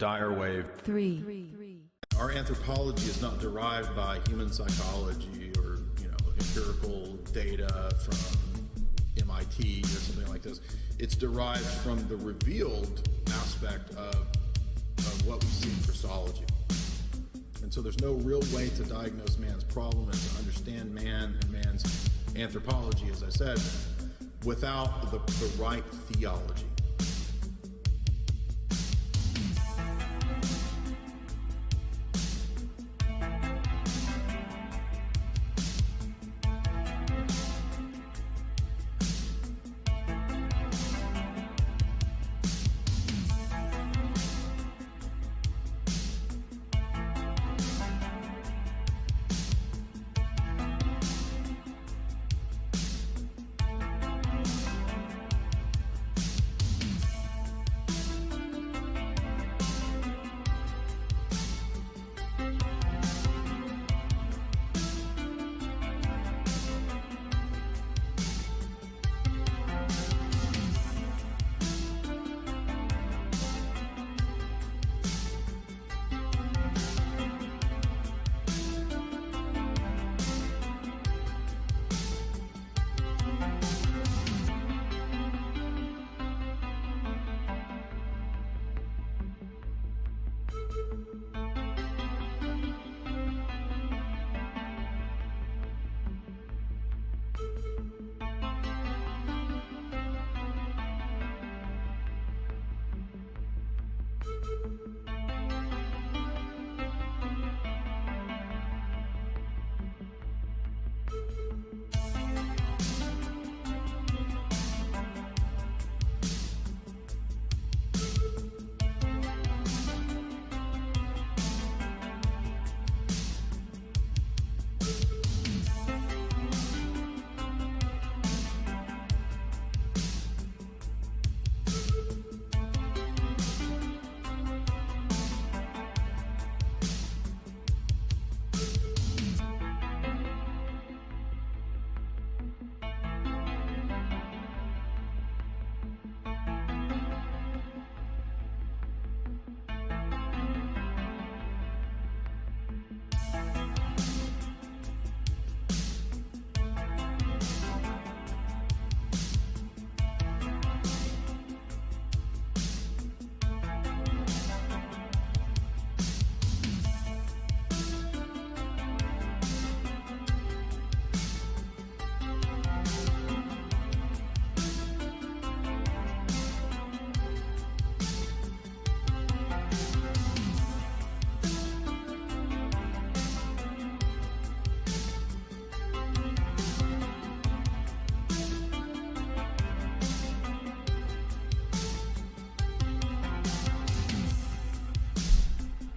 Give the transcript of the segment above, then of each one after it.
Dyer wave. 3. Our anthropology is not derived by human psychology or, empirical data from MIT or something like this. It's derived from the revealed aspect of what we see in Christology. And so there's no real way to diagnose man's problem and to understand man and man's anthropology, as I said, without the right theology.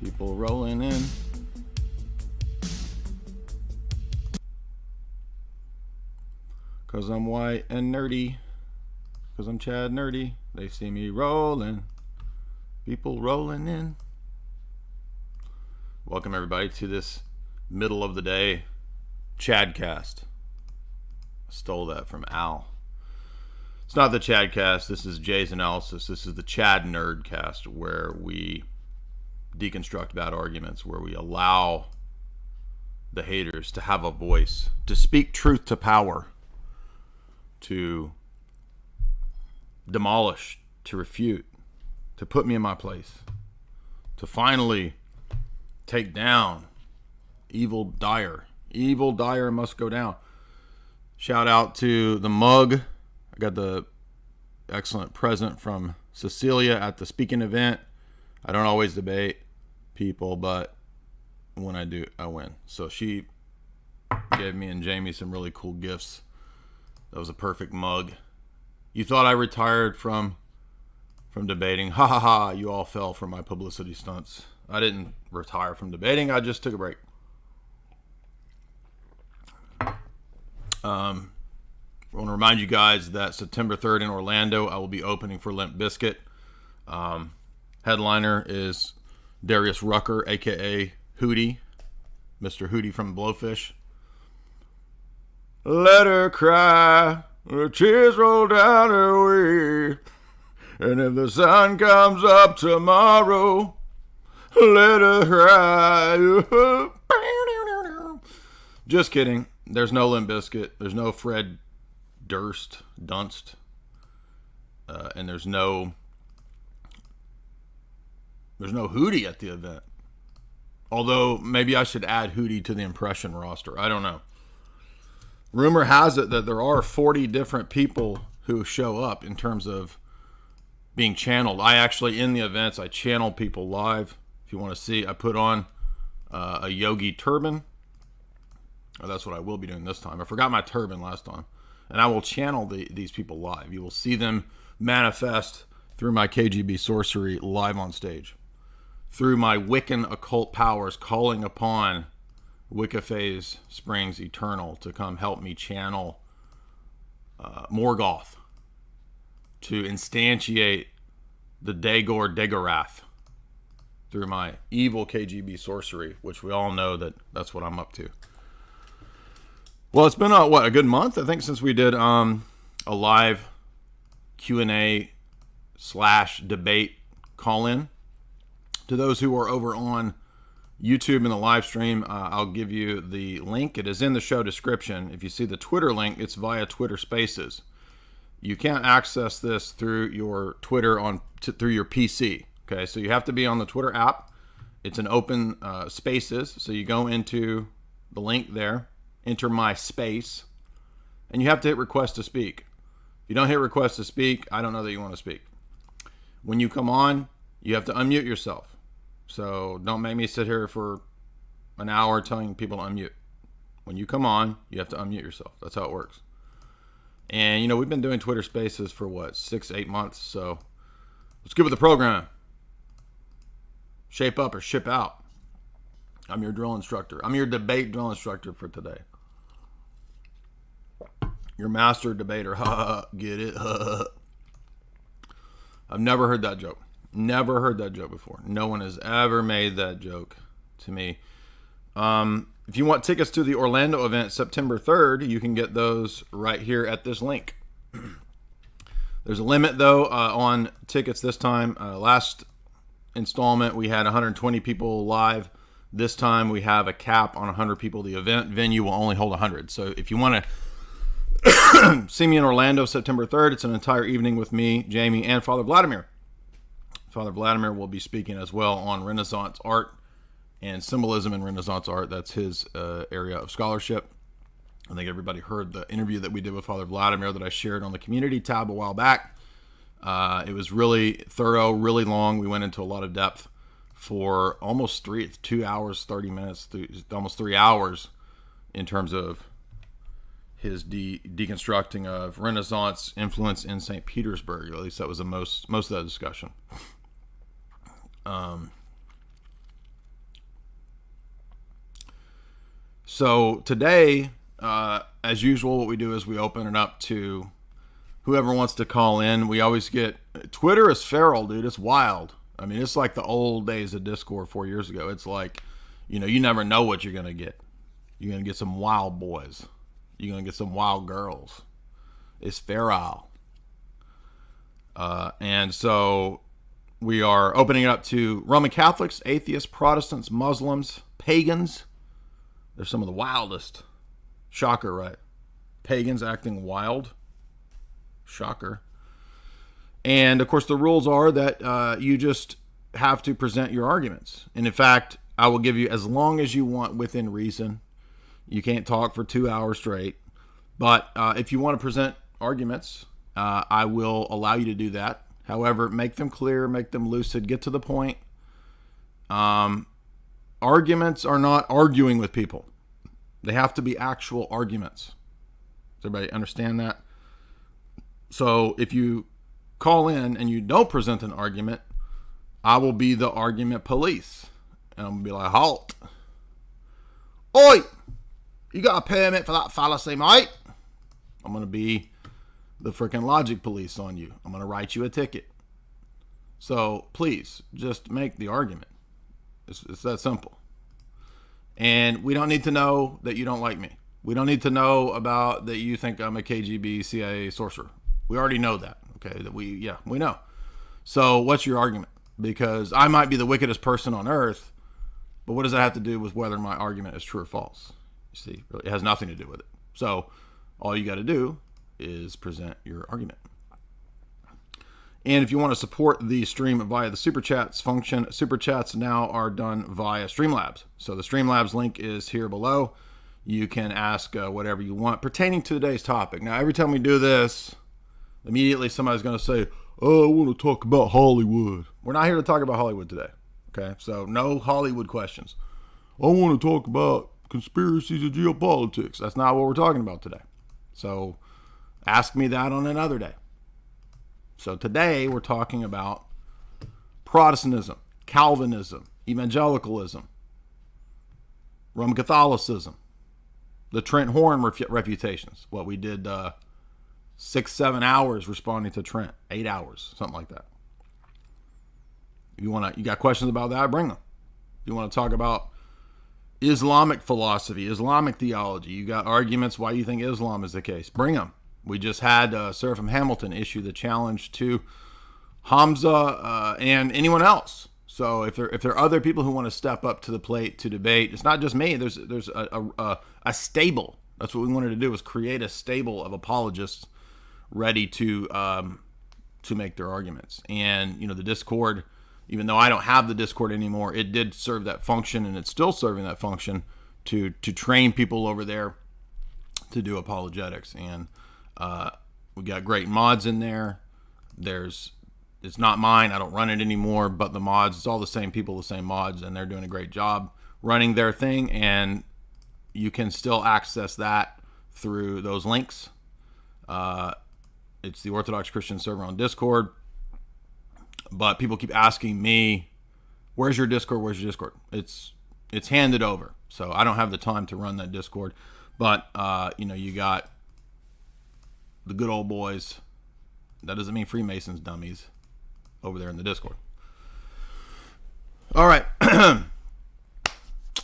People rolling in. Cause I'm white and nerdy. Cause I'm Chad Nerdy. They see me rolling. People rolling in. Welcome everybody to this middle of the day Chadcast. I stole that from Al. It's not the Chadcast. This is Jay's analysis. This is the Chad Nerdcast, where we deconstruct bad arguments, where we allow the haters to have a voice, to speak truth to power, to demolish, to refute, to put me in my place, to finally take down evil Dyer. Evil Dyer must go down. Shout out to the mug. I got the excellent present from Cecilia at the speaking event. I don't always debate people, but when I do, I win. So she gave me and Jamie some really cool gifts. That was a perfect mug. You thought I retired from debating. Ha ha ha, you all fell for my publicity stunts. I didn't retire from debating. I just took a break. I want to remind you guys that September 3rd in Orlando, I will be opening for Limp Bizkit. Headliner is Darius Rucker, a.k.a. Hootie, Mr. Hootie from Blowfish. Let her cry, the tears roll down her way, and if the sun comes up tomorrow, Let her ride. Just kidding. There's no Limp Bizkit. There's no Fred Durst. And there's no Hootie at the event. Although, maybe I should add Hootie to the impression roster. I don't know. Rumor has it that there are 40 different people who show up in terms of being channeled. I actually, in the events, I channel people live. If you want to see, I put on a yogi turban. Oh, that's what I will be doing this time. I forgot my turban last time. And I will channel these people live. You will see them manifest through my KGB sorcery live on stage. Through my Wiccan occult powers calling upon Wiccaphase Springs Eternal to come help me channel Morgoth to instantiate the Dagorath through my evil KGB sorcery, which we all know that's what I'm up to. Well, it's been a good month, I think, since we did a live Q&A / debate call-in. To those who are over on YouTube in the live stream, I'll give you the link. It is in the show description. If you see the Twitter link, it's via Twitter Spaces. You can't access this through your Twitter through your PC. Okay, so you have to be on the Twitter app. It's an open Spaces, so you go into the link there, enter my space, and you have to hit request to speak. If you don't hit request to speak, I don't know that you want to speak. When you come on, you have to unmute yourself. So don't make me sit here for an hour telling people to unmute. When you come on, you have to unmute yourself. That's how it works. And, we've been doing Twitter Spaces for 6-8 months. So let's get with the program. Shape up or ship out. I'm your drill instructor. I'm your debate drill instructor for today. Your master debater. Get it? I've never heard that joke. Never heard that joke before. No one has ever made that joke to me. If you want tickets to the Orlando event September 3rd, you can get those right here at this link. There's a limit, though, on tickets this time. Last installment, we had 120 people live. This time, we have a cap on 100 people. The event venue will only hold 100. So if you want to see me in Orlando September 3rd, it's an entire evening with me, Jamie, and Father Vladimir. Father Vladimir will be speaking as well on Renaissance art and symbolism in Renaissance art. That's his area of scholarship. I think everybody heard the interview that we did with Father Vladimir that I shared on the community tab a while back. It was really thorough, really long. We went into a lot of depth for almost 2 hours, 30 minutes, almost 3 hours in terms of his deconstructing of Renaissance influence in St. Petersburg. At least that was the most of that discussion. So today, as usual, what we do is we open it up to whoever wants to call in. We always get... Twitter is feral, dude. It's wild. I mean, it's like the old days of Discord 4 years ago. It's like, you never know what you're going to get. You're going to get some wild boys. You're going to get some wild girls. It's feral. And so we are opening it up to Roman Catholics, atheists, Protestants, Muslims, pagans. They're some of the wildest. Shocker, right? Pagans acting wild. Shocker. And, of course, the rules are that you just have to present your arguments. And, in fact, I will give you as long as you want within reason. You can't talk for 2 hours straight. But if you want to present arguments, I will allow you to do that. However, make them clear, make them lucid, get to the point. Arguments are not arguing with people. They have to be actual arguments. Does everybody understand that? So if you call in and you don't present an argument, I will be the argument police. And I'm going to be like, halt. Oi! You got a permit for that fallacy, mate? I'm going to be the freaking logic police on you. I'm going to write you a ticket. So please, just make the argument. It's that simple. And we don't need to know that you don't like me. We don't need to know about that you think I'm a KGB, CIA sorcerer. We already know that. Okay, we know. So what's your argument? because I might be the wickedest person on earth, but what does that have to do with whether my argument is true or false? You see, really, it has nothing to do with it. So all you got to do is present your argument. And if you want to support the stream via the Super Chats function, Super Chats now are done via Streamlabs. So the Streamlabs link is here below. You can ask whatever you want pertaining to today's topic. Now, every time we do this, immediately somebody's going to say, oh, I want to talk about Hollywood. We're not here to talk about Hollywood today. Okay, so no Hollywood questions. I want to talk about conspiracies and geopolitics. That's not what we're talking about today. So ask me that on another day. So today we're talking about Protestantism, Calvinism, Evangelicalism, Roman Catholicism, the Trent Horn refutations. What we did 6-7 hours responding to Trent, 8 hours, something like that. If you got questions about that, bring them. If you want to talk about Islamic philosophy, Islamic theology, you got arguments why you think Islam is the case, bring them. We just had Seraphim Hamilton issue the challenge to Hamza and anyone else. So if there are other people who want to step up to the plate to debate, it's not just me. There's a stable. That's what we wanted to do, was create a stable of apologists ready to make their arguments. And the Discord, even though I don't have the Discord anymore, it did serve that function, and it's still serving that function to train people over there to do apologetics. And we got great mods in there. It's not mine. I don't run it anymore, but the mods, it's all the same people, the same mods, and they're doing a great job running their thing. And you can still access that through those links. It's the Orthodox Christian server on Discord. But people keep asking me, where's your Discord? Where's your Discord? It's handed over. So I don't have the time to run that Discord. But, you got the good old boys. That doesn't mean Freemasons, dummies, over there in the Discord. All right.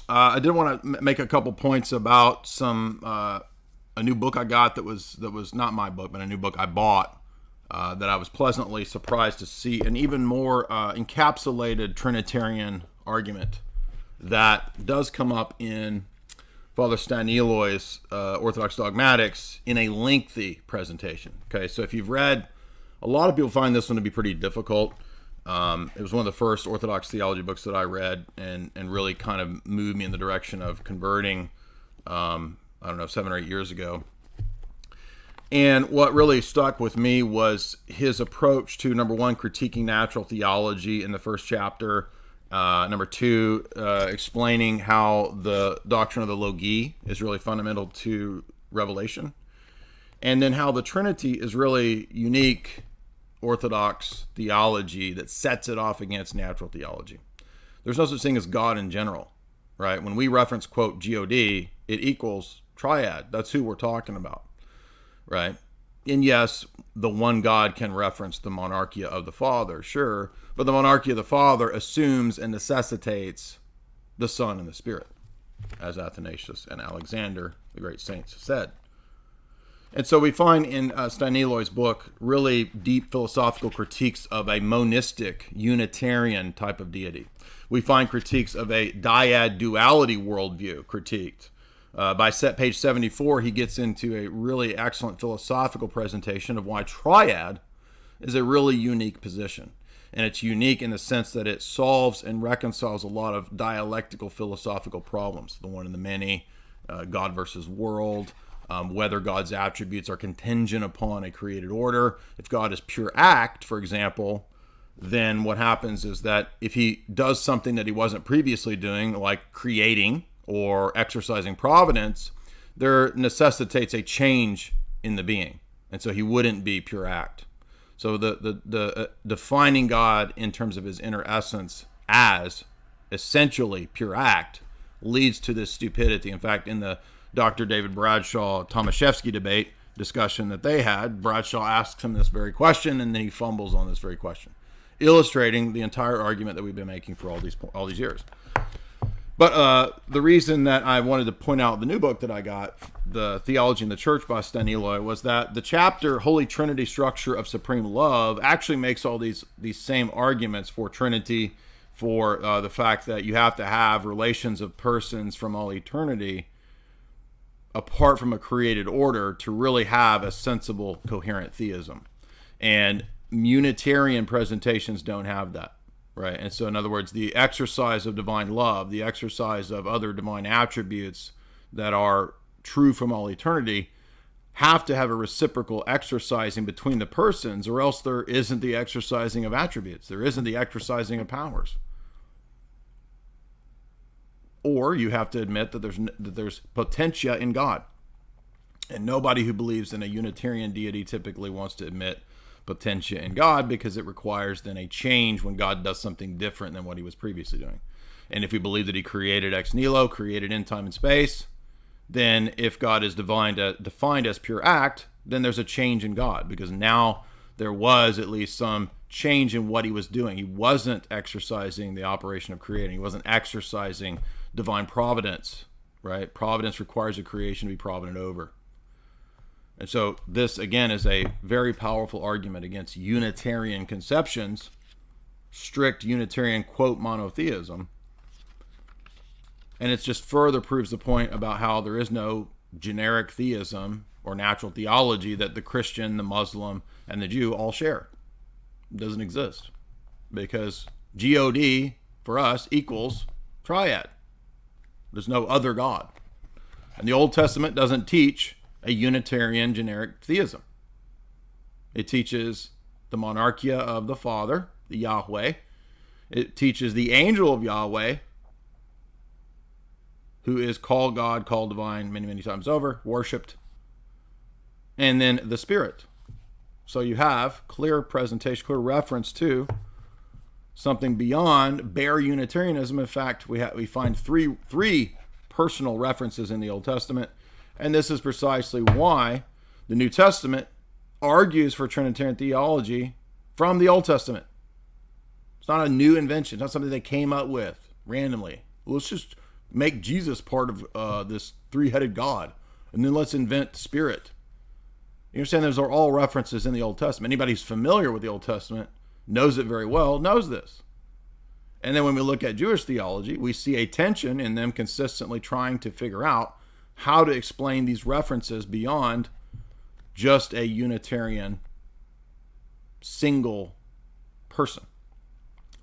I did want to make a couple points about a new book I got that was not my book, but a new book I bought that I was pleasantly surprised to see, an even more encapsulated Trinitarian argument that does come up in Father Staniloy's Orthodox Dogmatics in a lengthy presentation. Okay, so if you've read, a lot of people find this one to be pretty difficult. It was one of the first Orthodox theology books that I read, and really kind of moved me in the direction of converting, 7 or 8 years ago. And what really stuck with me was his approach to, number one, critiquing natural theology in the first chapter. Number two, explaining how the doctrine of the Logi is really fundamental to Revelation. And then how the Trinity is really unique Orthodox theology that sets it off against natural theology. There's no such thing as God in general, right? When we reference, quote, God, it equals triad. That's who we're talking about, right? And yes, the one God can reference the monarchia of the Father, sure, but the monarchy of the Father assumes and necessitates the Son and the Spirit, as Athanasius and Alexander, the great saints, said. And so we find in Staniloy's book really deep philosophical critiques of a monistic, Unitarian type of deity. We find critiques of a dyad duality worldview critiqued. By page 74, he gets into a really excellent philosophical presentation of why triad is a really unique position. And it's unique in the sense that it solves and reconciles a lot of dialectical philosophical problems. The one and the many, God versus world, whether God's attributes are contingent upon a created order. If God is pure act, for example, then what happens is that if he does something that he wasn't previously doing, like creating or exercising providence, there necessitates a change in the being. And so he wouldn't be pure act. So the defining God in terms of his inner essence as essentially pure act leads to this stupidity. In fact, in the Dr. David Bradshaw Tomaszewski debate discussion that they had, Bradshaw asks him this very question, and then he fumbles on this very question, illustrating the entire argument that we've been making for all these years. But the reason that I wanted to point out the new book that I got, The Theology in the Church by Staniloy, was that the chapter Holy Trinity Structure of Supreme Love actually makes all these same arguments for Trinity, for the fact that you have to have relations of persons from all eternity apart from a created order to really have a sensible, coherent theism. And Unitarian presentations don't have that. Right. And so, in other words, the exercise of divine love, the exercise of other divine attributes that are true from all eternity, have to have a reciprocal exercising between the persons, or else there isn't the exercising of attributes. There isn't the exercising of powers. Or you have to admit that there's potentia in God. And nobody who believes in a Unitarian deity typically wants to admit potentia in God, because it requires then a change when God does something different than what he was previously doing. And if we believe that he created ex nihilo, created in time and space, then if God is defined as pure act, then there's a change in God, because now there was at least some change in what he was doing. He wasn't exercising the operation of creating. He wasn't exercising divine providence, right? Providence requires a creation to be provident over. And so this, again, is a very powerful argument against Unitarian conceptions, strict Unitarian, quote, monotheism. And it just further proves the point about how there is no generic theism or natural theology that the Christian, the Muslim, and the Jew all share. It doesn't exist. Because God, for us, equals triad. There's no other God. And the Old Testament doesn't teach a Unitarian generic theism. It teaches the monarchia of the Father, the Yahweh. It teaches the angel of Yahweh, who is called God, called divine many, many times over, worshipped. And then the Spirit. So you have clear presentation, clear reference to something beyond bare Unitarianism. In fact, we find three personal references in the Old Testament. And this is precisely why the New Testament argues for Trinitarian theology from the Old Testament. It's not a new invention. It's not something they came up with randomly. Let's just make Jesus part of this three-headed God, and then let's invent Spirit. You understand, those are all references in the Old Testament. Anybody who's familiar with the Old Testament knows it very well, knows this. And then when we look at Jewish theology, we see a tension in them consistently trying to figure out how to explain these references beyond just a Unitarian single person.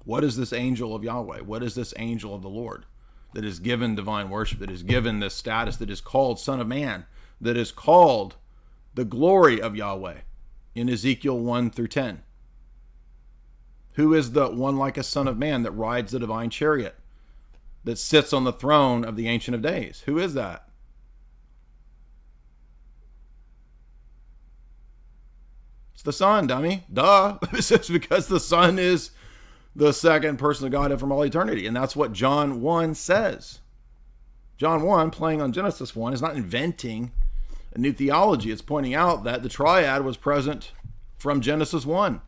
What is this angel of Yahweh? What is this angel of the Lord that is given divine worship, that is given this status, that is called Son of Man, that is called the glory of Yahweh in Ezekiel 1 through 10? Who is the one like a son of man that rides the divine chariot, that sits on the throne of the Ancient of Days? Who is that? It's the Son, dummy. Duh. It's because the Son is the second person of Godhead from all eternity. And that's what John 1 says. John 1, playing on Genesis 1, is not inventing a new theology. It's pointing out that the triad was present from Genesis 1.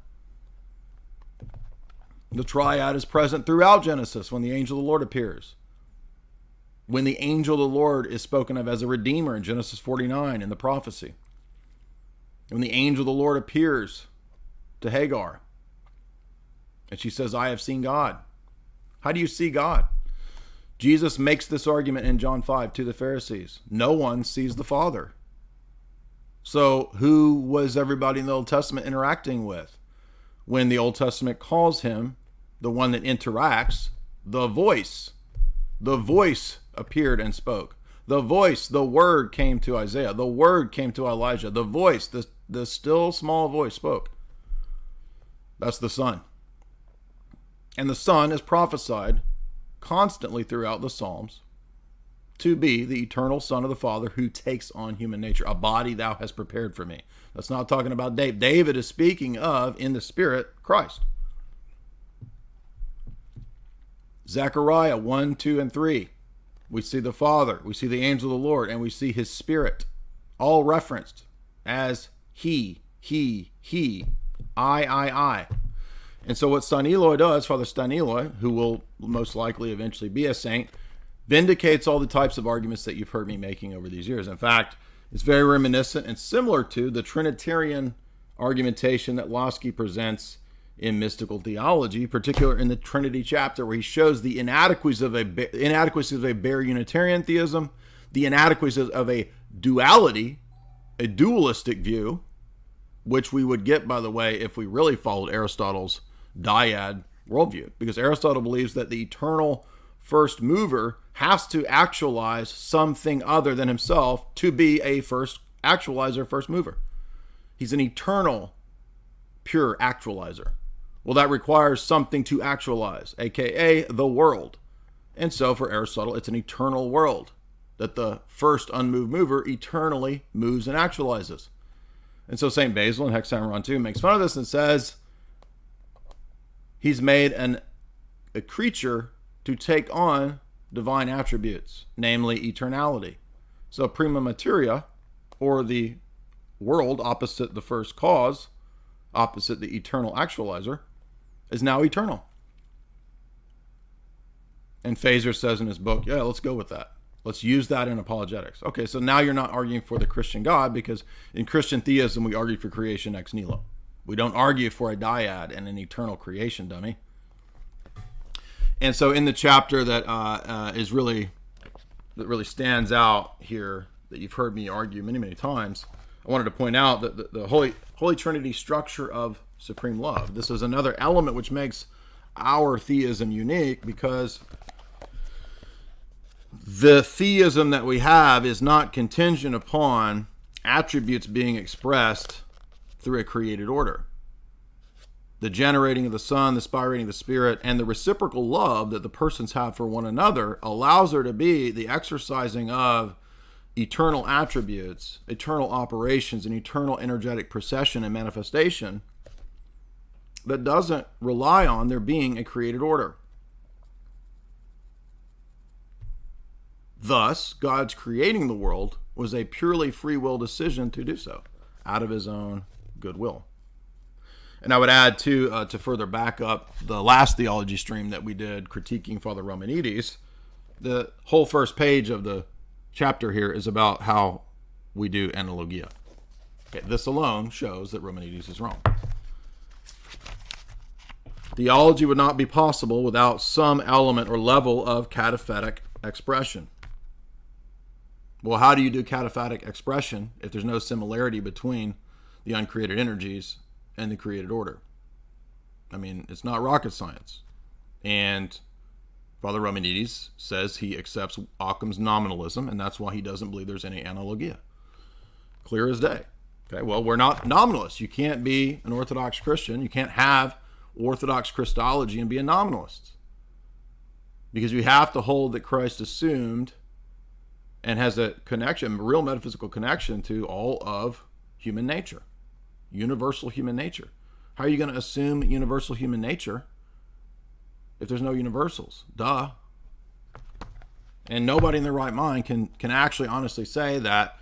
The triad is present throughout Genesis when the angel of the Lord appears. When the angel of the Lord is spoken of as a redeemer in Genesis 49 in the prophecy. When the angel of the Lord appears to Hagar and she says, I have seen God. How do you see God? Jesus makes this argument in John 5 to the Pharisees. No one sees the Father. So who was everybody in the Old Testament interacting with? When the Old Testament calls him the one that interacts, the voice. The voice appeared and spoke. The voice, the word came to Isaiah. The word came to Elijah. The voice, the still small voice spoke. That's the Son. And the Son is prophesied constantly throughout the Psalms to be the eternal Son of the Father who takes on human nature. A body thou hast prepared for me. That's not talking about David. David is speaking of, in the Spirit, Christ. Zechariah 1, 2, and 3. We see the Father, we see the angel of the Lord, and we see his Spirit, all referenced as he, I. And so what Staniloy does, Father Staniloy, who will most likely eventually be a saint, vindicates all the types of arguments that you've heard me making over these years. In fact, it's very reminiscent and similar to the Trinitarian argumentation that Lossky presents in mystical theology, particularly in the Trinity chapter, where he shows the inadequacies of a bare Unitarian theism, the inadequacies of a duality, a dualistic view, which we would get, by the way, if we really followed Aristotle's dyad worldview, because Aristotle believes that the eternal first mover has to actualize something other than himself to be a first actualizer, first mover. He's an eternal, pure actualizer. Well, that requires something to actualize, aka the world. And so for Aristotle, it's an eternal world that the first unmoved mover eternally moves and actualizes. And so St. Basil in Hexameron 2 makes fun of this and says he's made a creature to take on divine attributes, namely eternality. So prima materia, or the world opposite the first cause, opposite the eternal actualizer, is now eternal. And Fazer says in his book, yeah, let's go with that. Let's use that in apologetics. Okay, so now you're not arguing for the Christian God, because in Christian theism, we argue for creation ex nihilo. We don't argue for a dyad and an eternal creation, dummy. And so in the chapter that really stands out here, that you've heard me argue many, many times, I wanted to point out that the Holy Trinity structure of supreme love. This is another element which makes our theism unique, because the theism that we have is not contingent upon attributes being expressed through a created order. The generating of the Son, the spirating of the Spirit, and the reciprocal love that the persons have for one another allows there to be the exercising of eternal attributes, eternal operations, and eternal energetic procession and manifestation that doesn't rely on there being a created order. Thus, God's creating the world was a purely free will decision to do so, out of his own goodwill. And I would add, to further back up the last theology stream that we did critiquing Father Romanides, the whole first page of the chapter here is about how we do analogia. Okay, this alone shows that Romanides is wrong. Theology would not be possible without some element or level of cataphatic expression. Well, how do you do cataphatic expression if there's no similarity between the uncreated energies and the created order? I mean, it's not rocket science. And Father Romanides says he accepts Occam's nominalism, and that's why he doesn't believe there's any analogia. Clear as day. Okay, well, we're not nominalists. You can't be an Orthodox Christian. You can't have Orthodox Christology and be a nominalist, because you have to hold that Christ assumed and has a connection, a real metaphysical connection to all of human nature, universal human nature. How are you going to assume universal human nature if there's no universals? Duh. And nobody in their right mind can actually honestly say that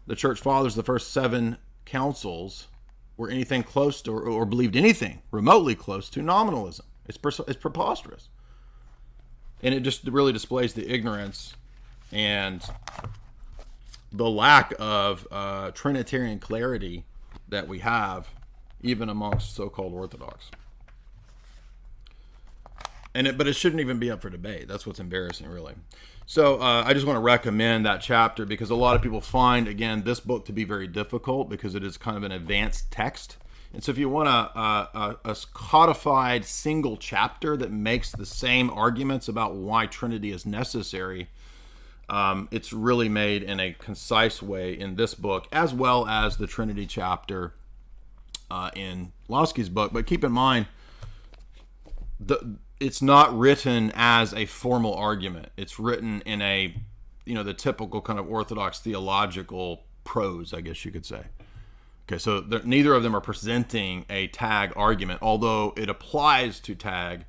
the Church Fathers, the first 7 councils, were anything close to or believed anything remotely close to nominalism. It's preposterous. And it just really displays the ignorance and the lack of Trinitarian clarity that we have even amongst so-called Orthodox. But it shouldn't even be up for debate. That's what's embarrassing, really. So I just want to recommend that chapter, because a lot of people find, again, this book to be very difficult because it is kind of an advanced text. And so if you want a codified single chapter that makes the same arguments about why Trinity is necessary, it's really made in a concise way in this book, as well as the Trinity chapter in Lossky's book. But keep in mind, it's not written as a formal argument. It's written in the typical kind of Orthodox theological prose, I guess you could say. Okay, so neither of them are presenting a tag argument, although it applies to tag,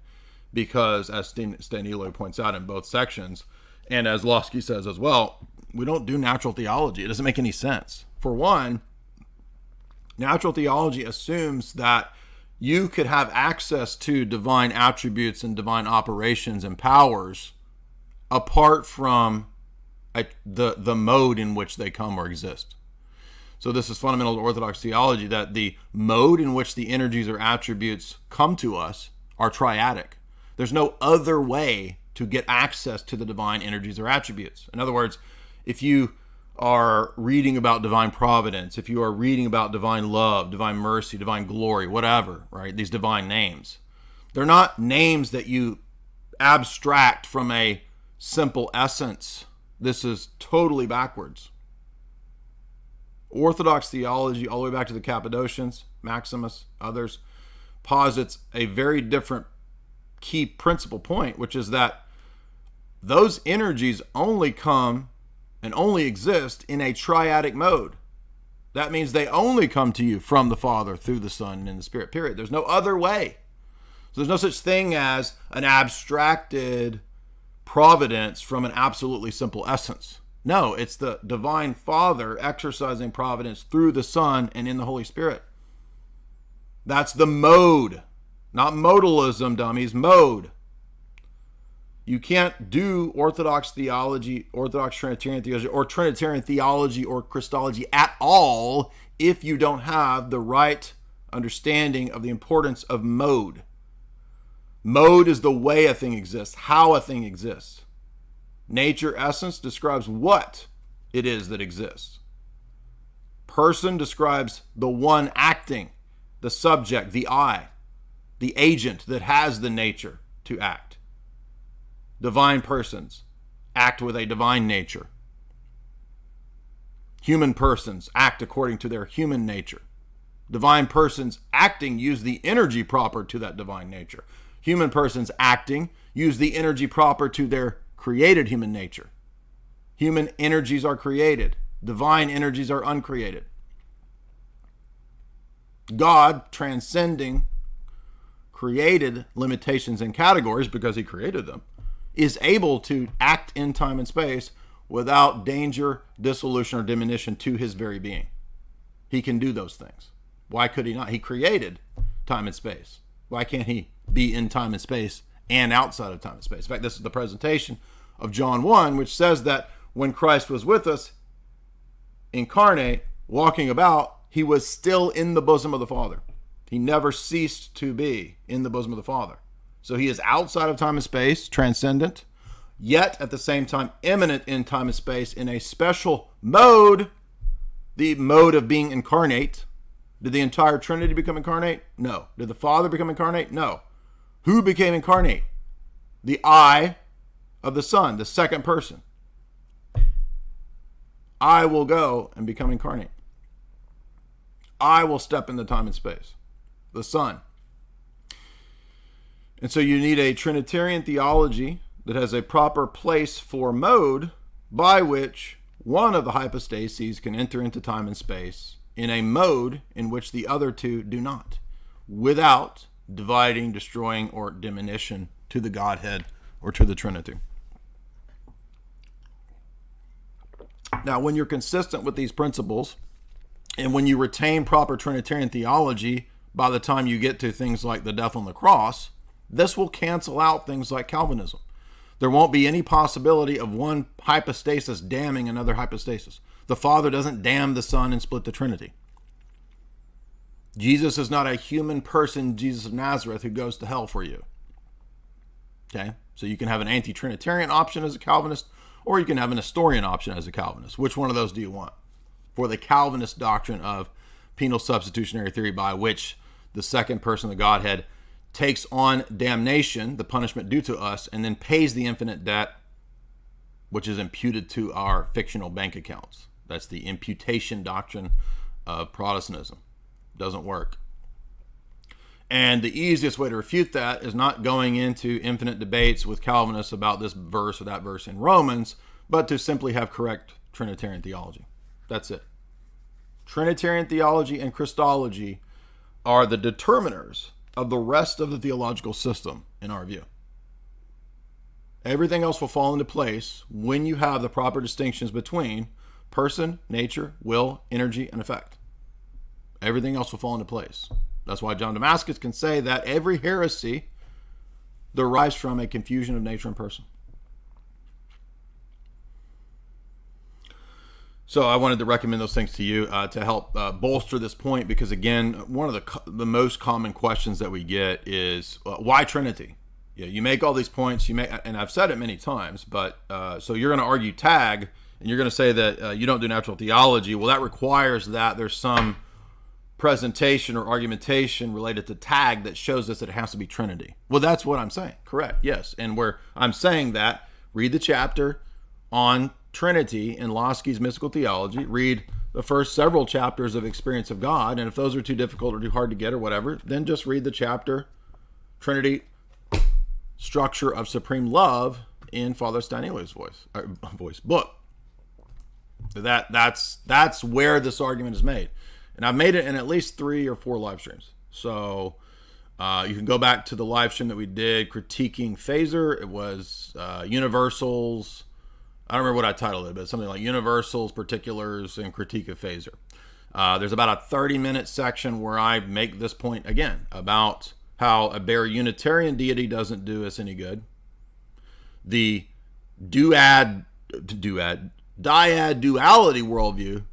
because as Staniloy points out in both sections, and as Lossky says as well, we don't do natural theology. It doesn't make any sense. For one, natural theology assumes that you could have access to divine attributes and divine operations and powers apart from the mode in which they come or exist. So this is fundamental to Orthodox theology, that the mode in which the energies or attributes come to us are triadic. There's no other way to get access to the divine energies or attributes. In other words, if you are reading about divine providence, if you are reading about divine love, divine mercy, divine glory, whatever, right? These divine names, they're not names that you abstract from a simple essence. This is totally backwards. Orthodox theology, all the way back to the Cappadocians, Maximus, others, posits a very different key principal point, which is that those energies only come and only exist in a triadic mode. That means they only come to you from the Father, through the Son, and in the Spirit, period. There's no other way. So there's no such thing as an abstracted providence from an absolutely simple essence. No, it's the divine Father exercising providence through the Son and in the Holy Spirit. That's the mode. Not modalism, dummies. Mode. You can't do Orthodox theology, Orthodox Trinitarian theology, or Trinitarian theology or Christology at all if you don't have the right understanding of the importance of mode. Mode is the way a thing exists, how a thing exists. Nature, essence, describes what it is that exists. Person describes the one acting, the subject, the I, the agent that has the nature to act. Divine persons act with a divine nature. Human persons act according to their human nature. Divine persons acting use the energy proper to that divine nature. Human persons acting use the energy proper to their created human nature. Human energies are created. Divine energies are uncreated. God, transcending created limitations and categories because he created them, is able to act in time and space without danger, dissolution, or diminution to his very being. He can do those things. Why could he not? He created time and space. Why can't he be in time and space and outside of time and space? In fact, this is the presentation of John 1, which says that when Christ was with us, incarnate, walking about, he was still in the bosom of the Father. He never ceased to be in the bosom of the Father. So he is outside of time and space, transcendent, yet at the same time immanent in time and space in a special mode, the mode of being incarnate. Did the entire Trinity become incarnate? No. Did the Father become incarnate? No. Who became incarnate? The I of the Son, the second person. I will go and become incarnate. I will step into time and space. The Son. And so you need a Trinitarian theology that has a proper place for mode by which one of the hypostases can enter into time and space in a mode in which the other two do not, without dividing, destroying, or diminution to the Godhead or to the Trinity. Now, when you're consistent with these principles, and when you retain proper Trinitarian theology by the time you get to things like the death on the cross, this will cancel out things like Calvinism. There won't be any possibility of one hypostasis damning another hypostasis. The Father doesn't damn the Son and split the Trinity. Jesus is not a human person, Jesus of Nazareth, who goes to hell for you. Okay? So you can have an anti-Trinitarian option as a Calvinist, or you can have an Nestorian option as a Calvinist. Which one of those do you want? For the Calvinist doctrine of penal substitutionary theory, by which the second person of the Godhead takes on damnation, the punishment due to us, and then pays the infinite debt, which is imputed to our fictional bank accounts. That's the imputation doctrine of Protestantism. Doesn't work. And the easiest way to refute that is not going into infinite debates with Calvinists about this verse or that verse in Romans, but to simply have correct Trinitarian theology. That's it. Trinitarian theology and Christology are the determiners of the rest of the theological system, in our view. Everything else will fall into place when you have the proper distinctions between person, nature, will, energy, and effect. Everything else will fall into place. That's why John Damascus can say that every heresy derives from a confusion of nature and person. So I wanted to recommend those things to you to help bolster this point, because again, one of the most common questions that we get is why Trinity? You make all these points, and I've said it many times, but so you're going to argue tag, and you're going to say that you don't do natural theology. Well, that requires that there's some presentation or argumentation related to tag that shows us that it has to be Trinity. Well, that's what I'm saying. Correct. Yes. And where I'm saying that, read the chapter on Trinity in Lasky's Mystical Theology, read the first several chapters of Experience of God, and if those are too difficult or too hard to get or whatever, then just read the chapter Trinity, Structure of Supreme Love in Father Stanilo's book. That's where this argument is made. And I've made it in at least 3 or 4 live streams. So you can go back to the live stream that we did critiquing Phaser. It was universals. I don't remember what I titled it, but something like universals, particulars, and critique of Phaser. There's about a 30-minute section where I make this point again about how a bare Unitarian deity doesn't do us any good. The dyad duality worldview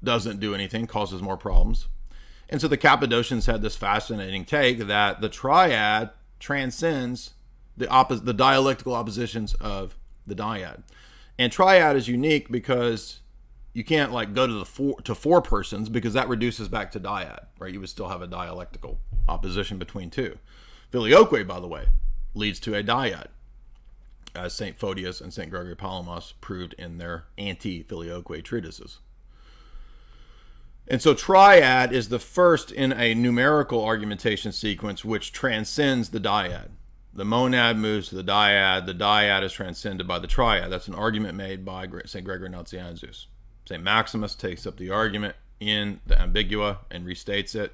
doesn't do anything, causes more problems. And so the Cappadocians had this fascinating take that the triad transcends the dialectical oppositions of the dyad. And triad is unique because you can't like go to four persons, because that reduces back to dyad, right? You would still have a dialectical opposition between two. Filioque, by the way, leads to a dyad, as St. Photius and St. Gregory Palamas proved in their anti-Filioque treatises. And so triad is the first in a numerical argumentation sequence which transcends the dyad. The monad moves to the dyad is transcended by the triad. That's an argument made by St. Gregory Nazianzus. St. Maximus takes up the argument in the Ambigua and restates it.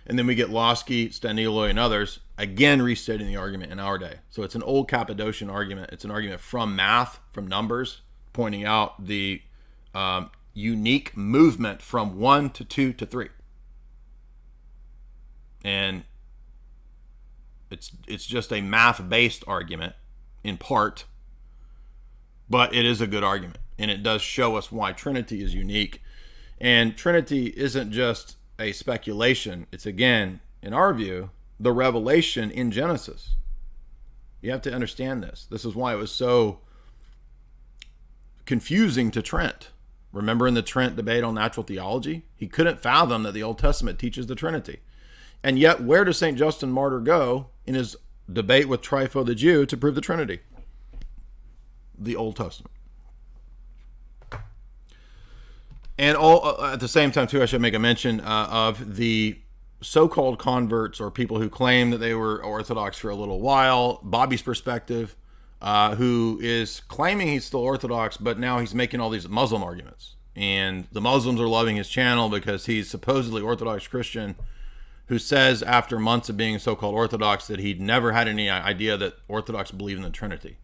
And then we get Losky, Staniloy, and others again restating the argument in our day. So it's an old Cappadocian argument. It's an argument from math, from numbers, pointing out the unique movement from 1 to 2 to 3. And it's just a math-based argument in part, but it is a good argument, and it does show us why Trinity is unique. And Trinity isn't just a speculation. It's, again, in our view, the revelation in Genesis. You have to understand this. This is why it was so confusing to Trent. Remember in the Trent debate on natural theology? He couldn't fathom that the Old Testament teaches the Trinity. And yet, where does St. Justin Martyr go in his debate with Trypho the Jew to prove the Trinity? The Old Testament. And all at the same time, too, I should make a mention of the so-called converts or people who claim that they were Orthodox for a little while. Bobby's perspective, who is claiming he's still Orthodox, but now he's making all these Muslim arguments. And the Muslims are loving his channel because he's supposedly Orthodox Christian who says after months of being so-called Orthodox that he'd never had any idea that Orthodox believe in the Trinity.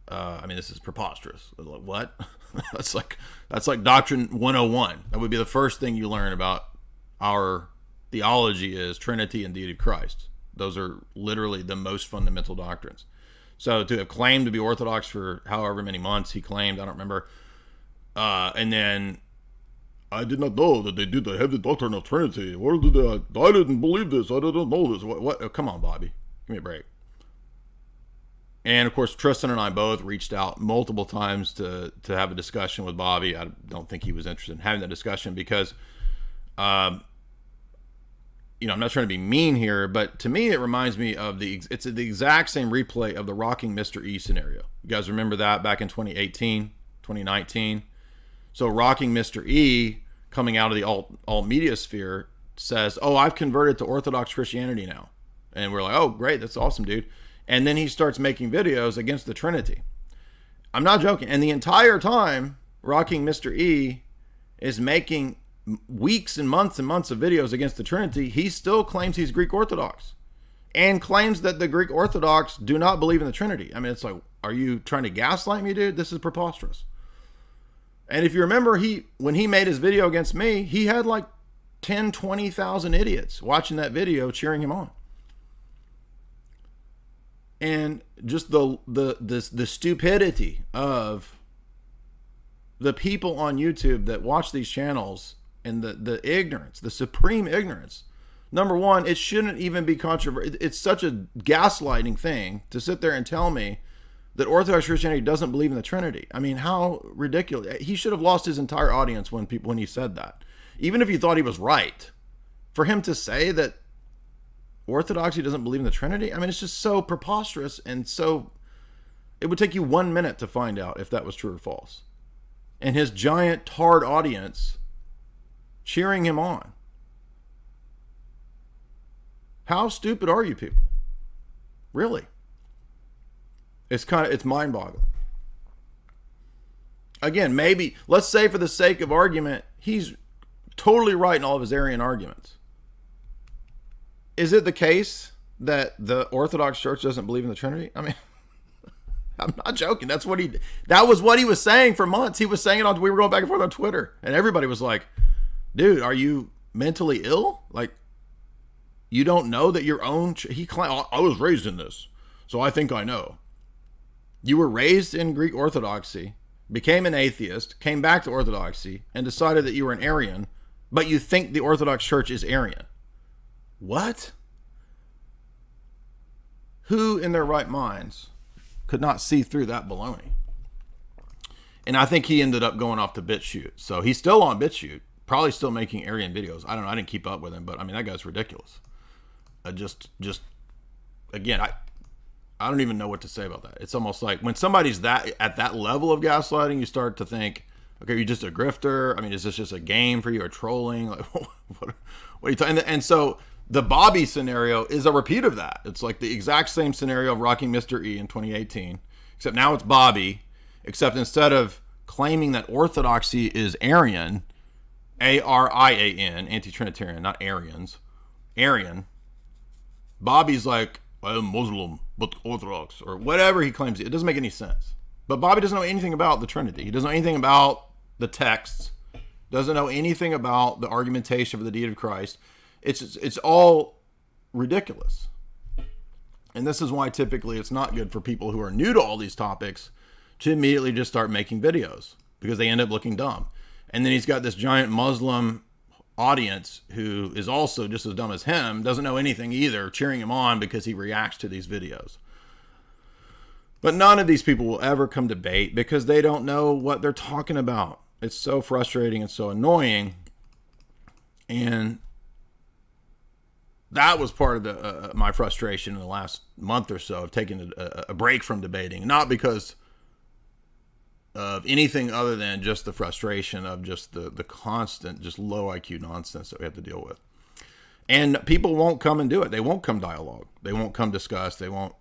I mean, this is preposterous. What? That's like Doctrine 101. That would be the first thing you learn about our theology is Trinity and deity of Christ. Those are literally the most fundamental doctrines. So to have claimed to be Orthodox for however many months he claimed, I don't remember, and then I did not know that they have the doctrine of Trinity. Where did they? I didn't believe this. I didn't know this. What? Oh, come on, Bobby. Give me a break. And of course, Tristan and I both reached out multiple times to have a discussion with Bobby. I don't think he was interested in having that discussion because, I'm not trying to be mean here, but to me, it reminds me of it's the exact same replay of the rocking Mr. E scenario. You guys remember that back in 2018, 2019? So rocking Mr. E, coming out of the alt media sphere, says, "Oh, I've converted to Orthodox Christianity now." And we're like, "Oh, great, that's awesome, dude." And then he starts making videos against the Trinity. I'm not joking. And the entire time, rocking Mr. E is making weeks and months of videos against the Trinity. He still claims he's Greek Orthodox and claims that the Greek Orthodox do not believe in the Trinity. I mean, it's like, are you trying to gaslight me, dude? This is preposterous. And if you remember, when he made his video against me, he had like 10, 20,000 idiots watching that video cheering him on. And just the stupidity of the people on YouTube that watch these channels and the ignorance, the supreme ignorance. Number one, it shouldn't even be controversial. It's such a gaslighting thing to sit there and tell me that Orthodox Christianity doesn't believe in the Trinity. I mean, how ridiculous. He should have lost his entire audience when he said that. Even if you thought he was right, for him to say that Orthodoxy doesn't believe in the Trinity, I mean, it's just so preposterous, and so it would take you 1 minute to find out if that was true or false. And his giant tarred audience cheering him on. How stupid are you people? Really? It's mind-boggling. Again, maybe, let's say for the sake of argument, he's totally right in all of his Arian arguments. Is it the case that the Orthodox Church doesn't believe in the Trinity? I mean, I'm not joking. That was what he was saying for months. He was saying it we were going back and forth on Twitter, and everybody was like, dude, are you mentally ill? Like, you don't know that your own, I was raised in this, so I think I know. You were raised in Greek Orthodoxy, became an atheist, came back to Orthodoxy, and decided that you were an Arian, but you think the Orthodox Church is Arian. What? Who in their right minds could not see through that baloney? And I think he ended up going off to BitChute. So he's still on BitChute, probably still making Arian videos. I don't know. I didn't keep up with him, but I mean, that guy's ridiculous. Again, I don't even know what to say about that. It's almost like when somebody's at that level of gaslighting, you start to think, okay, you're just a grifter. I mean, is this just a game for you or trolling? Like, what are you talking? And so the Bobby scenario is a repeat of that. It's like the exact same scenario of Rocking Mr. E in 2018, except now it's Bobby, except instead of claiming that Orthodoxy is Arian, Arian, anti-Trinitarian, not Arians, Arian, Bobby's like, I'm Muslim, but Orthodox, or whatever he claims. It doesn't make any sense. But Bobby doesn't know anything about the Trinity. He doesn't know anything about the texts, doesn't know anything about the argumentation for the deity of Christ. It's all ridiculous. And this is why typically it's not good for people who are new to all these topics to immediately just start making videos, because they end up looking dumb. And then he's got this giant Muslim audience who is also just as dumb as him, doesn't know anything either, cheering him on because he reacts to these videos. But none of these people will ever come debate because they don't know what they're talking about. It's so frustrating and so annoying. And that was part of my frustration in the last month or so of taking a break from debating. Not because of anything other than just the frustration of just the constant, just low IQ nonsense that we have to deal with. And people won't come and do it. They won't come dialogue. They won't come discuss. They won't,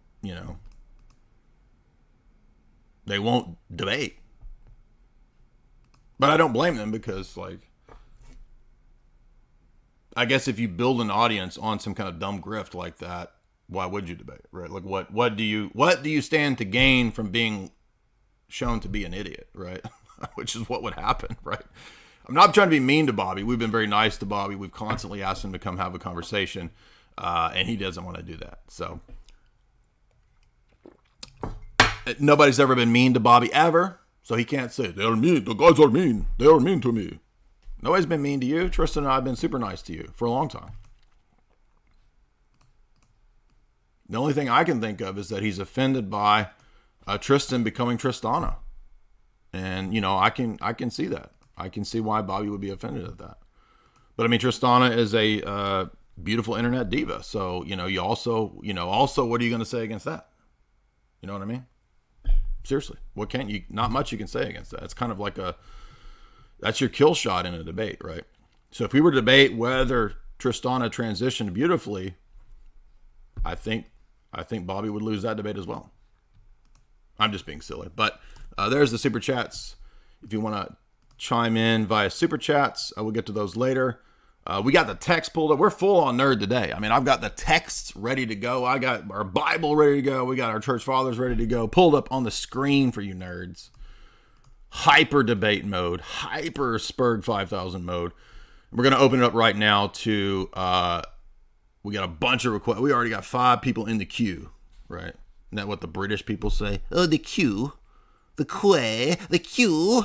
they won't debate. But I don't blame them because, I guess if you build an audience on some kind of dumb grift like that, why would you debate, right? Like, what do you stand to gain from being shown to be an idiot, right? Which is what would happen, right? I'm not trying to be mean to Bobby. We've been very nice to Bobby. We've constantly asked him to come have a conversation, and he doesn't want to do that. So nobody's ever been mean to Bobby ever, so he can't say, they're mean. The guys are mean. They are mean to me. Nobody's been mean to you. Tristan and I have been super nice to you for a long time. The only thing I can think of is that he's offended by Tristan becoming Tristana. And, I can see that. I can see why Bobby would be offended at that. But I mean, Tristana is a beautiful internet diva. So, you also, what are you going to say against that? You know what I mean? Seriously, not much you can say against that. It's kind of like that's your kill shot in a debate, right? So if we were to debate whether Tristana transitioned beautifully, I think Bobby would lose that debate as well. I'm just being silly. But there's the super chats. If you want to chime in via super chats, I will get to those later. We got the text pulled up. We're full on nerd today. I mean, I've got the texts ready to go. I got our Bible ready to go. We got our church fathers ready to go. Pulled up on the screen for you nerds. Hyper debate mode. Hyper Spurg 5000 mode. We're going to open it up right now to... we got a bunch of requests. We already got 5 people in the queue, right? Isn't that what the British people say? Oh, the queue. The queue. The queue.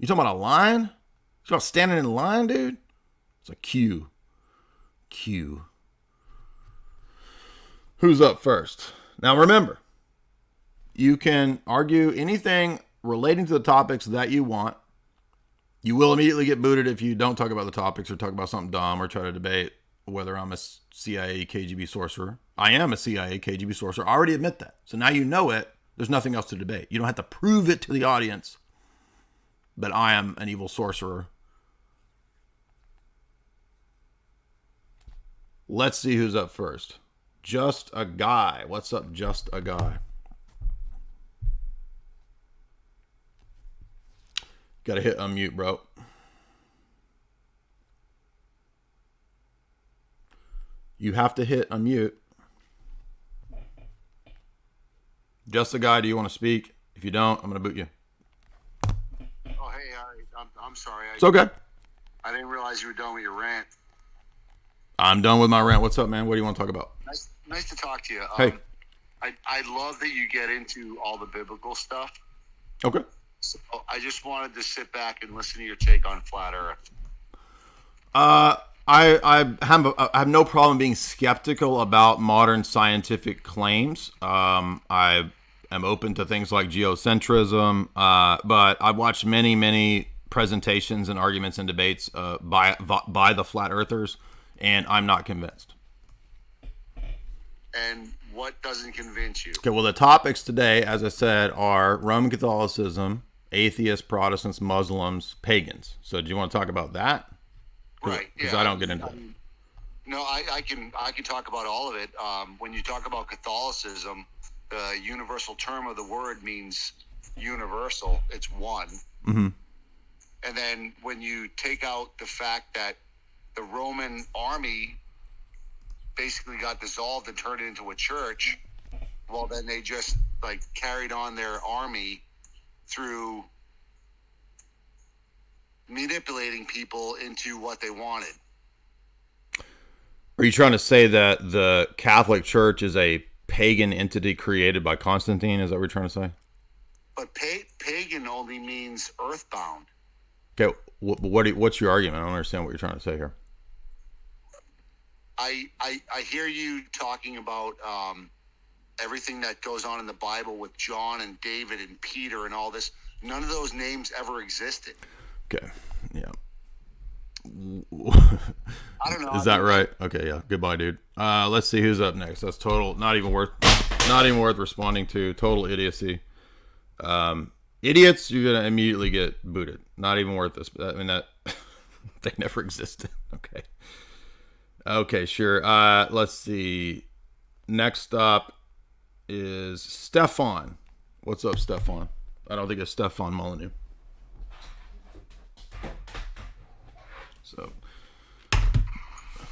You talking about a line? You talking about standing in line, dude? It's a queue. Queue. Who's up first? Now remember, you can argue anything relating to the topics that you want. You will immediately get booted if you don't talk about the topics or talk about something dumb or try to debate whether I'm a CIA, KGB sorcerer. I am a CIA, KGB sorcerer. I already admit that. So now you know it. There's nothing else to debate. You don't have to prove it to the audience that I am an evil sorcerer. Let's see who's up first. Just a guy. What's up, just a guy? Got to hit unmute, bro. You have to hit unmute. Just a guy, do you want to speak? If you don't, I'm going to boot you. Oh, hey, I'm sorry. It's okay. I didn't realize you were done with your rant. I'm done with my rant. What's up, man? What do you want to talk about? Nice to talk to you. Hey. I love that you get into all the biblical stuff. Okay. So I just wanted to sit back and listen to your take on flat Earth. I have no problem being skeptical about modern scientific claims. I am open to things like geocentrism, but I've watched many presentations and arguments and debates by the flat earthers, and I'm not convinced. And what doesn't convince you? Okay, well, the topics today, as I said, are Roman Catholicism, atheists, Protestants, Muslims, pagans. So do you want to talk about that? Right. Because I don't get into it. No, I can talk about all of it. When you talk about Catholicism, the universal term of the word means universal. It's one. Mm-hmm. And then when you take out the fact that the Roman army basically got dissolved and turned into a church, well, then they just carried on their army through manipulating people into what they wanted. Are you trying to say that the Catholic Church is a pagan entity created by Constantine? Is that what you're trying to say? But pagan only means earthbound. Okay, what's your argument? I don't understand what you're trying to say here. I hear you talking about everything that goes on in the Bible with John and David and Peter and all this. None of those names ever existed. Okay, yeah. I don't know. Is that right? Okay, yeah. Goodbye, dude. Let's see who's up next. That's total, not even worth responding to. Total idiocy. Idiots, you're gonna immediately get booted. Not even worth this. I mean, that they never existed. Okay, sure. Let's see. Next up is Stefan. What's up, Stefan? I don't think it's Stefan Molyneux. So,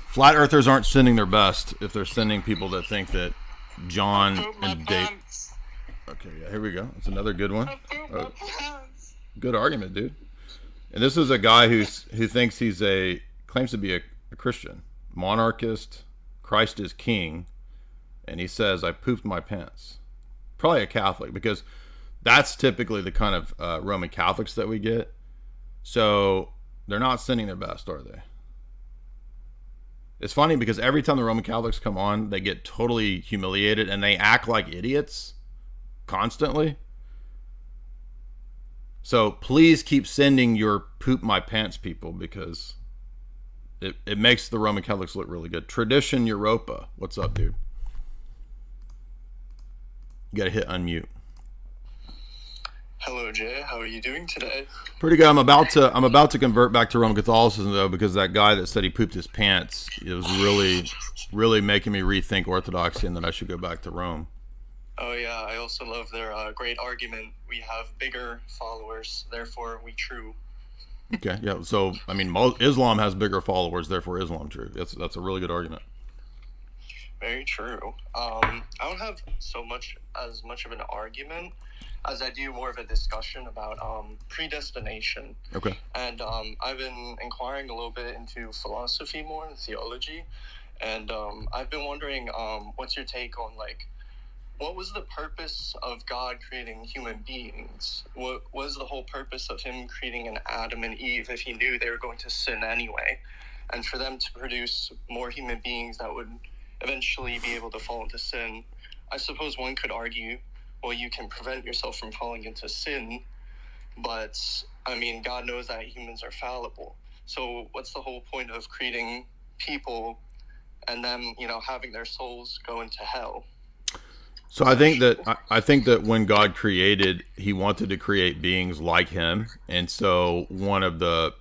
flat earthers aren't sending their best if they're sending people that think that John and Dave. Okay, yeah, here we go. It's another good one. Good argument, dude. And this is a guy who thinks claims to be a Christian, monarchist. Christ is king, and he says, "I pooped my pants." Probably a Catholic, because that's typically the kind of Roman Catholics that we get. So they're not sending their best, are they? It's funny because every time the Roman Catholics come on, they get totally humiliated and they act like idiots constantly. So please keep sending your poop my pants people, because it makes the Roman Catholics look really good. Tradition Europa. What's up, dude? You got to hit unmute. Hello, Jay. How are you doing today? Pretty good. I'm about to convert back to Roman Catholicism, though, because that guy that said he pooped his pants, it was really making me rethink Orthodoxy and that I should go back to Rome. Oh yeah, I also love their great argument. We have bigger followers, therefore we true. Okay, yeah. So I mean, Islam has bigger followers, therefore Islam true. That's a really good argument. Very true. I don't have as much of an argument as I do more of a discussion about predestination. Okay. And I've been inquiring a little bit into philosophy more and theology, and I've been wondering, what's your take on what was the purpose of God creating human beings? What was the whole purpose of him creating an Adam and Eve if he knew they were going to sin anyway? And for them to produce more human beings that would eventually be able to fall into sin, I suppose one could argue, well, you can prevent yourself from falling into sin, but, I mean, God knows that humans are fallible. So what's the whole point of creating people and then, having their souls go into hell? So I think that when God created, he wanted to create beings like him. And so one of the,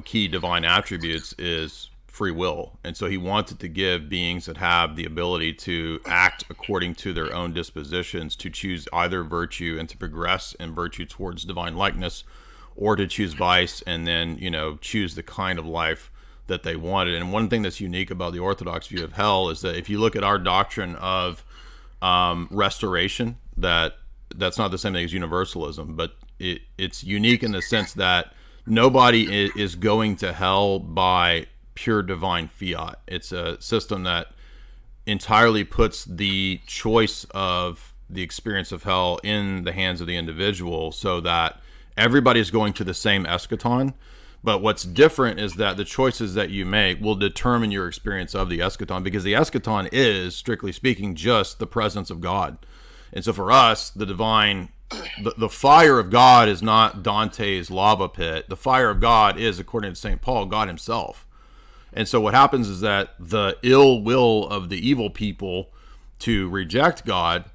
key divine attributes is free will. And so he wanted to give beings that have the ability to act according to their own dispositions, to choose either virtue and to progress in virtue towards divine likeness, or to choose vice and then, choose the kind of life that they wanted. And one thing that's unique about the Orthodox view of hell is that if you look at our doctrine of restoration, that's not the same thing as universalism, but it's unique in the sense that nobody is going to hell by pure divine fiat. It's a system that entirely puts the choice of the experience of hell in the hands of the individual, so that everybody's going to the same eschaton. But what's different is that the choices that you make will determine your experience of the eschaton, because the eschaton is, strictly speaking, just the presence of God. And so for us, the divine, the fire of God is not Dante's lava pit. The fire of God is, according to St. Paul, God himself. And so what happens is that the ill will of the evil people to reject God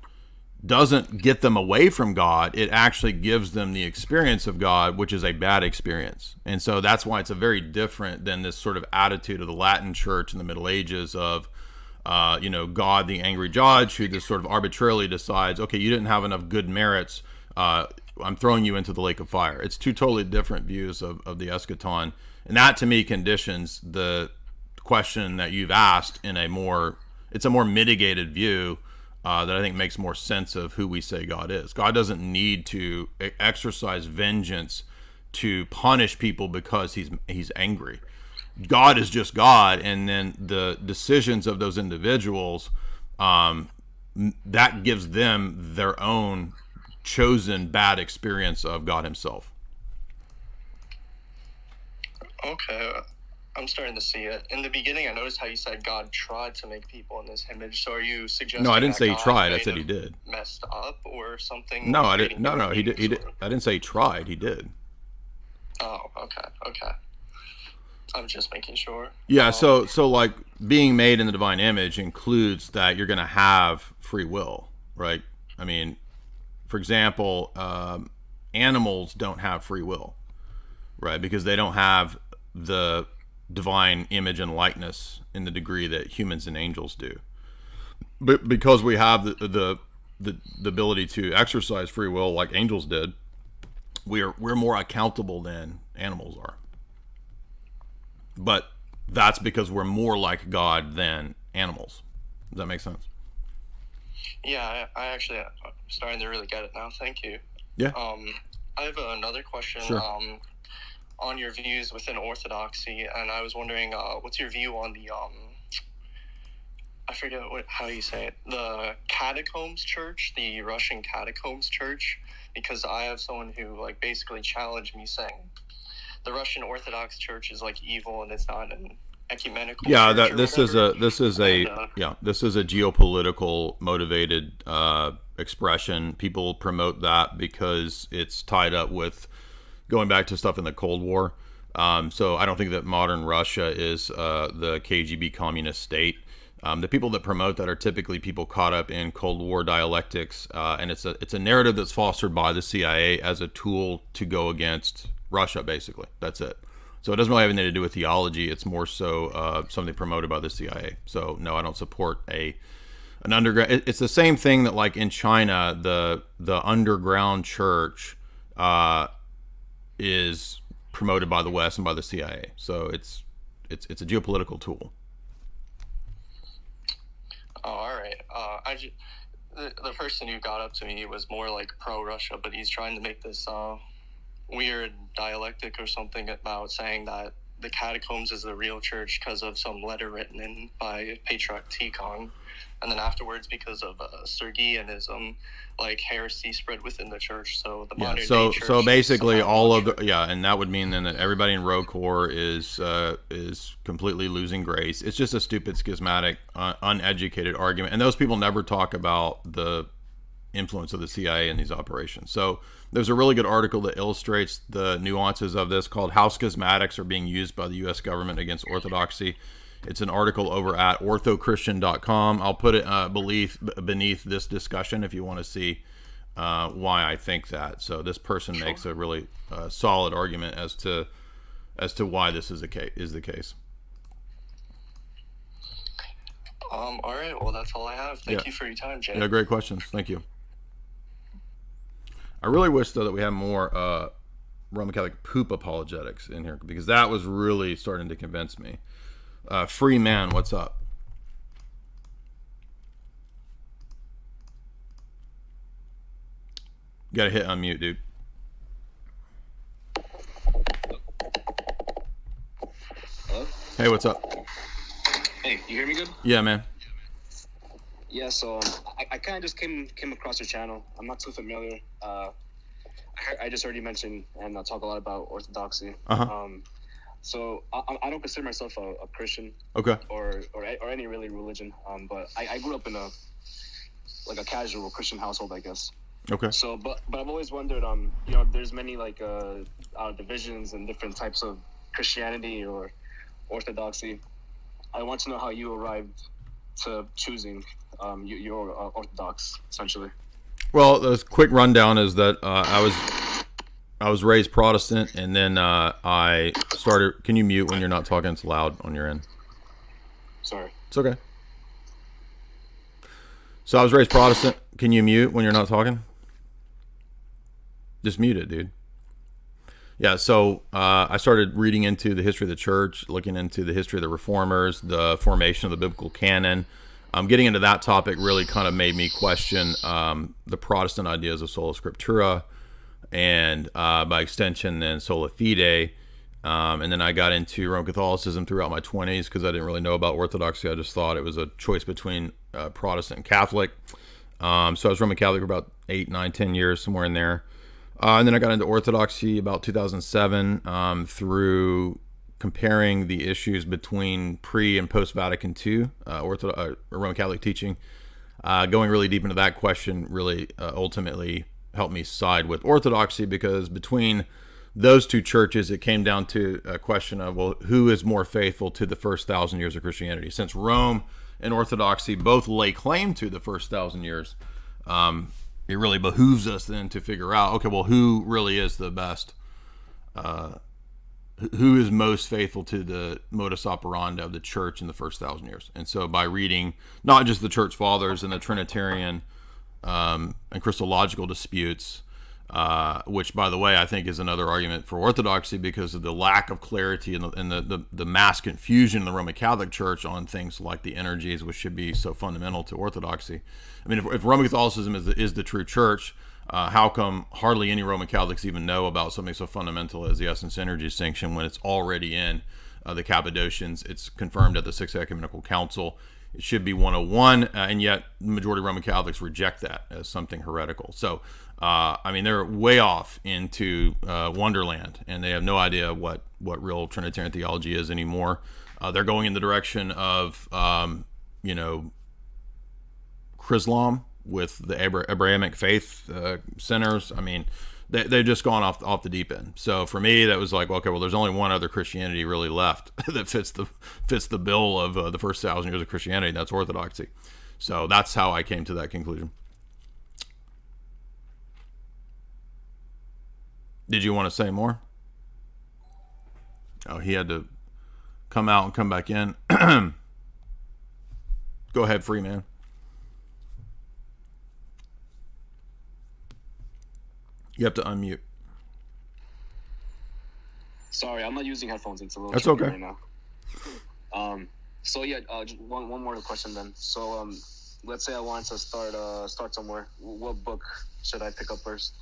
doesn't get them away from God. It actually gives them the experience of God, which is a bad experience. And so that's why it's a very different than this sort of attitude of the Latin church in the Middle Ages of, God, the angry judge, who just sort of arbitrarily decides, okay, you didn't have enough good merits, I'm throwing you into the lake of fire. It's two totally different views of the eschaton. And that, to me, conditions the question that you've asked in it's a more mitigated view that I think makes more sense of who we say God is. God doesn't need to exercise vengeance to punish people because he's angry. God is just God, and then the decisions of those individuals, that gives them their own chosen bad experience of God himself. Okay, I'm starting to see it. In the beginning, I noticed how you said God tried to make people in this image. So are you suggesting? No, I didn't say he God tried. I said he did. Messed up or something? No, I didn't. No, he did. He did. I didn't say he tried. He did. Oh, okay. I'm just making sure. Yeah. So like being made in the divine image includes that you're going to have free will, right? I mean, for example, animals don't have free will, right? Because they don't have the divine image and likeness in the degree that humans and angels do. But because we have the ability to exercise free will like angels did, we're more accountable than animals are. But that's because we're more like God than animals. Does that make sense? Yeah, I actually I'm starting to really get it now. Thank you. Yeah. I have another question. Sure. On your views within Orthodoxy, and I was wondering, what's your view on the I forget how you say it, the Catacombs Church, the Russian Catacombs Church, because I have someone who basically challenged me saying the Russian Orthodox Church is evil and it's not an ecumenical. Yeah, church this is a geopolitical motivated expression. People promote that because it's tied up with going back to stuff in the Cold War. So I don't think that modern Russia is the KGB communist state. The people that promote that are typically people caught up in Cold War dialectics, and it's a narrative that's fostered by the CIA as a tool to go against Russia, basically. That's it. So it doesn't really have anything to do with theology. It's more so something promoted by the CIA. So no, I don't support an underground. It's the same thing that in China, the underground church is promoted by the West and by the CIA. So it's a geopolitical tool. Oh, all right. The person who got up to me was more pro-Russia, but he's trying to make this weird dialectic or something about saying that the catacombs is the real church because of some letter written in by Patriarch Tikhon, and then afterwards because of Sergianism, like heresy spread within the church. So the modern day church. So basically, all of the and that would mean then that everybody in Roe Core is completely losing grace. It's just a stupid, schismatic, uneducated argument, and those people never talk about the influence of the CIA in these operations. So there's a really good article that illustrates the nuances of this called "How Schismatics Are Being Used by the U.S. Government Against Orthodoxy." It's an article over at orthochristian.com. I'll put it beneath this discussion if you want to see why I think that. So this person makes a really solid argument as to why this is the case. All right. Well, that's all I have. Thank you for your time, Jay. Yeah, great questions. Thank you. I really wish, though, that we had more Roman Catholic poop apologetics in here, because that was really starting to convince me. Free man, what's up? You gotta hit unmute, dude. Hello? Hey, what's up? Hey, you hear me good? Yeah, man. Yeah, so I kind of just came across your channel. I'm not too familiar. I just heard you mention and talk a lot about orthodoxy. So I don't consider myself a Christian. Okay. Or any really religion. But I grew up in a casual Christian household, I guess. Okay. So, but I've always wondered, there's many divisions and different types of Christianity or orthodoxy. I want to know how you arrived to choosing your orthodox, essentially. Well, the quick rundown is that I was raised Protestant, and then I started. Can you mute when you're not talking? It's loud on your end. Sorry. It's okay. So I was raised Protestant. Can you mute when you're not talking? Just mute it, dude. Yeah, so I started reading into the history of the church, looking into the history of the reformers, the formation of the biblical canon. Getting into that topic really kind of made me question the Protestant ideas of sola scriptura, and by extension then sola fide. And then I got into Roman Catholicism throughout my 20s because I didn't really know about Orthodoxy. I just thought it was a choice between Protestant and Catholic. So I was Roman Catholic for about 8, 9, 10 years, somewhere in there. And then I got into Orthodoxy about 2007 through comparing the issues between pre and post Vatican II Roman Catholic teaching. Going really deep into that question really ultimately helped me side with Orthodoxy, because between those two churches it came down to a question of, well, who is more faithful to the first 1,000 years of Christianity? Since Rome and Orthodoxy both lay claim to the first 1,000 years, it really behooves us then to figure out, okay, well, who really is the best, who is most faithful to the modus operandi of the church in the first 1,000 years. And so by reading not just the church fathers and the Trinitarian and Christological disputes, which, by the way, I think is another argument for Orthodoxy because of the lack of clarity and the mass confusion in the Roman Catholic Church on things like the energies, which should be so fundamental to Orthodoxy. I mean, if Roman Catholicism is the true church, how come hardly any Roman Catholics even know about something so fundamental as the essence energy distinction when it's already in the Cappadocians? It's confirmed at the Sixth Ecumenical Council. It should be 101, and yet the majority of Roman Catholics reject that as something heretical. So, I mean, they're way off into Wonderland, and they have no idea what real Trinitarian theology is anymore. They're going in the direction of, Chrislam with the Abrahamic faith centers. I mean, they've just gone off the deep end. So for me, that was like, okay, well, there's only one other Christianity really left that fits the bill of the first 1,000 years of Christianity, and that's Orthodoxy. So that's how I came to that conclusion. Did you want to say more? Oh, he had to come out and come back in. Go ahead, free man. You have to unmute. Sorry, I'm not using headphones. It's a little That's tricky okay. right now. So yeah, just one more question then. So let's say I wanted to start somewhere. What book should I pick up first?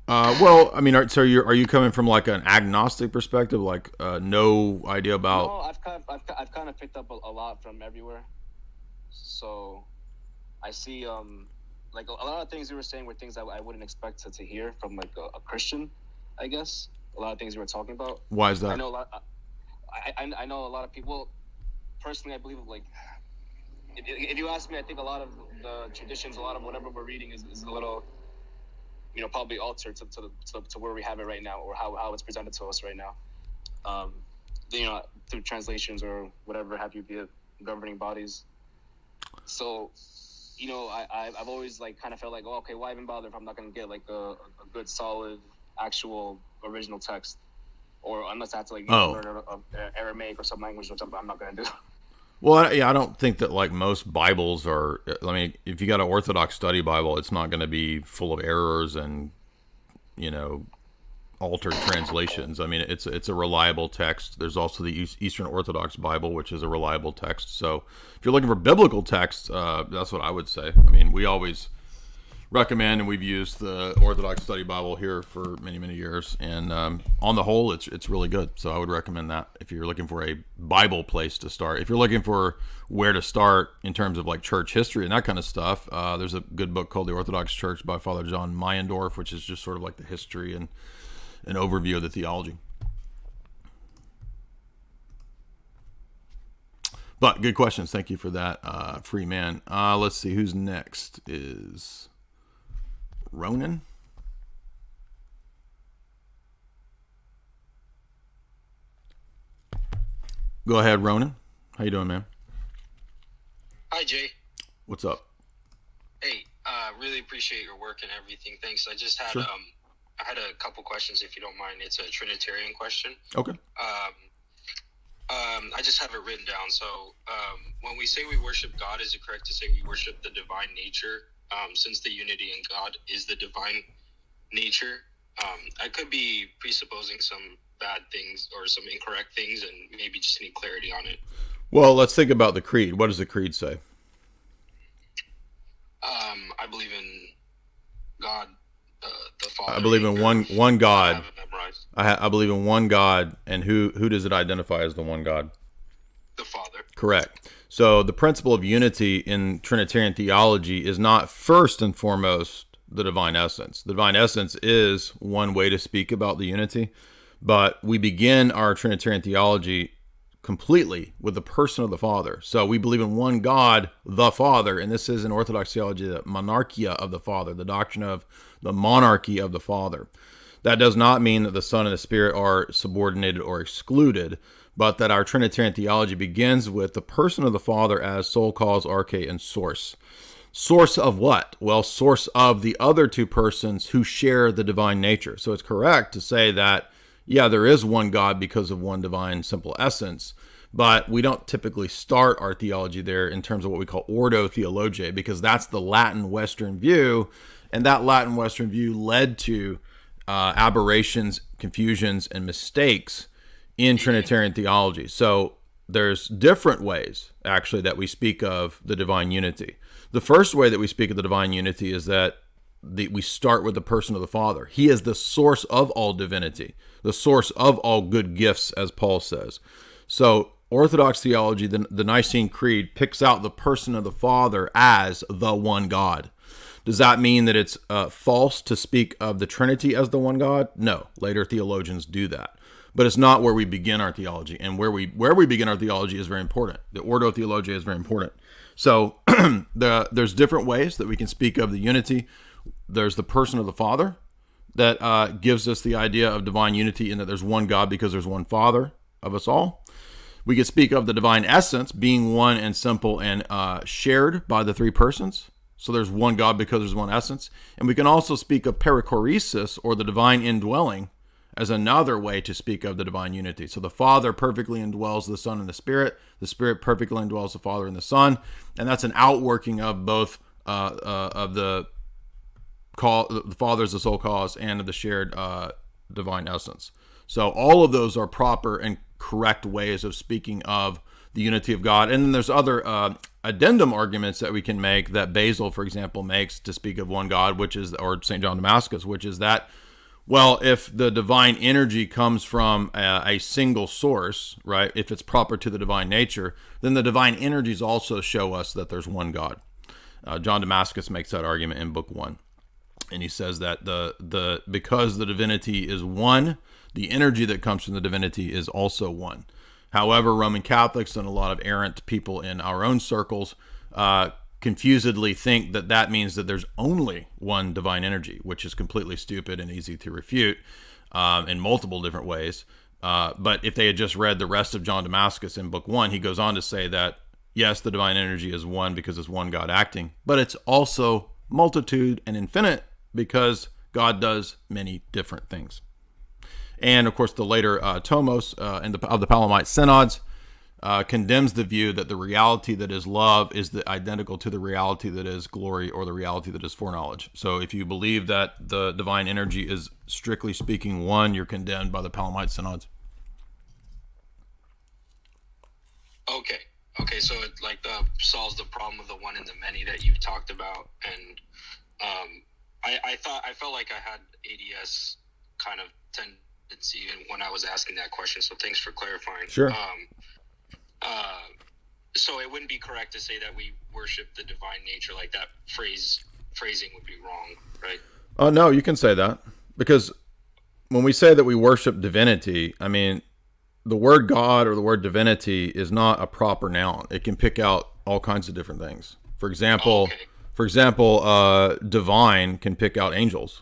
Well, I mean, so are you coming from like an agnostic perspective, like no idea about? No, I've kind of picked up a lot from everywhere. So I see like a lot of things you were saying were things I wouldn't expect to hear from like a Christian, I guess. A lot of things you were talking about. Why is that? I know a lot. I know a lot of people. Personally, I believe like if you ask me, I think a lot of the traditions, a lot of whatever we're reading is a little, probably altered to where we have it right now, or how it's presented to us right now. Through translations or whatever have you, be it governing bodies. So, I've always like kind of felt like, oh, okay, why even bother if I'm not going to get like a good, solid, actual original text, or unless I have to like learn Aramaic or some language, which I'm not going to do. Well, I don't think that like most Bibles are. I mean, if you got an Orthodox study Bible, it's not going to be full of errors and altered translations. I mean, it's a reliable text. There's also the Eastern Orthodox Bible, which is a reliable text. So if you're looking for biblical text, that's what I would say. I mean, we always recommend, and we've used the Orthodox Study Bible here for many, many years, and on the whole, it's really good. So I would recommend that if you're looking for a Bible place to start. If you're looking for where to start in terms of like church history and that kind of stuff, there's a good book called The Orthodox Church by Father John Meyendorff, which is just sort of like the history and an overview of the theology. But good questions. Thank you for that, free man. Let's see who's next. Is Ronan? Go ahead, Ronan. How you doing, man? Hi, Jay. What's up? Hey, really appreciate your work and everything. Thanks. I just had Sure. I had a couple questions, if you don't mind. It's a Trinitarian question. Okay. I just have it written down. So, when we say we worship God, is it correct to say we worship the divine nature? Since the unity in God is the divine nature, I could be presupposing some bad things or some incorrect things, and maybe just need clarity on it. Well, let's think about the creed. What does the creed say? I believe in God, the Father. I believe in one God. I have it memorized. I believe in one God, and who does it identify as the one God? The Father. Correct. So the principle of unity in Trinitarian theology is not first and foremost the divine essence. The divine essence is one way to speak about the unity, but we begin our Trinitarian theology completely with the person of the Father. So we believe in one God, the Father, and this is in Orthodox theology the monarchia of the Father, the doctrine of the monarchy of the Father. That does not mean that the Son and the Spirit are subordinated or excluded, but that our Trinitarian theology begins with the person of the Father as sole cause, arche, and source. Source of what? Well, source of the other two persons who share the divine nature. So it's correct to say that, yeah, there is one God because of one divine simple essence, but we don't typically start our theology there in terms of what we call ordo theologiae, because that's the Latin Western view, and that Latin Western view led to aberrations, confusions, and mistakes in Trinitarian theology. So there's different ways, actually, that we speak of the divine unity. The first way that we speak of the divine unity is that we start with the person of the Father. He is the source of all divinity, the source of all good gifts, as Paul says. So Orthodox theology, the Nicene Creed, picks out the person of the Father as the one God. Does that mean that it's false to speak of the Trinity as the one God? No. Later theologians do that. But it's not where we begin our theology. And where we begin our theology is very important. The ordo theologiae is very important. So there's different ways that we can speak of the unity. There's the person of the Father that gives us the idea of divine unity in that there's one God because there's one Father of us all. We can speak of the divine essence being one and simple and shared by the three persons. So there's one God because there's one essence. And we can also speak of perichoresis, or the divine indwelling, as another way to speak of the divine unity. So the Father perfectly indwells the Son and the Spirit perfectly indwells the Father and the Son, and that's an outworking of both of the Father as the sole cause and of the shared divine essence. So all of those are proper and correct ways of speaking of the unity of God. And then there's other addendum arguments that we can make that Basil, for example, makes to speak of one God, which is, or St. John Damascus, which is that Well, if the divine energy comes from a single source, right, if it's proper to the divine nature, then the divine energies also show us that there's one God. John Damascus makes that argument in Book 1. And he says that because the divinity is one, the energy that comes from the divinity is also one. However, Roman Catholics and a lot of errant people in our own circles confusedly think that means that there's only one divine energy, which is completely stupid and easy to refute in multiple different ways. But if they had just read the rest of John Damascus in Book 1, he goes on to say that, yes, the divine energy is one because it's one God acting, but it's also multitude and infinite because God does many different things. And, of course, the later Tomos of the Palamite Synods condemns the view that the reality that is love is identical to the reality that is glory or the reality that is foreknowledge. So if you believe that the divine energy is strictly speaking one, you're condemned by the Palamite Synods. Okay, so it solves the problem of the one and the many that you've talked about, and I felt like I had ADS kind of tendency when I was asking that question. So thanks for clarifying. Sure. So it wouldn't be correct to say that we worship the divine nature. Like that phrasing would be wrong, right? Oh no, you can say that, because when we say that we worship divinity, I mean, the word God or the word divinity is not a proper noun. It can pick out all kinds of different things. For example, divine can pick out angels.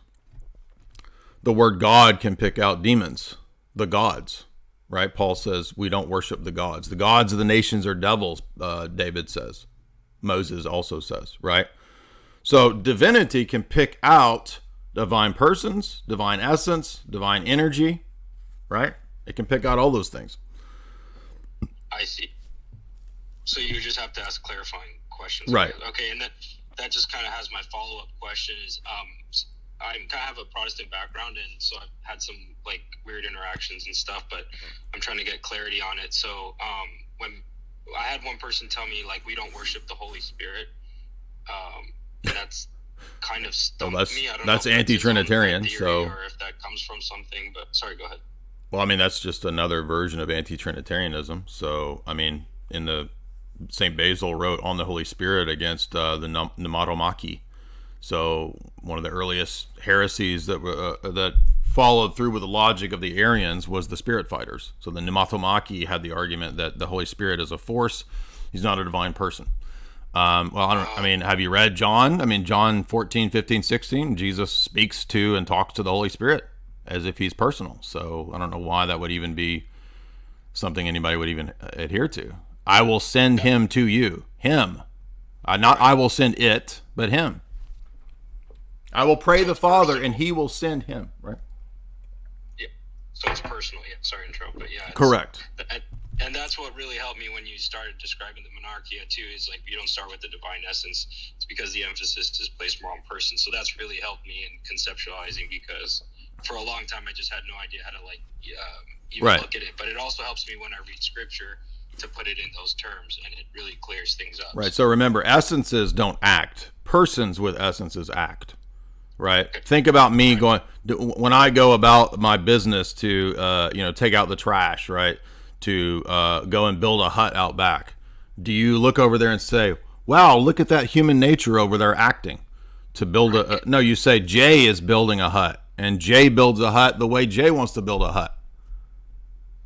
The word God can pick out demons, the gods, right? Paul says we don't worship the gods. The gods of the nations are devils, David says. Moses also says, right? So divinity can pick out divine persons, divine essence, divine energy, right? It can pick out all those things. I see. So you just have to ask clarifying questions. Right. Okay, and that just kind of has my follow-up question is, I kind of have a Protestant background, and so I've had some like weird interactions and stuff, but I'm trying to get clarity on it. So when I had one person tell me like we don't worship the Holy Spirit, that's kind of stumped me. I don't know if anti-Trinitarian, so or if that comes from something. But sorry, go ahead. Well, I mean, that's just another version of anti-Trinitarianism. So, I mean, in the St. Basil wrote on the Holy Spirit against the pneumatomachy. So, one of the earliest heresies that followed through with the logic of the Arians was the Spirit fighters. So, the pneumatomachy had the argument that the Holy Spirit is a force; he's not a divine person. Have you read John? I mean, John 14, 15, 16, Jesus speaks to and talks to the Holy Spirit as if he's personal. So I don't know why that would even be something anybody would even adhere to. I will send him to you. Him. Not I will send it, but him. I will pray the Father and he will send him, right? Yeah. So it's personal. Yeah. Sorry to interrupt, but yeah. Correct. And that's what really helped me when you started describing the monarchia too, is like you don't start with the divine essence. It's because the emphasis is placed more on person. So that's really helped me in conceptualizing, because for a long time I just had no idea how to look at it. But it also helps me when I read scripture to put it in those terms, and it really clears things up. Right. So remember, essences don't act. Persons with essences act. Right. Okay. Think about me going when I go about my business to take out the trash, right? To go and build a hut out back. Do you look over there and say, "Wow, look at that human nature over there acting"? To build no, you say Jay is building a hut, and Jay builds a hut the way Jay wants to build a hut.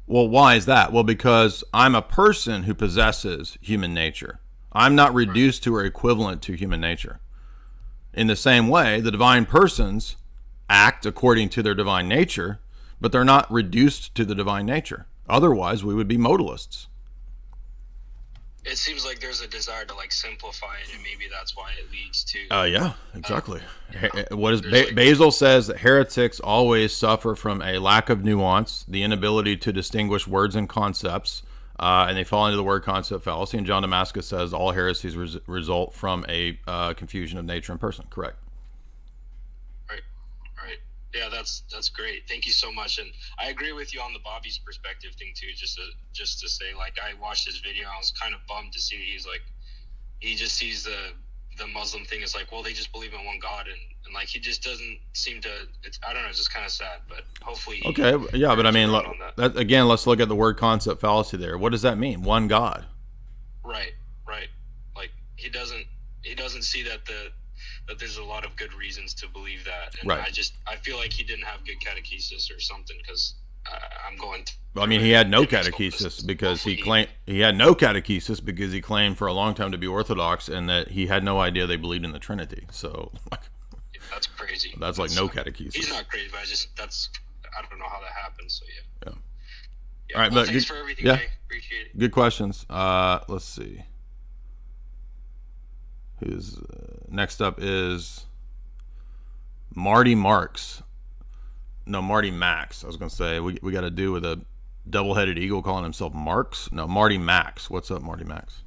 Well, why is that? Well, because I'm a person who possesses human nature. I'm not reduced to or equivalent to human nature. In the same way, the divine persons act according to their divine nature, but they're not reduced to the divine nature. Otherwise, we would be modalists. It seems like there's a desire to simplify it, and maybe that's why it leads to. Yeah, exactly. What is Basil says that heretics always suffer from a lack of nuance, the inability to distinguish words and concepts, and they fall into the word concept fallacy. And John Damascus says all heresies result from a confusion of nature and person. Correct. Right. Yeah, that's great. Thank you so much. And I agree with you on the Bobby's perspective thing too. Just to say, I watched his video. I was kind of bummed to see he just sees the the Muslim thing is like, well, they just believe in one God, and like he just doesn't seem to. It's, I don't know, it's just kind of sad, but hopefully. Okay, yeah, but I mean, that again, let's look at the word concept fallacy there. What does that mean? One God. Right. Like he doesn't see that that there's a lot of good reasons to believe that, and right. I feel like he didn't have good catechesis or something, because I'm going. I mean, he had no catechesis because he claimed for a long time to be Orthodox, and that he had no idea they believed in the Trinity. So, like, that's crazy. That's like no catechesis. He's not crazy, but I don't know how that happened. So yeah. All right, well, but thanks for everything. Yeah, appreciate it. Good questions. Let's see. Who's next up is Marty Marks. No, Marty Max. I was going to say, we got to do with a double-headed eagle calling himself Marks. No, Marty Max. What's up, Marty Max?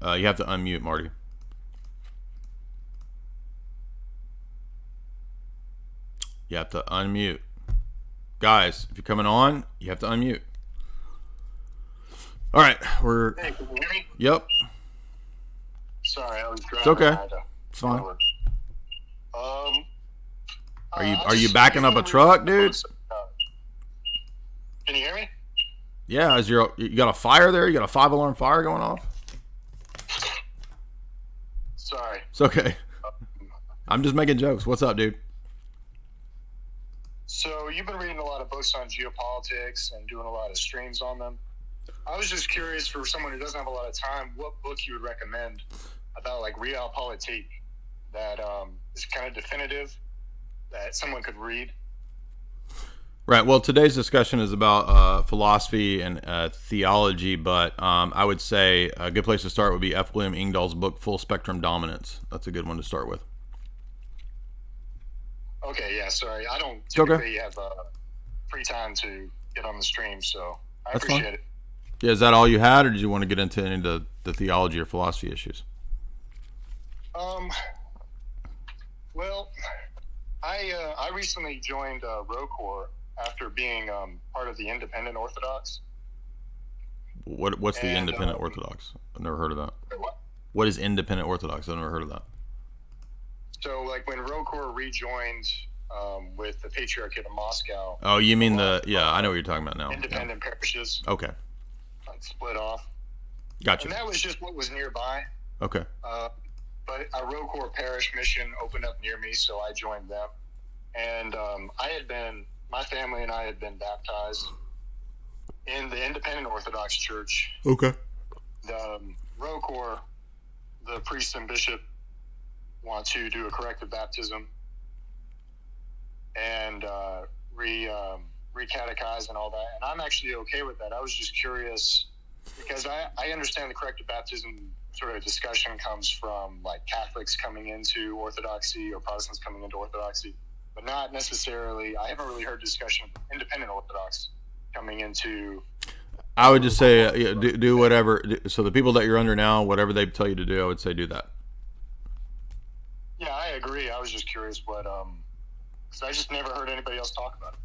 You have to unmute, Marty. You have to unmute. Guys, if you're coming on, you have to unmute. All right, we're... Hey, can you hear me? Yep. Sorry, I was driving. It's okay. It's fine. Are you backing up a truck, dude? Can you hear me? Yeah, you got a fire there? You got a 5-alarm fire going off? Sorry. It's okay. I'm just making jokes. What's up, dude? So you've been reading a lot of books on geopolitics and doing a lot of streams on them. I was just curious, for someone who doesn't have a lot of time, what book you would recommend about like realpolitik that is kind of definitive that someone could read. Right. Well, today's discussion is about philosophy and theology, but I would say a good place to start would be F. William Engdahl's book, Full Spectrum Dominance. That's a good one to start with. Okay, yeah, sorry. I don't typically have free time to get on the stream, so I appreciate it. Yeah, is that all you had, or did you want to get into any of the theology or philosophy issues? Well, I recently joined ROCOR after being part of the Independent Orthodox. What's the Independent Orthodox? I've never heard of that. What is Independent Orthodox? I've never heard of that. So, like, when ROCOR rejoined with the Patriarchate of Moscow. Oh, you mean I know what you're talking about now. Independent parishes. Okay. Split off. Gotcha. And that was just what was nearby. Okay. But a ROCOR parish mission opened up near me, so I joined them. And my family and I had been baptized in the Independent Orthodox Church. Okay. The ROCOR, the priest and bishop, want to do a corrective baptism and recatechize and all that. And I'm actually okay with that. I was just curious because I understand the corrective baptism sort of discussion comes from like Catholics coming into Orthodoxy or Protestants coming into Orthodoxy, but not necessarily. I haven't really heard discussion of Independent Orthodox coming into. I would just say do whatever. So the people that you're under now, whatever they tell you to do, I would say do that. Yeah, I agree. I was just curious what, because I just never heard anybody else talk about it.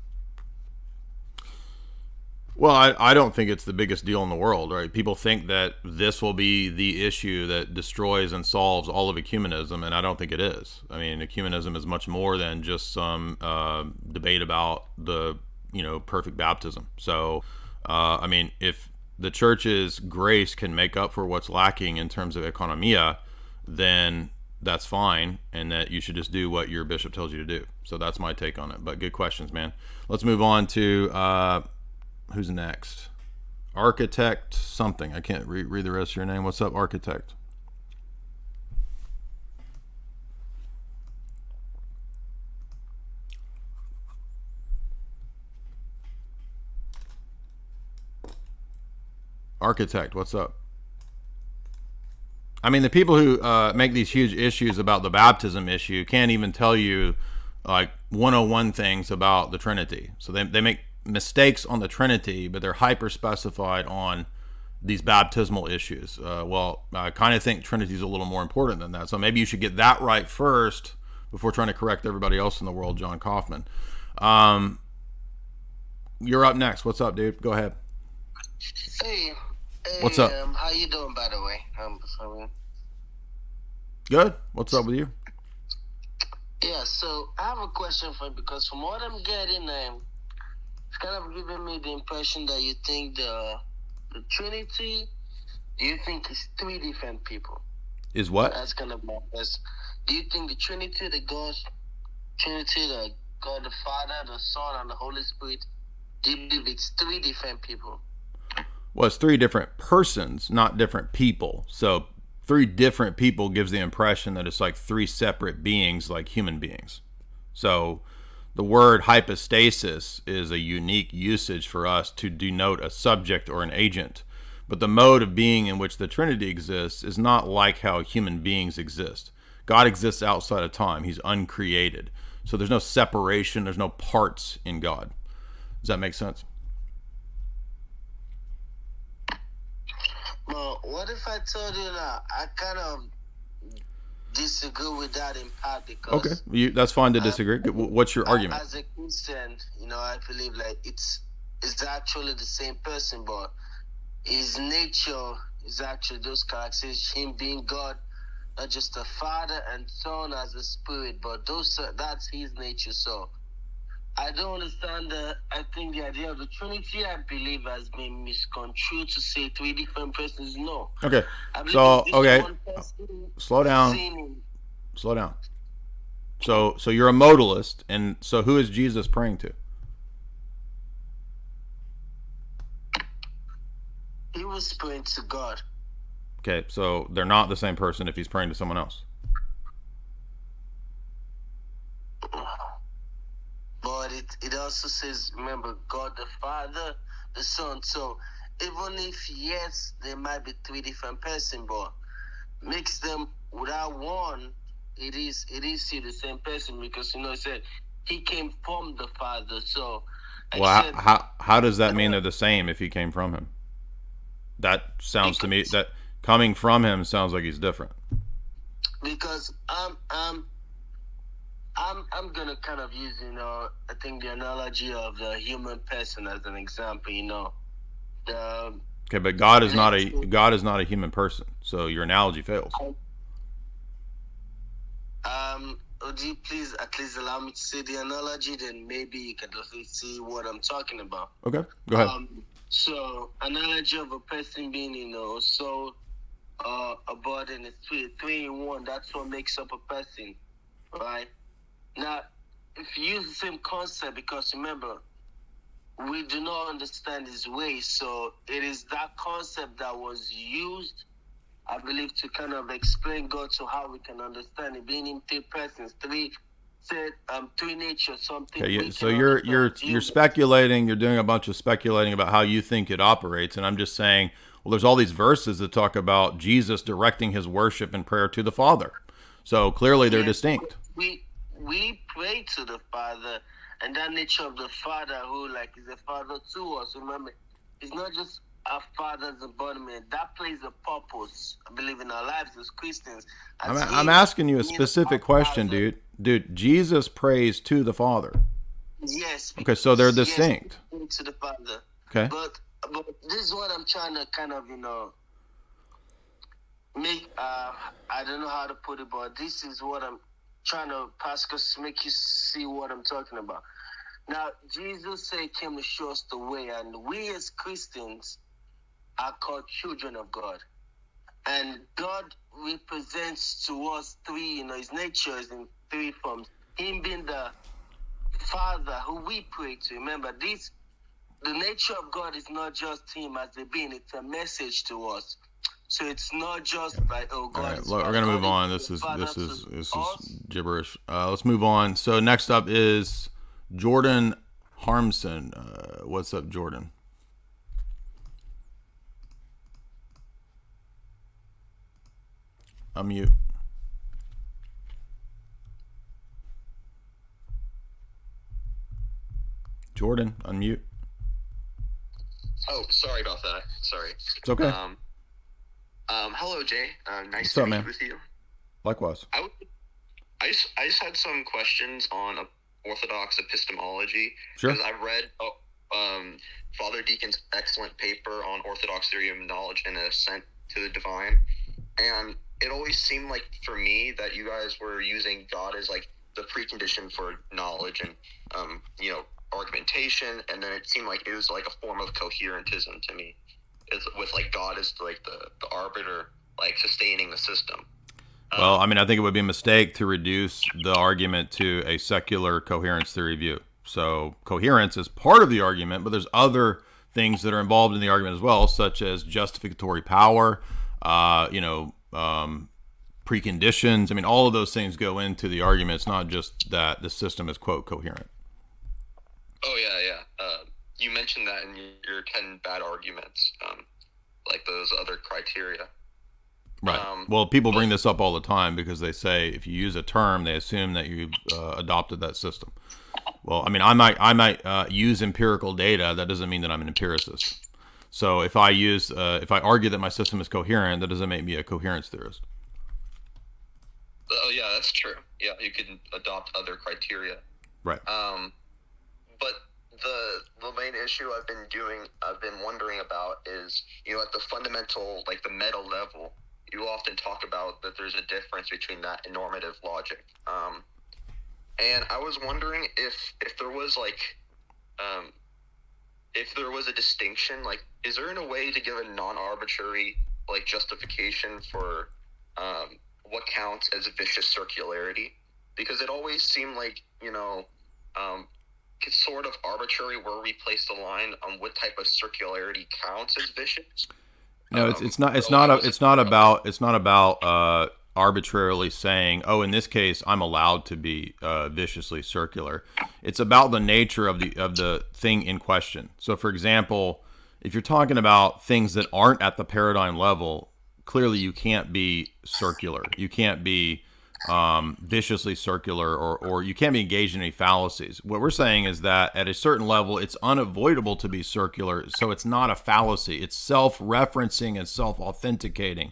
Well, I don't think it's the biggest deal in the world, right? People think that this will be the issue that destroys and solves all of ecumenism, and I don't think it is. I mean, ecumenism is much more than just some debate about the, perfect baptism. So, I mean, if the church's grace can make up for what's lacking in terms of economia, then that's fine, and that you should just do what your bishop tells you to do. So that's my take on it. But good questions, man. Let's move on to who's next? Architect something. I can't read the rest of your name. What's up, Architect? Architect, what's up? I mean, the people who make these huge issues about the baptism issue can't even tell you like 101 things about the Trinity. So they make mistakes on the Trinity, but they're hyper specified on these baptismal issues. Well, I kind of think Trinity is a little more important than that. So maybe you should get that right first before trying to correct everybody else in the world, John Kaufman. You're up next. What's up, dude? Go ahead. Hey, What's up? How you doing, by the way? Good. What's up with you? Yeah, so I have a question for you because from what I'm getting, it's kind of giving me the impression that you think the Trinity, do you think it's three different people? Is what? That's kind of my question. Do you think the Trinity, the God the Father, the Son, and the Holy Spirit, do you believe it's three different people? Well, it's three different persons, not different people. So three different people gives the impression that it's like three separate beings, like human beings. So the word hypostasis is a unique usage for us to denote a subject or an agent. But the mode of being in which the Trinity exists is not like how human beings exist. God exists outside of time. He's uncreated. So there's no separation. There's no parts in God. Does that make sense? Well, what if I told you now? I kind of disagree with that in part because... Okay, that's fine to disagree. What's your argument? As a Christian, I believe like it's actually the same person, but his nature is actually those characteristics, him being God, not just a Father and Son as a spirit, but that's his nature. So I don't understand I think the idea of the Trinity, I believe, has been misconstrued to say three different persons. No. Okay. So, slow down. Slow down. So you're a modalist, and so who is Jesus praying to? He was praying to God. Okay, so they're not the same person if he's praying to someone else. But it also says, remember, God the Father, the Son. So even if, yes, there might be three different persons, but mix them without one, it is still the same person because, it said he came from the Father. So, how does that mean they're the same if he came from him? That sounds to me that coming from him sounds like he's different. Because I'm gonna kind of use, I think the analogy of the human person as an example, Okay, but God is not a human person, so your analogy fails. Would you please at least allow me to say the analogy? Then maybe you can also see what I'm talking about. Okay, go ahead. So analogy of a person being, soul, a body and a spirit, three in one. That's what makes up a person, right? Now, if you use the same concept, because remember, we do not understand his ways, so it is that concept that was used, I believe, to kind of explain God to how we can understand it, being in three persons, three natures, something. Okay, so you're speculating. You're doing a bunch of speculating about how you think it operates, and I'm just saying, well, there's all these verses that talk about Jesus directing his worship and prayer to the Father. So clearly they're distinct. We pray to the Father, and that nature of the Father who is a Father to us. Remember, it's not just our Father's embodiment. That plays a purpose, I believe, in our lives as Christians. I'm asking you a specific question, dude. Dude, Jesus prays to the Father. Yes. Okay, so they're distinct. Yes, to the Father. Okay. But this is what I'm trying to kind of, make. I don't know how to put it, but this is what I'm trying to pass, to make you see what I'm talking about. Now, Jesus said he came to show us the way, and we as Christians are called children of God. And God represents to us three, his nature is in three forms. Him being the Father who we pray to. Remember, the nature of God is not just him as a being, it's a message to us. So it's not just like, oh, God. All right, look, we're gonna move on. This is gibberish. Let's move on. So next up is Jordan Harmson. What's up, Jordan? Unmute. Jordan, unmute. Oh, sorry about that. Sorry. It's okay. Hello, Jay. Nice What's up, to meet man? with you. Likewise. I just had some questions on Orthodox epistemology. Sure. Because I've read Father Deacon's excellent paper on Orthodox theory of knowledge and ascent to the divine. And it always seemed like, for me, that you guys were using God as like the precondition for knowledge and, argumentation. And then it seemed like it was like a form of coherentism to me. It's with like God as like the arbiter, like sustaining the system. Well, I mean, I think it would be a mistake to reduce the argument to a secular coherence theory view. So coherence is part of the argument, but there's other things that are involved in the argument as well, such as justificatory power, preconditions. I mean, all of those things go into the argument. It's not just that the system is, quote, coherent. Oh, yeah. You mentioned that in your 10 bad arguments, like those other criteria. Right. Well, people bring this up all the time because they say if you use a term, they assume that you've adopted that system. Well, I mean, I might use empirical data. That doesn't mean that I'm an empiricist. So if I argue that my system is coherent, that doesn't make me a coherence theorist. Oh, yeah, that's true. Yeah, you can adopt other criteria. Right. But the main issue I've been wondering about is, at the fundamental, like the meta level, you often talk about that there's a difference between that and normative logic. And I was wondering if there was a distinction, like, is there a way to give a non-arbitrary, like, justification for what counts as vicious circularity? Because it always seemed like, it's sort of arbitrary where we place the line on what type of circularity counts as vicious. No, it's not about arbitrarily saying, oh, in this case, I'm allowed to be viciously circular. It's about the nature of the thing in question. So, for example, if you're talking about things that aren't at the paradigm level, clearly you can't be circular. You can't be viciously circular, or you can't be engaged in any fallacies. What we're saying is that at a certain level, it's unavoidable to be circular, so it's not a fallacy. It's self-referencing and self-authenticating.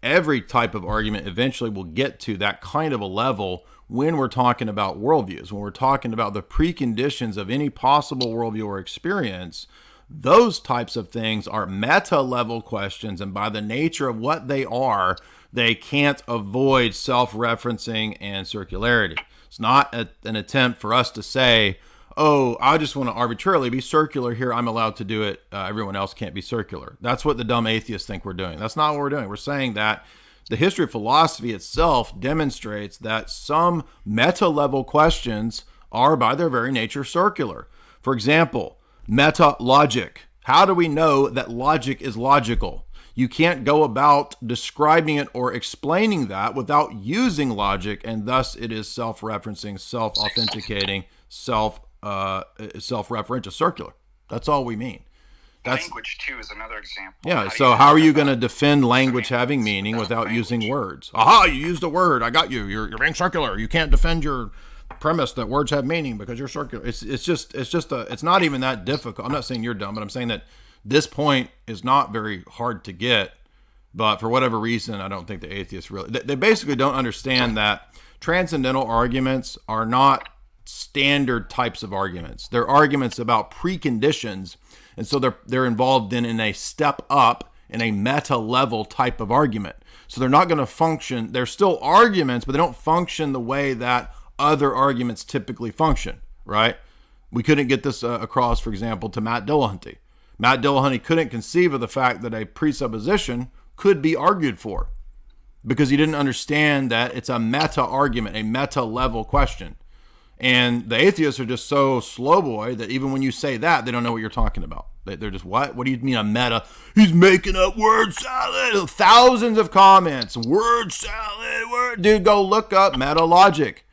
Every type of argument eventually will get to that kind of a level when we're talking about worldviews, when we're talking about the preconditions of any possible worldview or experience. Those types of things are meta-level questions, and by the nature of what they are, they can't avoid self-referencing and circularity. It's not an attempt for us to say, oh, I just want to arbitrarily be circular here. I'm allowed to do it. Everyone else can't be circular. That's what the dumb atheists think we're doing. That's not what we're doing. We're saying that the history of philosophy itself demonstrates that some meta-level questions are by their very nature circular. For example, meta-logic. How do we know that logic is logical? You can't go about describing it or explaining that without using logic, and thus it is self-referencing, self-authenticating, self-referential, circular. That's all we mean. Language, too, is another example. Yeah, so how are you going to defend language having meaning without using words? Aha, you used a word. I got you. You're being circular. You can't defend your premise that words have meaning because you're circular. It's not even that difficult. I'm not saying you're dumb, but I'm saying that this point is not very hard to get, but for whatever reason, I don't think the atheists they basically don't understand that transcendental arguments are not standard types of arguments. They're arguments about preconditions, and so they're involved in a step up in a meta level type of argument. So they're not going to function. They're still arguments, but they don't function the way that other arguments typically function, right? We couldn't get this across, for example, to Matt Dillahunty. Matt Dillahunty couldn't conceive of the fact that a presupposition could be argued for because he didn't understand that it's a meta argument, a meta level question. And the atheists are just so slow boy that even when you say that, they don't know what you're talking about. They're just, what? What do you mean a meta? He's making up word salad. Thousands of comments. Word salad. Dude, go look up meta logic.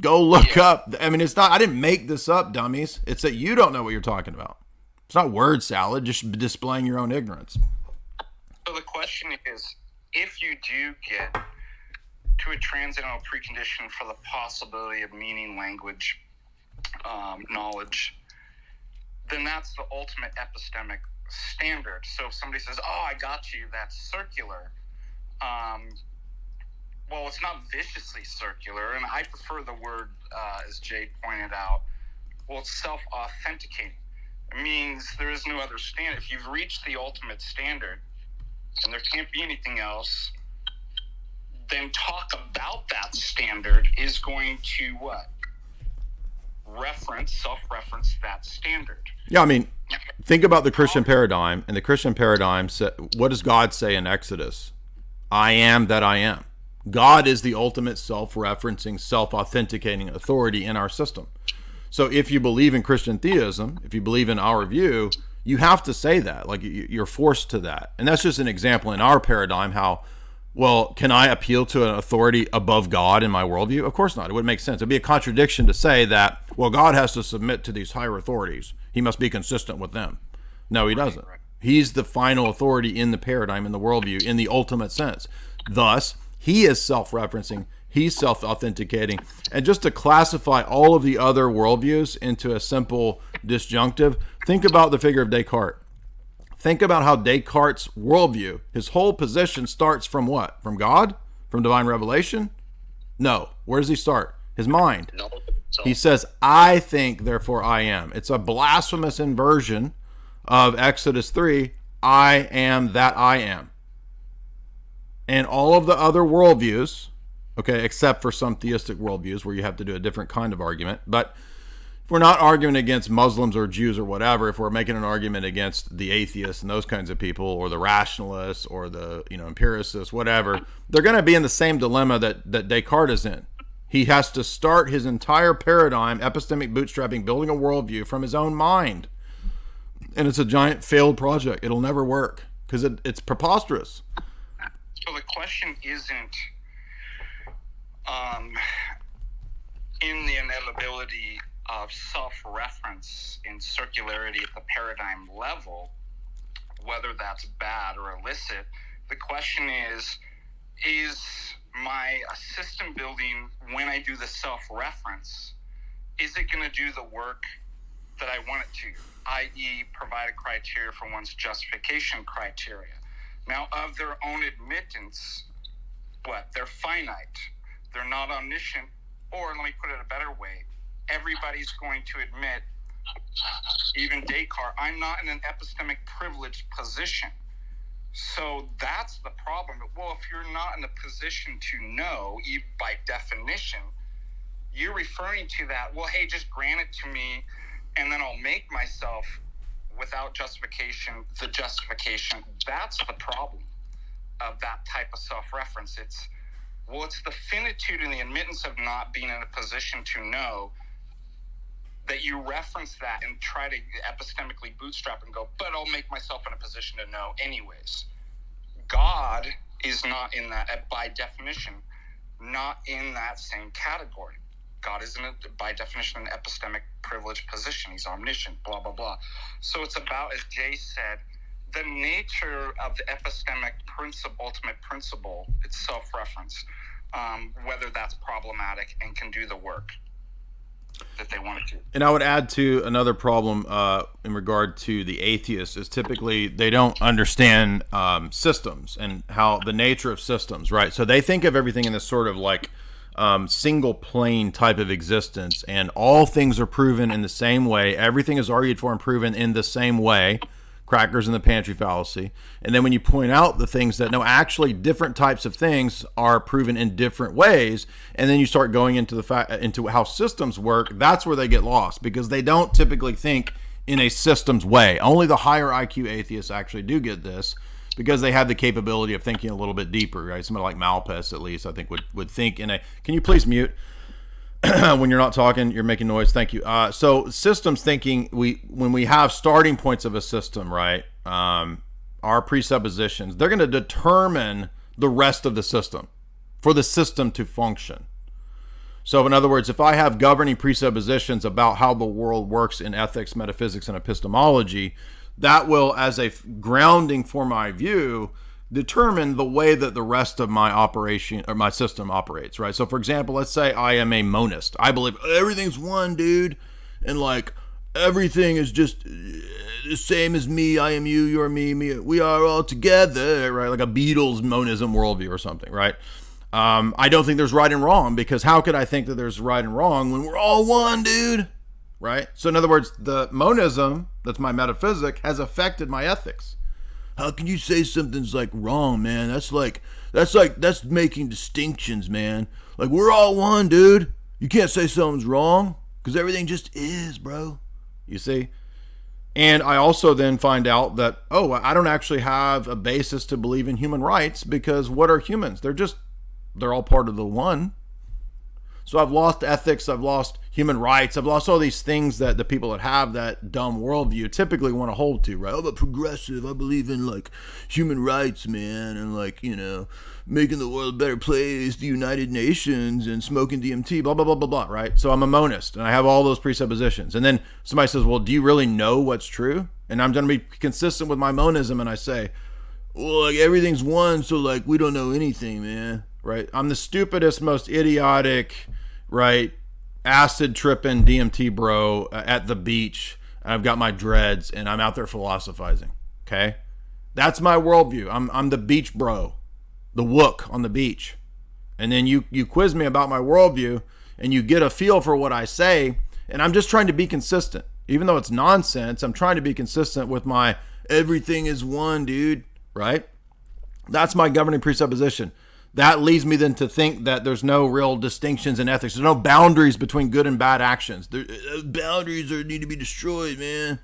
Go look up. I mean, it's not, I didn't make this up, dummies. It's that you don't know what you're talking about. It's not word salad, just displaying your own ignorance. So the question is, if you do get to a transcendental precondition for the possibility of meaning, language, knowledge, then that's the ultimate epistemic standard. So if somebody says, oh, I got you, that's circular. Well, it's not viciously circular, and I prefer the word, as Jade pointed out, well, it's self-authenticating. means there is no other standard. If you've reached the ultimate standard and there can't be anything else, then talk about that standard is going to what? Self-reference that standard. Yeah, I mean, think about the Christian paradigm. And the Christian paradigm, what does God say in Exodus? I am that I am. God is the ultimate self-referencing, self-authenticating authority in our system. So if you believe in Christian theism, if you believe in our view, you have to say that. Like, you're forced to that. And that's just an example in our paradigm how, well, can I appeal to an authority above God in my worldview? Of course not. It wouldn't make sense. It'd be a contradiction to say that, well, God has to submit to these higher authorities. He must be consistent with them. No, he doesn't. He's the final authority in the paradigm, in the worldview, in the ultimate sense. Thus, he is self-referencing. He's self-authenticating. And just to classify all of the other worldviews into a simple disjunctive, think about the figure of Descartes. Think about how Descartes' worldview, his whole position starts from what? From God? From divine revelation? No. Where does he start? His mind. No. He says, I think, therefore I am. It's a blasphemous inversion of Exodus 3, I am that I am. And all of the other worldviews, okay, except for some theistic worldviews where you have to do a different kind of argument, but if we're not arguing against Muslims or Jews or whatever, if we're making an argument against the atheists and those kinds of people, or the rationalists or the empiricists, whatever, they're going to be in the same dilemma that Descartes is in. He has to start his entire paradigm, epistemic bootstrapping, building a worldview from his own mind. And it's a giant failed project. It'll never work because it's preposterous. So the question isn't in the inevitability of self-reference in circularity at the paradigm level, whether that's bad or illicit. The question is my system building, when I do the self-reference, is it going to do the work that I want it to, i.e. provide a criteria for one's justification criteria? Now, of their own admittance, they're finite. They're not omniscient. Or, let me put it a better way, everybody's going to admit, even Descartes, I'm not in an epistemic privileged position. So that's the problem. Well, if you're not in a position to know, even by definition, you're referring to that, well, hey, just grant it to me, and then I'll make myself, without justification, the justification. That's the problem of that type of self-reference. It's the finitude and the admittance of not being in a position to know that you reference that and try to epistemically bootstrap and go, but I'll make myself in a position to know anyways. God is not in that, by definition, not in that same category. God is by definition, an epistemic privileged position. He's omniscient, blah, blah, blah. So it's about, as Jay said, the nature of the epistemic ultimate principle, it's self-reference, whether that's problematic and can do the work that they want it to. And I would add to another problem in regard to the atheists is typically they don't understand systems and how the nature of systems, right? So they think of everything in this sort of like single plane type of existence, and all things are proven in the same way. Everything is argued for and proven in the same way. Crackers in the pantry fallacy. And then when you point out the things that no, actually different types of things are proven in different ways, and then you start going into into how systems work, that's where they get lost, because they don't typically think in a systems way. Only the higher IQ atheists actually do get this, because they have the capability of thinking a little bit deeper, right? Somebody like Malpass, at least, I think would think in a, can you please mute? When you're not talking, you're making noise. Thank you. So systems thinking, when we have starting points of a system, right, our presuppositions, they're going to determine the rest of the system for the system to function. So in other words, if I have governing presuppositions about how the world works in ethics, metaphysics, and epistemology, that will, as a grounding for my view, determine the way that the rest of my operation or my system operates, right? So for example, let's say I am a monist. I believe everything's one, dude, and like everything is just the same as me. I am you, you're me, we are all together, right? Like a Beatles monism worldview or something, right? I don't think there's right and wrong, because how could I think that there's right and wrong when we're all one, dude? Right? So in other words, the monism, that's my metaphysic, has affected my ethics. How can you say something's like wrong, man? That's making distinctions, man. Like, we're all one, dude. You can't say something's wrong because everything just is, bro. You see? And I also then find out that, I don't actually have a basis to believe in human rights, because what are humans? They're all part of the one. So I've lost ethics, I've lost human rights, I've lost all these things that the people that have that dumb worldview typically want to hold to, right? I'm a progressive, I believe in like human rights, man, and like, making the world a better place, the United Nations, and smoking DMT, blah, blah, blah, blah, blah, right? So I'm a monist, and I have all those presuppositions. And then somebody says, well, do you really know what's true? And I'm going to be consistent with my monism, and I say, well, like, everything's one, so like, we don't know anything, man, right? I'm the stupidest, most idiotic, right, acid tripping DMT bro at the beach, and I've got my dreads, and I'm out there philosophizing, okay? That's my worldview. I'm the beach bro, the wook on the beach. And then you quiz me about my worldview, and you get a feel for what I say, and I'm just trying to be consistent. Even though it's nonsense, I'm trying to be consistent with my everything is one, dude, right? That's my governing presupposition. That leads me then to think that there's no real distinctions in ethics. There's no boundaries between good and bad actions. Boundaries need to be destroyed, man.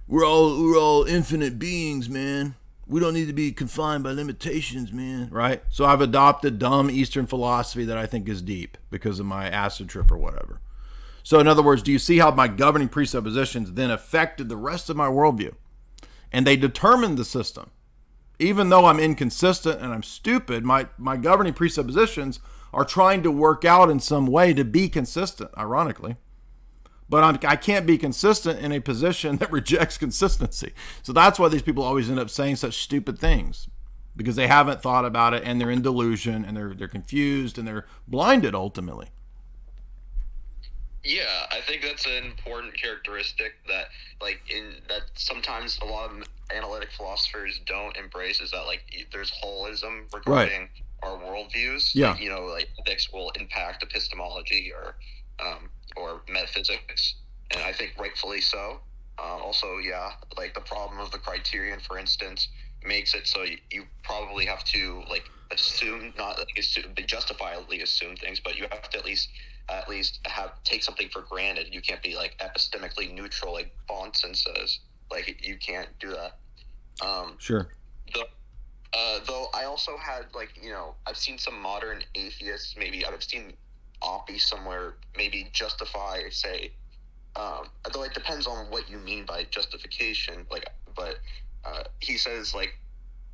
We're all infinite beings, man. We don't need to be confined by limitations, man. Right? So I've adopted dumb Eastern philosophy that I think is deep because of my acid trip or whatever. So in other words, do you see how my governing presuppositions then affected the rest of my worldview? And they determined the system. Even though I'm inconsistent and I'm stupid, my governing presuppositions are trying to work out in some way to be consistent, ironically. But I can't be consistent in a position that rejects consistency. So that's why these people always end up saying such stupid things, because they haven't thought about it, and they're in delusion, and they're confused, and they're blinded ultimately. Yeah, I think that's an important characteristic that sometimes a lot of analytic philosophers don't embrace, is that like there's holism regarding our worldviews. Yeah. Like ethics will impact epistemology or metaphysics, and I think rightfully so. Also, like the problem of the criterion, for instance, makes it so you probably have to like assume, not like assume, but justifiably assume things, but you have to at least take something for granted. You can't be like epistemically neutral, like Bonson says. Like, you can't do that. Sure. Though I also had I've seen some modern atheists, maybe I've seen Oppie somewhere, maybe justify, say, though it depends on what you mean by justification. But he says like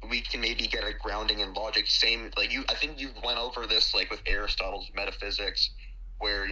we can maybe get a grounding in logic. Same like I think you went over this like with Aristotle's metaphysics, where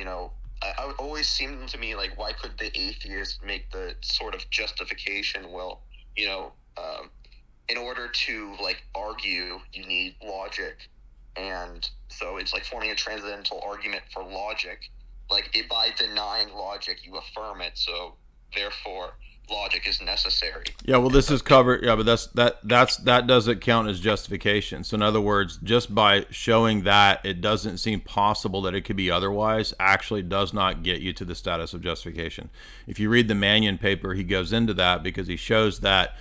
I would always seem to me like, why could the atheist make the sort of justification? Well, in order to like argue, you need logic, and so it's like forming a transcendental argument for logic. Like, by denying logic, you affirm it. So therefore, logic is necessary. Yeah, well, this is covered. Yeah, but that doesn't count as justification. So in other words, just by showing that it doesn't seem possible that it could be otherwise, actually does not get you to the status of justification. If you read the Mannion paper, he goes into that because he shows that,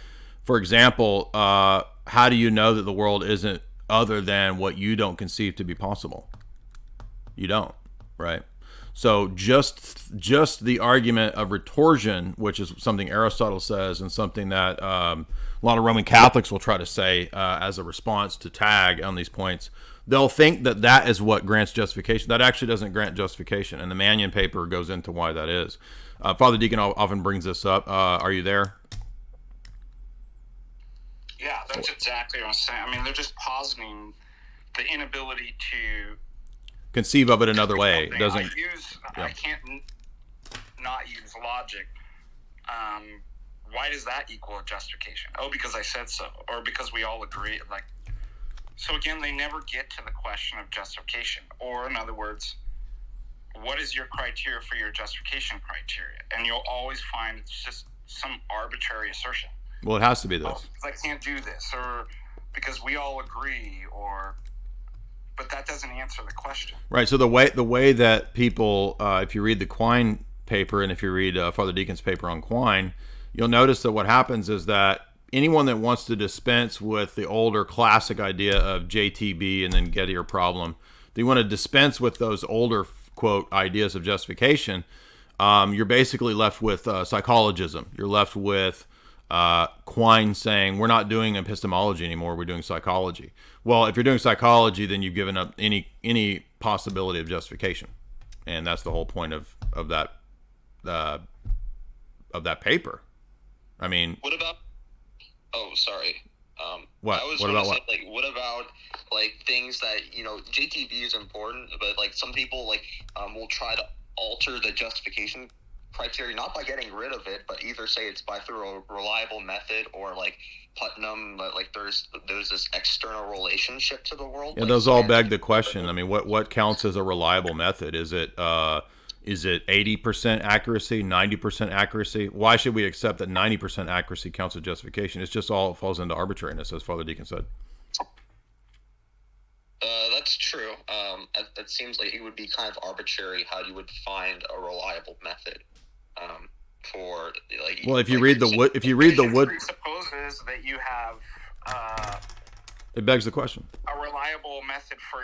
for example, how do you know that the world isn't other than what you don't conceive to be possible? You don't, right? So just the argument of retorsion, which is something Aristotle says and something that a lot of Roman Catholics will try to say as a response to tag on these points, they'll think that is what grants justification. That actually doesn't grant justification, and the Mannion paper goes into why that is. Father Deacon often brings this up. Are you there? Yeah, that's exactly what I'm saying. I mean, they're just positing the inability to conceive of it another way. I can't not use logic. Why does that equal a justification? Oh, because I said so, or because we all agree. Like, so again, they never get to the question of justification. Or in other words, what is your criteria for your justification criteria? And you'll always find it's just some arbitrary assertion. Well, it has to be this. Oh, I can't do this, or because we all agree, but that doesn't answer the question. Right. So the way that people, if you read the Quine paper and if you read Father Deacon's paper on Quine, you'll notice that what happens is that anyone that wants to dispense with the older classic idea of JTB and then get your problem, they want to dispense with those older, quote, ideas of justification. You're basically left with psychologism. You're left with Quine saying, we're not doing epistemology anymore, we're doing psychology. Well, if you're doing psychology, then you've given up any possibility of justification. And that's the whole point of that paper. I mean, what about? Oh, sorry. What? I was What gonna about say, what? like, what about like things that, you know, JTB is important, but like some people like will try to alter the justification criteria, not by getting rid of it, but either say it's by through a reliable method, or like Putnam, like there's this external relationship to the world. Yeah, like, those all beg the question. I mean, what counts as a reliable method? Is it 80% accuracy, 90% accuracy? Why should we accept that 90% accuracy counts as justification? It's just all falls into arbitrariness, as Father Deacon said. That's true. It seems like it would be kind of arbitrary how you would find a reliable method for like. Well, if you like, read the wood, presupposes that you have it begs the question. a reliable method for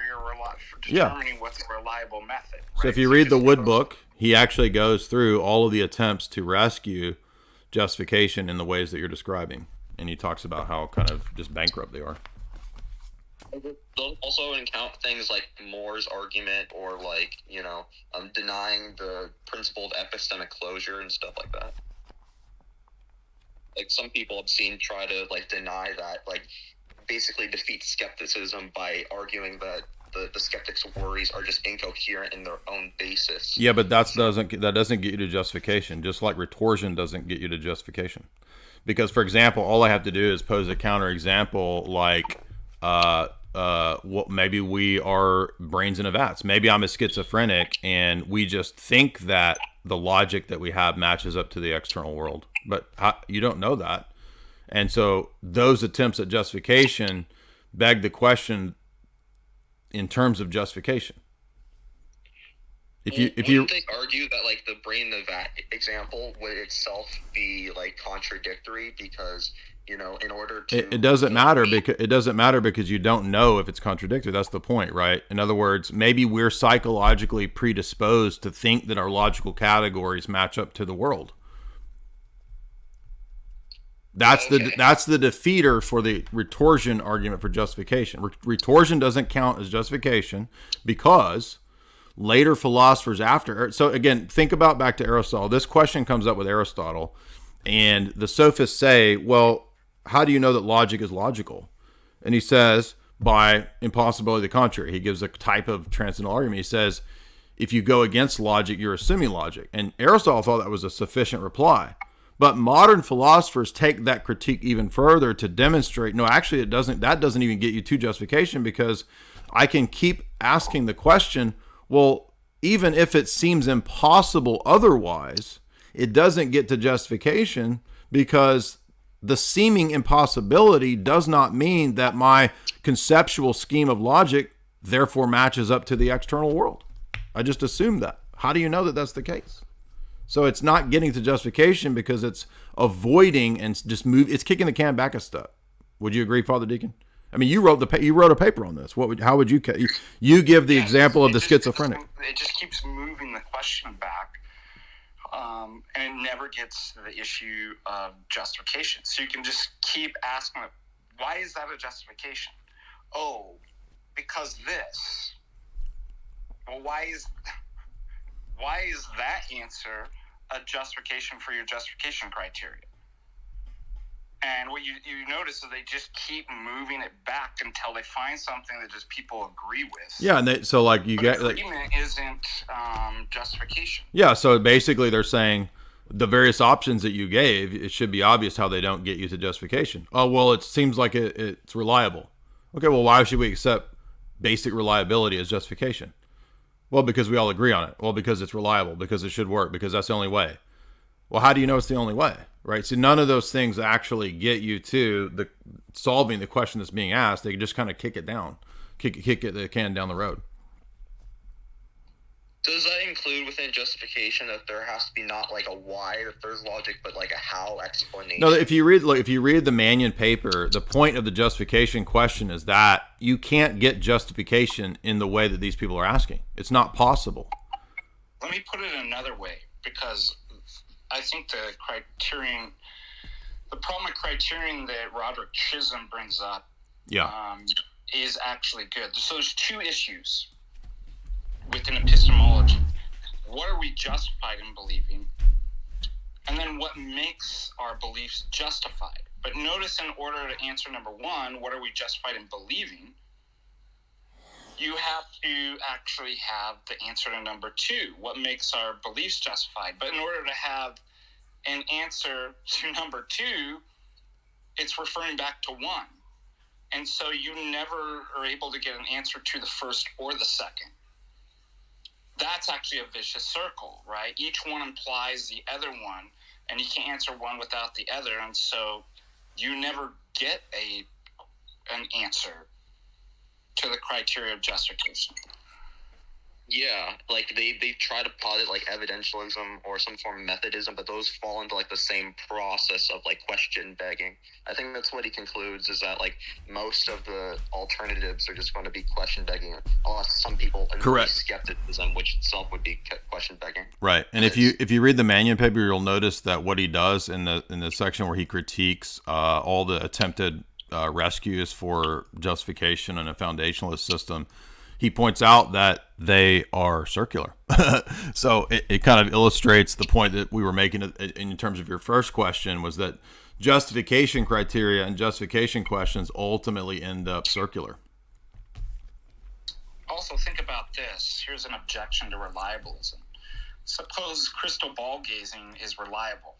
for Yeah. determining what's a reliable method. So right? if you read the Wood book, he actually goes through all of the attempts to rescue justification in the ways that you're describing, and he talks about how kind of just bankrupt they are. They'll also encounter things like Moore's argument, or like, you know, denying the principle of epistemic closure and stuff like that. Like some people I've seen try to like deny that, like basically defeat skepticism by arguing that the skeptics' worries are just incoherent in their own basis. Yeah, but that doesn't get you to justification, just like retorsion doesn't get you to justification. Because, for example, all I have to do is pose a counterexample like, maybe we are brains in a vats. Maybe I'm a schizophrenic and we just think that the logic that we have matches up to the external world. But you don't know that. And so those attempts at justification beg the question in terms of justification. If you they argue that like the brain in the vat example would itself be like contradictory, because, you know, in order to it doesn't matter because you don't know if it's contradictory. That's the point, right? In other words, maybe we're psychologically predisposed to think that our logical categories match up to the world. That's the defeater for the retorsion argument for justification. Retorsion doesn't count as justification because later philosophers after. So again, think about back to Aristotle. This question comes up with Aristotle, and the sophists say, well, how do you know that logic is logical? And he says, by impossibility of the contrary. He gives a type of transcendental argument. He says, if you go against logic, you're assuming logic. And Aristotle thought that was a sufficient reply. But modern philosophers take that critique even further to demonstrate, no, actually it doesn't. That doesn't even get you to justification, because I can keep asking the question, well, even if it seems impossible otherwise, it doesn't get to justification, because the seeming impossibility does not mean that my conceptual scheme of logic therefore matches up to the external world. I just assume that. How do you know that that's the case? So it's not getting to justification because it's avoiding and just it's kicking the can back a step. Would you agree, Father Deacon? I mean, you wrote a paper on this. How would you give the example of the schizophrenic? It just keeps moving the question back, and it never gets to the issue of justification. So you can just keep asking, why is that a justification? Oh, because this. Well, why is that answer a justification for your justification criteria? And what you notice is they just keep moving it back until they find something that just people agree with. Yeah, and so like you get agreement isn't justification. Yeah, so basically they're saying the various options that you gave, it should be obvious how they don't get you to justification. Oh, well, it seems like it's reliable. Okay, well, why should we accept basic reliability as justification? Well, because we all agree on it. Well, because it's reliable, because it should work, because that's the only way. Well, how do you know it's the only way, right? So none of those things actually get you to solving the question that's being asked. They just kind of kick the can down the road. Does that include within justification that there has to be not like a why that there's logic, but like a how explanation? No, if you read the Mannion paper, the point of the justification question is that you can't get justification in the way that these people are asking. It's not possible. Let me put it another way, because I think the problem with criterion that Roderick Chisholm brings up is actually good. So there's two issues within epistemology. What are we justified in believing? And then what makes our beliefs justified? But notice, in order to answer number one, what are we justified in believing, you have to actually have the answer to number two, what makes our beliefs justified. But in order to have an answer to number two, it's referring back to one. And so you never are able to get an answer to the first or the second. That's actually a vicious circle, right? Each one implies the other one, and you can't answer one without the other, and so you never get an answer to the criteria of justification. Yeah, like they try to posit like evidentialism or some form of Methodism, but those fall into like the same process of like question begging. I think that's what he concludes, is that like most of the alternatives are just going to be question begging, unless some people embrace skepticism, which itself would be question begging. Right, and if you read the Mannion paper, you'll notice that what he does in the section where he critiques all the attempted rescues for justification and a foundationalist system, he points out that they are circular. So it kind of illustrates the point that we were making in terms of your first question, was that justification criteria and justification questions ultimately end up circular. Also, think about this. Here's an objection to reliabilism. Suppose crystal ball gazing is reliable,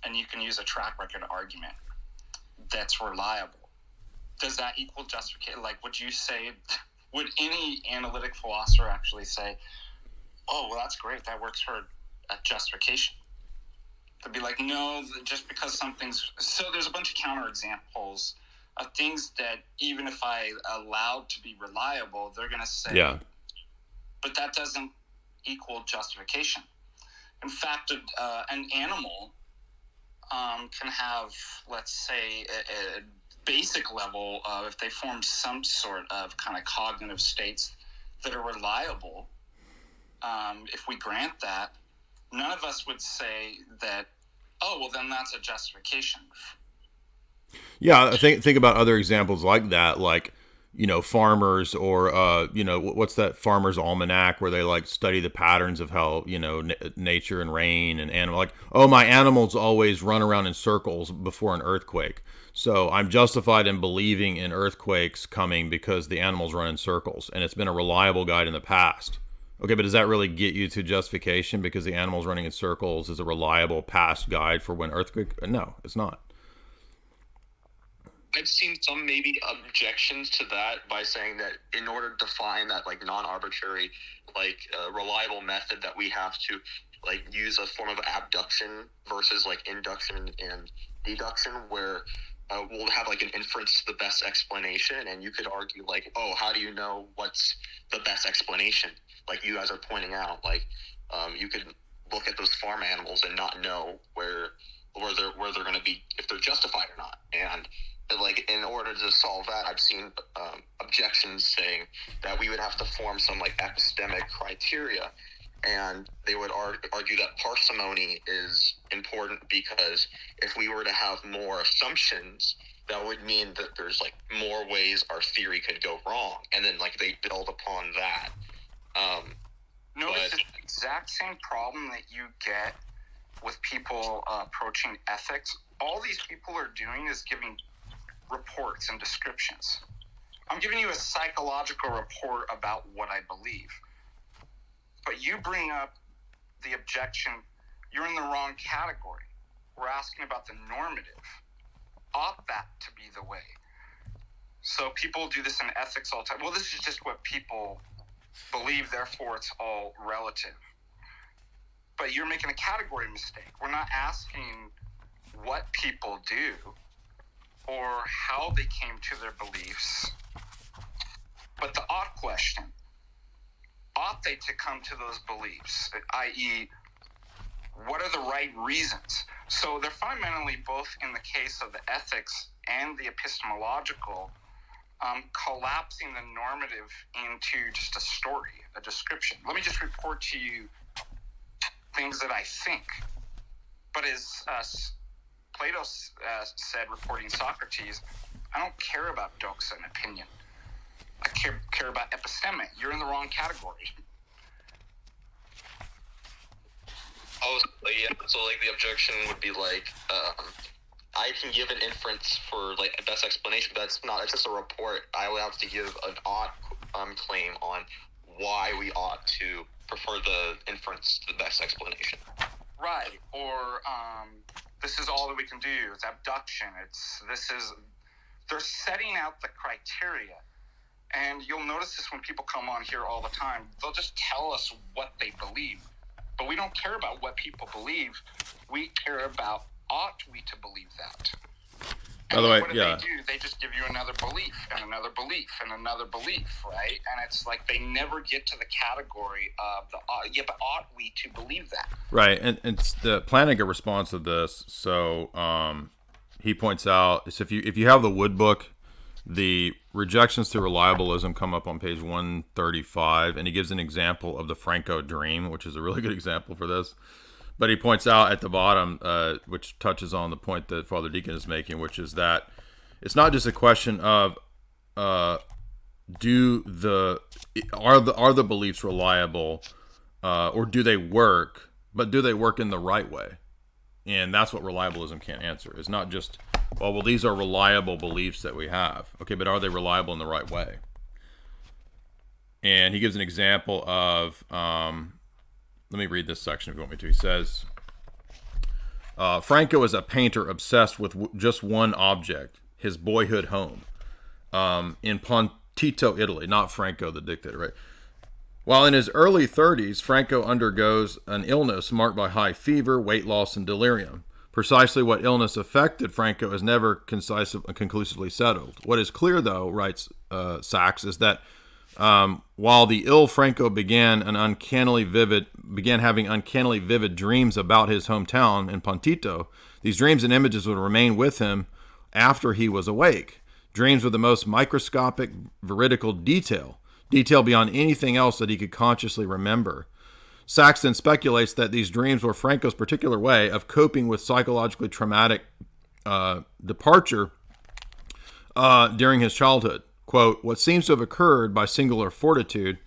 and you can use a track record argument that's reliable. Does that equal justification? Like, would you say... Would any analytic philosopher actually say, oh, well, that's great, that works for justification? They'd be like, no, just because something's... So there's a bunch of counterexamples of things that even if I allowed to be reliable, they're going to say, but that doesn't equal justification. In fact, an animal can have, let's say, a basic level of, if they form some sort of kind of cognitive states that are reliable, if we grant that, none of us would say that, oh, well, then that's a justification. Yeah, think about other examples like that, like, farmers, or, what's that Farmer's Almanac, where they like study the patterns of how, nature and rain and animal, like, oh, my animals always run around in circles before an earthquake. So I'm justified in believing in earthquakes coming because the animals run in circles, and it's been a reliable guide in the past. Okay, but does that really get you to justification because the animals running in circles is a reliable past guide for when earthquake? No, it's not. I've seen some maybe objections to that by saying that in order to find that like non-arbitrary, like reliable method, that we have to like use a form of abduction versus like induction and deduction, where we'll have like an inference to the best explanation, and you could argue like, oh, how do you know what's the best explanation? Like you guys are pointing out, like you could look at those farm animals and not know where they're going to be, if they're justified or not. And like in order to solve that, I've seen objections saying that we would have to form some like epistemic criteria. And they would argue that parsimony is important because if we were to have more assumptions, that would mean that there's like more ways our theory could go wrong. And then like they build upon that. Notice it's the exact same problem that you get with people approaching ethics. All these people are doing is giving reports and descriptions. I'm giving you a psychological report about what I believe. But you bring up the objection, you're in the wrong category. We're asking about the normative. Ought that to be the way? So people do this in ethics all the time. Well, this is just what people believe, therefore it's all relative. But you're making a category mistake. We're not asking what people do or how they came to their beliefs, but the ought question. ought they to come to those beliefs, i.e., what are the right reasons? So they're fundamentally, both in the case of the ethics and the epistemological, collapsing the normative into just a story, a description. Let me just report to you things that I think. But as Plato said, reporting Socrates, I don't care about doxa and opinion. I care about epistemic. You're in the wrong category. Oh, yeah. So, like, the objection would be, like, I can give an inference for, like, a best explanation, but it's just a report. I would have to give an odd claim on why we ought to prefer the inference to the best explanation. Right. Or, this is all that we can do. It's abduction. They're setting out the criteria. And you'll notice this when people come on here all the time. They'll just tell us what they believe. But we don't care about what people believe. We care about, ought we to believe that? And by the way, what do yeah. they do? They just give you another belief and another belief and another belief, right? And it's like they never get to the category of but ought we to believe that? Right, and it's the Plantinga response to this. So he points out, is if you have the Wood book, the rejections to reliabilism come up on page 135, and he gives an example of the Franco dream, which is a really good example for this. But he points out at the bottom, which touches on the point that Father Deacon is making, which is that it's not just a question of are the beliefs reliable, or do they work, but do they work in the right way? And that's what reliabilism can't answer. It's not just, well, these are reliable beliefs that we have. Okay, but are they reliable in the right way? And he gives an example of, let me read this section if you want me to. He says, Franco is a painter obsessed with just one object, his boyhood home, in Pontito, Italy. Not Franco, the dictator, right? While in his early 30s, Franco undergoes an illness marked by high fever, weight loss, and delirium. Precisely what illness affected Franco is never conclusively settled. What is clear, though, writes Sachs, is that while the ill Franco began having uncannily vivid dreams about his hometown in Pontito, these dreams and images would remain with him after he was awake. Dreams with the most microscopic, veridical detail beyond anything else that he could consciously remember. Sachs then speculates that these dreams were Franco's particular way of coping with psychologically traumatic departure during his childhood. Quote, what seems to have occurred by singular fortuity,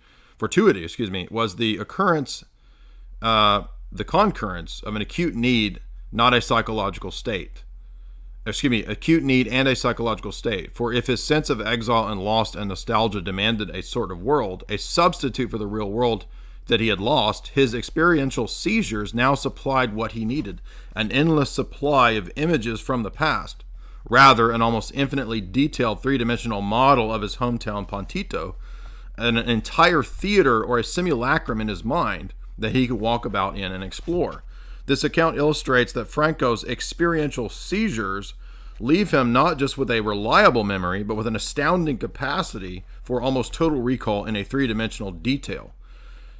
was the concurrence of an acute need, not a psychological state. Acute need and a psychological state. For if his sense of exile and lost and nostalgia demanded a sort of world, a substitute for the real world that he had lost, his experiential seizures now supplied what he needed, an endless supply of images from the past. Rather, an almost infinitely detailed three-dimensional model of his hometown Pontito, an entire theater or a simulacrum in his mind that he could walk about in and explore. This account illustrates that Franco's experiential seizures leave him not just with a reliable memory, but with an astounding capacity for almost total recall in a three-dimensional detail.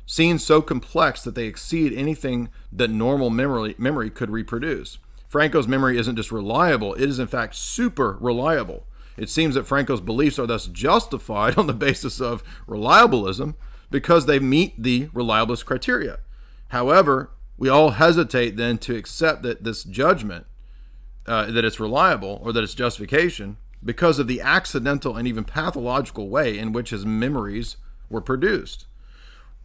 Scenes so complex that they exceed anything that normal memory could reproduce. Franco's memory isn't just reliable, it is in fact super reliable. It seems that Franco's beliefs are thus justified on the basis of reliabilism because they meet the reliabilist criteria. However, we all hesitate then to accept that this judgment, that it's reliable or that it's justification, because of the accidental and even pathological way in which his memories were produced.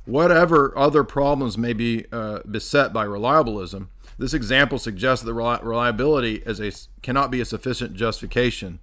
Whatever other problems may be beset by reliabilism, this example suggests that reliability cannot be a sufficient justification.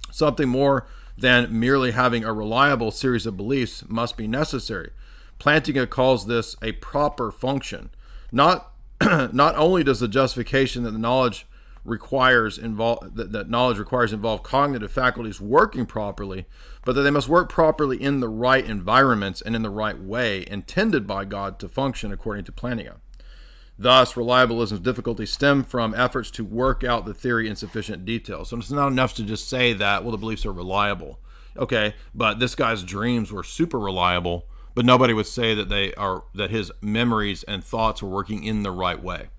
Something more than merely having a reliable series of beliefs must be necessary. Plantinga calls this a proper function. Not only does the justification that knowledge requires involve cognitive faculties working properly, but that they must work properly in the right environments and in the right way intended by God to function according to Plantinga. Thus, reliabilism's difficulties stem from efforts to work out the theory in sufficient detail. So it's not enough to just say that, well, the beliefs are reliable. Okay, but this guy's dreams were super reliable, but nobody would say that that his memories and thoughts were working in the right way.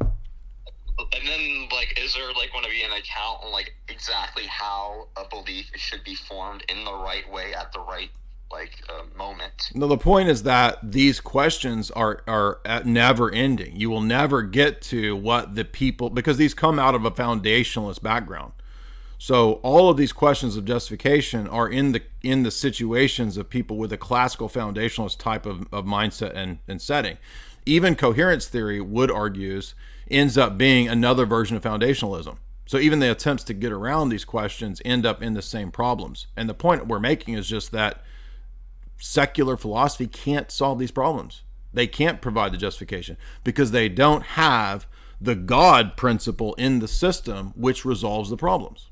And then, like, is there, like, going to be an account on, like, exactly how a belief should be formed in the right way at the right, like, moment? No, the point is that these questions are never ending. You will never get to what the people, because these come out of a foundationalist background. So all of these questions of justification are in the situations of people with a classical foundationalist type of mindset and setting. Even coherence theory, Wood argues, ends up being another version of foundationalism. So even the attempts to get around these questions end up in the same problems. And the point we're making is just that secular philosophy can't solve these problems. They can't provide the justification because they don't have the God principle in the system which resolves the problems.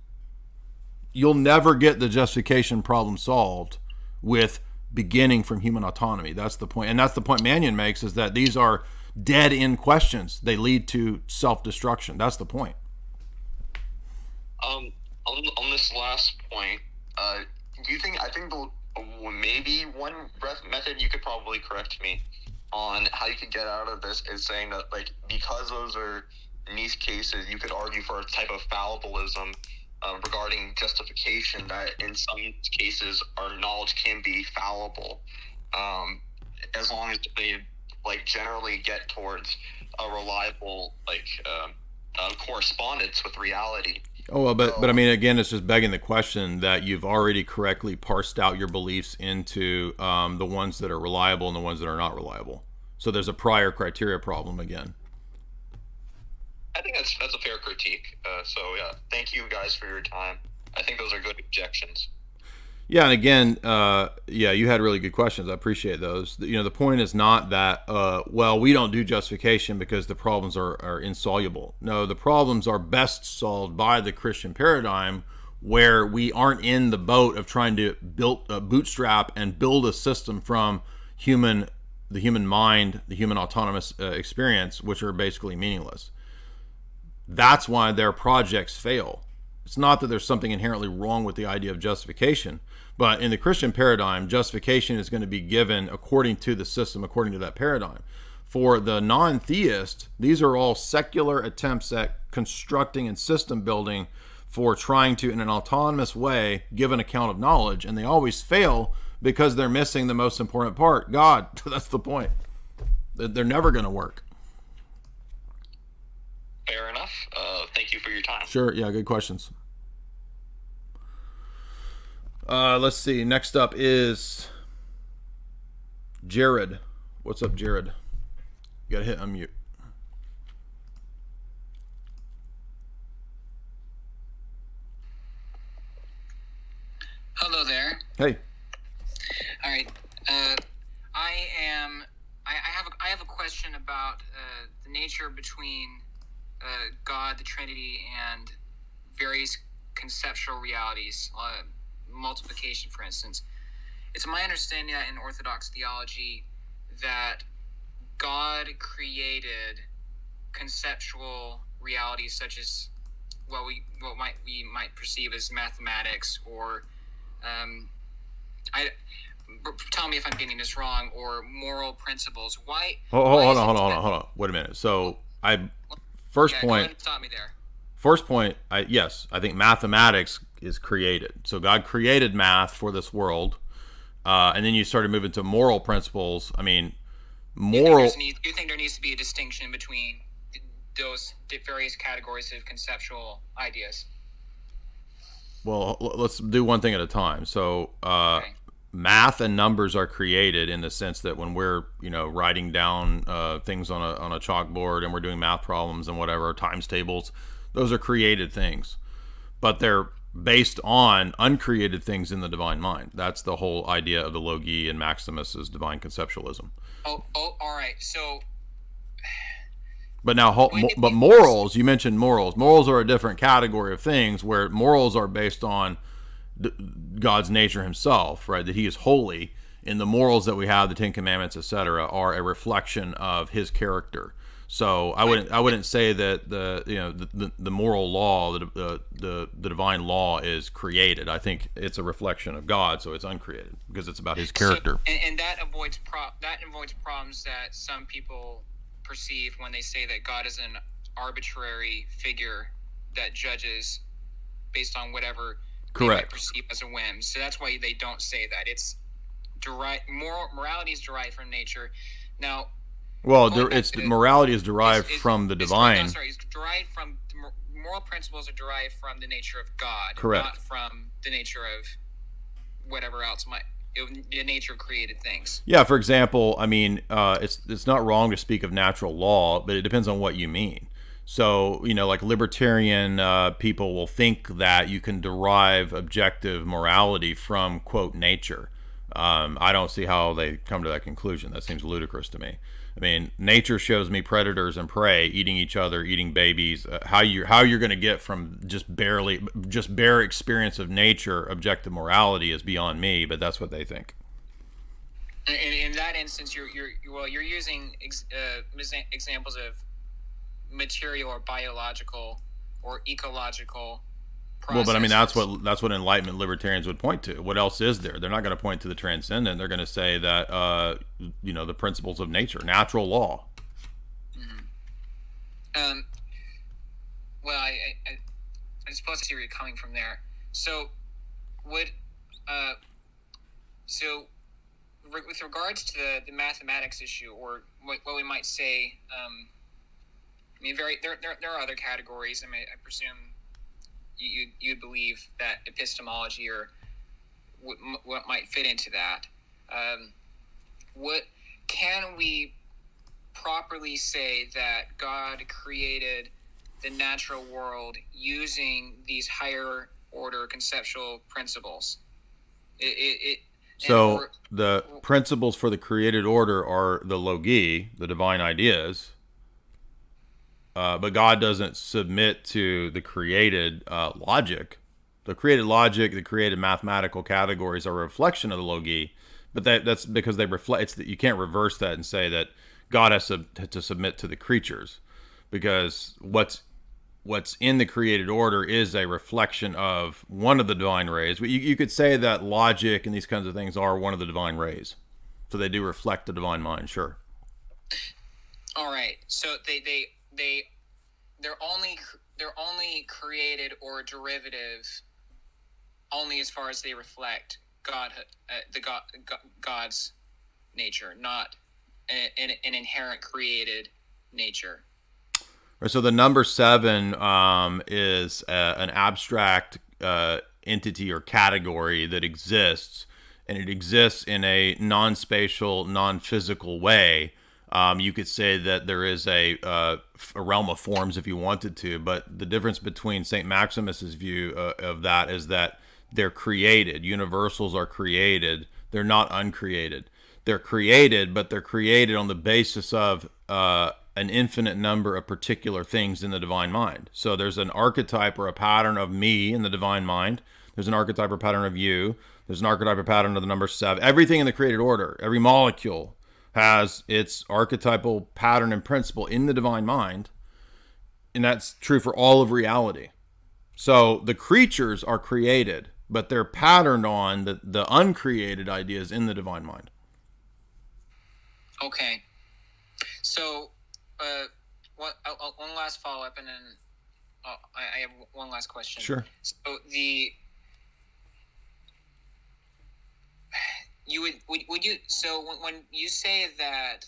You'll never get the justification problem solved with beginning from human autonomy. That's the point. And that's the point Mannion makes, is that these are dead-end questions. They lead to self-destruction. That's the point. On this last point, do you think, I think maybe one method, you could probably correct me on how you could get out of this, is saying that, like, because those are niche cases, you could argue for a type of fallibilism regarding justification, that in some cases our knowledge can be fallible, as long as they, like, generally get towards a reliable, like, correspondence with reality. Oh, well, but I mean, again, it's just begging the question that you've already correctly parsed out your beliefs into the ones that are reliable and the ones that are not reliable. So there's a prior criteria problem again. I think that's a fair critique. So yeah, thank you guys for your time. I think those are good objections. Yeah, and again, yeah, you had really good questions. I appreciate those. You know, the point is not that, well, we don't do justification because the problems are insoluble. No, the problems are best solved by the Christian paradigm, where we aren't in the boat of trying to bootstrap and build a system from the human mind, the human autonomous experience, which are basically meaningless. That's why their projects fail. It's not that there's something inherently wrong with the idea of justification, but in the Christian paradigm, justification is going to be given according to the system, according to that paradigm. For the non-theist, these are all secular attempts at constructing and system building for trying to, in an autonomous way, give an account of knowledge, and they always fail because they're missing the most important part, God. That's the point. They're never going to work. Fair enough. Thank you for your time. Sure. Yeah, good questions. Let's see. Next up is Jared. What's up, Jared? You got to hit unmute. Hello there. Hey. All right. I have a question about the nature between God, the Trinity, and various conceptual realities, multiplication, for instance. It's my understanding that in Orthodox theology that God created conceptual realities such as what we might perceive as mathematics, or tell me if I'm getting this wrong, or moral principles. Why? Hold on. Wait a minute. So First point. Stop me there. First point. Yes, I think mathematics is created. So God created math for this world, and then you started moving to moral principles. I mean, moral. Do you think there needs to be a distinction between those various categories of conceptual ideas? Well, let's do one thing at a time. So, okay. Math and numbers are created in the sense that when we're, writing down things on a chalkboard and we're doing math problems and whatever, times tables, those are created things, but they're based on uncreated things in the divine mind. That's the whole idea of the Logi and Maximus's divine conceptualism. Oh, all right. So, but now, but morals, you mentioned morals. Morals are a different category of things, where morals are based on God's nature himself, right? That he is holy, and the morals that we have, the Ten Commandments, etc., are a reflection of his character. So I wouldn't say that the moral law, the divine law is created. I think it's a reflection of God, so it's uncreated because it's about His character. So, and that avoids problems that some people perceive when they say that God is an arbitrary figure that judges based on whatever they might perceive as a whim. So that's why they don't say that. It's derived. Morality is derived from nature. Now. Well, morality is derived from the divine. It's derived from moral principles are derived from the nature of God, correct? Not from the nature of whatever else the nature of created things. Yeah, for example, I mean, it's not wrong to speak of natural law, but it depends on what you mean. So, like libertarian people will think that you can derive objective morality from, quote, nature. I don't see how they come to that conclusion. That seems ludicrous to me. I mean, nature shows me predators and prey eating each other, eating babies. How you're going to get from just bare experience of nature, objective morality is beyond me. But that's what they think. In that instance, you're using examples of material or biological or ecological processes. Well, but I mean that's what Enlightenment libertarians would point to. What else is there? They're not going to point to the transcendent. They're going to say that the principles of nature, natural law. Mm-hmm. Well, I suppose I see where you're coming from there. So, with regards to the mathematics issue, or what we might say, I mean, there are other categories. I mean, I presume you'd believe that epistemology or what might fit into that. What can we properly say that God created the natural world using these higher order conceptual principles? The principles for the created order are the logi, the divine ideas. But God doesn't submit to the created logic. The created logic, the created mathematical categories are a reflection of the logi, but that's because they reflect. It's that you can't reverse that and say that God has to submit to the creatures, because what's in the created order is a reflection of one of the divine rays. You could say that logic and these kinds of things are one of the divine rays, so they do reflect the divine mind. Sure. All right. So they're only created or derivative only as far as they reflect God's nature, not an inherent created nature. So the number 7 is an abstract entity or category that exists, and it exists in a non-spatial, non-physical way. You could say that there is a realm of forms if you wanted to, but the difference between St. Maximus's view of that is that they're created. Universals are created. They're not uncreated. They're created, but they're created on the basis of an infinite number of particular things in the divine mind. So there's an archetype or a pattern of me in the divine mind. There's an archetype or pattern of you. There's an archetype or pattern of the number 7. Everything in the created order, every molecule has its archetypal pattern and principle in the divine mind, and that's true for all of reality. So the creatures are created, but they're patterned on the uncreated ideas in the divine mind. Okay. So, one last follow-up, and then I have one last question. Sure. So when you say that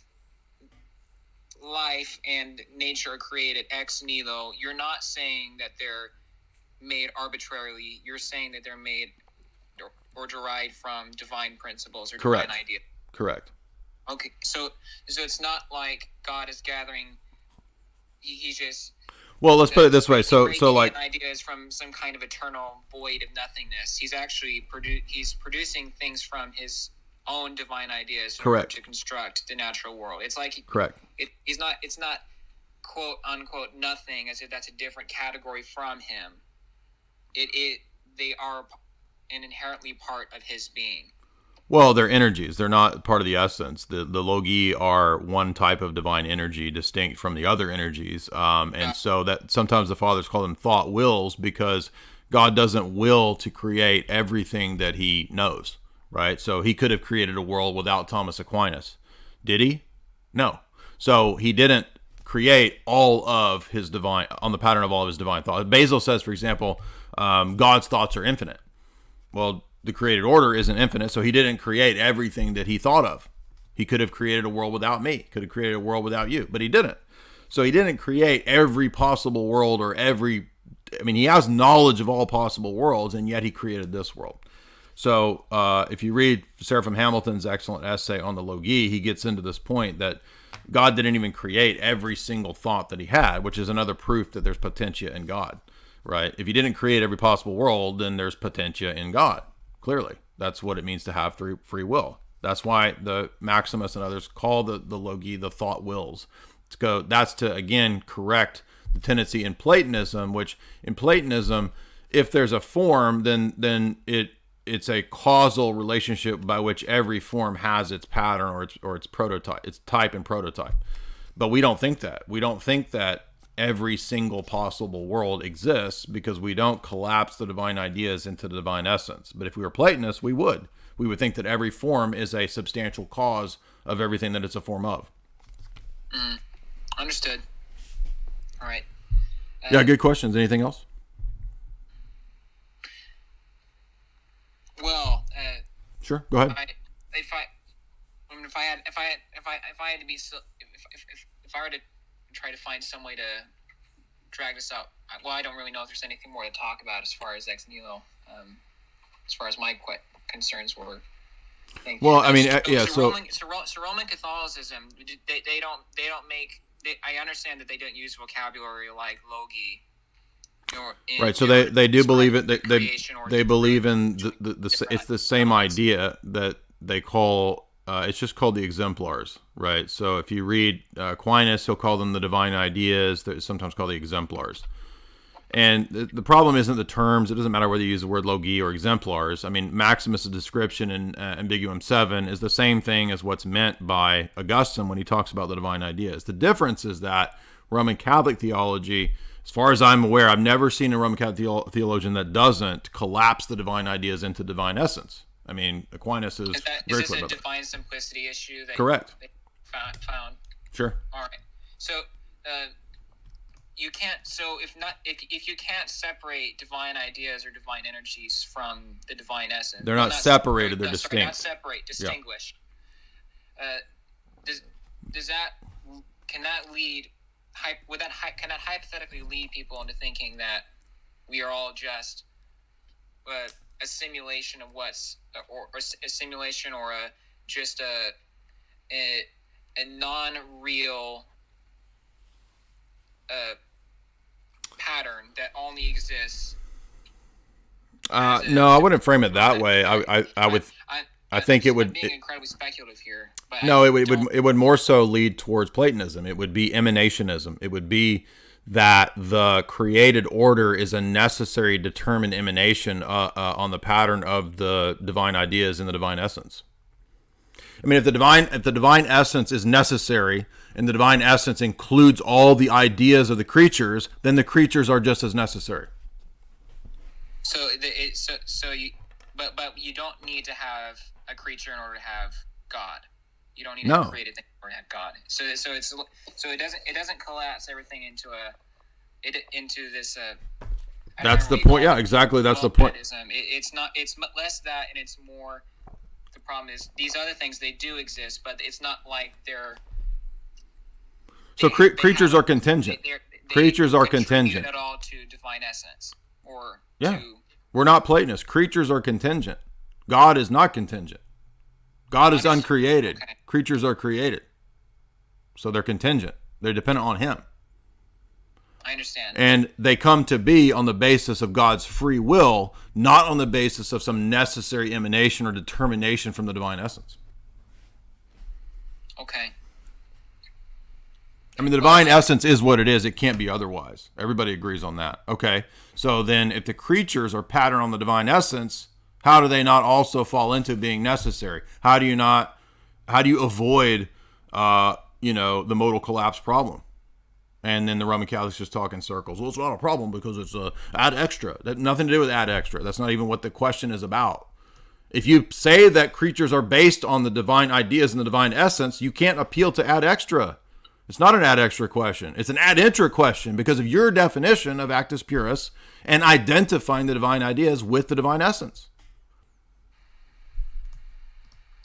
life and nature are created ex nihilo, you're not saying that they're made arbitrarily. You're saying that they're made or derived from divine principles or Correct. divine ideas. Correct. Okay, so it's not like God is gathering. He's just. Well, let's put it this way. So like ideas from some kind of eternal void of nothingness. He's actually he's producing things from his own divine ideas. Correct. To construct the natural world. It's like correct. It's not quote unquote nothing, as if that's a different category from him. They are an inherently part of his being. Well, they're energies. They're not part of the essence. The logi are one type of divine energy distinct from the other energies. And so that sometimes the fathers call them thought wills, because God doesn't will to create everything that he knows, right? So he could have created a world without Thomas Aquinas. Did he? No. So he didn't create all of his divine, on the pattern of all of his divine thought. Basil says, for example, God's thoughts are infinite. Well, the created order isn't infinite, so he didn't create everything that he thought of. He could have created a world without me, could have created a world without you, but he didn't. So he didn't create every possible world or he has knowledge of all possible worlds, and yet he created this world. So if you read Seraphim Hamilton's excellent essay on the logi, he gets into this point that God didn't even create every single thought that he had, which is another proof that there's potentia in God, right? If he didn't create every possible world, then there's potentia in God. Clearly, that's what it means to have free will. That's why the Maximus and others call the logi the thought wills. That's to, again, correct the tendency in Platonism, which in Platonism, if there's a form, then it's a causal relationship by which every form has its pattern or its prototype, its type and prototype. But we don't think that. We don't think that every single possible world exists, because we don't collapse the divine ideas into the divine essence. But if we were Platonists, we would think that every form is a substantial cause of everything that it's a form of. Understood. All right. Yeah, good questions. Anything else? Well, sure. Go ahead. If I were to try to find some way to drag this out, well, I don't really know if there's anything more to talk about as far as ex nihilo, as far as my concerns were. Well, I mean, so Roman Catholicism, they don't make. I understand that they don't use vocabulary like logi. Right, so they do believe it. They believe in it's the same idea that they call. It's just called the exemplars, right? So if you read Aquinas, he'll call them the divine ideas. They're sometimes called the exemplars. And the problem isn't the terms. It doesn't matter whether you use the word logi or exemplars. I mean, Maximus' description in Ambiguum 7 is the same thing as what's meant by Augustine when he talks about the divine ideas. The difference is that Roman Catholic theology, as far as I'm aware, I've never seen a Roman Catholic theologian that doesn't collapse the divine ideas into divine essence. I mean, Aquinas is very clear about that. Is this a divine simplicity issue that Correct. they found? Sure. All right. So you can't. So if you can't separate divine ideas or divine energies from the divine essence, they're not separated. They're distinct. Sorry, not separate. Distinguished. Yeah. Can that hypothetically lead people into thinking that we are all just a simulation of or a simulation or just a non-real pattern that only exists? No, I wouldn't frame it that way. I think it would. I'm being incredibly speculative here. But no, it would more so lead towards Platonism. It would be emanationism. It would be that the created order is a necessary determined emanation on the pattern of the divine ideas in the divine essence. I mean, if the divine essence is necessary and the divine essence includes all the ideas of the creatures, then the creatures are just as necessary. But you don't need to have a creature in order to have God. You don't need to have created thing in order to have God. So it doesn't collapse everything into this. That's the point. Yeah, exactly. That's the point. It's not. It's less that, and it's more. The problem is these other things, they do exist, but it's not like they're. So creatures are contingent. Creatures are contingent. At all to divine essence, or yeah. We're not Platonists. Creatures are contingent. God is not contingent. God is uncreated. Okay. Creatures are created. So they're contingent. They're dependent on him. I understand. And they come to be on the basis of God's free will, not on the basis of some necessary emanation or determination from the divine essence. Okay. I mean, the divine essence is what it is. It can't be otherwise. Everybody agrees on that. Okay. So then if the creatures are patterned on the divine essence, how do they not also fall into being necessary? How do you avoid, the modal collapse problem? And then the Roman Catholics just talk in circles. Well, it's not a problem because it's ad extra. That nothing to do with ad extra. That's not even what the question is about. If you say that creatures are based on the divine ideas and the divine essence, you can't appeal to ad extra. It's not an ad extra question. It's an ad intra question because of your definition of actus purus and identifying the divine ideas with the divine essence.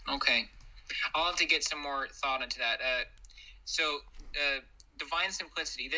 Okay. I'll have to get some more thought into that. Divine simplicity.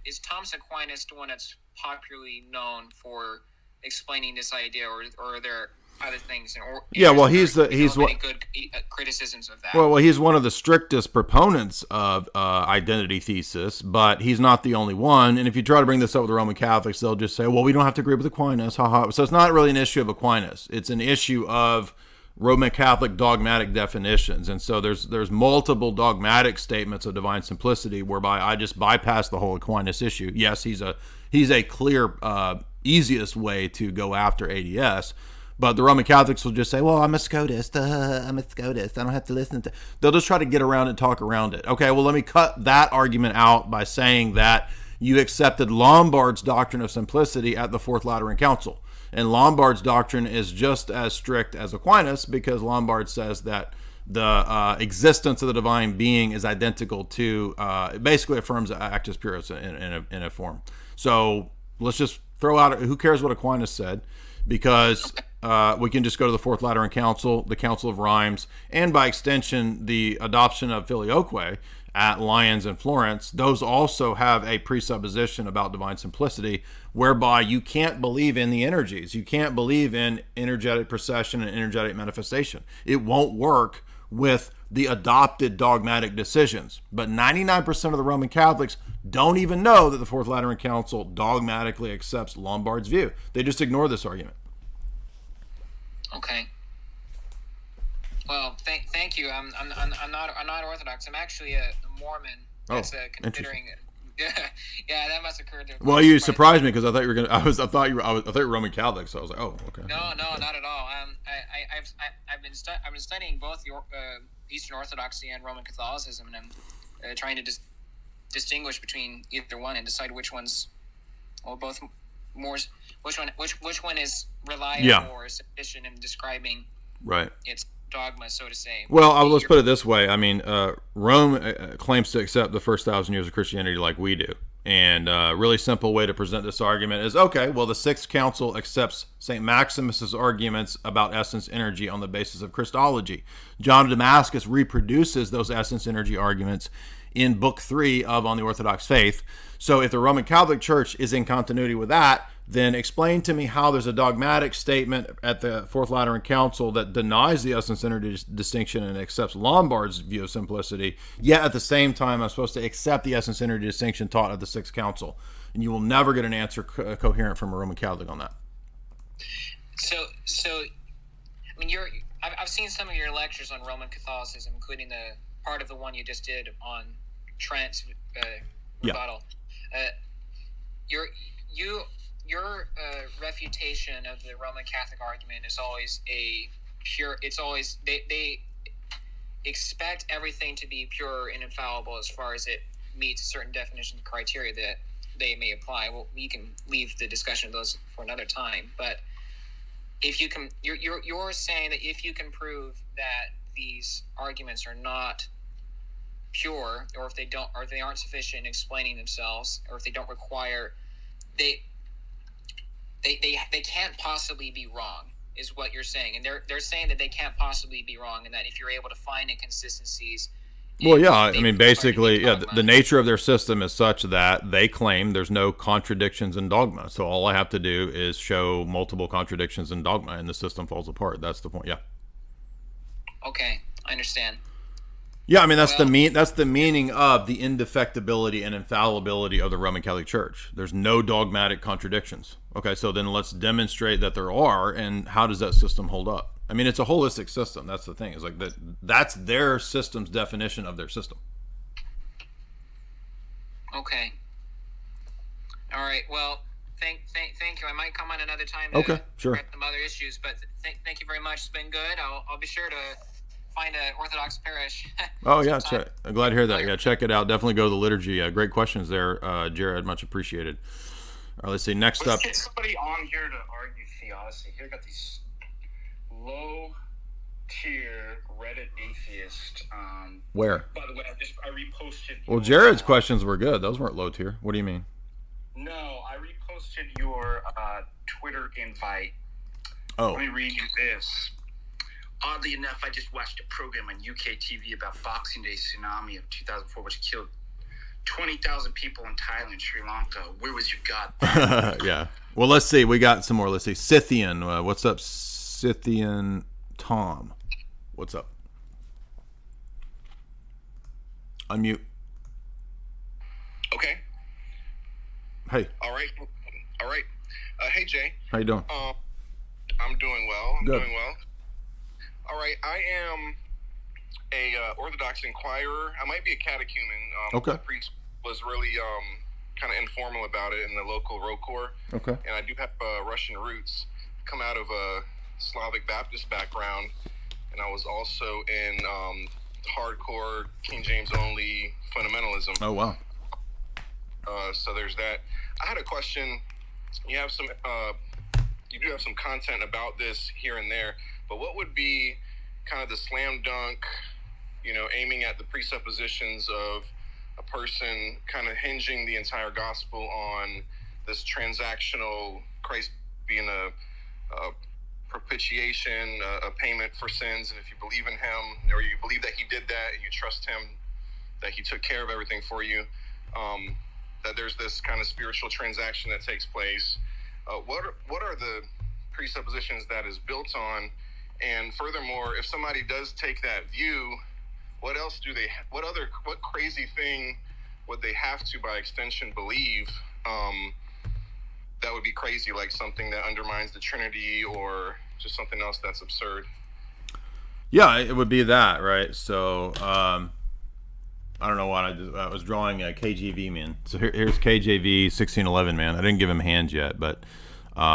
Is Thomas Aquinas the one that's popularly known for explaining this idea, or are there other things? He's good criticisms of that. Well, he's one of the strictest proponents of identity thesis, but he's not the only one. And if you try to bring this up with the Roman Catholics, they'll just say, "Well, we don't have to agree with Aquinas." Haha. So it's not really an issue of Aquinas. It's an issue of Roman Catholic dogmatic definitions. And so there's multiple dogmatic statements of divine simplicity whereby I just bypass the whole Aquinas issue. Yes, he's a clear easiest way to go after ADS, but the Roman Catholics will just say, well, I'm a Scotist. I don't have to listen to. They'll just try to get around and talk around it. Okay, well, let me cut that argument out by saying that you accepted Lombard's doctrine of simplicity at the Fourth Lateran Council. And Lombard's doctrine is just as strict as Aquinas because Lombard says that the existence of the divine being is identical to, basically affirms actus purus in a form. So let's just throw out, who cares what Aquinas said, because we can just go to the Fourth Lateran Council, the Council of Rheims, and by extension, the adoption of Filioque at Lyons and Florence. Those also have a presupposition about divine simplicity, whereby you can't believe in the energies. You can't believe in energetic procession and energetic manifestation. It won't work with the adopted dogmatic decisions. But 99% of the Roman Catholics don't even know that the Fourth Lateran Council dogmatically accepts Lombard's view. They just ignore this argument. Okay. Well, thank you. I'm not Orthodox. I'm actually a Mormon. That's considering it. Yeah, that must occur to. Well, you surprised me because I thought you were gonna. I thought you were Roman Catholic, so I was like, oh, okay. No, not at all. I've been studying both Eastern Orthodoxy and Roman Catholicism, and I'm trying to distinguish between either one and decide which one's, or both, more. Which one is reliable or sufficient in describing its dogma, so to say. Well, let's put it this way. I mean, Rome claims to accept the first 1,000 years of Christianity like we do. And a really simple way to present this argument is, okay, well, the Sixth Council accepts St. Maximus's arguments about essence energy on the basis of Christology. John of Damascus reproduces those essence energy arguments in Book 3 of On the Orthodox Faith. So if the Roman Catholic Church is in continuity with that, then explain to me how there's a dogmatic statement at the Fourth Lateran Council that denies the essence energy distinction and accepts Lombard's view of simplicity, yet at the same time I'm supposed to accept the essence energy distinction taught at the Sixth Council. And you will never get an answer coherent from a Roman Catholic on that. So I mean, I've seen some of your lectures on Roman Catholicism, including the part of the one you just did on Trent's rebuttal. Your refutation of the Roman Catholic argument is always they expect everything to be pure and infallible as far as it meets a certain definition of criteria that they may apply. Well, we can leave the discussion of those for another time. But if you can, you're saying that if you can prove that these arguments are not pure, or if they aren't sufficient in explaining themselves, or if they don't require, they can't possibly be wrong, is what you're saying. And they're saying that they can't possibly be wrong, and that if you're able to find inconsistencies. Well, yeah, I mean, basically, the nature of their system is such that they claim there's no contradictions in dogma. So all I have to do is show multiple contradictions in dogma, and the system falls apart. That's the point. Yeah. Okay, I understand. Yeah, I mean, that's the meaning of the indefectibility and infallibility of the Roman Catholic Church. There's no dogmatic contradictions. Okay, so then let's demonstrate that there are, and how does that system hold up? I mean, it's a holistic system. That's the thing. It's like that's their system's definition of their system. Okay. All right. Well, Thank you. I might come on another time. Okay, sure. Correct some other issues, but thank you very much. It's been good. I'll be sure to find an Orthodox parish. Oh yeah, I'm glad to hear that. Yeah, check it out. Definitely go to the liturgy. Great questions there, Jared. Much appreciated. All right, let's see. Next up. Let's get somebody on here to argue theodicy. Here, got these low tier Reddit atheist. Where? By the way, I reposted. Well, Jared's questions were good. Those weren't low tier. What do you mean? No, I reposted your Twitter invite. Oh. Let me read you this. Oddly enough, I just watched a program on UK TV about Boxing Day tsunami of 2004, which killed 20,000 people in Thailand, Sri Lanka. Where was your God? Yeah. Well, let's see. We got some more. Let's see. Scythian. What's up, Scythian Tom? What's up? Unmute. Okay. Hey. All right. Hey, Jay. How you doing? I'm doing well. Good. Doing well. All right. I am a Orthodox inquirer. I might be a catechumen. Okay. The priest was really kind of informal about it in the local ROCOR. Okay. And I do have Russian roots. Come out of a Slavic Baptist background, and I was also in hardcore King James only fundamentalism. Oh wow. So there's that. I had a question. You have some, you do have some content about this here and there, but what would be kind of the slam dunk, aiming at the presuppositions of a person kind of hinging the entire gospel on this transactional Christ being a propitiation, a payment for sins, and if you believe in him, or you believe that he did that, and you trust him, that he took care of everything for you, that there's this kind of spiritual transaction that takes place. What are the presuppositions that is built on? And furthermore, if somebody does take that view, what crazy thing would they have to, by extension, believe? That would be crazy, like something that undermines the Trinity or just something else that's absurd. Yeah, it would be that, right? So, I don't know what I was drawing a KJV man. So here's KJV 1611 man. I didn't give him hands yet, but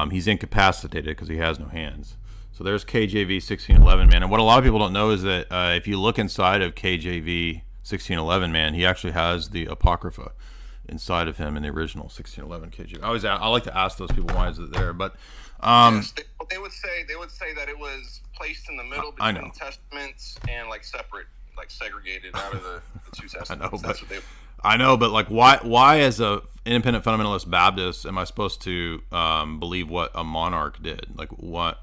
he's incapacitated because he has no hands. So there's KJV 1611 man. And what a lot of people don't know is that if you look inside of KJV 1611 man, he actually has the Apocrypha inside of him in the original 1611 KJV. I like to ask those people, why is it there? But yes, they would say that it was placed in the middle between testaments and like separate, like segregated out of the two testaments. I know, but like, why as a independent fundamentalist Baptist am I supposed to believe what a monarch did? Like, what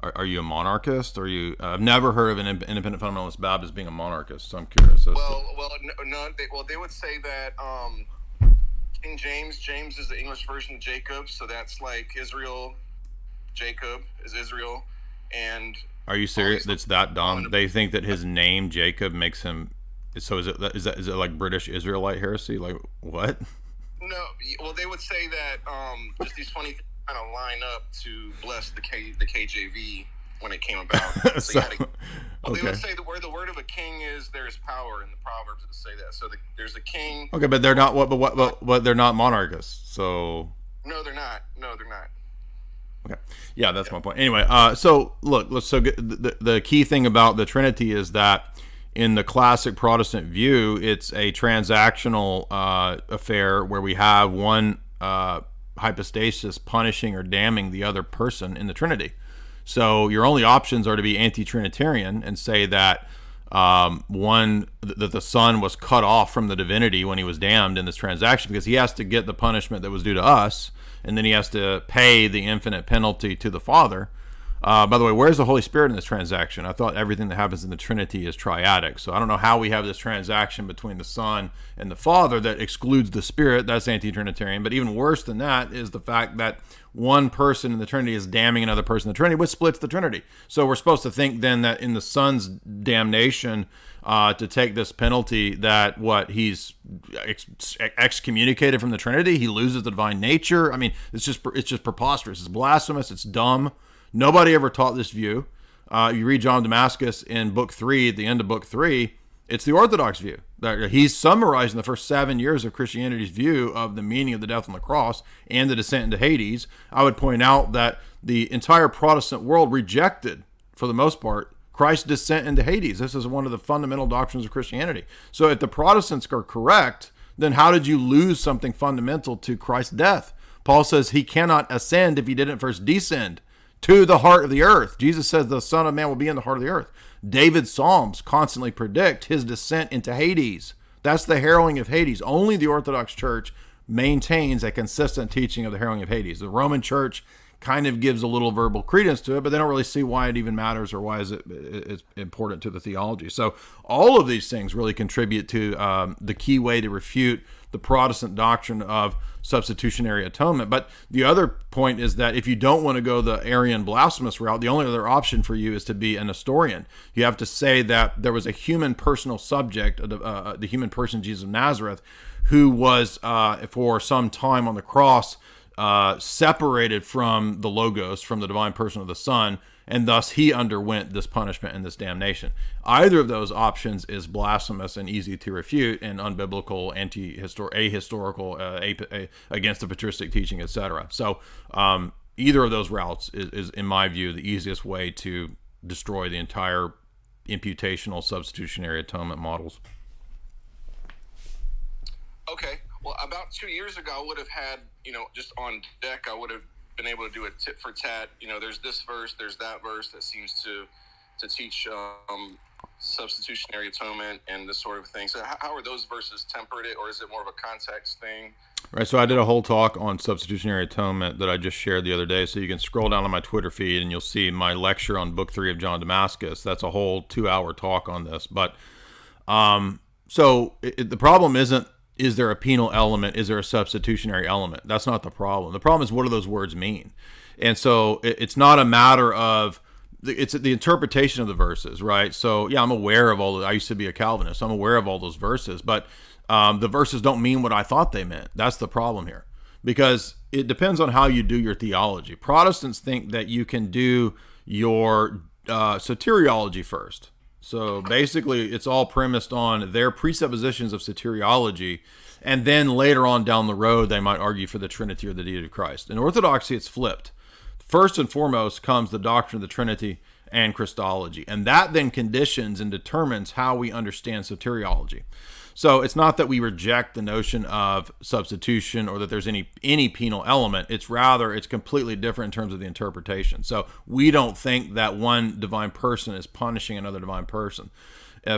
are you a monarchist? Or I've never heard of an independent fundamentalist Baptist being a monarchist, so I'm curious. They would say that King James is the English version of Jacob, so that's like Israel. Jacob is Israel, and are you serious? That's that dumb. They think that his name Jacob makes him. So is it like British Israelite heresy? Like what? No, well they would say that just these funny things kind of line up to bless the KJV when it came about. So they would say that where the word of a king is, there is power in the Proverbs that say that. So there's a king. Okay, but they're not what they're not monarchists. So no, they're not. Okay. Yeah, that's my point. Anyway, so look, the key thing about the Trinity is that in the classic Protestant view, it's a transactional affair where we have one hypostasis punishing or damning the other person in the Trinity. So your only options are to be anti-Trinitarian and say that that the Son was cut off from the divinity when he was damned in this transaction, because he has to get the punishment that was due to us, and then he has to pay the infinite penalty to the Father. By the way, where's the Holy Spirit in this transaction? I thought everything that happens in the Trinity is triadic. So I don't know how we have this transaction between the Son and the Father that excludes the Spirit. That's anti-Trinitarian. But even worse than that is the fact that one person in the Trinity is damning another person in the Trinity, which splits the Trinity. So we're supposed to think then that in the Son's damnation, to take this penalty, that he's excommunicated from the Trinity, he loses the divine nature. I mean, it's just preposterous. It's blasphemous. It's dumb. Nobody ever taught this view. You read John of Damascus in book 3, at the end of book 3, it's the Orthodox view. He's summarizing the first 7 years of Christianity's view of the meaning of the death on the cross and the descent into Hades. I would point out that the entire Protestant world rejected, for the most part, Christ's descent into Hades. This is one of the fundamental doctrines of Christianity. So if the Protestants are correct, then how did you lose something fundamental to Christ's death? Paul says he cannot ascend if he didn't first descend to the heart of the earth. Jesus says the Son of Man will be in the heart of the earth. David's Psalms constantly predict his descent into Hades. That's the harrowing of Hades. Only the Orthodox Church maintains a consistent teaching of the harrowing of Hades. The Roman Church kind of gives a little verbal credence to it, but they don't really see why it even matters or why it's important to the theology. So all of these things really contribute to the key way to refute the Protestant doctrine of substitutionary atonement. But the other point is that if you don't want to go the Arian blasphemous route, the only other option for you is to be a Nestorian. You have to say that there was a human personal subject, the human person Jesus of Nazareth, who was for some time on the cross separated from the Logos, from the divine person of the Son, and thus he underwent this punishment and this damnation. Either of those options is blasphemous and easy to refute and unbiblical, ahistorical, against the patristic teaching, etc. So either of those routes is, in my view, the easiest way to destroy the entire imputational substitutionary atonement models. Okay. Well, about 2 years ago, I would have had, just on deck, I would have been able to do a tit for tat. There's this verse, there's that verse that seems to teach substitutionary atonement and this sort of thing. So how are those verses tempered, or is it more of a context thing? Right, so I did a whole talk on substitutionary atonement that I just shared the other day. So you can scroll down on my Twitter feed and you'll see my lecture on Book 3 of John Damascus. That's a whole 2-hour talk on this. But the problem isn't, is there a penal element? Is there a substitutionary element? That's not the problem. The problem is, what do those words mean? And so it's not a matter of, it's the interpretation of the verses, right? So yeah, I'm aware of I used to be a Calvinist. I'm aware of all those verses, but the verses don't mean what I thought they meant. That's the problem here, because it depends on how you do your theology. Protestants think that you can do your soteriology first. So basically, it's all premised on their presuppositions of soteriology, and then later on down the road, they might argue for the Trinity or the deity of Christ. In Orthodoxy, it's flipped. First and foremost comes the doctrine of the Trinity and Christology, and that then conditions and determines how we understand soteriology. So it's not that we reject the notion of substitution or that there's any penal element. It's rather, it's completely different in terms of the interpretation. So we don't think that one divine person is punishing another divine person.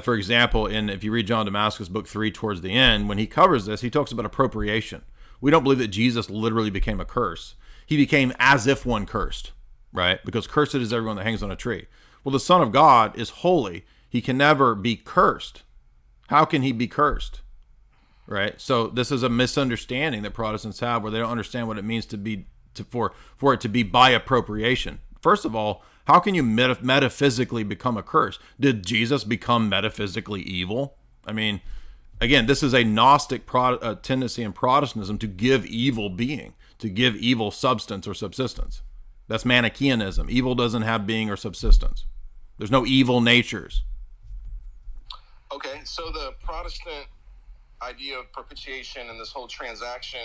For example, if you read John Damascus, Book 3, towards the end, when he covers this, he talks about appropriation. We don't believe that Jesus literally became a curse. He became as if one cursed, right? Because cursed is everyone that hangs on a tree. Well, the Son of God is holy. He can never be cursed. How can he be cursed? Right? So this is a misunderstanding that Protestants have, where they don't understand what it means for it to be by appropriation. First of all, how can you metaphysically become a curse? Did Jesus become metaphysically evil? I mean, again, this is a Gnostic tendency in Protestantism to give evil being, to give evil substance or subsistence. That's Manichaeanism. Evil doesn't have being or subsistence. There's no evil natures. Okay, so the Protestant idea of propitiation and this whole transaction,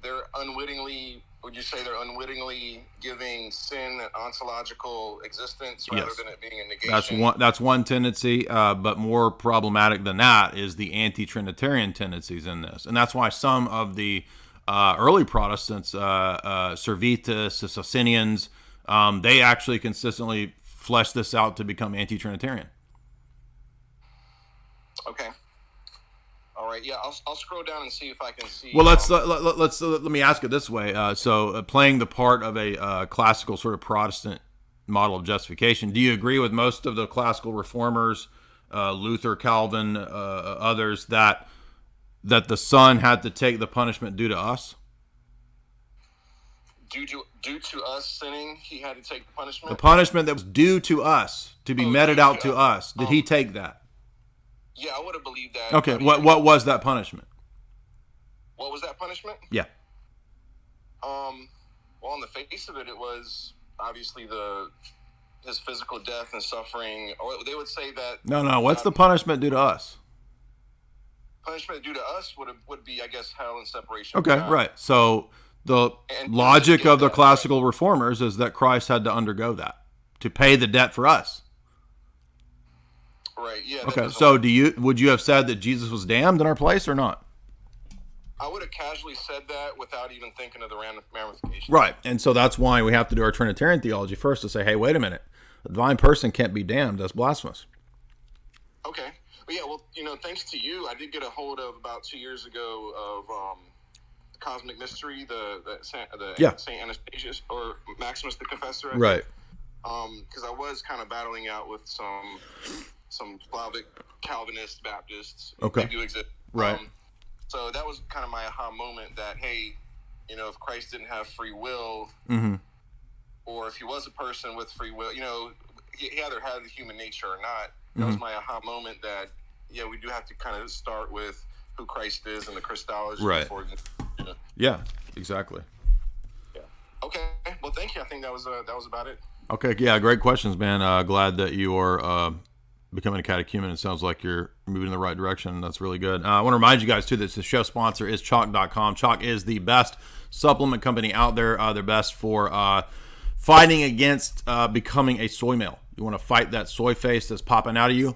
would you say they're unwittingly giving sin an ontological existence rather than it being a negation? That's one tendency, but more problematic than that is the anti-Trinitarian tendencies in this. And that's why some of the early Protestants, Servetus, the Socinians, they actually consistently flesh this out to become anti-Trinitarian. Okay. All right. Yeah, I'll scroll down and see if I can see. Well, let me ask it this way. Playing the part of a classical sort of Protestant model of justification, do you agree with most of the classical reformers, Luther, Calvin, others, that the Son had to take the punishment due to us? Due to us sinning, he had to take the punishment? The punishment that was due to us, to be meted out to us. Did he take that? Yeah, I would have believed that. Okay, what was that punishment? What was that punishment? Yeah. Well, on the face of it, it was obviously his physical death and suffering. Or they would say that. No. What's the punishment due to us? punishment due to us would be, I guess, hell and separation. Okay, from God. right. So the logic of the classical reformers is that Christ had to undergo that to pay the debt for us. Right. Yeah. Okay. So would you have said that Jesus was damned in our place or not? I would have casually said that without even thinking of the ramifications. Right. And so that's why we have to do our Trinitarian theology first to say, hey, wait a minute. A divine person can't be damned. That's blasphemous. Okay. Well, yeah, well, thanks to you, I did get a hold of about 2 years ago of Cosmic Mystery, the Saint Anastasius, or Maximus the Confessor. Right. Because I was kind of battling out with some Slavic Calvinist Baptists. Okay. They do exist. Right. So that was kind of my aha moment that, hey, if Christ didn't have free will, mm-hmm. or if he was a person with free will, he either had the human nature or not. That Mm-hmm. was my aha moment that, we do have to kind of start with who Christ is and the Christology. Right. Before, Yeah, exactly. Yeah. Okay. Well, thank you. I think that was about it. Okay. Yeah, great questions, man. Glad that you are becoming a catechumen. It sounds like you're moving in the right direction. That's really good. I want to remind you guys, too, that the show sponsor is Chalk.com. Chalk is the best supplement company out there. They're best for fighting against becoming a soy male. You want to fight that soy face that's popping out of you,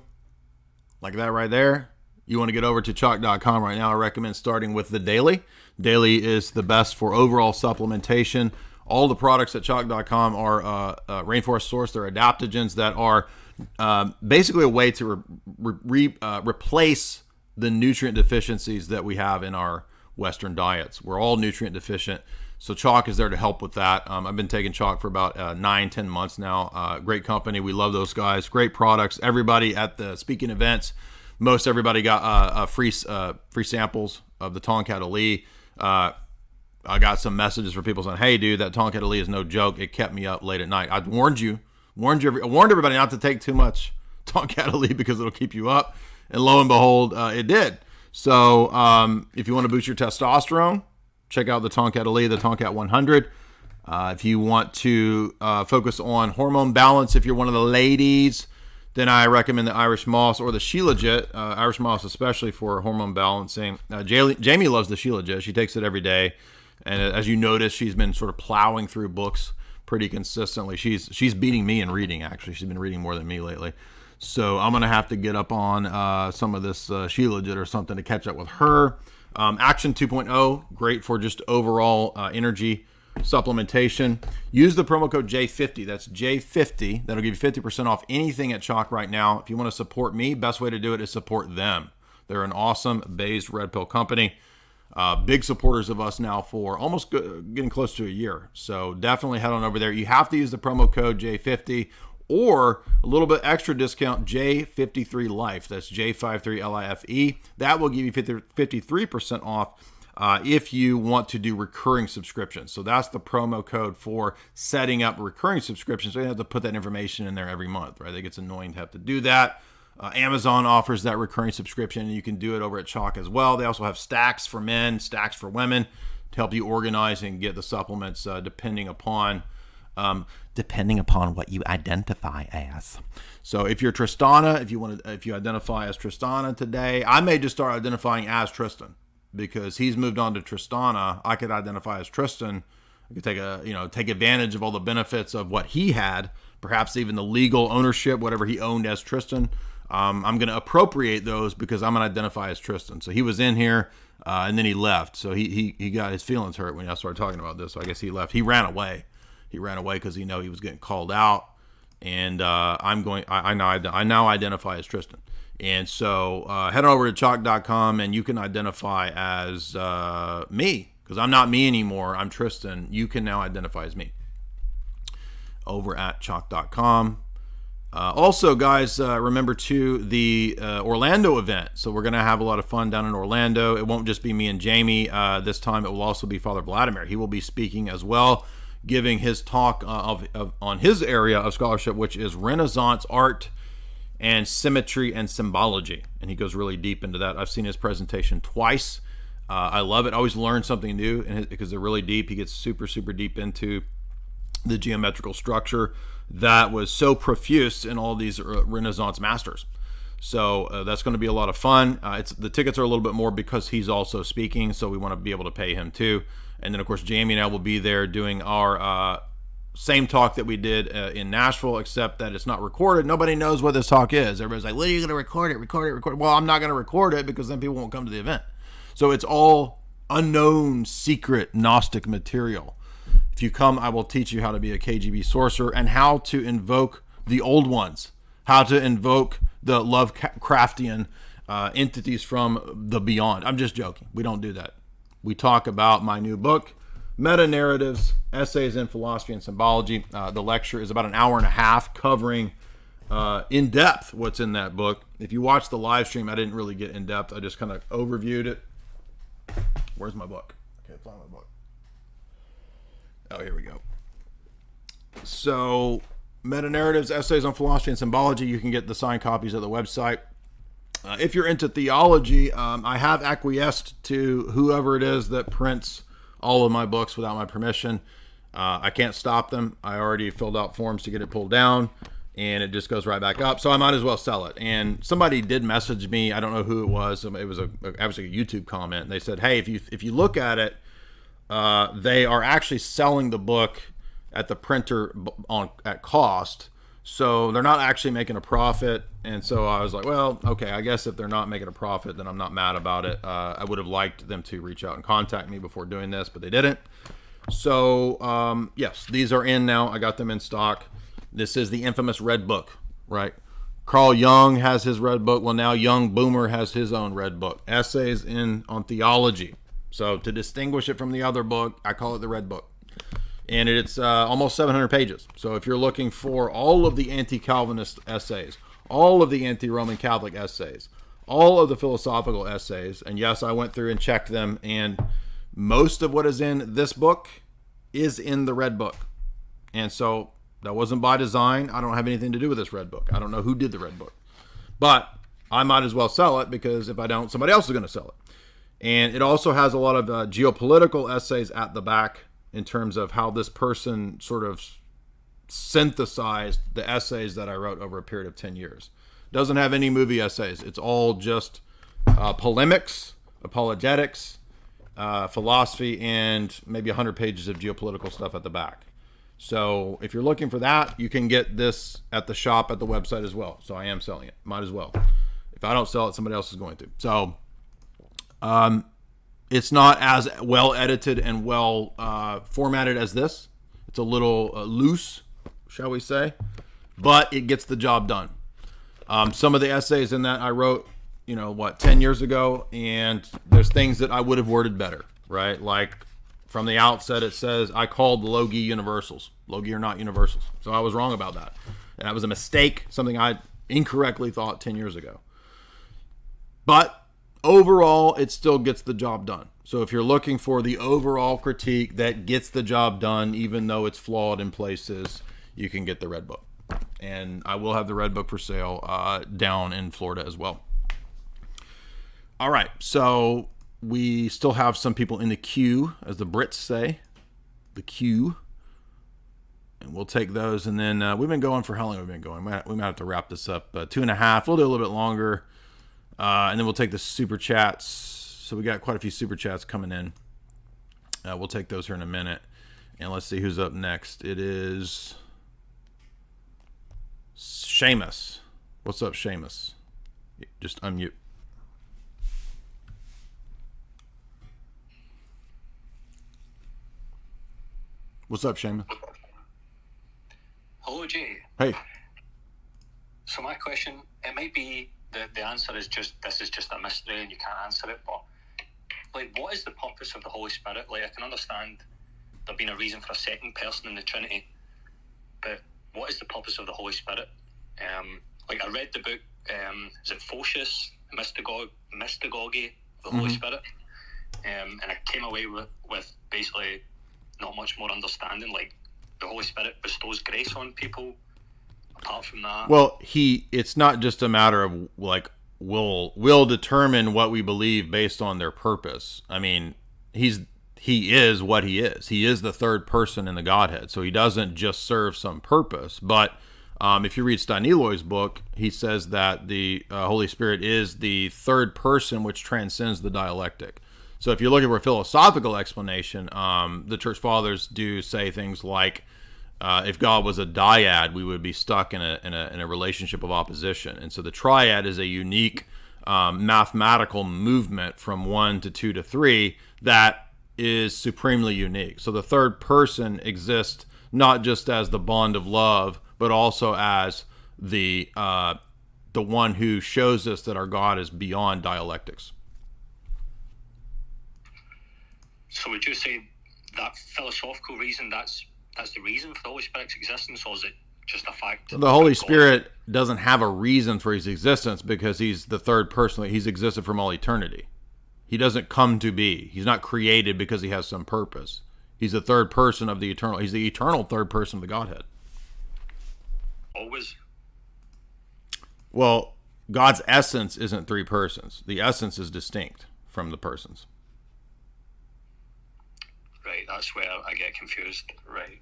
like that right there. You want to get over to Chalk.com right now. I recommend starting with the Daily. Daily is the best for overall supplementation. All the products at Chalk.com are rainforest source. They're adaptogens that are basically a way to replace the nutrient deficiencies that we have in our Western diets. We're all nutrient deficient. So Chalk is there to help with that. I've been taking Chalk for about 9-10 months now. Great company. We love those guys. Great products. Everybody at the speaking events, most everybody got free samples of the Tonkat Ali. I got some messages from people saying, hey, dude, that Tonkat Ali is no joke. It kept me up late at night. I warned everybody not to take too much Tonkat Ali because it'll keep you up. And lo and behold, it did. So if you want to boost your testosterone, check out the Tonkat Ali, the Tonkat 100. If you want to focus on hormone balance, if you're one of the ladies, then I recommend the Irish Moss or the Shilajit. Irish Moss especially for hormone balancing. Jamie loves the Shilajit. She takes it every day. And as you notice, she's been sort of plowing through books pretty consistently. She's beating me in reading, actually. She's been reading more than me lately. So I'm going to have to get up on some of this Shilajit or something to catch up with her. Action 2.0, great for just overall energy supplementation. Use the promo code J50. That's J50. That'll give you 50% off anything at Chalk right now. If you want to support me, best way to do it is support them. They're an awesome based red pill company. Big supporters of us now for almost getting close to a year. So definitely head on over there. You have to use the promo code J50 or a little bit extra discount, J53 Life. That's J53 LIFE. That will give you 53% off if you want to do recurring subscriptions. So that's the promo code for setting up recurring subscriptions. So you have to put that information in there every month, right? It gets annoying to have to do that. Amazon offers that recurring subscription, and you can do it over at Chalk as well. They also have stacks for men, stacks for women to help you organize and get the supplements depending upon what you identify as. So if you're Tristana, if you identify as Tristana today, I may just start identifying as Tristan because he's moved on to Tristana. I could identify as Tristan. I could take advantage of all the benefits of what he had, perhaps even the legal ownership, whatever he owned as Tristan. I'm going to appropriate those because I'm going to identify as Tristan. So he was in here and then he left. So he got his feelings hurt when I started talking about this. So I guess he left. He ran away. He ran away because he was getting called out. And I now identify as Tristan. And so head on over to chalk.com and you can identify as me because I'm not me anymore. I'm Tristan. You can now identify as me over at chalk.com. Also, guys, remember, too, the Orlando event. So we're going to have a lot of fun down in Orlando. It won't just be me and Jamie. This time it will also be Father Vladimir. He will be speaking as well, giving his talk on his area of scholarship, which is Renaissance art and symmetry and symbology. And he goes really deep into that. I've seen his presentation twice. I love it. I always learn something new because they're really deep. He gets super, super deep into the geometrical structure that was so profuse in all these Renaissance masters. So that's going to be a lot of fun. The tickets are a little bit more because he's also speaking, so we want to be able to pay him too. And then, of course, Jamie and I will be there doing our same talk that we did in Nashville, except that it's not recorded. Nobody knows what this talk is. Everybody's like, well, you're going to record it. Well, I'm not going to record it because then people won't come to the event. So it's all unknown, secret, Gnostic material. If you come, I will teach you how to be a KGB sorcerer and how to invoke the old ones, how to invoke the Lovecraftian entities from the beyond. I'm just joking. We don't do that. We talk about my new book, Meta-Narratives, Essays in Philosophy and Symbology. The lecture is about an hour and a half covering in depth what's in that book. If you watch the live stream, I didn't really get in depth. I just kind of overviewed it. Where's my book? I can't find my book. Oh, here we go. So, Meta-Narratives, Essays on Philosophy and Symbology. You can get the signed copies at the website. If you're into theology, I have acquiesced to whoever it is that prints all of my books without my permission. I can't stop them. I already filled out forms to get it pulled down, and it just goes right back up. So I might as well sell it. And somebody did message me. I don't know who it was. It was actually a YouTube comment. And they said, hey, if you look at it, they are actually selling the book at the printer at cost. So they're not actually making a profit. And so I was like, well, okay, I guess if they're not making a profit, then I'm not mad about it. I would have liked them to reach out and contact me before doing this, but they didn't. So, yes, these are in now. I got them in stock. This is the infamous Red Book, right? Carl Jung has his Red Book. Well, now Young Boomer has his own Red Book. Essays on theology. So to distinguish it from the other book, I call it the Red Book. And it's almost 700 pages. So if you're looking for all of the anti-Calvinist essays, all of the anti-Roman Catholic essays, all of the philosophical essays, and yes, I went through and checked them, and most of what is in this book is in the Red Book. And so that wasn't by design. I don't have anything to do with this Red Book. I don't know who did the Red Book. But I might as well sell it, because if I don't, somebody else is going to sell it. And it also has a lot of geopolitical essays at the back in terms of how this person sort of synthesized the essays that I wrote over a period of 10 years. Doesn't have any movie essays. It's all just polemics, apologetics, philosophy, and maybe 100 pages of geopolitical stuff at the back. So if you're looking for that, you can get this at the shop at the website as well. So I am selling it. Might as well. If I don't sell it, somebody else is going to. So it's not as well edited and well formatted as this. It's a little loose, shall we say, but it gets the job done. Some of the essays in that I wrote, 10 years ago, and there's things that I would have worded better, right? Like from the outset, it says I called Logi universals. Logi are not universals. So I was wrong about that. And that was a mistake, something I incorrectly thought 10 years ago. But overall, it still gets the job done. So if you're looking for the overall critique that gets the job done, even though it's flawed in places, you can get the Red Book. And I will have the Red Book for sale down in Florida as well. All right, so we still have some people in the queue, as the Brits say, the queue. And we'll take those. And then we've been going for how long have we been going? We might have to wrap this up. 2.5. We'll do a little bit longer. And then we'll take the super chats. So we got quite a few super chats coming in. We'll take those here in a minute. And let's see who's up next. It is Seamus. What's up, Seamus? Just unmute. What's up, Seamus? Hello, Jay. Hey. So my question, it might be the answer is this is just a mystery and you can't answer it, but what is the purpose of the Holy Spirit? I can understand there being a reason for a second person in the Trinity, but what is the purpose of the Holy Spirit? I read the book, is it Photius, Mystagogy of the Holy Spirit? And I came away with basically not much more understanding. The Holy Spirit bestows grace on people. Apart from that, well, it's not just a matter of will determine what we believe based on their purpose. I mean, he is what he is. He is the third person in the Godhead, so he doesn't just serve some purpose. But If you read Staniloy's book, he says that the Holy Spirit is the third person which transcends the dialectic. So if you're looking for a philosophical explanation, the Church Fathers do say things like, if God was a dyad, we would be stuck in a relationship of opposition. And so the triad is a unique mathematical movement from 1 to 2 to 3 that is supremely unique. So the third person exists not just as the bond of love, but also as the one who shows us that our God is beyond dialectics. So would you say that philosophical reason, that's the reason for the Holy Spirit's existence, or is it just a fact? The Holy Spirit doesn't have a reason for his existence because he's the third person. He's existed from all eternity. He doesn't come to be. He's not created because he has some purpose. He's the third person of the eternal. He's the eternal third person of the Godhead. Always. Well, God's essence isn't three persons. The essence is distinct from the persons. Right, that's where I get confused. Right.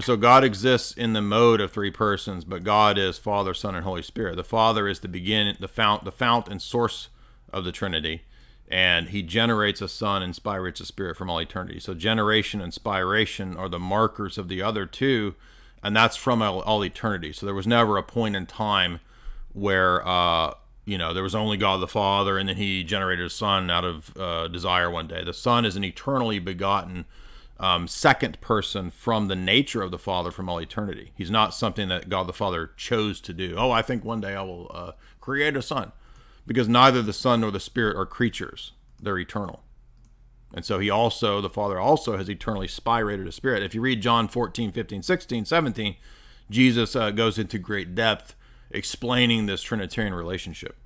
So God exists in the mode of three persons, but God is Father, Son, and Holy Spirit. The Father is the beginning, the fount and source of the Trinity, and he generates a Son, inspires a Spirit from all eternity. So generation and inspiration are the markers of the other two, and that's from all eternity. So there was never a point in time where there was only God the Father, and then he generated a Son out of desire one day. The Son is an eternally begotten second person from the nature of the Father from all eternity. He's not something that God the Father chose to do. Oh, I think one day I will create a Son. Because neither the Son nor the Spirit are creatures. They're eternal. And so the Father also has eternally spirated a Spirit. If you read John 14, 15, 16, 17, Jesus goes into great depth explaining this Trinitarian relationship.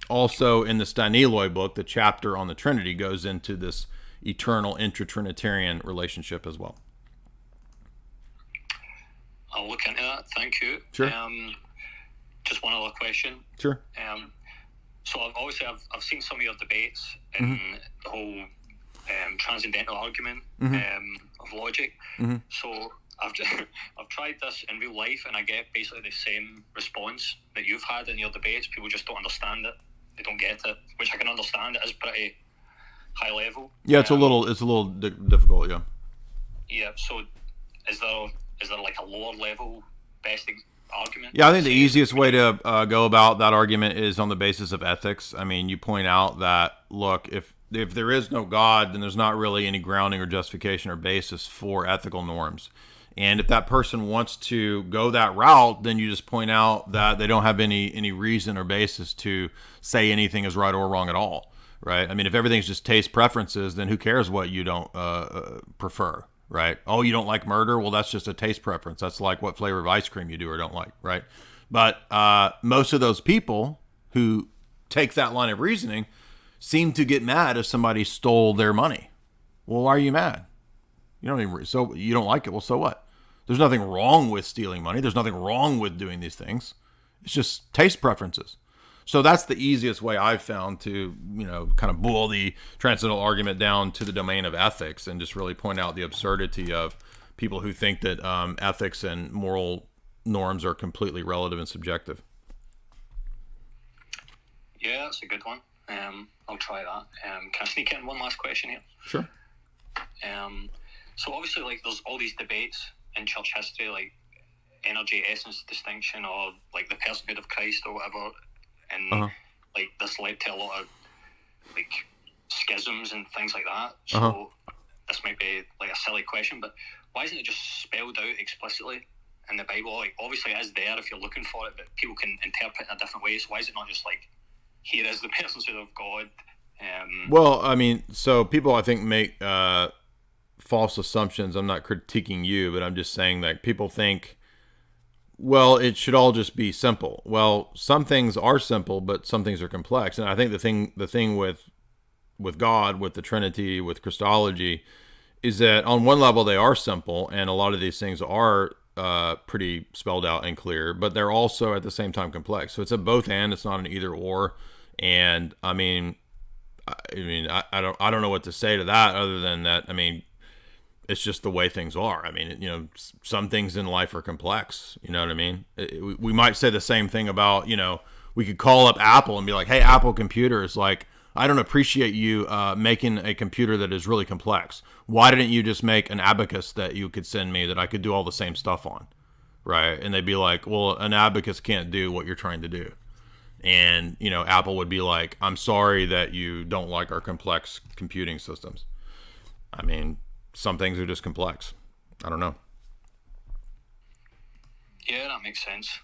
Also, in the Staniloy book, the chapter on the Trinity goes into this eternal intra-Trinitarian relationship as well. I'll look into that. Thank you. Sure. Just one other question. Sure. So I've seen some of your debates in the whole transcendental argument of logic. Mm-hmm. So I've tried this in real life, and I get basically the same response that you've had in your debates. People just don't understand it. They don't get it, which I can understand. It is pretty high level. Yeah, it's a little difficult. Yeah. Yeah. So is there like a lower level best argument? Yeah, I think the easiest way to go about that argument is on the basis of ethics. I mean, you point out that, look, if there is no God, then there's not really any grounding or justification or basis for ethical norms. And if that person wants to go that route, then you just point out that they don't have any reason or basis to say anything is right or wrong at all, right? I mean, if everything's just taste preferences, then who cares what you don't prefer, right? Oh, you don't like murder? Well, that's just a taste preference. That's like what flavor of ice cream you do or don't like, right? But most of those people who take that line of reasoning seem to get mad if somebody stole their money. Well, why are you mad? So you don't like it. Well, so what? There's nothing wrong with stealing money. There's nothing wrong with doing these things. It's just taste preferences. So that's the easiest way I've found to, kind of boil the transcendental argument down to the domain of ethics and just really point out the absurdity of people who think that ethics and moral norms are completely relative and subjective. Yeah, that's a good one. I'll try that. Can I sneak in one last question here? Sure. So obviously, like, there's all these debates in church history, like energy essence distinction, or like the personhood of Christ or whatever, and like this led to a lot of like schisms and things like that. So this might be like a silly question, but why isn't it just spelled out explicitly in the Bible? Like, obviously it is there if you're looking for it, but people can interpret it in a different way. So why is it not just like, here is the personhood of God? Well, I mean, so people, I think, make false assumptions. I'm not critiquing you, but I'm just saying that people think, well, it should all just be simple. Well, some things are simple, but some things are complex. And I think the thing with God, with the Trinity, with Christology, is that on one level they are simple, and a lot of these things are pretty spelled out and clear, but they're also at the same time complex. So it's a both and. It's not an either or. And I mean, I don't know what to say to that other than that. I mean, it's just the way things are. I mean, you know, some things in life are complex. You know what I mean? We might say the same thing about, you know, we could call up Apple and be like, hey, Apple computers, like, I don't appreciate you making a computer that is really complex. Why didn't you just make an abacus that you could send me that I could do all the same stuff on? Right? And they'd be like, well, an abacus can't do what you're trying to do. And, you know, Apple would be like, I'm sorry that you don't like our complex computing systems. I mean, some things are just complex. I don't know. Yeah, that makes sense.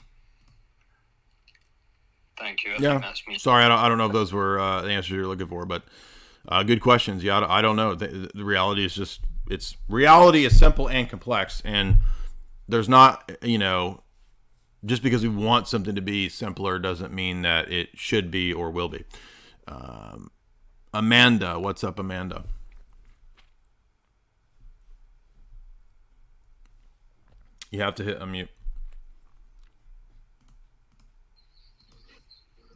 Thank you. I Yeah. think that's me. Sorry, I don't know if those were the answers you're looking for, but good questions. Yeah, I don't know. The reality is just, reality is simple and complex, and there's not, you know, just because we want something to be simpler doesn't mean that it should be or will be. Amanda, what's up, Amanda? You have to hit unmute.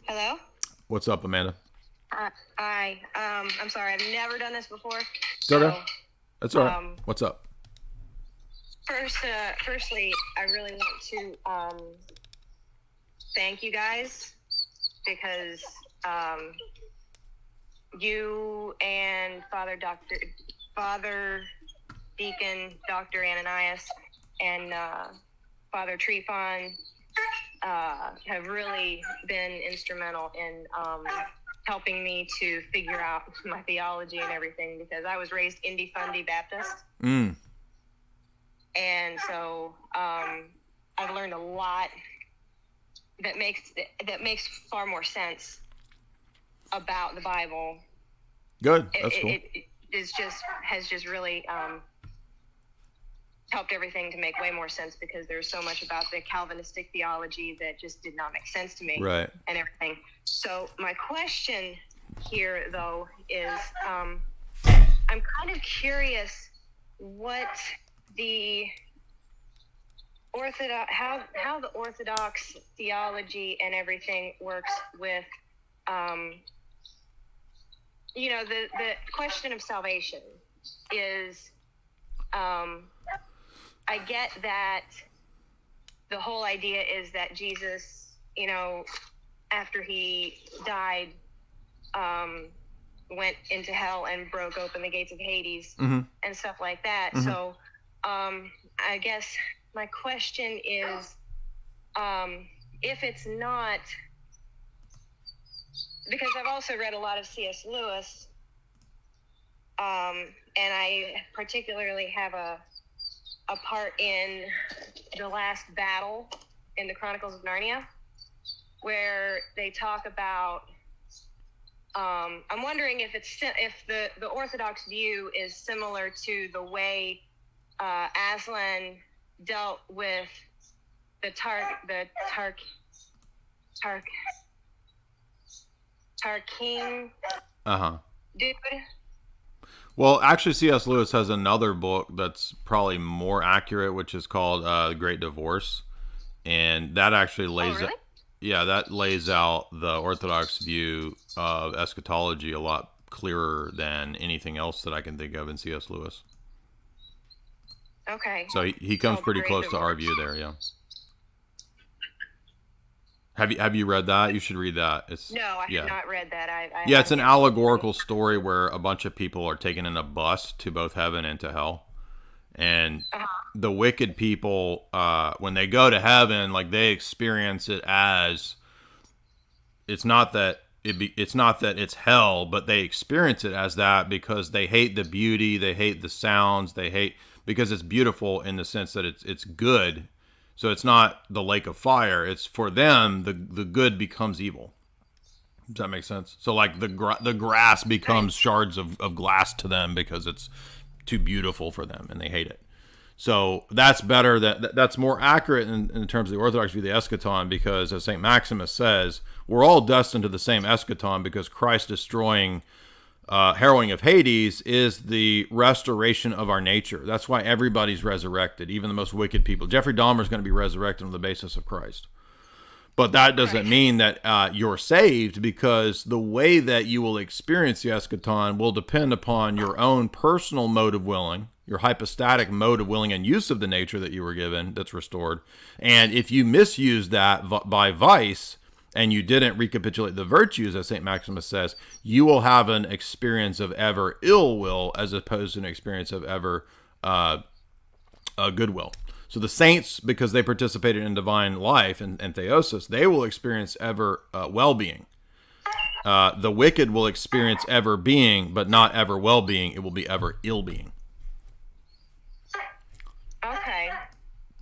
Hello? What's up, Amanda? Hi. I'm sorry. I've never done this before. Okay. That's all right. What's up? Firstly, I really want to thank you guys because you and Father Deacon Dr. Ananias and Father Trefon have really been instrumental in helping me to figure out my theology and everything, because I was raised indie fundy Baptist. And so I've learned a lot that makes far more sense about the Bible. Good. That's cool. It has just really helped everything to make way more sense, because there's so much about the Calvinistic theology that just did not make sense to me. Right. And everything. So my question here, though, is I'm kind of curious what the how the Orthodox theology and everything works with you know, the question of salvation is I get that the whole idea is that Jesus, you know, after he died, went into hell and broke open the gates of Hades and stuff like that. So I guess my question is, if it's not, because I've also read a lot of C.S. Lewis, and I particularly have a part in The Last Battle in the Chronicles of Narnia, where they talk about, I'm wondering if the Orthodox view is similar to the way Aslan dealt with the Tarkin dude. Well, actually, C.S. Lewis has another book that's probably more accurate, which is called The Great Divorce, and that actually lays out the Orthodox view of eschatology a lot clearer than anything else that I can think of in C.S. Lewis. Okay. So he comes pretty close to our view there, yeah. Have you read that? You should read that. No, I have not read that. It's an allegorical story where a bunch of people are taken in a bus to both heaven and to hell. And the wicked people, when they go to heaven, like, they experience it as, it's not that it's hell, but they experience it as that because they hate the beauty, they hate the sounds, because it's beautiful in the sense that it's good. So it's not the lake of fire. It's, for them, the good becomes evil. Does that make sense? So, like, the grass becomes shards of glass to them because it's too beautiful for them, and they hate it. So that's better. That's more accurate in terms of the Orthodox view of the eschaton, because, as St. Maximus says, we're all destined to the same eschaton, because Christ destroying harrowing of Hades is the restoration of our nature. That's why everybody's resurrected, even the most wicked people. Jeffrey Dahmer is going to be resurrected on the basis of Christ. But that doesn't mean that you're saved, because the way that you will experience the eschaton will depend upon your own personal mode of willing, your hypostatic mode of willing and use of the nature that you were given that's restored. And if you misuse that by vice and you didn't recapitulate the virtues, as St. Maximus says, you will have an experience of ever ill will as opposed to an experience of ever goodwill. So the saints, because they participated in divine life and theosis, they will experience ever well-being. The wicked will experience ever being, but not ever well-being. It will be ever ill-being. Okay.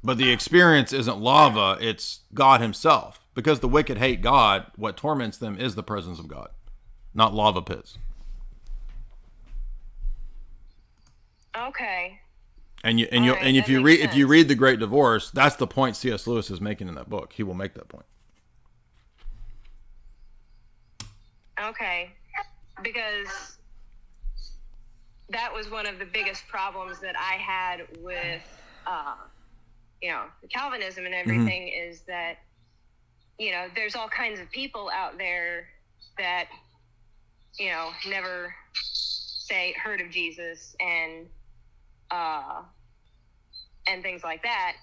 But the experience isn't lava, it's God himself. Because the wicked hate God, what torments them is the presence of God, not lava pits. Okay. And if you read The Great Divorce, that's the point C.S. Lewis is making in that book. He will make that point. Okay. Because that was one of the biggest problems that I had with Calvinism and everything, is that, there's all kinds of people out there that, never heard of Jesus and things like that.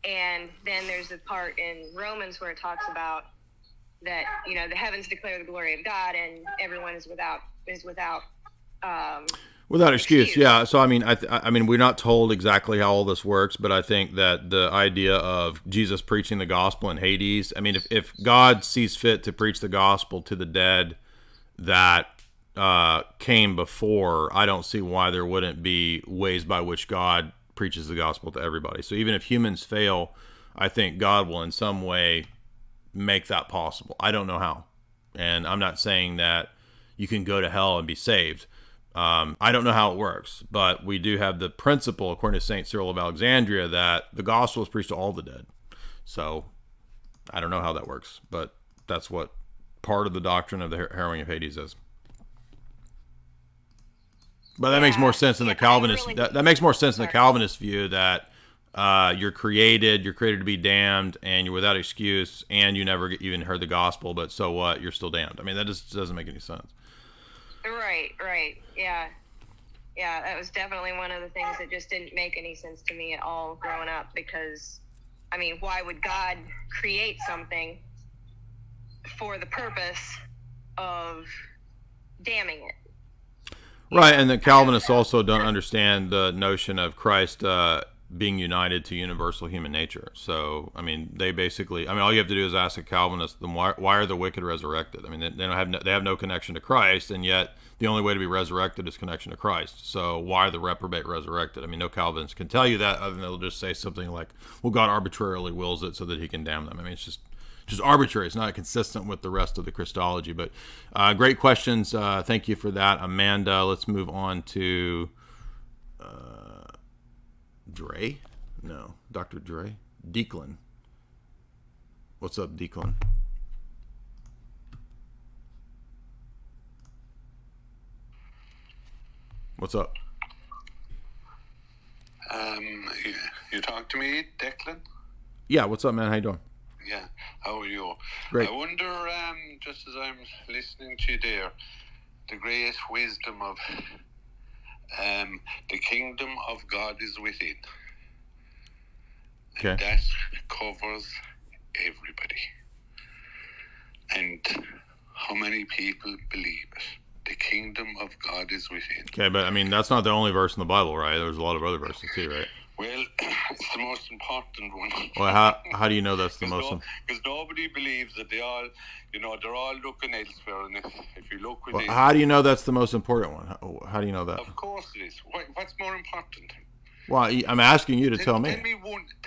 And then there's a part in Romans where it talks about that, the heavens declare the glory of God, and everyone is without excuse. Yeah. So, I mean, we're not told exactly how all this works, but I think that the idea of Jesus preaching the gospel in Hades, I mean, if God sees fit to preach the gospel to the dead that came before, I don't see why there wouldn't be ways by which God preaches the gospel to everybody. So even if humans fail, I think God will in some way make that possible. I don't know how. And I'm not saying that you can go to hell and be saved. I don't know how it works, but we do have the principle, according to St. Cyril of Alexandria, that the gospel is preached to all the dead. So I don't know how that works, but that's what part of the doctrine of the harrowing of Hades is. But that makes more sense in the Calvinist. That makes more sense in the Calvinist view that you're created to be damned, and you're without excuse, and you never even heard the gospel. But so what? You're still damned. I mean, that just doesn't make any sense. Right. Yeah. That was definitely one of the things that just didn't make any sense to me at all growing up. Because, I mean, why would God create something for the purpose of damning it? Right, and the Calvinists also don't understand the notion of Christ being united to universal human nature. So, I mean, they basically, all you have to do is ask a Calvinist, then why are the wicked resurrected? I mean, they have no connection to Christ, and yet the only way to be resurrected is connection to Christ. So why are the reprobate resurrected? I mean, no Calvinist can tell you that, other than they'll just say something like, well, God arbitrarily wills it so that he can damn them. I mean, it's just arbitrary. It's not consistent with the rest of the Christology. But great questions. Thank you for that, Amanda. Let's move on to Dre. No, Dr. Dre. Declan. What's up, Declan? What's up? You talk to me, Declan? Yeah. What's up, man? How you doing? Yeah, how are you? Great. I wonder, just as I'm listening to you there, the great wisdom of the kingdom of God is within. Okay. And that covers everybody. And how many people believe it? The kingdom of God is within. Okay, but that's not the only verse in the Bible, right? There's a lot of other verses too, right? Well, it's the most important one. Well, how do you know that's the most? Because nobody believes that they're all looking elsewhere. And if you look within, how do you know that's the most important one? How do you know that? Of course it is. What's more important? Well, I'm asking you to tell me. Tell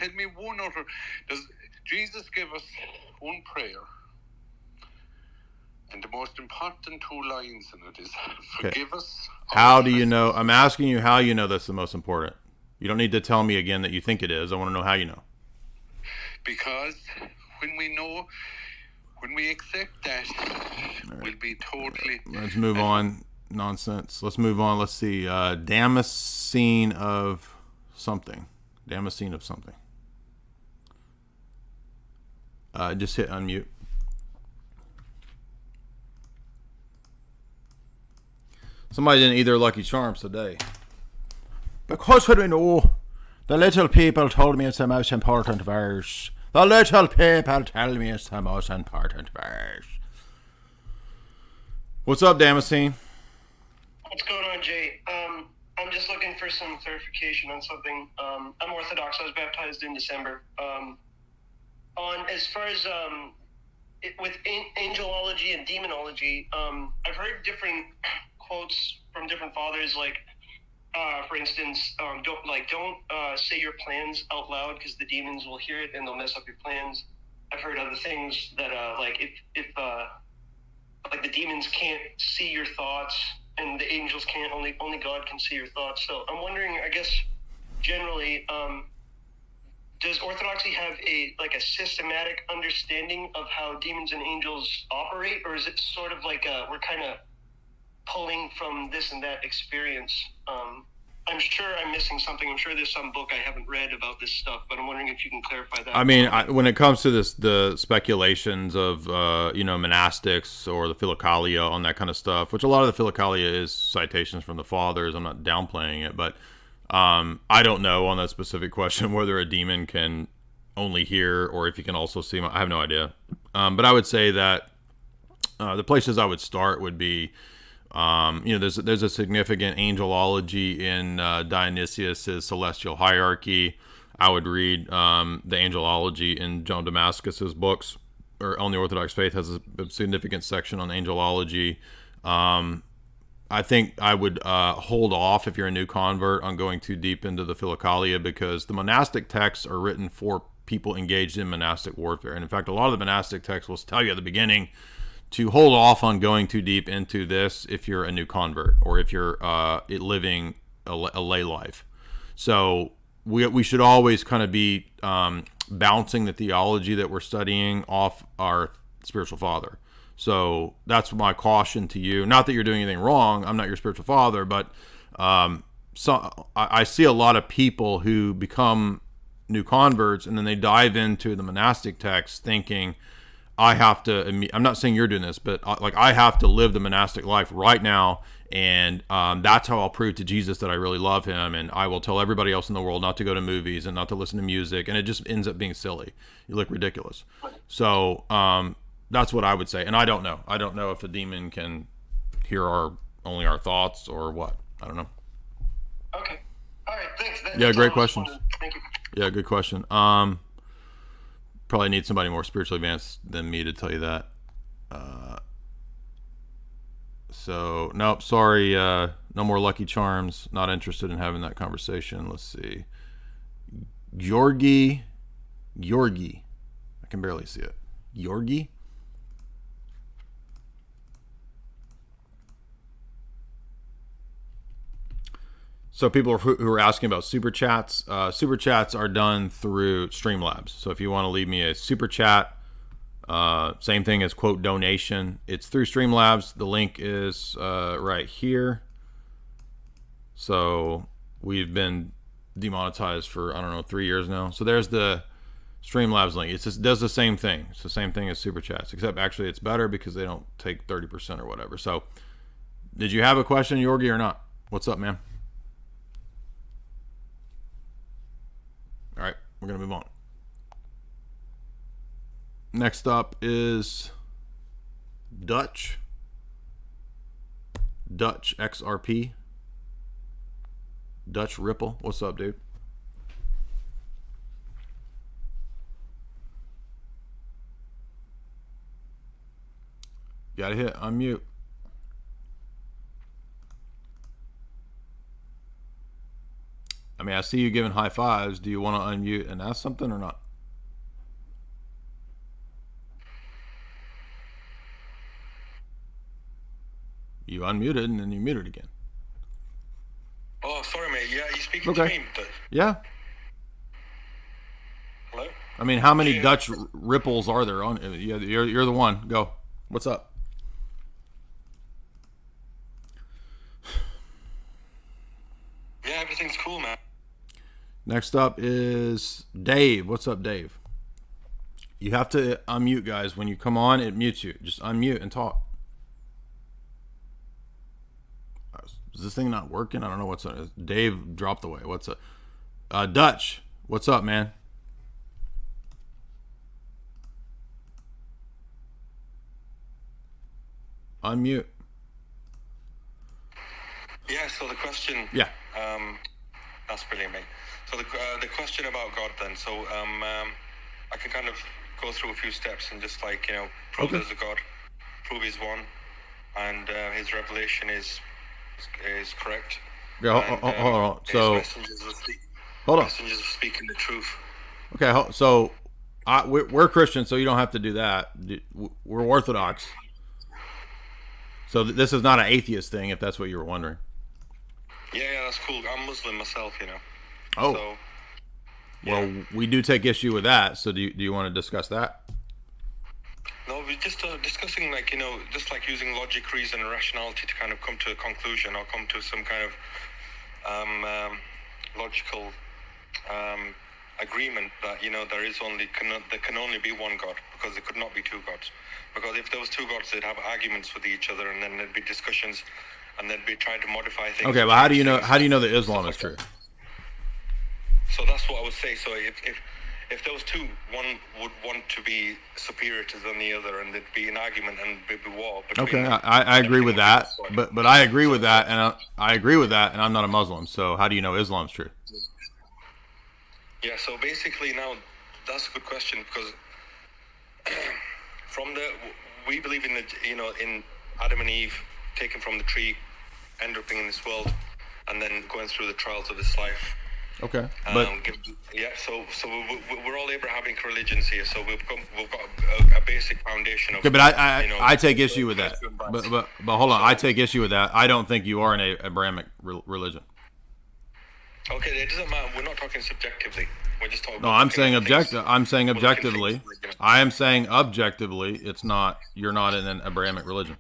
me one other. Does Jesus give us one prayer? And the most important two lines in it is, forgive us. How do you know? I'm asking you how you know that's the most important. You don't need to tell me again that you think it is. I want to know how you know. Because when we accept that, we'll be totally... Let's move on. Nonsense. Let's move on. Let's see. Damascene of something. Damascene of something. Just hit unmute. Somebody didn't eat their Lucky Charms today. Because what we know, the little people told me it's the most important verse. The little people tell me it's the most important verse. What's up, Damascene? What's going on, Jay? I'm just looking for some clarification on something. I'm Orthodox. I was baptized in December. On as far as with angelology and demonology, I've heard different quotes from different fathers, like for instance, don't say your plans out loud because the demons will hear it and they'll mess up your plans. I've heard other things that like if like the demons can't see your thoughts and the angels can't, only God can see your thoughts. So I'm wondering, I guess generally, does Orthodoxy have a systematic understanding of how demons and angels operate, or is it sort of like we're kind of pulling from this and that experience? I'm sure I'm missing something. I'm sure there's some book I haven't read about this stuff, but I'm wondering if you can clarify that. I mean, when it comes to the speculations of monastics or the Philokalia on that kind of stuff, which a lot of the Philokalia is citations from the fathers. I'm not downplaying it, but I don't know on that specific question whether a demon can only hear or if he can also see. I have no idea. But I would say that the places I would start would be, there's a significant angelology in Dionysius's Celestial Hierarchy. I would read the angelology in John Damascus's books, or On the Orthodox Faith has a significant section on angelology. I think I would hold off if you're a new convert on going too deep into the Philokalia, because the monastic texts are written for people engaged in monastic warfare. And in fact, a lot of the monastic texts will tell you at the beginning to hold off on going too deep into this if you're a new convert or if you're living a lay life. So we should always kind of be bouncing the theology that we're studying off our spiritual father. So that's my caution to you. Not that you're doing anything wrong. I'm not your spiritual father, but I see a lot of people who become new converts and then they dive into the monastic text thinking, I'm not saying you're doing this, but I have to live the monastic life right now, and that's how I'll prove to Jesus that I really love him, and I will tell everybody else in the world not to go to movies and not to listen to music, and it just ends up being silly. You look ridiculous. So that's what I would say, and I don't know. I don't know if a demon can hear only our thoughts or what. I don't know. Okay. All right. Thanks. Yeah, great questions. Thank you. Yeah, good question. Probably need somebody more spiritually advanced than me to tell you that. So, nope, sorry, no more Lucky Charms. Not interested in having that conversation. Let's see. Georgi. I can barely see it. Georgi? So people who are asking about super chats are done through Streamlabs. So if you want to leave me a super chat, same thing as quote donation, it's through Streamlabs. The link is right here. So we've been demonetized for 3 years now. So there's the Streamlabs link. It just does the same thing. It's the same thing as super chats, except actually it's better because they don't take 30% or whatever. So did you have a question, Yorgi, or not? What's up, man? All right, we're going to move on. Next up is Dutch XRP. Dutch Ripple. What's up, dude? Gotta hit unmute. I mean, I see you giving high fives. Do you want to unmute and ask something or not? You unmuted and then you muted again. Oh, sorry, mate. Yeah, you speaking Okay. to me? But... Yeah. Hello? I mean, how many Dutch ripples are there on? You're the one. Go. What's up? Yeah, everything's cool, man. Next up is Dave. What's up, Dave? You have to unmute, guys. When you come on, it mutes you. Just unmute and talk. Is this thing not working? I don't know what's up. Dave dropped away. What's up? Dutch, what's up, man? Unmute. Yeah, so the question... Yeah. That's brilliant, mate. So the question about God then. So I can kind of go through a few steps and just like, prove there's a God, prove he's one, and his revelation is correct. Yeah, hold on. So, hold on. Messengers are speaking the truth. Okay, so we're Christians, so you don't have to do that. We're Orthodox. So this is not an atheist thing, if that's what you were wondering. Yeah, that's cool. I'm Muslim myself, Oh. So, well, we do take issue with that. So do you want to discuss that? No, we're just discussing, like, just like using logic, reason, and rationality to kind of come to a conclusion or come to some kind of logical agreement that, there can only be one God, because there could not be two gods. Because if there was two gods, they'd have arguments with each other, and then there'd be discussions, and they'd be trying to modify things. Okay, well, how do you know that Islam is true? So that's what I would say. So if there was two, one would want to be superior to the other, and there'd be an argument and there'd be war. Okay, I agree with that, but I agree with that, and I agree with that, and I'm not a Muslim. So how do you know Islam's true? Yeah, so basically now that's a good question, because we believe in in Adam and Eve taken from the tree, end up in this world, and then going through the trials of this life. Okay, but so we're all Abrahamic religions here, so we've got a basic foundation of. Okay, but I take issue with that. But hold on, I take issue with that. I don't think you are an Abrahamic religion. Okay, it doesn't matter. We're not talking subjectively. We're just talking. No, I'm saying objective. I'm saying objectively. I am saying objectively. It's not. You're not in an Abrahamic religion.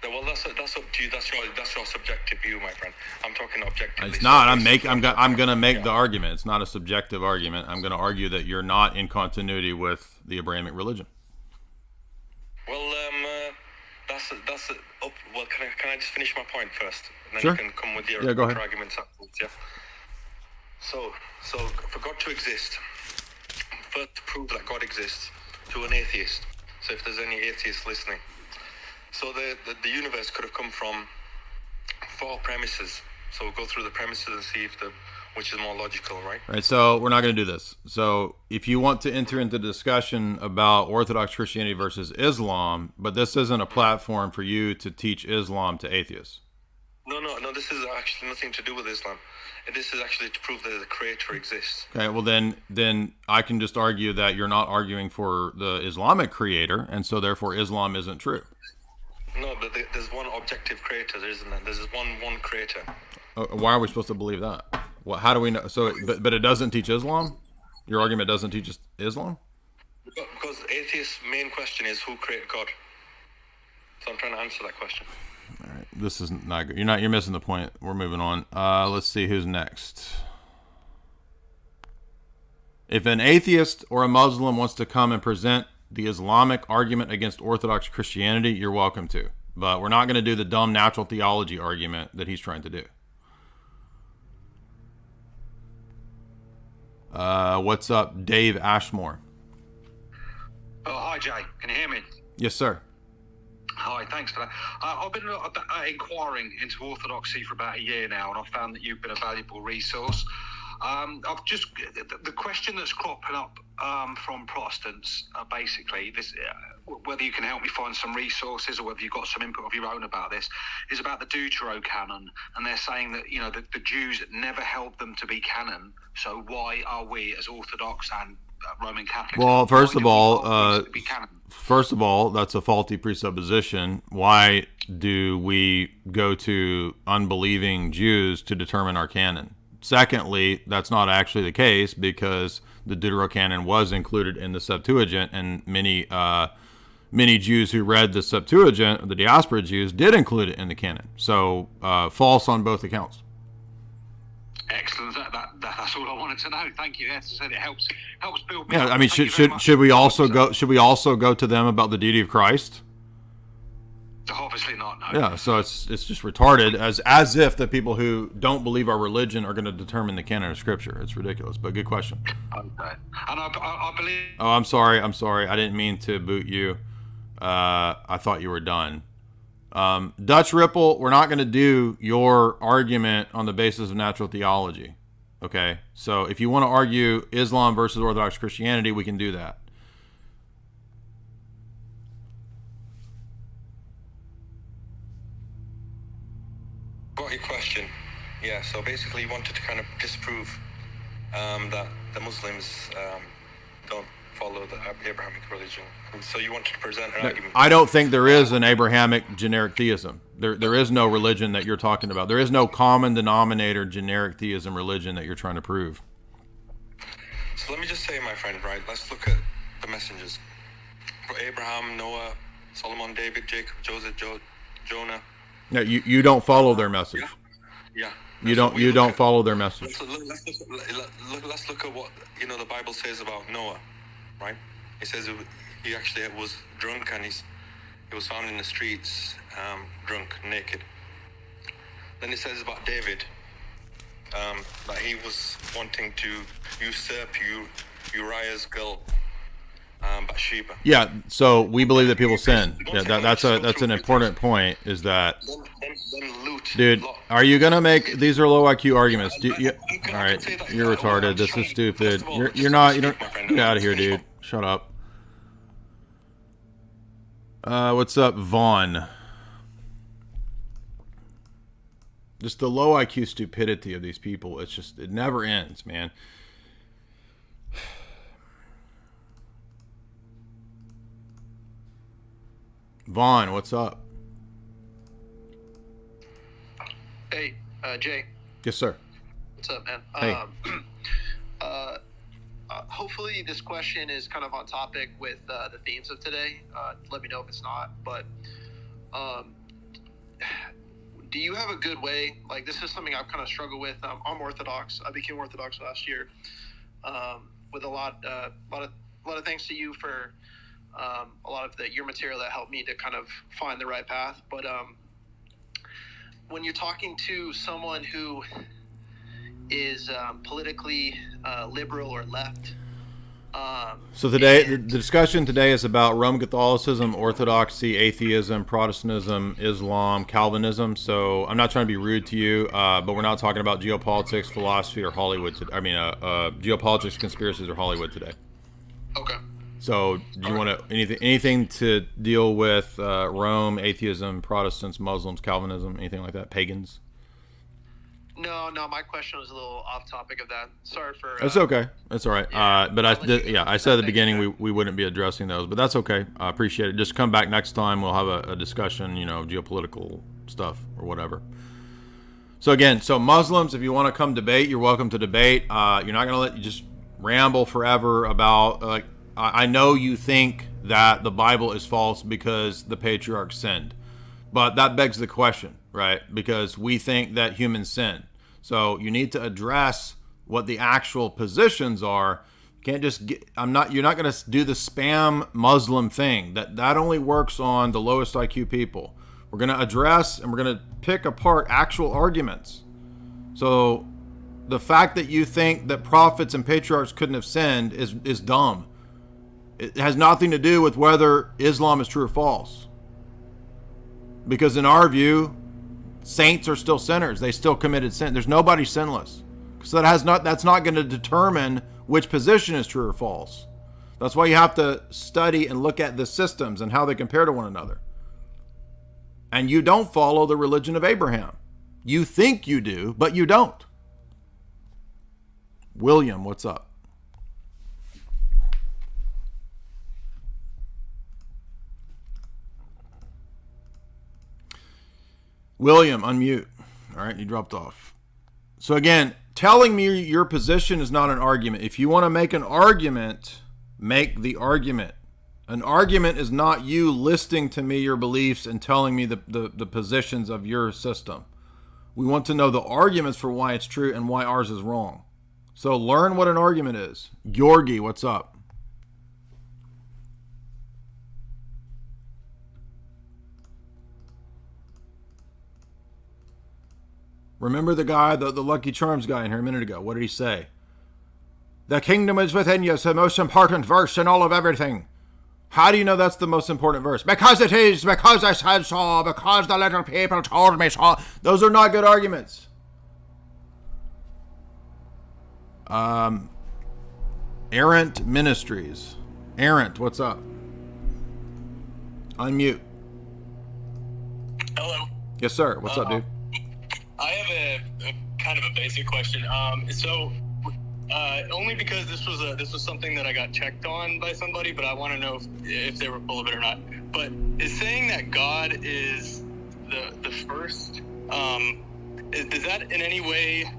Well, that's up to you. That's your subjective view, my friend. I'm talking objectively. It's not. I'm going to make the argument. It's not a subjective argument. I'm going to argue that you're not in continuity with the Abrahamic religion. Well, well, can I just finish my point first, and then Sure. you can come with your go ahead. arguments afterwards. Yeah. So for God to exist, first to prove that God exists to an atheist. So if there's any atheists listening. So the universe could have come from 4 premises. So we'll go through the premises and see which is more logical, right? Right. So we're not going to do this. So if you want to enter into discussion about Orthodox Christianity versus Islam, but this isn't a platform for you to teach Islam to atheists. No. This is actually nothing to do with Islam. This is actually to prove that the Creator exists. Okay. Well, then I can just argue that you're not arguing for the Islamic Creator, and so therefore Islam isn't true. No, but there's one objective creator, there isn't there? There's one creator. Why are we supposed to believe that? How do we know? So, but it doesn't teach Islam? Your argument doesn't teach Islam? Because the atheist's main question is who created God. So I'm trying to answer that question. All right, this is not good. You're missing the point. We're moving on. Let's see who's next. If an atheist or a Muslim wants to come and present the Islamic argument against Orthodox Christianity, you're welcome to. But we're not going to do the dumb natural theology argument that he's trying to do. What's up, Dave Ashmore? Oh, hi, Jay. Can you hear me? Yes, sir. Hi, thanks for that. I've been inquiring into Orthodoxy for about a year now, and I've found that you've been a valuable resource. The question that's cropping up from Protestants, basically, this, whether you can help me find some resources or whether you've got some input of your own about this, is about the Deuterocanon, and they're saying that the Jews never held them to be canon. So why are we, as Orthodox and Roman Catholics? Well, first of all, that's a faulty presupposition. Why do we go to unbelieving Jews to determine our canon? Secondly, that's not actually the case, because the Deuterocanon was included in the Septuagint, and many Jews who read the Septuagint, the diaspora Jews, did include it in the canon. So false on both accounts. Excellent. That's all I wanted to know. Thank you. As I said, it helps build me. Yeah, up. I mean, should we also go to them about the deity of Christ? Obviously not. No. Yeah, so it's just retarded, as if the people who don't believe our religion are going to determine the canon of Scripture. It's ridiculous, but good question. Okay. And I believe. Oh, I'm sorry. I didn't mean to boot you. I thought you were done. Dutch Ripple, we're not going to do your argument on the basis of natural theology. Okay? So if you want to argue Islam versus Orthodox Christianity, we can do that. Got your question. Yeah, so basically you wanted to kind of disprove that the Muslims don't follow the Abrahamic religion. And so you wanted to present an argument. I don't think there is an Abrahamic generic theism. There is no religion that you're talking about. There is no common denominator generic theism religion that you're trying to prove. So let me just say, my friend, right, let's look at the messengers. For Abraham, Noah, Solomon, David, Jacob, Joseph, Jonah. No, you don't follow their message. Yeah. You don't follow their message. Let's look at what the Bible says about Noah, right? It says he actually was drunk and he was found in the streets, drunk, naked. Then it says about David that he was wanting to usurp Uriah's girl, Bathsheba. Yeah, so we believe that people sin. Yeah, that's an important point. Is that, dude? Are you gonna make these are low IQ arguments? All right, you're retarded. This is stupid. You're not. You don't. Get out of here, dude. Shut up. What's up, Vaughn? Just the low IQ stupidity of these people. It never ends, man. Vaughn, what's up? Hey, Jay. Yes, sir. What's up, man? Hey. Hopefully this question is kind of on topic with the themes of today. Let me know if it's not. But do you have a good way? Like, this is something I've kind of struggled with. I'm Orthodox. I became Orthodox last year. With a lot of thanks to you for a lot of your material that helped me to kind of find the right path. But when you're talking to someone who is politically liberal or left. So today, the discussion today is about Roman Catholicism, Orthodoxy, Atheism, Protestantism, Islam, Calvinism. So I'm not trying to be rude to you, but we're not talking about geopolitics, philosophy, or Hollywood. Geopolitics, conspiracies, or Hollywood today. Okay. So do you want to anything to deal with Rome, atheism, Protestants, Muslims, Calvinism, anything like that, pagans? No, my question was a little off topic of that. Sorry for... That's okay. That's all right. But I said at the beginning we wouldn't be addressing those, but that's okay. I appreciate it. Just come back next time. We'll have a discussion, geopolitical stuff or whatever. So again, Muslims, if you want to come debate, you're welcome to debate. You're not going to let you just ramble forever about... I know you think that the Bible is false because the patriarchs sinned. But that begs the question, right? Because we think that humans sin. So you need to address what the actual positions are. You can't just you're not going to do the spam Muslim thing. That only works on the lowest IQ people. We're going to address and we're going to pick apart actual arguments. So the fact that you think that prophets and patriarchs couldn't have sinned is dumb. It has nothing to do with whether Islam is true or false. Because in our view, saints are still sinners. They still committed sin. There's nobody sinless. So that's not going to determine which position is true or false. That's why you have to study and look at the systems and how they compare to one another. And you don't follow the religion of Abraham. You think you do, but you don't. William, what's up? William, unmute. All right, you dropped off. So again, telling me your position is not an argument. If you want to make an argument, make the argument. An argument is not you listing to me your beliefs and telling me the positions of your system. We want to know the arguments for why it's true and why ours is wrong. So learn what an argument is. Georgi, what's up? Remember the guy, the Lucky Charms guy in here a minute ago. What did he say? The kingdom is within you. It's the most important verse in all of everything. How do you know that's the most important verse? Because it is, because I said so, because the little people told me so. Those are not good arguments. Errant Ministries. Errant, what's up? Unmute. Hello. Yes, sir. What's up, dude? I have a kind of a basic question. Only because this was something that I got checked on by somebody, but I want to know if they were full of it or not. But is saying that God is the first, does that in any way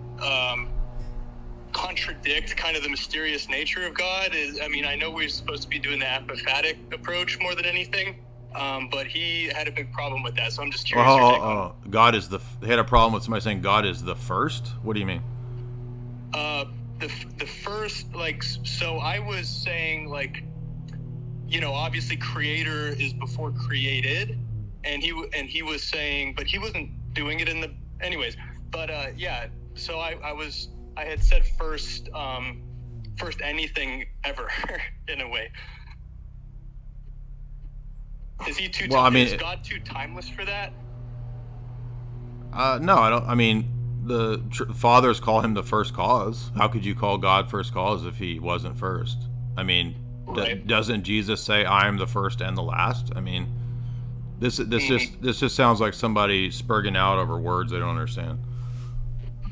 contradict kind of the mysterious nature of God? I know we're supposed to be doing the apophatic approach more than anything. But he had a big problem with that, so I'm just curious. God is he had a problem with somebody saying God is the first? What do you mean? The first, so I was saying, obviously creator is before created, and he was saying, but he wasn't doing it anyways. But so I had said first anything ever in a way. Is he too? Is God too timeless for that? No, I don't. I mean, the fathers call him the first cause. How could you call God first cause if he wasn't first? I mean, right. Doesn't Jesus say, "I am the first and the last"? I mean, this just sounds like somebody spurging out over words they don't understand.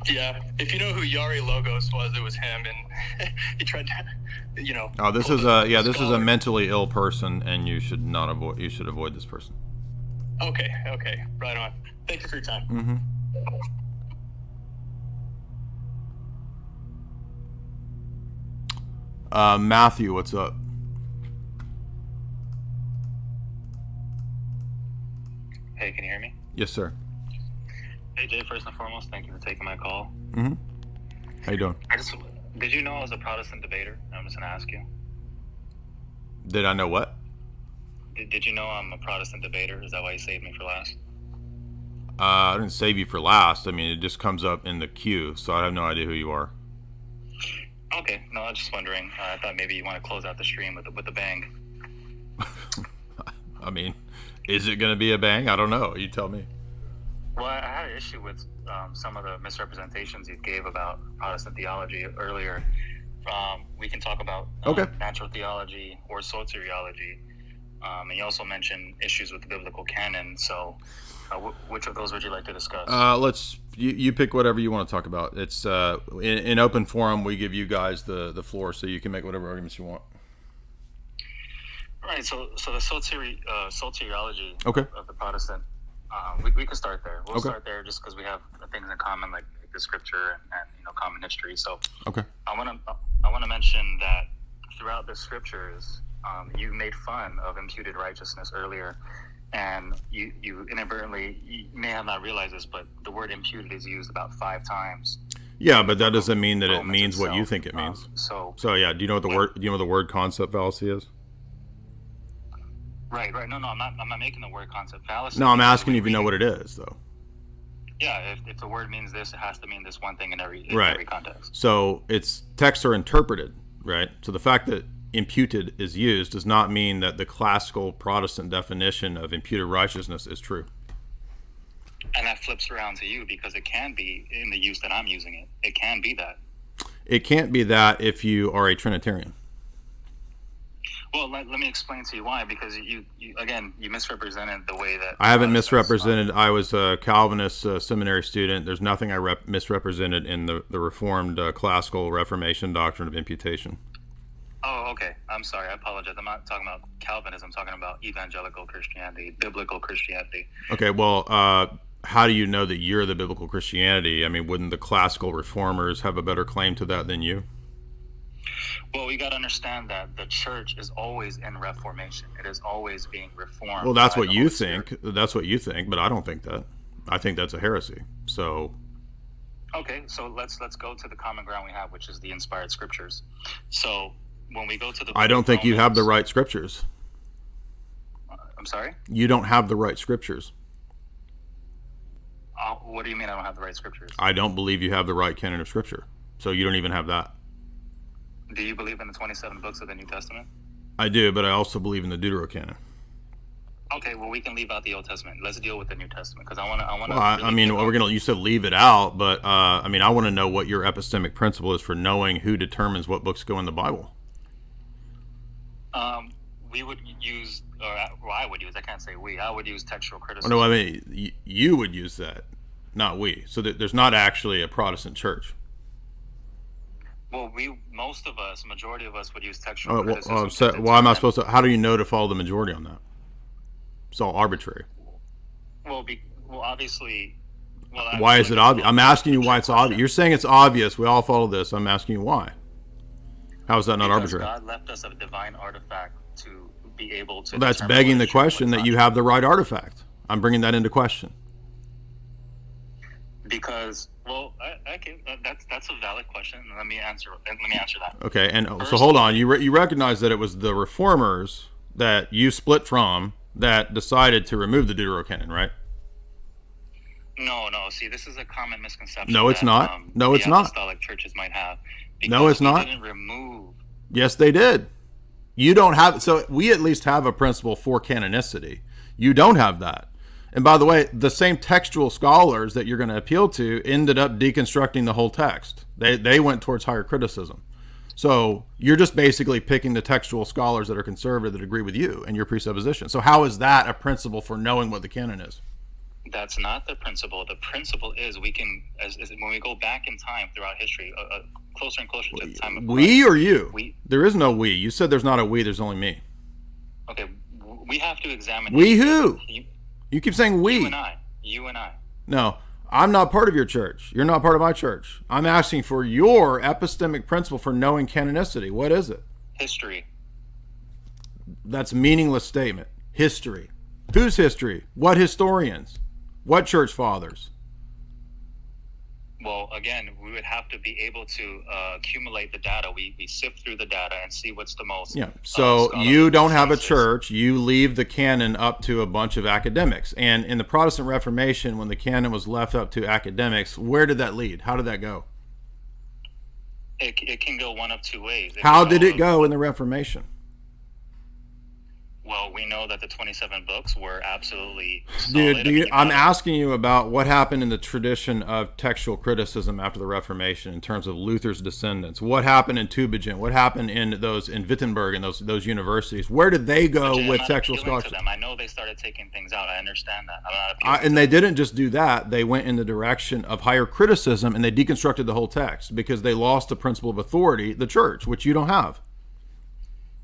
Yeah, if you know who Yari Logos was, it was him, and he tried to. Oh, this is a mentally ill person, and you should avoid this person. Okay, right on. Thank you for your time. Mm-hmm. Matthew, what's up? Hey, can you hear me? Yes, sir. Hey, Jay. First and foremost, thank you for taking my call. Mm-hmm. How you doing? Did you know I was a Protestant debater? I'm just going to ask you. Did I know what? Did you know I'm a Protestant debater? Is that why you saved me for last? I didn't save you for last. I mean, it just comes up in the queue, so I have no idea who you are. Okay. No, I was just wondering. I thought maybe you want to close out the stream with a bang. I mean, is it going to be a bang? I don't know. You tell me. Well, I had an issue with some of the misrepresentations you gave about Protestant theology earlier. We can talk about natural theology or soteriology. And you also mentioned issues with the biblical canon. So which of those would you like to discuss? You pick whatever you want to talk about. It's in open forum. We give you guys the floor, so you can make whatever arguments you want. Right. So the soteriology of the Protestant. We could start there. We'll start there just because we have things in common, like the scripture and common history. So I want to mention that throughout the scriptures, you made fun of imputed righteousness earlier, and you inadvertently, you may have not realized this, but the word imputed is used about 5 times. Yeah, but that doesn't mean that it means what you think it means. So yeah, do you know what the word concept fallacy is? Right. No, I'm not making the word concept fallacy. No, I'm asking you if you know what it is, though. Yeah, if the word means this, it has to mean this one thing in every context. So its texts are interpreted, right? So the fact that imputed is used does not mean that the classical Protestant definition of imputed righteousness is true. And that flips around to you because it can be in the use that I'm using it. It can be that. It can't be that if you are a Trinitarian. Well, let me explain to you why. Because you misrepresented the way that... I haven't misrepresented. I was a Calvinist seminary student. There's nothing I misrepresented in the Reformed classical Reformation doctrine of imputation. Oh, okay. I'm sorry. I apologize. I'm not talking about Calvinism. I'm talking about evangelical Christianity, biblical Christianity. Okay, well, how do you know that you're the biblical Christianity? I mean, wouldn't the classical reformers have a better claim to that than you? Well, we got to understand that the church is always in reformation. It is always being reformed. Well, that's what you think. That's what you think, but I don't think that. I think that's a heresy. So. Okay, so let's go to the common ground we have, which is the inspired scriptures. So when we go to the... I don't think you have the right scriptures. I'm sorry? You don't have the right scriptures. What do you mean I don't have the right scriptures? I don't believe you have the right canon of Scripture. So you don't even have that. Do you believe in the 27 books of the New Testament? I do, but I also believe in the Deuterocanon. Okay, well, we can leave out the Old Testament. Let's deal with the New Testament, because I want to. Well, I mean, you said leave it out, but I mean, I want to know what your epistemic principle is for knowing who determines what books go in the Bible. We would use, or I would use. I can't say we. I would use textual criticism. No, I mean, you would use that, not we. So that there's not actually a Protestant church. Well, most of us, majority of us, would use textual criticism. So why am I supposed to? How do you know to follow the majority on that? It's all arbitrary. Well, obviously. Why is it obvious? I'm asking you why it's obvious. You're saying it's obvious. We all follow this. I'm asking you why. How is that not arbitrary? God left us a divine artifact to be able to. Well, that's begging the question that you have the right artifact. I'm bringing that into question. Because, well, I can. That's a valid question. Let me answer that. Okay, and so hold on. You recognize that it was the Reformers that you split from that decided to remove the Deuterocanon, right? No. See, this is a common misconception. No, it's not. No, it's not. Apostolic churches might have. No, it's not. Didn't remove. Yes, they did. You don't have. So we at least have a principle for canonicity. You don't have that. And by the way, the same textual scholars that you're going to appeal to ended up deconstructing the whole text. They went towards higher criticism. So you're just basically picking the textual scholars that are conservative that agree with you and your presupposition. So how is that a principle for knowing what the canon is? That's not the principle. The principle is we can, when we go back in time throughout history, closer and closer to the time of Christ. We or you? There is no we. You said there's not a we. There's only me. Okay, we have to examine. We who? You keep saying we. You and I. No, I'm not part of your church. You're not part of my church. I'm asking for your epistemic principle for knowing canonicity. What is it? History. That's a meaningless statement. History. Whose history? What historians? What church fathers? Well, again, we would have to be able to accumulate the data. We sift through the data and see what's the most. Yeah. So you don't have a church. You leave the canon up to a bunch of academics. And in the Protestant Reformation, when the canon was left up to academics, where did that lead? How did that go? It can go one of two ways. How did it go in the Reformation? Well, we know that the 27 books were absolutely solid. Dude, I'm asking you about what happened in the tradition of textual criticism after the Reformation in terms of Luther's descendants. What happened in Tübingen? What happened in Wittenberg and those universities? Where did they go with textual scholarship? I know they started taking things out. I understand that. I'm not and they didn't just do that. They went in the direction of higher criticism and they deconstructed the whole text because they lost the principle of authority, the church, which you don't have.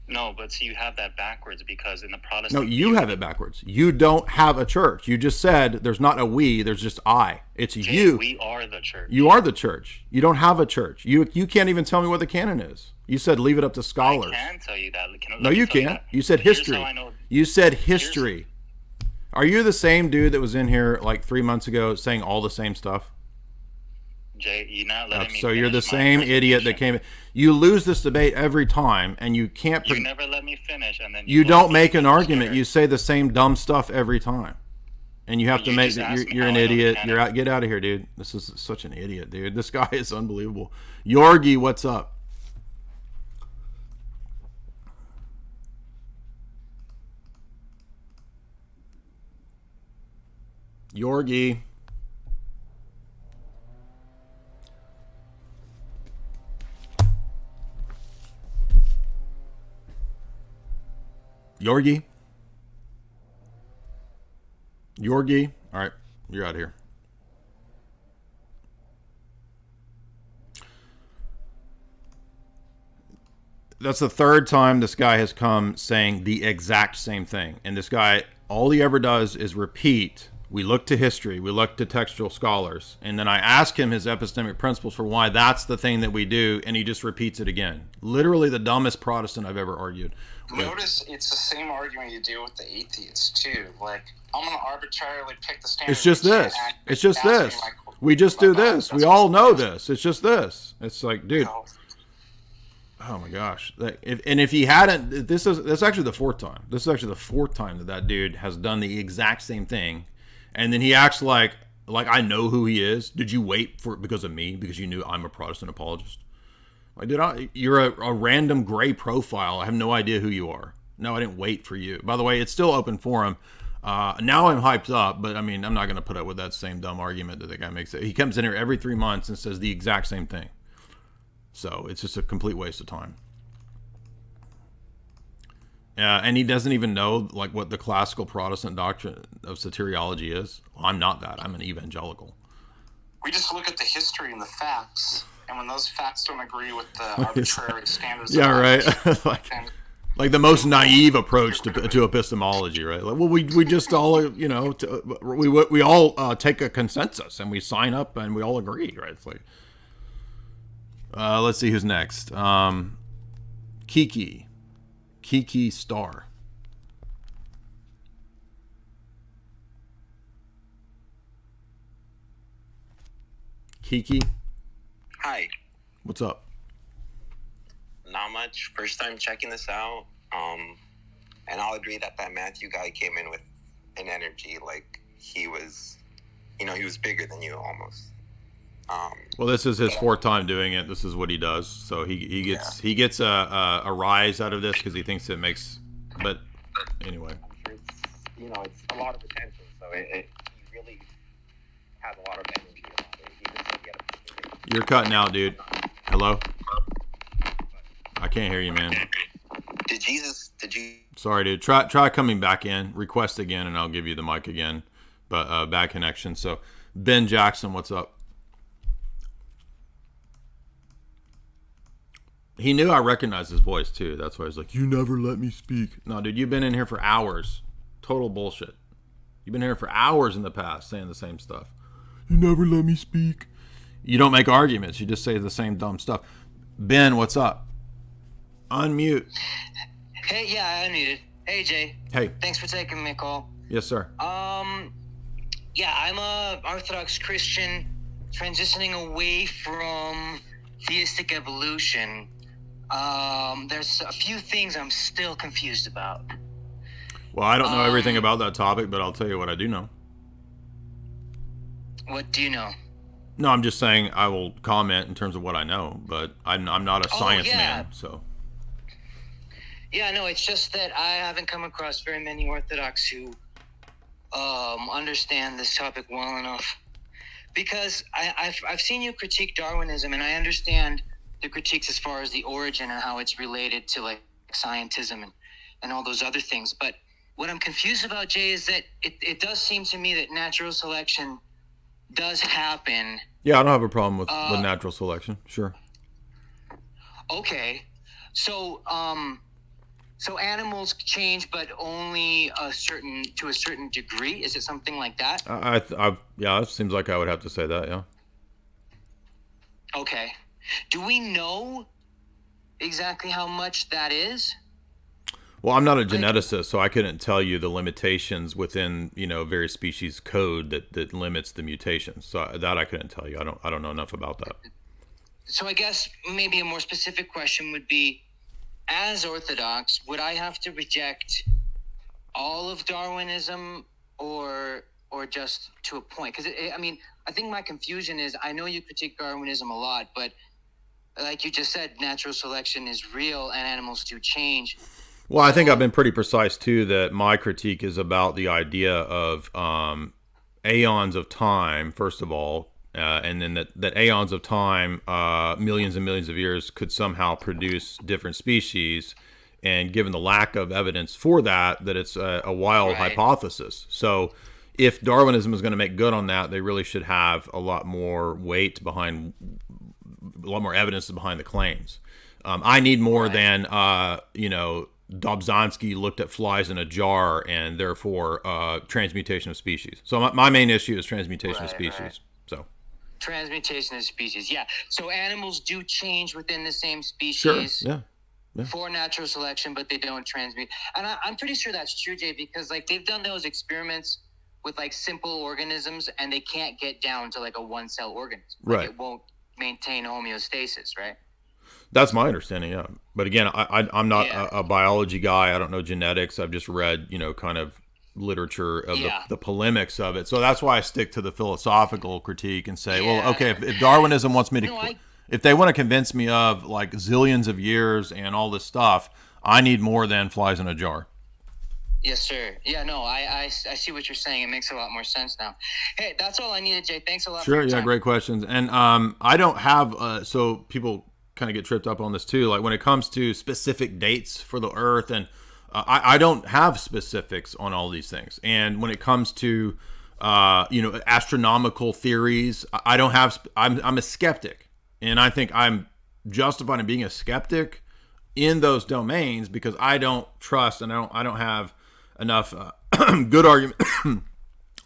No, but see, you have that backwards because in the Protestant... No, you have it backwards. You don't have a church. You just said there's not a we, there's just I. It's Jay, you. We are the church. You are the church. You don't have a church. You can't even tell me what the canon is. You said leave it up to scholars. I can tell you that. No, you can't. You said history. You said history. Are you the same dude that was in here like 3 months ago saying all the same stuff? Jay, you're not letting me. So you're the same idiot that came. You lose this debate every time, and you can't. You never let me finish, and then you don't make an argument. You say the same dumb stuff every time, and you have to make that you're an idiot. You're out. Get out of here, dude. This is such an idiot, dude. This guy is unbelievable. Yorgi, what's up? Yorgi. Yorgi? All right, you're out of here. That's the third time this guy has come saying the exact same thing. And this guy, all he ever does is repeat. We look to history. We look to textual scholars. And then I ask him his epistemic principles for why that's the thing that we do. And he just repeats it again. Literally the dumbest Protestant I've ever argued. Notice it's the same argument you do with the atheists too. Like, I'm going to arbitrarily pick the standard. It's just this. It's just this. We just do this. We all know this. It's just this. It's like, dude. Oh my gosh. If he hadn't, that's actually the fourth time. This is actually the fourth time that dude has done the exact same thing. And then he acts like Like, I know who he is. Did you wait for it because of me? Because you knew I'm a Protestant apologist? Like, you're a random gray profile. I have no idea who you are. No, I didn't wait for you. By the way, it's still open forum. Now I'm hyped up, but I mean, I'm not going to put up with that same dumb argument that the guy makes. He comes in here every 3 months and says the exact same thing. So it's just a complete waste of time. And he doesn't even know like what the classical Protestant doctrine of soteriology is. Well, I'm not that. I'm an evangelical. We just look at the history and the facts, and when those facts don't agree with the arbitrary standards, yeah, right. like the most naive approach to epistemology, right? Like, well, we just all we all take a consensus and we sign up and we all agree, right? It's like, let's see who's next. Kiki Star. Kiki. Hi. What's up? Not much. First time checking this out. And I'll agree that Matthew guy came in with an energy like he was bigger than you almost. Well, this is his fourth time doing it. This is what he does. So he gets a rise out of this because he thinks it makes. But anyway, it's a lot of attention. So he really has a lot of energy about it. He just get it. You're cutting out, dude. Hello. I can't hear you, man. Did you? Sorry, dude. Try coming back in. Request again, and I'll give you the mic again. But bad connection. So Ben Jackson, what's up? He knew I recognized his voice too. That's why he's like, "You never let me speak." No, dude, you've been in here for hours. Total bullshit. You've been here for hours in the past saying the same stuff. You never let me speak. You don't make arguments. You just say the same dumb stuff. Ben, what's up? Unmute. Hey, yeah, I unmuted. Hey, Jay. Hey. Thanks for taking my call. Yes, sir. Yeah, I'm a Orthodox Christian transitioning away from theistic evolution. There's a few things I'm still confused about. Well, I don't know everything about that topic, but I'll tell you what I do know. What do you know? No, I'm just saying I will comment in terms of what I know, but I'm not a science man, so. Yeah, no, it's just that I haven't come across very many Orthodox who understand this topic well enough. Because I've seen you critique Darwinism, and I understand the critiques as far as the origin and how it's related to like scientism and all those other things. But what I'm confused about, Jay, is that it does seem to me that natural selection does happen. Yeah, I don't have a problem with natural selection. Sure. Okay, so animals change, but only to a certain degree. Is it something like that? Yeah, it seems like I would have to say that. Yeah. Okay. Do we know exactly how much that is? Well, I'm not a geneticist, so I couldn't tell you the limitations within various species code that limits the mutations. So that I couldn't tell you. I don't know enough about that. So I guess maybe a more specific question would be, as Orthodox, would I have to reject all of Darwinism or just to a point? Because I think my confusion is, I know you critique Darwinism a lot, but like you just said, natural selection is real and animals do change. Well, I think I've been pretty precise too that my critique is about the idea of aeons of time, first of all, and then that aeons of time, millions and millions of years, could somehow produce different species. And given the lack of evidence for that it's a wild hypothesis. So if Darwinism is going to make good on that, they really should have a lot more weight behind, a lot more evidence behind the claims. I need more than, Dobzhansky looked at flies in a jar and therefore transmutation of species. So my main issue is transmutation of species. Right. So transmutation of species, yeah. So animals do change within the same species. Sure. Yeah. For natural selection, but they don't transmute. And I'm pretty sure that's true, Jay, because like they've done those experiments with like simple organisms, and they can't get down to like a one-cell organism. Like, right. It won't maintain homeostasis, right? That's my understanding, yeah. But again, I'm not a biology guy. I don't know genetics. I've just read, kind of literature of the polemics of it. So that's why I stick to the philosophical critique and say, well, okay, if Darwinism wants me to, if they want to convince me of like zillions of years and all this stuff, I need more than flies in a jar. Yes, sir. Yeah, no, I see what you're saying. It makes a lot more sense now. Hey, that's all I needed, Jay. Thanks a lot. Sure. For your Yeah. time. Great questions. And I don't have, so people kind of get tripped up on this too. Like when it comes to specific dates for the earth, and I don't have specifics on all these things. And when it comes to, astronomical theories, I don't have, I'm a skeptic, and I think I'm justified in being a skeptic in those domains because I don't trust, and I don't have enough good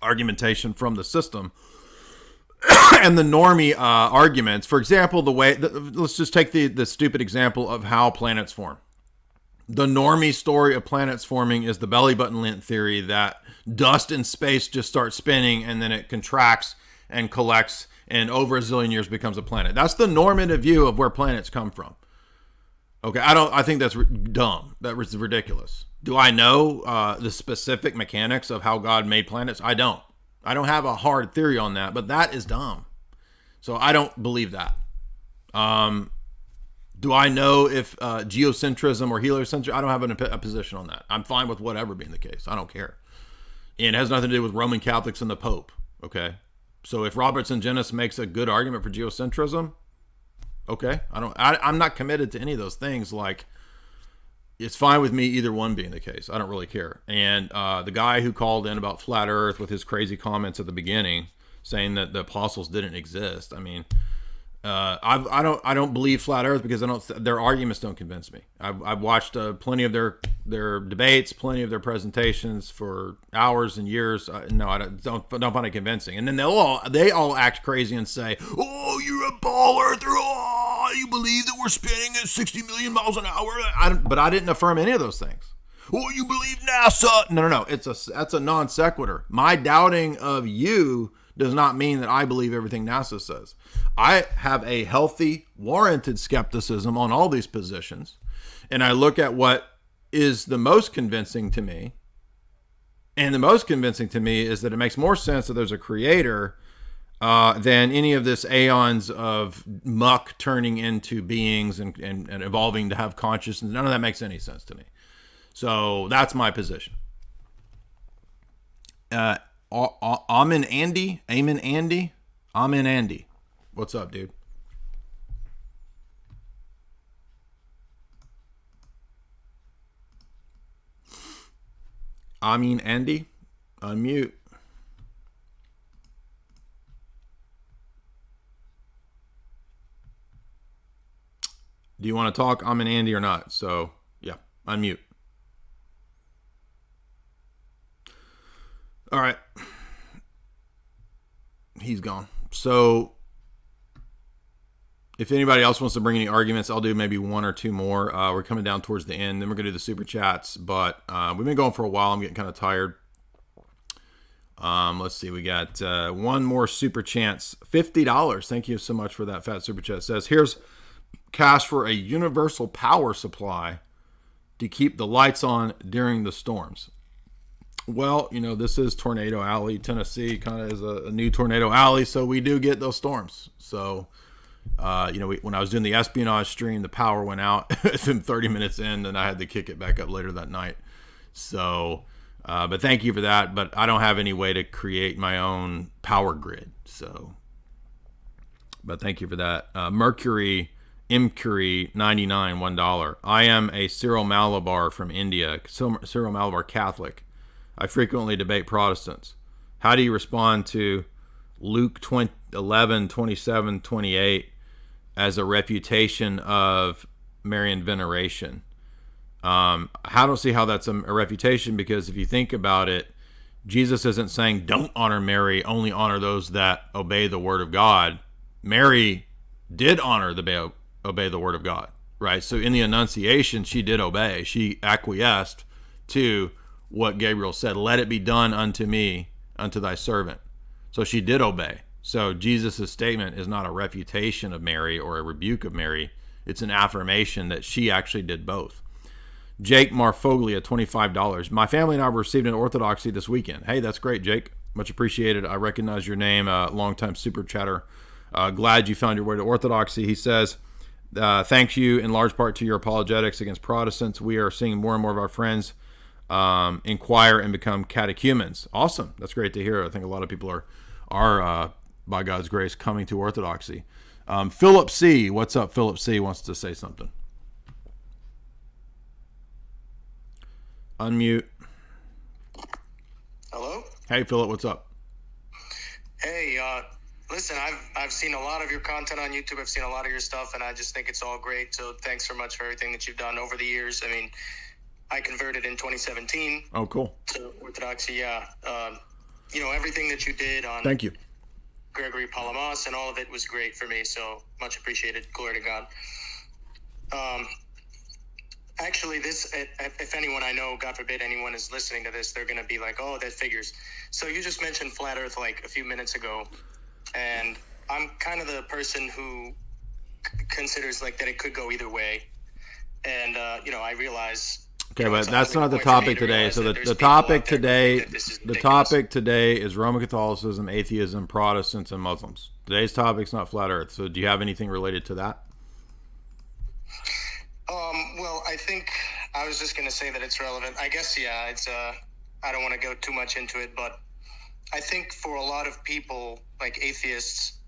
argumentation from the system and the normie arguments. For example, let's just take the stupid example of how planets form. The normie story of planets forming is the belly button lint theory that dust in space just starts spinning and then it contracts and collects and over a zillion years becomes a planet. That's the normative view of where planets come from. Okay, I think that's dumb. That was ridiculous. Do I know the specific mechanics of how God made planets? I don't have a hard theory on that, but that is dumb. So I don't believe that. Do I know if geocentrism or heliocentrism? I don't have a position on that. I'm fine with whatever being the case. I don't care. And it has nothing to do with Roman Catholics and the Pope. Okay, so if Robertson Genis makes a good argument for geocentrism, okay, I'm not committed to any of those things. Like, it's fine with me either one being the case. I don't really care. And the guy who called in about flat Earth with his crazy comments at the beginning, saying that the apostles didn't exist. I mean, I don't believe flat Earth because their arguments don't convince me. I've watched plenty of their debates, plenty of their presentations for hours and years. No, I don't find it convincing. And then they all act crazy and say, "Oh, you're a ball earther. Oh, you believe that we're spinning at 60 million miles an hour?" But I didn't affirm any of those things. Oh, you believe NASA? No. That's a non sequitur. My doubting of you does not mean that I believe everything NASA says. I have a healthy, warranted skepticism on all these positions, and I look at what is the most convincing to me. And the most convincing to me is that it makes more sense that there's a creator than any of this aeons of muck turning into beings and evolving to have consciousness. None of that makes any sense to me. So that's my position. Amen Andy. What's up, dude? Andy, unmute. Do you want to talk? I'm an Andy or not? So yeah, unmute. All right. He's gone. So if anybody else wants to bring any arguments, I'll do maybe one or two more. We're coming down towards the end. Then we're going to do the super chats. But we've been going for a while. I'm getting kind of tired. Let's see. We got one more super chance. $50. Thank you so much for that fat super chat. It says, here's cash for a universal power supply to keep the lights on during the storms. Well, this is Tornado Alley. Tennessee kind of is a new Tornado Alley, so we do get those storms. So, when I was doing the espionage stream, the power went out 30 minutes in, and I had to kick it back up later that night. So, but thank you for that. But I don't have any way to create my own power grid. So, but thank you for that. Mercury 99, $1. I am a Cyril Malabar from India, Cyril Malabar Catholic. I frequently debate Protestants. How do you respond to Luke 11, 27, 28 as a refutation of Marian veneration? I don't see how that's a refutation, because if you think about it, Jesus isn't saying don't honor Mary, only honor those that obey the word of God. Mary did obey the word of God, right? So in the Annunciation, she did obey. She acquiesced to what Gabriel said, let it be done unto me, unto thy servant. So she did obey. So Jesus' statement is not a refutation of Mary or a rebuke of Mary. It's an affirmation that she actually did both. Jake Marfoglia, $25. My family and I received an Orthodoxy this weekend. Hey, that's great, Jake. Much appreciated. I recognize your name, longtime super chatter. Glad you found your way to Orthodoxy. He says, thanks you in large part to your apologetics against Protestants. We are seeing more and more of our friends inquire and become catechumens. Awesome. That's great to hear. I think a lot of people are by God's grace, coming to Orthodoxy. Philip C. What's up? Philip C. wants to say something. Unmute. Hello? Hey, Philip, what's up? Hey, listen, I've seen a lot of your content on YouTube. I've seen a lot of your stuff, and I just think it's all great. So thanks so much for everything that you've done over the years. I mean, I converted in 2017. Oh, cool. To Orthodoxy, yeah. Everything that you did on Thank you. Gregory Palamas and all of it was great for me. So much appreciated. Glory to God. Actually, this, if anyone I know, God forbid anyone is listening to this, they're going to be like, oh, that figures. So you just mentioned flat earth like a few minutes ago, and I'm kind of the person who considers like that it could go either way. And, I realize... Okay, but that's not the topic today. So the topic today is Roman Catholicism, atheism, Protestants, and Muslims. Today's topic's not flat earth. So do you have anything related to that? Well, I think I was just going to say that it's relevant. I guess, yeah, it's, I don't want to go too much into it, but I think for a lot of people, like atheists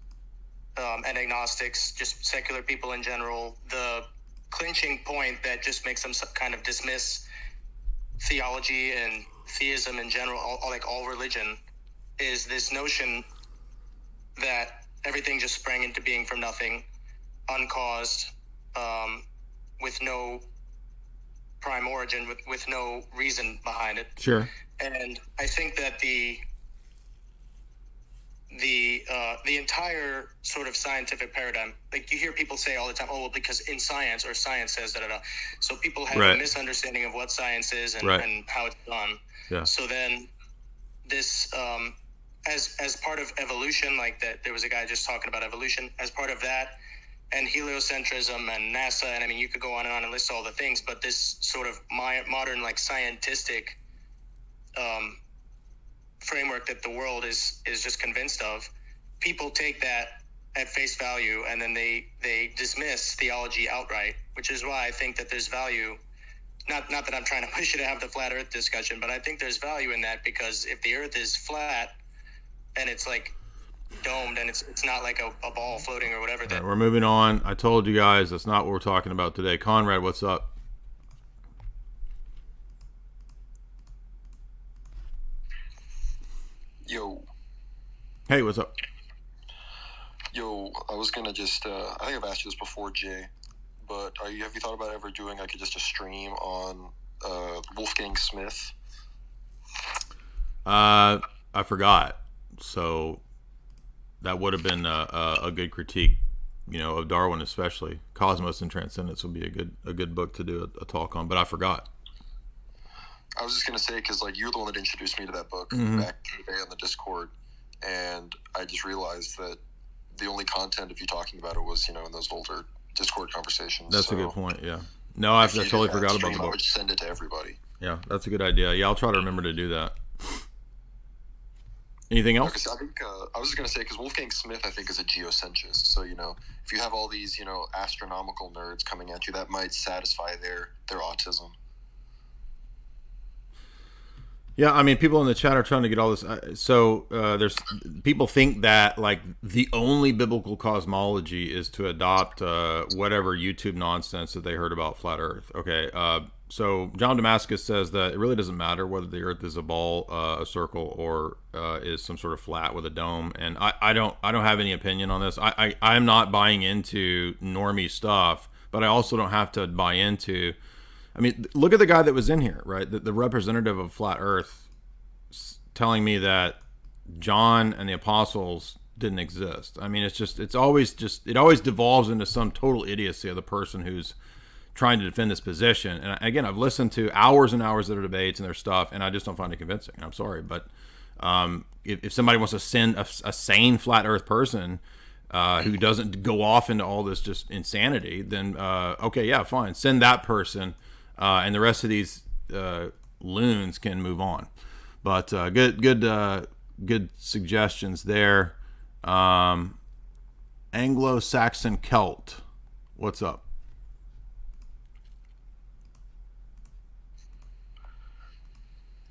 and agnostics, just secular people in general, the clinching point that just makes them kind of dismiss theology and theism in general, all religion, is this notion that everything just sprang into being from nothing, uncaused, with no prime origin, with no reason behind it. Sure. And I think that the entire sort of scientific paradigm, like you hear people say all the time, oh, well, because in science, or science says da-da-da. So people have a misunderstanding of what science is and how it's done. Yeah. So then this, as part of evolution, like that, there was a guy just talking about evolution, as part of that, and heliocentrism and NASA, and I mean, you could go on and list all the things, but this sort of modern, like, scientific framework that the world is just convinced of, people take that at face value, and then they dismiss theology outright, which is why I think that there's value. Not that I'm trying to push you to have the flat earth discussion, but I think there's value in that, because if the earth is flat and it's like domed and it's not like a ball floating or whatever. Right, we're moving on. I told you guys that's not what we're talking about today. Conrad, what's up? Yo. Hey, what's up? Yo, I was gonna just I think I've asked you this before, Jay, but have you thought about ever doing like just a stream on Wolfgang Smith? I forgot. So that would have been a good critique, of Darwin especially. Cosmos and Transcendence would be a good book to do a talk on, but I forgot. I was just going to say, because you're the one that introduced me to that book back in the day on the Discord, and I just realized that the only content of you talking about it was, in those older Discord conversations. That's a good point, yeah. No, I totally forgot about the book. I would just send it to everybody. Yeah, that's a good idea. Yeah, I'll try to remember to do that. Anything else? I think I was just going to say, because Wolfgang Smith, I think, is a geocentrist. So, if you have all these, astronomical nerds coming at you, that might satisfy their autism. Yeah, I mean, people in the chat are trying to get all this. There's people think that the only biblical cosmology is to adopt whatever YouTube nonsense that they heard about flat Earth. Okay, so John Damascus says that it really doesn't matter whether the Earth is a ball, a circle, or is some sort of flat with a dome. And I don't have any opinion on this. I'm not buying into normie stuff, but I also don't have to buy into. I mean, look at the guy that was in here, right? The representative of Flat Earth telling me that John and the apostles didn't exist. I mean, it always devolves into some total idiocy of the person who's trying to defend this position. And again, I've listened to hours and hours of their debates and their stuff, and I just don't find it convincing. I'm sorry, but if somebody wants to send a sane Flat Earth person who doesn't go off into all this just insanity, then okay, yeah, fine. Send that person. and the rest of these loons can move on. But good suggestions there. Anglo-Saxon Celt, what's up?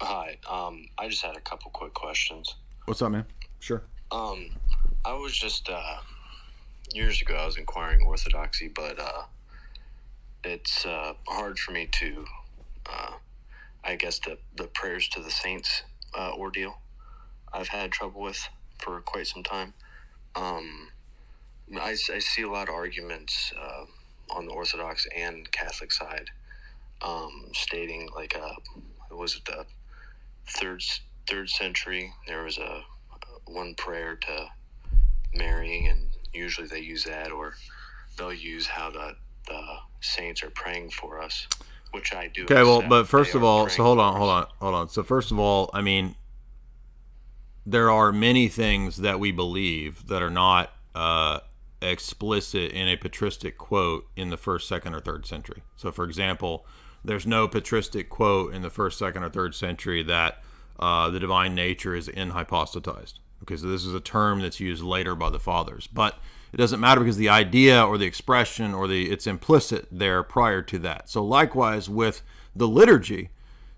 Hi. I just had a couple quick questions. What's up, man? Sure. I was just years ago I was inquiring Orthodoxy, but it's hard for me to I guess the prayers to the saints ordeal I've had trouble with for quite some time. I see a lot of arguments on the Orthodox and Catholic side stating like was it the third century there was a one prayer to Mary, and usually they use that, or they'll use how the saints are praying for us, which I do. Okay, well, but first of all, so hold on. So first of all, I mean, there are many things that we believe that are not explicit in a patristic quote in the 1st, 2nd, or 3rd century. So, for example, there's no patristic quote in the 1st, 2nd, or 3rd century that the divine nature is inhypostatized. Okay, so this is a term that's used later by the fathers, but it doesn't matter because the idea or the expression or it's implicit there prior to that. So likewise with the liturgy,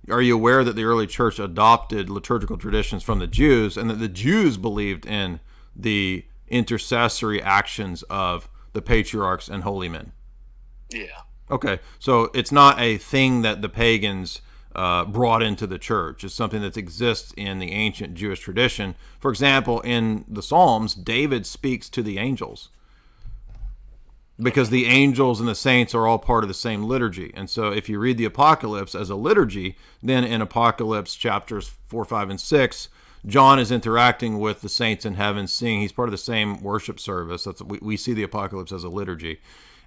are you aware that the early church adopted liturgical traditions from the Jews, and that the Jews believed in the intercessory actions of the patriarchs and holy men? Yeah. Okay, so it's not a thing that the pagans brought into the church. It's something that exists in the ancient Jewish tradition. For example, in the Psalms, David speaks to the angels because the angels and the saints are all part of the same liturgy. And so if you read the Apocalypse as a liturgy, then in Apocalypse chapters 4, 5, and 6, John is interacting with the saints in heaven, seeing he's part of the same worship service. We see the Apocalypse as a liturgy.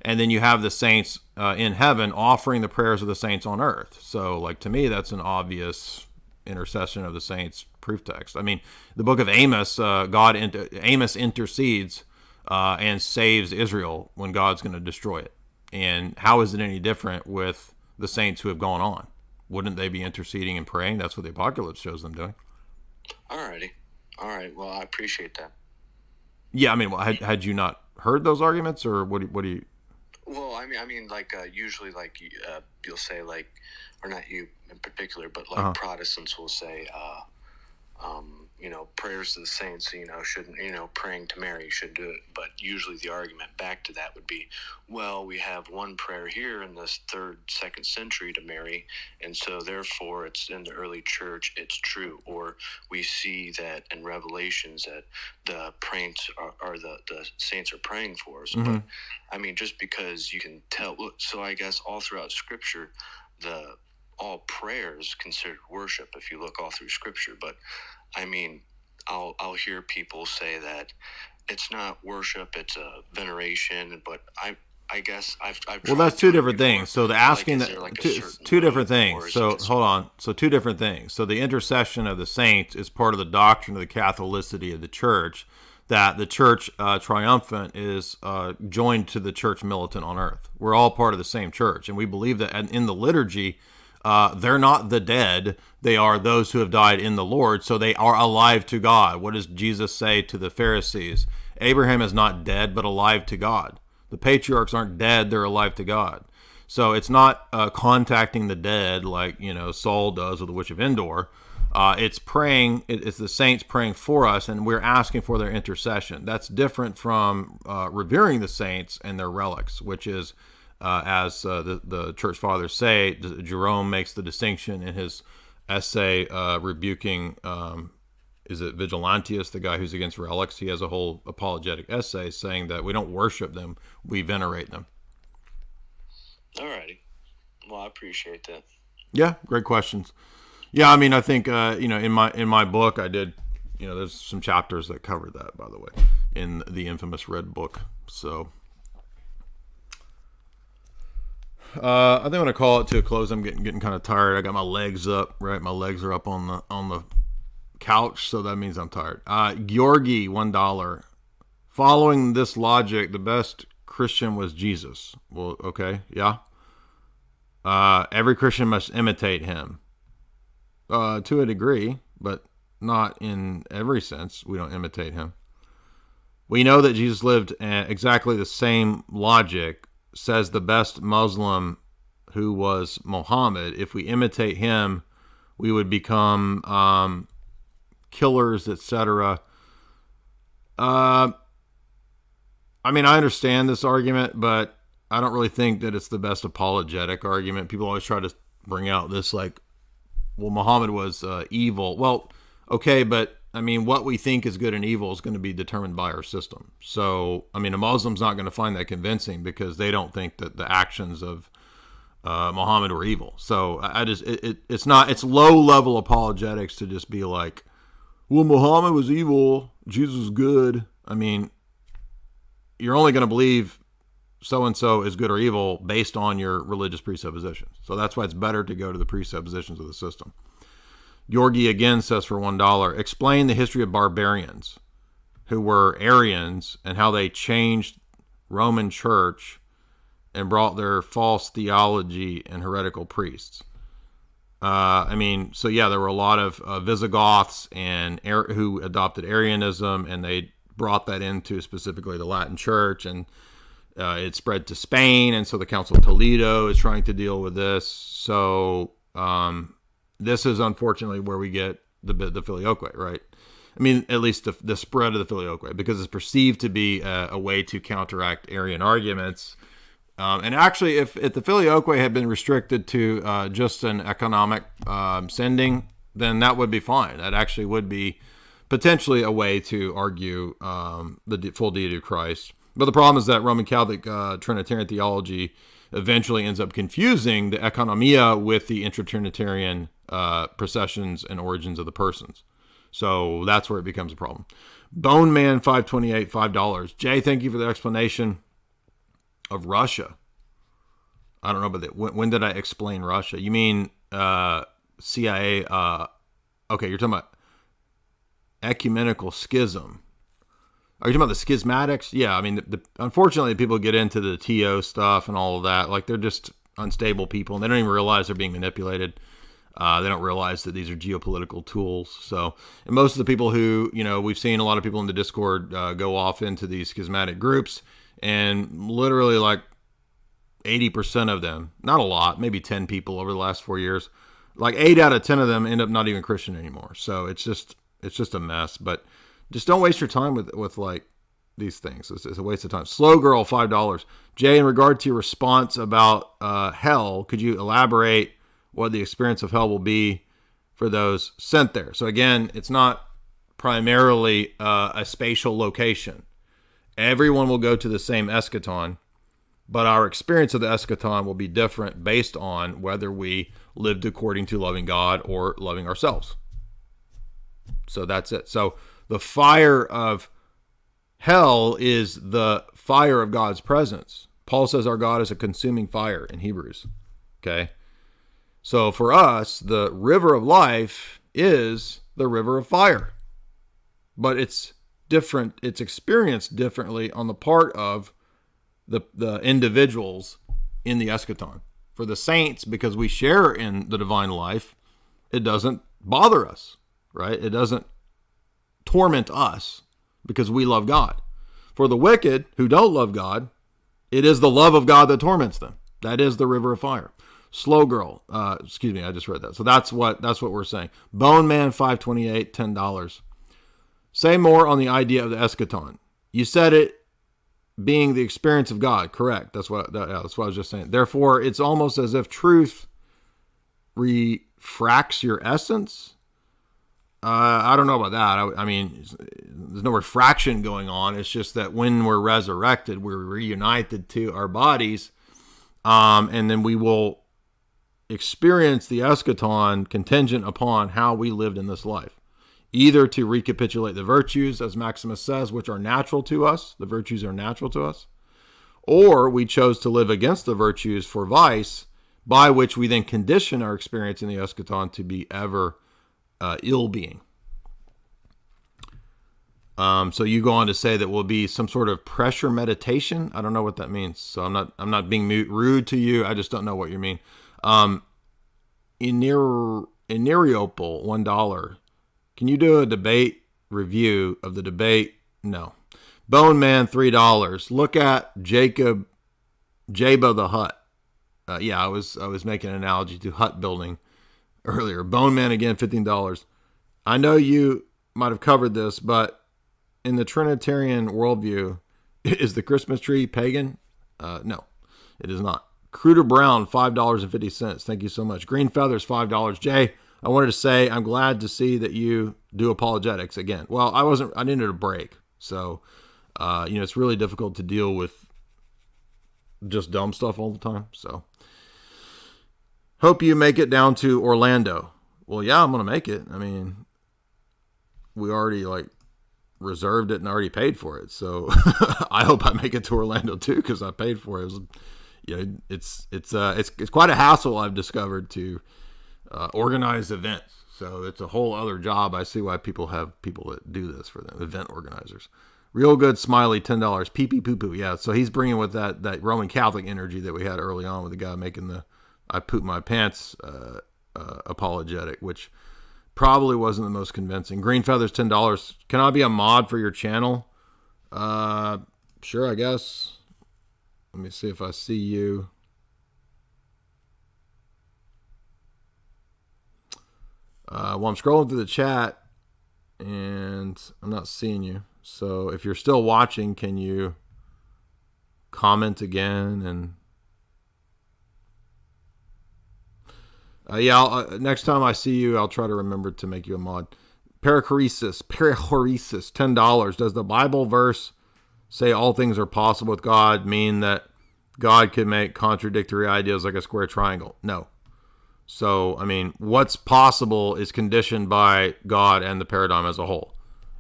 And then you have the saints in heaven offering the prayers of the saints on earth. So, like, to me, that's an obvious intercession of the saints proof text. I mean, the book of Amos, Amos intercedes and saves Israel when God's going to destroy it. And how is it any different with the saints who have gone on? Wouldn't they be interceding and praying? That's what the Apocalypse shows them doing. Alrighty. All right. Well, I appreciate that. Yeah, I mean, had you not heard those arguments, or what do you... Well, I mean, like usually, like you'll say, like, or not you in particular, but like Protestants will say, prayers to the saints, shouldn't, praying to Mary should do it. But usually the argument back to that would be, well, we have one prayer here in this 3rd, 2nd century to Mary, and so therefore it's in the early church, it's true. Or we see that in Revelations that the saints are praying for us. Mm-hmm. But I mean, just because you can tell, so I guess all throughout Scripture, all prayers considered worship if you look all through Scripture. But I mean, I'll hear people say that it's not worship, it's a veneration. But I guess I've well, that's two different things. So the asking two different things. So hold on. So two different things. So the intercession of the saints is part of the doctrine of the Catholicity of the Church, that the Church triumphant is joined to the Church militant on earth. We're all part of the same Church, and we believe that in the liturgy, they're not the dead. They are those who have died in the Lord, so they are alive to God. What does Jesus say to the Pharisees? Abraham is not dead, but alive to God. The patriarchs aren't dead, they're alive to God. So it's not contacting the dead like, Saul does with the Witch of Endor. It's praying, it's the saints praying for us, and we're asking for their intercession. That's different from revering the saints and their relics, which is, as the church fathers say, Jerome makes the distinction in his essay rebuking, is it Vigilantius, the guy who's against relics? He has a whole apologetic essay saying that we don't worship them, we venerate them. Alrighty. Well, I appreciate that. Yeah, great questions. Yeah, I mean, I think in my book I did, there's some chapters that cover that, by the way, in the infamous Red Book. So I think I'm gonna call it to a close. I'm getting kind of tired. I got my legs up, right? My legs are up on the couch, so that means I'm tired. Georgi, $1. Following this logic, the best Christian was Jesus. Well, okay, yeah. every Christian must imitate him. To a degree, but not in every sense. We don't imitate him. We know that Jesus lived exactly the same logic, says the best Muslim, who was Muhammad. If we imitate him, we would become killers, etc. I mean, I understand this argument, but I don't really think that it's the best apologetic argument. People always try to bring out this, like, well, Muhammad was evil. Well, okay, but I mean, what we think is good and evil is going to be determined by our system. So, I mean, a Muslim's not going to find that convincing because they don't think that the actions of Muhammad were evil. So it's low level apologetics to just be like, well, Muhammad was evil, Jesus was good. I mean, you're only going to believe so-and-so is good or evil based on your religious presuppositions. So that's why it's better to go to the presuppositions of the system. Yorgi again says for $1, explain the history of barbarians who were Arians and how they changed Roman church and brought their false theology and heretical priests. I mean, so yeah, there were a lot of Visigoths and who adopted Arianism, and they brought that into specifically the Latin church, and it spread to Spain, and so the Council of Toledo is trying to deal with this. So this is unfortunately where we get the filioque, right? I mean, at least the spread of the filioque, because it's perceived to be a way to counteract Arian arguments. And actually, if the filioque had been restricted to just an economic sending, then that would be fine. That actually would be potentially a way to argue the full deity of Christ. But the problem is that Roman Catholic Trinitarian theology eventually ends up confusing the economia with the intra-Trinitarian processions and origins of the persons. So that's where it becomes a problem. Bone Man 528, $5. Jay, thank you for the explanation of Russia. I don't know, but when did I explain Russia? You mean CIA? Okay, you're talking about ecumenical schism. Are you talking about the schismatics? Yeah, I mean, unfortunately, people get into the TO stuff and all of that. Like, they're just unstable people, and they don't even realize they're being manipulated. They don't realize that these are geopolitical tools. So, and most of the people who, we've seen a lot of people in the Discord go off into these schismatic groups, and literally like 80% of them, not a lot, maybe 10 people over the last 4 years, like 8 out of 10 of them end up not even Christian anymore. So it's just a mess. But just don't waste your time with like these things. It's a waste of time. Slow Girl, $5. Jay, in regard to your response about hell, could you elaborate what the experience of hell will be for those sent there? So again, it's not primarily a spatial location. Everyone will go to the same eschaton, but our experience of the eschaton will be different based on whether we lived according to loving God or loving ourselves. So that's it. So the fire of hell is the fire of God's presence. Paul says our God is a consuming fire in Hebrews. Okay. So for us, the river of life is the river of fire, but it's different. It's experienced differently on the part of the individuals in the eschaton. For the saints, because we share in the divine life, it doesn't bother us, right? It doesn't torment us because we love God. For the wicked who don't love God, it is the love of God that torments them. That is the river of fire. Slow Girl, excuse me, I just read that. So that's what we're saying. Bone Man 528, $10. Say more on the idea of the eschaton. You said it being the experience of God, correct? That's what I was just saying. Therefore, it's almost as if truth refracts your essence. I don't know about that. I mean, there's no refraction going on. It's just that when we're resurrected, we're reunited to our bodies, and then we will experience the eschaton contingent upon how we lived in this life. Either to recapitulate the virtues, as Maximus says, which are natural to us. The virtues are natural to us. Or we chose to live against the virtues for vice, by which we then condition our experience in the eschaton to be ever ill-being. So you go on to say that will be some sort of pressure meditation. I don't know what that means. So I'm not being rude to you. I just don't know what you mean. Ineriopol, $1. Can you do a debate review of the debate? No. Bone Man, $3. Look at Jabba the Hutt. Yeah, I was making an analogy to hut building earlier. Bone Man again, $15. I know you might have covered this, but in the Trinitarian worldview, is the Christmas tree pagan? No, it is not. Cruder Brown, $5.50. Thank you so much. Green Feathers, $5. Jay, I wanted to say I'm glad to see that you do apologetics again. Well, I needed a break. So, it's really difficult to deal with just dumb stuff all the time. So, hope you make it down to Orlando. Well, yeah, I'm going to make it. I mean, we already reserved it and already paid for it. So I hope I make it to Orlando too, because I paid for it. It's quite a hassle, I've discovered, to organize events. So it's a whole other job. I see why people have people that do this for them, event organizers. Real Good Smiley, $10. Pee pee poo poo. Yeah, so he's bringing with that Roman Catholic energy that we had early on with the guy making the I poop my pants apologetic, which probably wasn't the most convincing. Green Feathers, $10. Can I be a mod for your channel? Sure, I guess. Let me see if I see you. Well, I'm scrolling through the chat and I'm not seeing you. So if you're still watching, can you comment again? And next time I see you, I'll try to remember to make you a mod. Perichoresis, $10. Does the Bible verse say all things are possible with God mean that God can make contradictory ideas like a square triangle? No. So, I mean, what's possible is conditioned by God and the paradigm as a whole.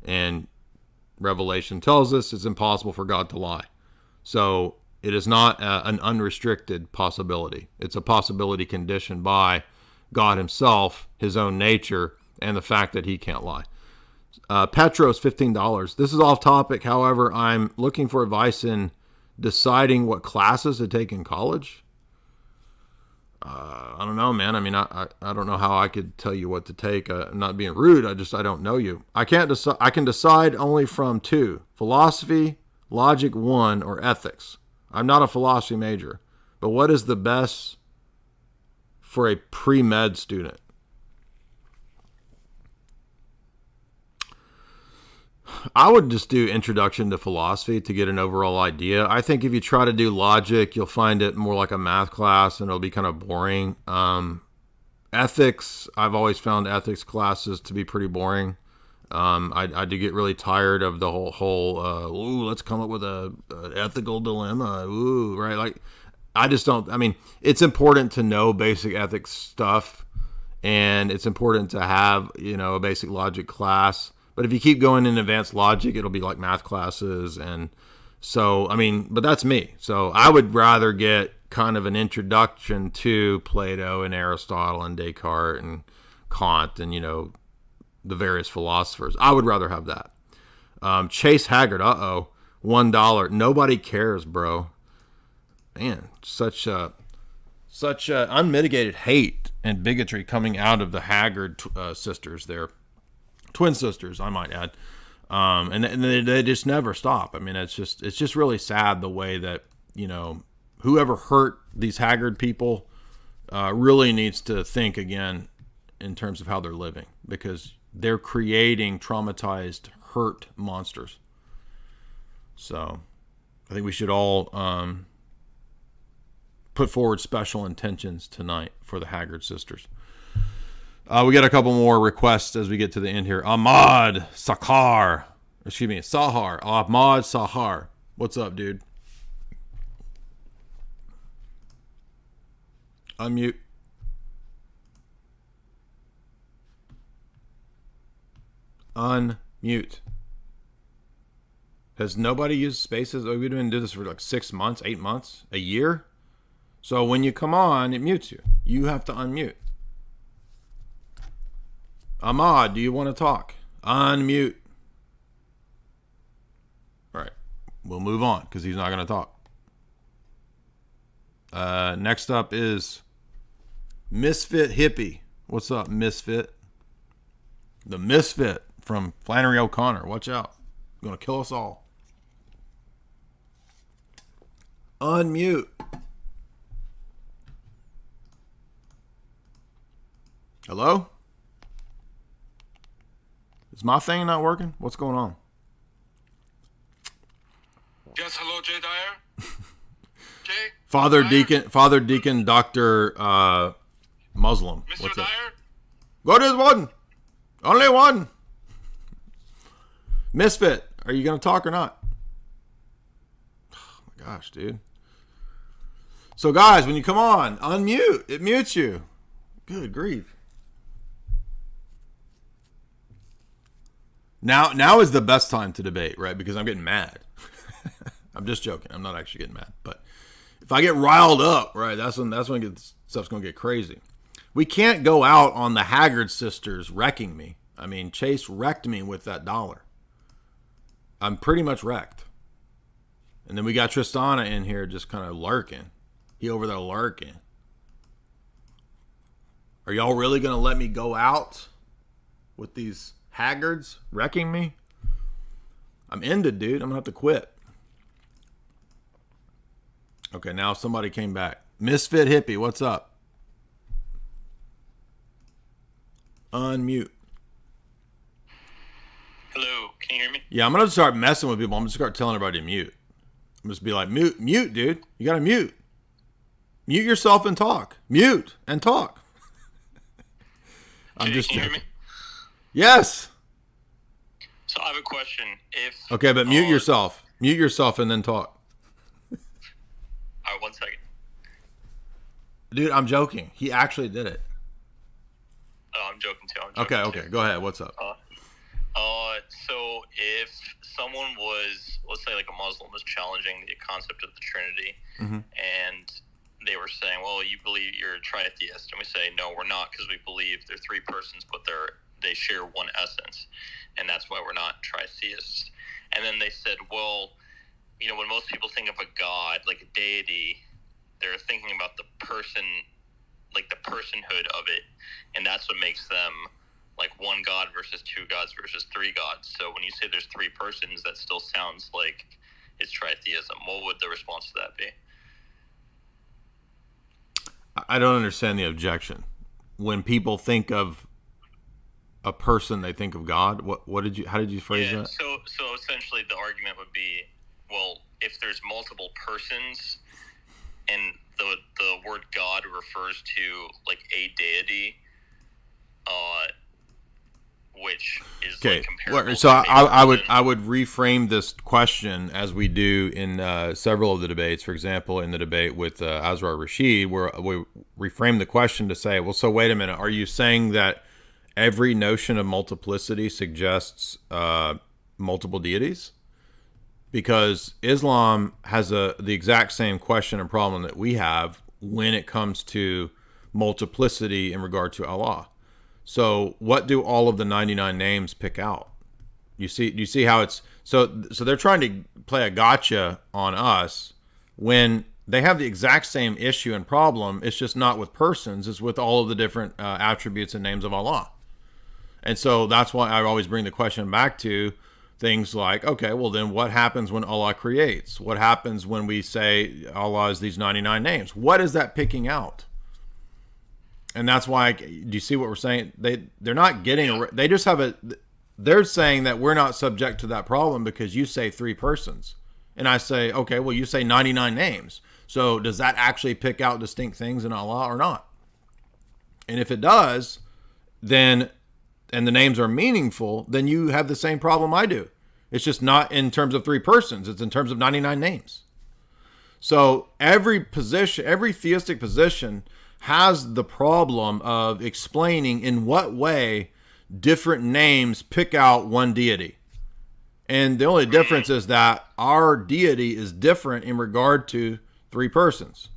And Revelation tells us it's impossible for God to lie. So, it is not an unrestricted possibility. It's a possibility conditioned by God himself, his own nature, and the fact that he can't lie. Petros, $15. This is off topic. However, I'm looking for advice in deciding what classes to take in college. I don't know, man. I mean, I don't know how I could tell you what to take. I'm not being rude. I don't know you. I can decide only from 2: philosophy, logic 1, or ethics. I'm not a philosophy major, but what is the best for a pre-med student? I would just do introduction to philosophy to get an overall idea. I think if you try to do logic, you'll find it more like a math class and it'll be kind of boring. Ethics, I've always found ethics classes to be pretty boring. I do get really tired of the whole let's come up with an ethical dilemma. Right? Like, I just don't, I mean, it's important to know basic ethics stuff and it's important to have, a basic logic class. But if you keep going in advanced logic, it'll be like math classes. And so, I mean, but that's me. So I would rather get kind of an introduction to Plato and Aristotle and Descartes and Kant and, the various philosophers. I would rather have that. Chase Haggard, $1. Nobody cares, bro. Man, such unmitigated hate and bigotry coming out of the Haggard sisters there. Twin sisters, I might add. And they just never stop. I mean, it's just really sad the way that, whoever hurt these Haggard people really needs to think again in terms of how they're living, because they're creating traumatized, hurt monsters. So I think we should all put forward special intentions tonight for the Haggard sisters. We got a couple more requests as we get to the end here. Ahmad Sahar. Ahmad Sahar. What's up, dude? Unmute. Unmute. Has nobody used spaces? We've been doing this for like 6 months, 8 months, a year. So when you come on, it mutes you. You have to unmute. Ahmad, do you want to talk? Unmute. All right. We'll move on because he's not going to talk. Next up is Misfit hippie. What's up, Misfit? The Misfit from Flannery O'Connor. Watch out. Gonna kill us all. Unmute. Hello? Is my thing not working? What's going on? Yes, hello, Jay Dyer. Jay? Father Deacon, Dr. Muslim. Mr. What's up? Dyer? What is one? Only one. Misfit, are you going to talk or not? Oh my gosh, dude. So guys, when you come on, unmute. It mutes you. Good grief. Now is the best time to debate, right? Because I'm getting mad. I'm just joking. I'm not actually getting mad. But if I get riled up, right, that's when stuff's going to get crazy. We can't go out on the Haggard sisters wrecking me. I mean, Chase wrecked me with that $1. I'm pretty much wrecked. And then we got Tristana in here just kind of lurking. He over there lurking. Are y'all really going to let me go out with these Haggards wrecking me? I'm ended, dude. I'm going to have to quit. Okay, now somebody came back. Misfit hippie, what's up? Unmute. Hello, can you hear me? Yeah, I'm going to start messing with people. I'm going to start telling everybody to mute. I'm just be like, mute, dude. You got to mute. Mute yourself and talk. Mute and talk. I'm just can you hear me? Yes. So I have a question. Okay, but mute yourself. Mute yourself and then talk. All right, 1 second. Dude, I'm joking. He actually did it. Oh, I'm joking too. Okay. Go ahead. What's up? So if someone was, let's say like a Muslim was challenging the concept of the Trinity, and they were saying, well, you believe you're a tritheist, and we say, no, we're not, because we believe they're three persons, but they share one essence, and that's why we're not tritheists. And then they said, well, you know, when most people think of a god, like a deity, they're thinking about the person, like the personhood of it, and that's what makes them like one god versus two gods versus three gods. So when you say there's three persons, that still sounds like it's tritheism. What would the response to that be? I don't understand the objection. When people think of a person, they think of God. How did you phrase that? So essentially the argument would be, well, if there's multiple persons and the word God refers to like a deity, which is okay. like comparable. So I would reframe this question as we do in several of the debates. For example, in the debate with Azrar Rashid, where we reframe the question to say, well, so wait a minute, are you saying that every notion of multiplicity suggests multiple deities? Because Islam has the exact same question and problem that we have when it comes to multiplicity in regard to Allah. So what do all of the 99 names pick out? You see how it's so they're trying to play a gotcha on us when they have the exact same issue and problem. It's just not with persons, it's with all of the different attributes and names of Allah. And so that's why I always bring the question back to things like, okay, well then what happens when Allah creates? What happens when we say Allah is these 99 names? What is that picking out? And that's why, do you see what we're saying? They're not getting, they just have they're saying that we're not subject to that problem because you say three persons. And I say, okay, well, you say 99 names. So does that actually pick out distinct things in Allah or not? And if it does, then, and the names are meaningful, then you have the same problem I do. It's just not in terms of three persons. It's in terms of 99 names. So every theistic position has the problem of explaining in what way different names pick out one deity. And the only difference is that our deity is different in regard to three persons.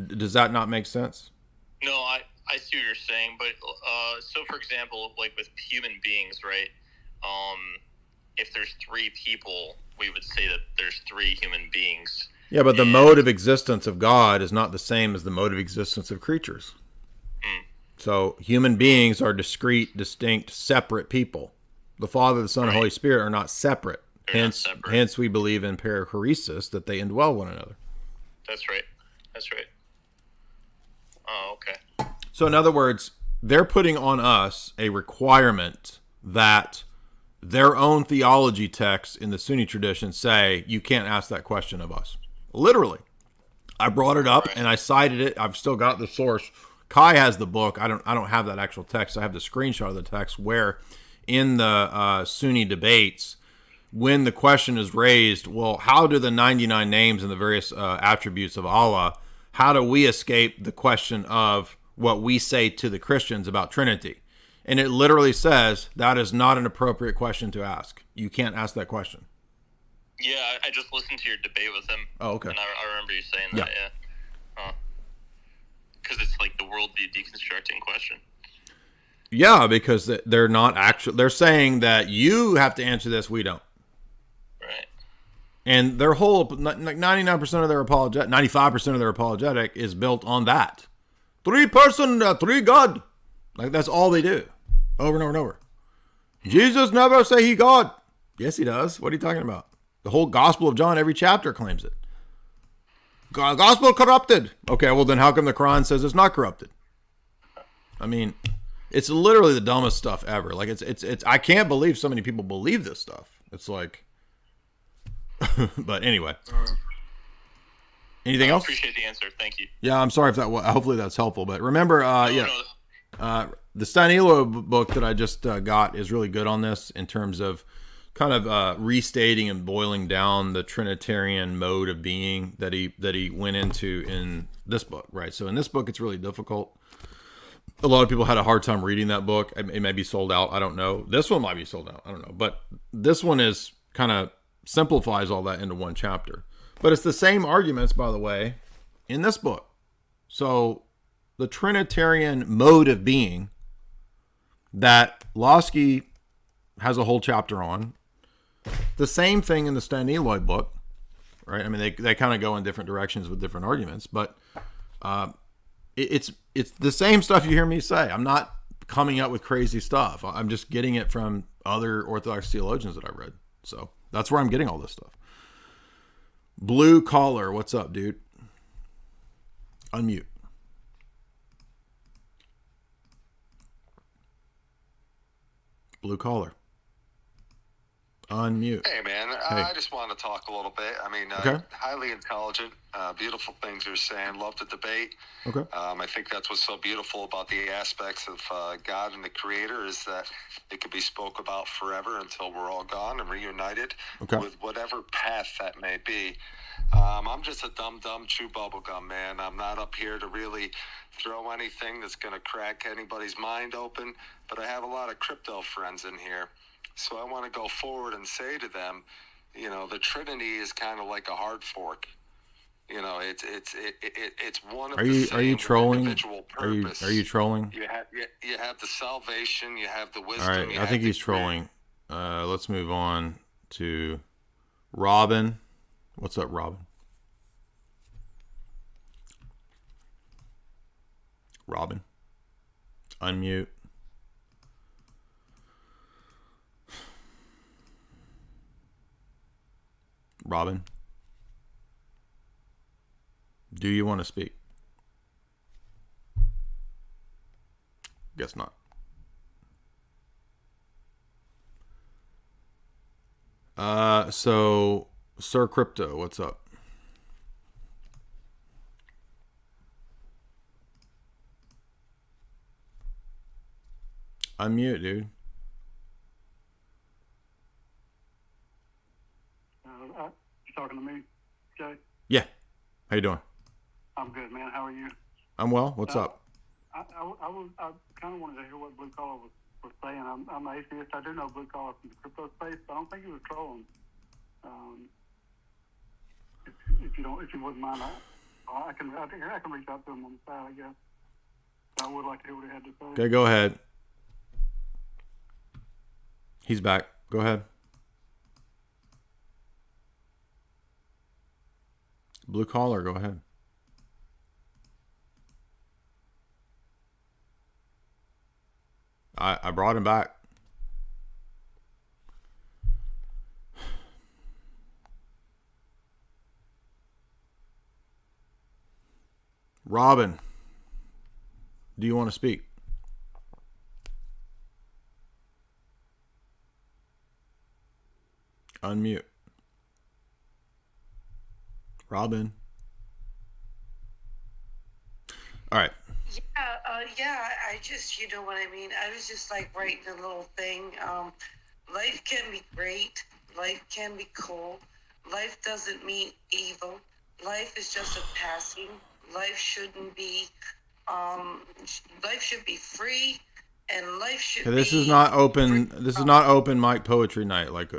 Does that not make sense? No, I see what you're saying, but so for example, like with human beings, right? If there's three people, we would say that there's three human beings. Yeah, but the mode of existence of God is not the same as the mode of existence of creatures. So human beings are discrete, distinct, separate people. The Father, the Son, and Holy Spirit are not separate. Hence we believe in perichoresis, that they indwell one another. That's right. Oh, okay. So in other words, they're putting on us a requirement that their own theology texts in the Sunni tradition say you can't ask that question of us. Literally. I brought it up and I cited it. I've still got the source. Kai has the book. I don't have that actual text. I have the screenshot of the text where in the Sunni debates, when the question is raised, well, how do the 99 names and the various attributes of Allah, how do we escape the question of what we say to the Christians about Trinity? And it literally says that is not an appropriate question to ask. You can't ask that question. Yeah, I just listened to your debate with him. Oh, okay. And I remember you saying that, yeah. Because it's like the worldview deconstructing question. Yeah, because they're not actually, they're saying that you have to answer this, we don't. Right. And their whole, 99% of their apologetic, 95% of their apologetic is built on that. 3 person, 3 God. Like that's all they do. Over and over and over. Jesus never say he God. Yes, he does. What are you talking about? The whole Gospel of John, every chapter claims it. Gospel corrupted. Okay, well then how come the Quran says it's not corrupted? I mean, it's literally the dumbest stuff ever. Like it's I can't believe so many people believe this stuff. It's like but anyway. Anything else? Appreciate the answer. Thank you. Yeah, I'm sorry if that hopefully that's helpful, but remember the Stanilo book that I just got is really good on this in terms of kind of restating and boiling down the Trinitarian mode of being that he went into in this book, right? So in this book, it's really difficult. A lot of people had a hard time reading that book. It may be sold out. I don't know. This one might be sold out. I don't know. But this one is kind of simplifies all that into one chapter. But it's the same arguments, by the way, in this book. So the Trinitarian mode of being that Losky has a whole chapter on. The same thing in the Staniloy book, right? I mean, they kind of go in different directions with different arguments, but it's the same stuff you hear me say. I'm not coming up with crazy stuff. I'm just getting it from other Orthodox theologians that I read. So that's where I'm getting all this stuff. Blue Collar, what's up, dude? Unmute. Blue Collar. Unmute. Hey, man. Hey. I just want to talk a little bit. I mean, Okay. highly intelligent, beautiful things you're saying. Love the debate. Okay. I think that's what's so beautiful about the aspects of God and the Creator is that it could be spoke about forever until we're all gone and reunited with whatever path that may be. I'm just a dumb chew bubblegum, man. I'm not up here to really throw anything that's going to crack anybody's mind open, but I have a lot of crypto friends in here. So I want to go forward and say to them, you know, the Trinity is kind of like a hard fork. You know, it's one of the same are you trolling? individual purpose. Are you trolling? You have the salvation, you have the wisdom. All right, I think he's trolling. Let's move on to Robin. What's up, Robin? Robin. Unmute. Robin. Do you want to speak? Guess not. So Sir Crypto, what's up? Unmute, dude. You talking to me, Jay? Yeah. How you doing? I'm good, man. How are you? I'm well. What's up? I kind of wanted to hear what Blue Collar was saying. I'm an atheist. I do know Blue Collar from the crypto space, but I don't think he was trolling. If you wouldn't mind, I can reach out to him on the side, I guess. I would like to hear what he had to say. Okay, go ahead. He's back. Go ahead. Blue collar, go ahead. I brought him back. Robin, do you want to speak? Unmute. Robin. All right. Yeah, I just, you know what I mean? I was just like writing a little thing. Life can be great. Life can be cool. Life doesn't mean evil. Life is just a passing. Life shouldn't be, life should be free, and life should be... This is not open, this is not open mic poetry night. Like,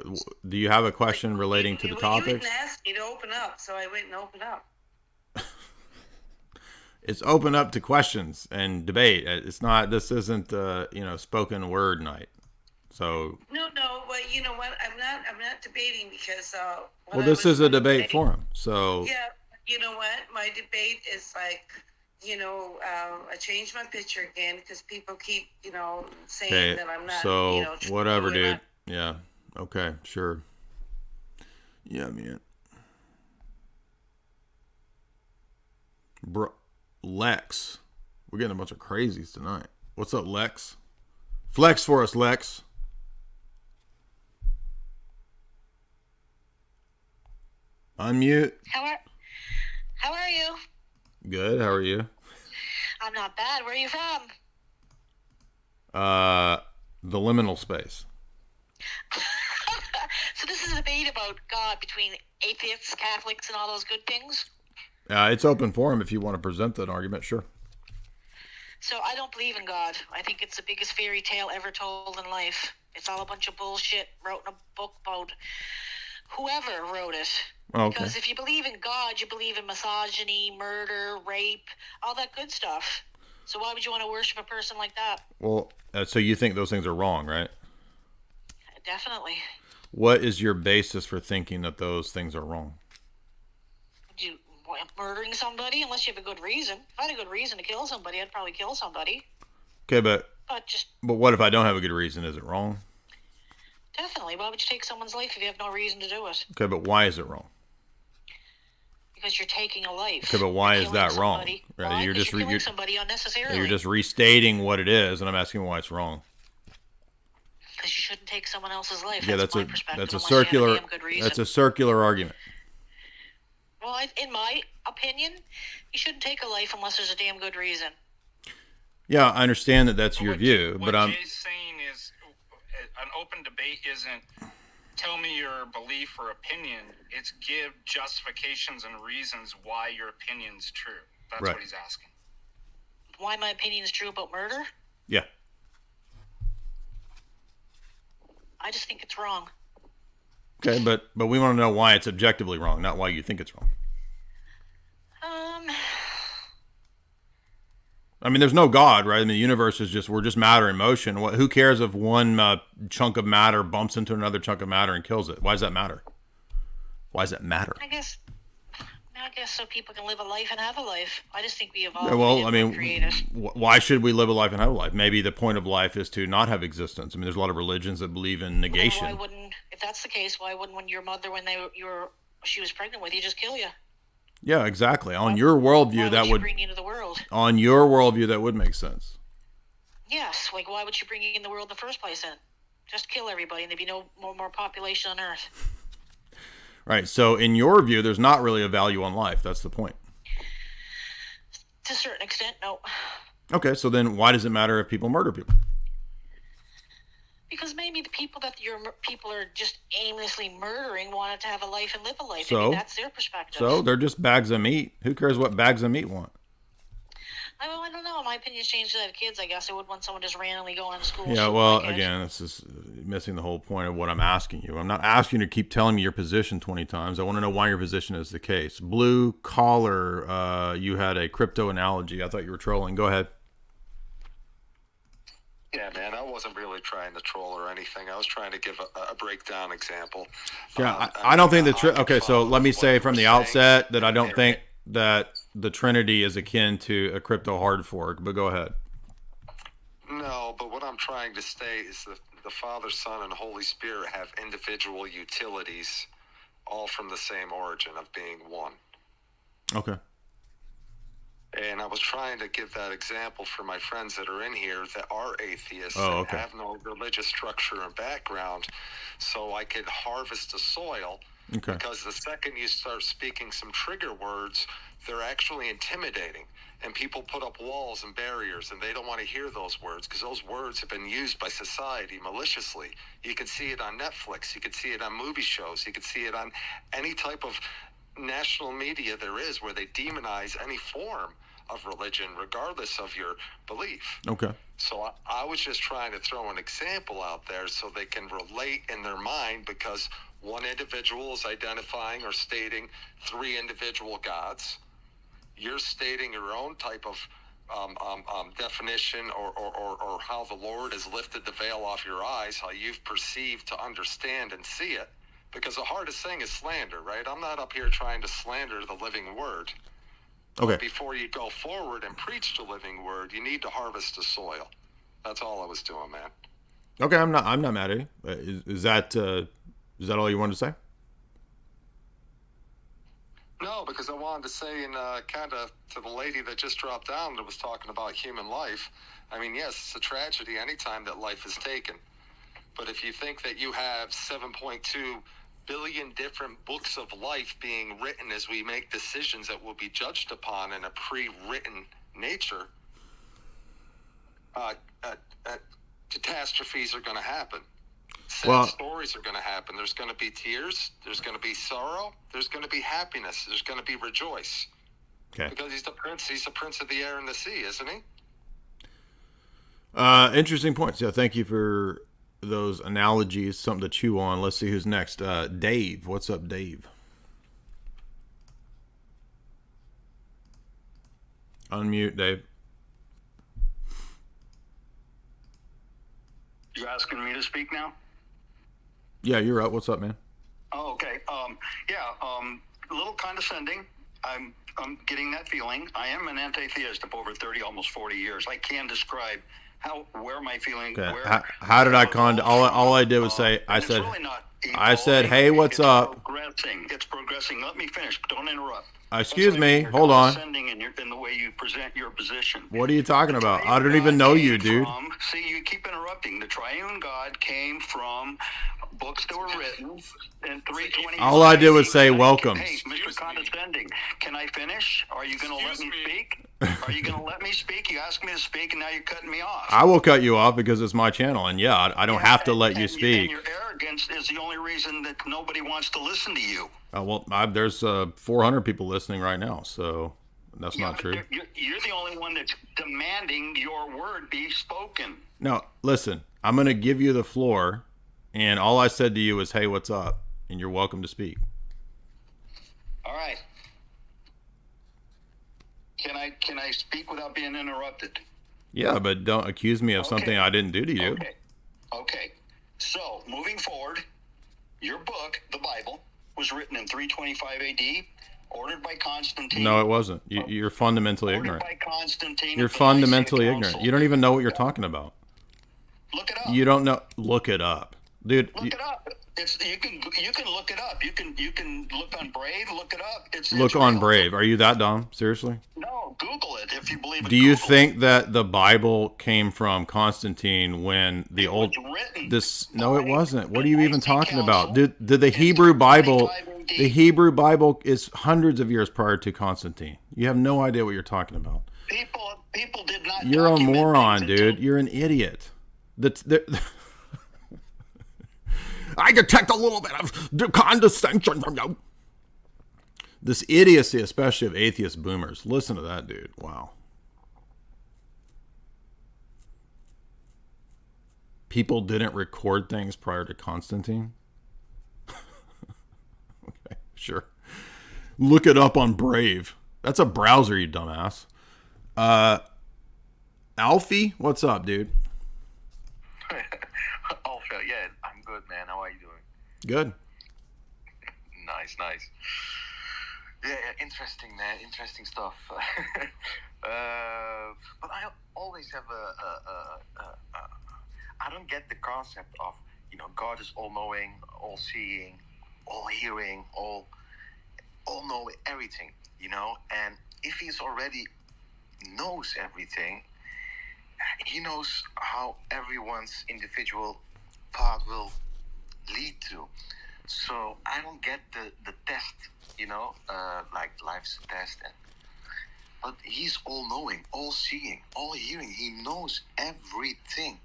do you have a question relating to the topics? You didn't ask me to open up, so I went and opened up. It's open up to questions and debate. It's not, this isn't, spoken word night. So... No, but you know what? I'm not debating because... well, this is a debate forum, so... Yeah. You know what? My debate is like, I changed my picture again because people keep, saying that I'm not. So whatever, dude. Yeah. Okay. Sure. Yeah, man. Bro, Lex, we're getting a bunch of crazies tonight. What's up, Lex? Flex for us, Lex. Unmute. How are you? Good. How are you? I'm not bad. Where are you from? The liminal space. So this is a debate about God between atheists, Catholics, and all those good things? It's open forum if you want to present that argument, sure. So I don't believe in God. I think it's the biggest fairy tale ever told in life. It's all a bunch of bullshit wrote in a book about whoever wrote it. Okay. Because if you believe in God, you believe in misogyny, murder, rape, all that good stuff. So why would you want to worship a person like that? Well, so you think those things are wrong, right? Definitely. What is your basis for thinking that those things are wrong? Murdering somebody, unless you have a good reason. If I had a good reason to kill somebody, I'd probably kill somebody. Okay, but just... But what if I don't have a good reason? Is it wrong? Definitely. Why would you take someone's life if you have no reason to do it? Okay, but why is it wrong? Because you're taking a life. Okay, but why is that wrong? Right? Why? You're just killing somebody unnecessarily. You're just restating what it is, and I'm asking why it's wrong. Because you shouldn't take someone else's life. Yeah, that's a circular argument. Well, in my opinion, you shouldn't take a life unless there's a damn good reason. Yeah, I understand that that's your view, but What Jay's saying is an open debate isn't tell me your belief or opinion. It's give justifications and reasons why your opinion's true. That's right. What he's asking. Why my opinion is true about murder? Yeah. I just think it's wrong. Okay, but we want to know why it's objectively wrong, not why you think it's wrong. I mean, there's no God, right? I mean, the universe is we're just matter in motion. Who cares if one chunk of matter bumps into another chunk of matter and kills it? Why does that matter? Why does that matter? I guess so people can live a life and have a life. I just think we evolved. Yeah, well, I mean, created. Why should we live a life and have a life? Maybe the point of life is to not have existence. I mean, there's a lot of religions that believe in negation. Well, why wouldn't, if that's the case, why wouldn't your mother, she was pregnant with you, just kill you? Yeah, exactly. On your worldview, that would bring you into the world. On your worldview, that would make sense. Yes, like why would she bring you in the world in the first place then? Just kill everybody and there'd be no more population on Earth. Right. So in your view, there's not really a value on life. That's the point. To a certain extent, no. Okay, so then why does it matter if people murder people? Because maybe the people that your people are just aimlessly murdering wanted to have a life and live a life. So maybe that's their perspective. So they're just bags of meat. Who cares what bags of meat want? I don't know. My opinion's changed to have kids. I guess I would want someone just randomly going to school. Yeah, well, again, this is missing the whole point of what I'm asking you. I'm not asking you to keep telling me your position 20 times. I want to know why your position is the case. Blue collar, you had a crypto analogy. I thought you were trolling. Go ahead. Yeah, man, I wasn't really trying to troll or anything. I was trying to give a breakdown example. Yeah, I don't think okay, so let me say from the outset that I don't think that the Trinity is akin to a crypto hard fork, but go ahead. No, but what I'm trying to state is that the Father, Son, and Holy Spirit have individual utilities, all from the same origin of being one. Okay. And I was trying to give that example for my friends that are in here that are atheists and have no religious structure and background, so I could harvest the soil. Okay. Because the second you start speaking some trigger words, they're actually intimidating. And people put up walls and barriers, and they don't want to hear those words because those words have been used by society maliciously. You can see it on Netflix. You can see it on movie shows. You can see it on any type of national media there is where they demonize any form of religion regardless of your belief. Okay. So I was just trying to throw an example out there so they can relate in their mind, because one individual is identifying or stating three individual gods. You're stating your own type of definition or how the Lord has lifted the veil off your eyes, how you've perceived to understand and see it. Because the hardest thing is slander, right? I'm not up here trying to slander the living word. Okay. But before you go forward and preach the living word, you need to harvest the soil. That's all I was doing, man. Okay, I'm not mad at you. Is that all you wanted to say? No, because I wanted to say, and kind of to the lady that just dropped down that was talking about human life. I mean, yes, it's a tragedy anytime that life is taken. But if you think that you have 7.2 billion different books of life being written as we make decisions that will be judged upon in a pre-written nature, catastrophes are going to happen. Sad stories are going to happen. There's going to be tears. There's going to be sorrow. There's going to be happiness. There's going to be rejoice. Okay. Because he's the prince. He's the prince of the air and the sea, isn't he? Interesting points. Yeah, thank you for those analogies. Something to chew on. Let's see who's next. Dave. What's up, Dave? Unmute, Dave. You asking me to speak now? Yeah, you're up. What's up, man? Oh, okay. A little condescending. I'm getting that feeling. I am an anti-theist of over 30, almost 40 years. I can describe where my feeling. Okay. Where, how did I all I did was say, I said, hey, what's up? It's progressing. Let me finish. Don't interrupt. Excuse me. Hold on. In the way you present your position. What are you talking about? I don't even know you, dude. See, you keep interrupting. The triune God came from books that were written in 320. All I did was say welcome. Hey, Mr. Condescending, can I finish? Are you going to let me speak? Are you going to let me speak? You asked me to speak, and now you're cutting me off. I will cut you off because it's my channel, and yeah, I don't have to let you speak. And your arrogance is the only reason that nobody wants to listen to you. Well, there's 400 people listening right now, so that's not true. You're the only one that's demanding your word be spoken. No, listen, I'm going to give you the floor, and all I said to you was, hey, what's up? And you're welcome to speak. All right. Can I speak without being interrupted? Yeah, but don't accuse me of something I didn't do to you. Okay. So, moving forward, your book, the Bible, was written in 325 AD, ordered by Constantine. No, it wasn't. You're fundamentally ignorant. By Constantine. You're fundamentally ignorant. You don't even know what you're talking about. Look it up. You don't know. Look it up, dude. Look it up. You can look it up. You can look on Brave. Look it up. Look on Brave. Are you that dumb? Seriously? No, Google it if you believe it. Do you think that the Bible came from Constantine when the old No, it wasn't. What are you even talking about? Did the Hebrew Bible? The Hebrew Bible is hundreds of years prior to Constantine. You have no idea what you're talking about. People did not. You're a moron, dude. You're an idiot. I detect a little bit of condescension from you. This idiocy, especially of atheist boomers. Listen to that, dude. Wow. People didn't record things prior to Constantine? Okay, sure. Look it up on Brave. That's a browser, you dumbass. Alfie, what's up, dude? Yeah, I'm good, man. How are you doing? Good. Nice. Yeah, interesting, man. Interesting stuff. But I always have I don't get the concept of, God is all-knowing, all-seeing, all-hearing, all-knowing, everything, And if he's already knows everything, he knows how everyone's individual path will lead to. So I don't get the test, like life's a test. But he's all-knowing, all-seeing, all-hearing. He knows everything.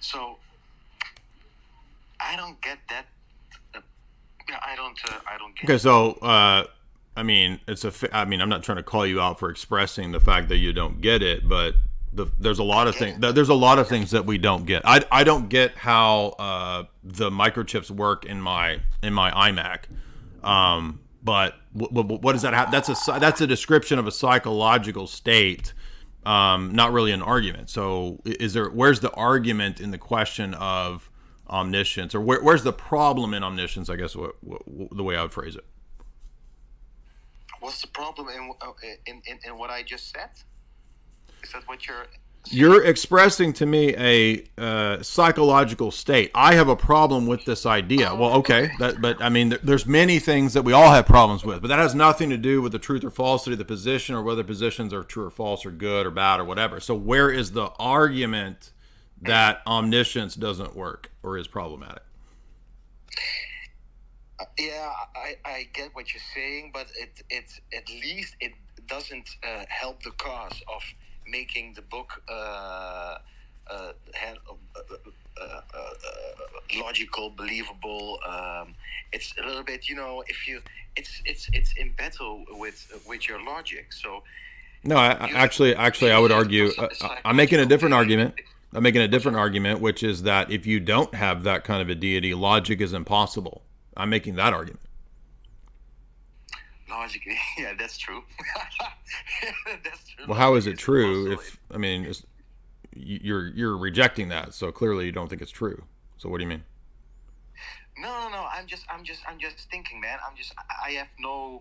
So I don't get that. I don't get. Okay, so I mean, I'm not trying to call you out for expressing the fact that you don't get it, but there's a lot of things. There's a lot of things that we don't get. I don't get how the microchips work in my iMac. But what does that have? That's a description of a psychological state, not really an argument. So where's the argument in the question of omniscience, or where's the problem in omniscience? I guess the way I would phrase it. What's the problem in what I just said? Is that what you're expressing to me? A psychological state. I have a problem with this idea. Well, okay, but I mean, there's many things that we all have problems with, but that has nothing to do with the truth or falsity of the position, or whether positions are true or false, or good or bad, or whatever. So where is the argument that omniscience doesn't work or is problematic? Yeah, I get what you're saying, but it at least it doesn't help the cause of making the book logical, believable. It's a little bit, if you, it's in battle with your logic. So no, actually, I would argue. I'm making a different argument. I'm making a different argument, which is that if you don't have that kind of a deity, logic is impossible. I'm making that argument. Logic, yeah, that's true. That's true. Well, how is it true? You're rejecting that, so clearly you don't think it's true. So what do you mean? No. I'm just thinking, man. I have no,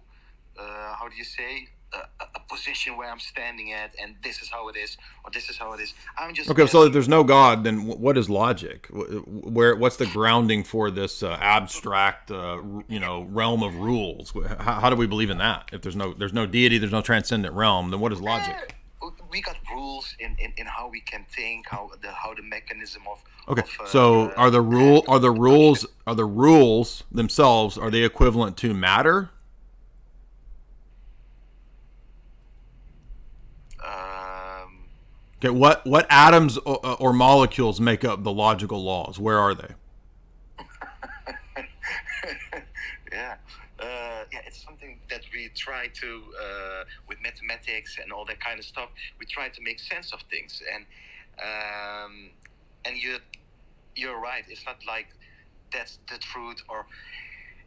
how do you say, a position where I'm standing at, and this is how it is, or this is how it is. I'm just okay. So if there's no God, then what is logic? What's the grounding for this abstract, realm of rules? How do we believe in that? If there's no deity, there's no transcendent realm, then what is logic? We got rules in how we can think, how the mechanism of. Okay, so are the rules themselves, are they equivalent to matter? Okay, what atoms or molecules make up the logical laws? Where are they? It's something that we try to, with mathematics and all that kind of stuff, we try to make sense of things. And you're right. It's not like that's the truth, or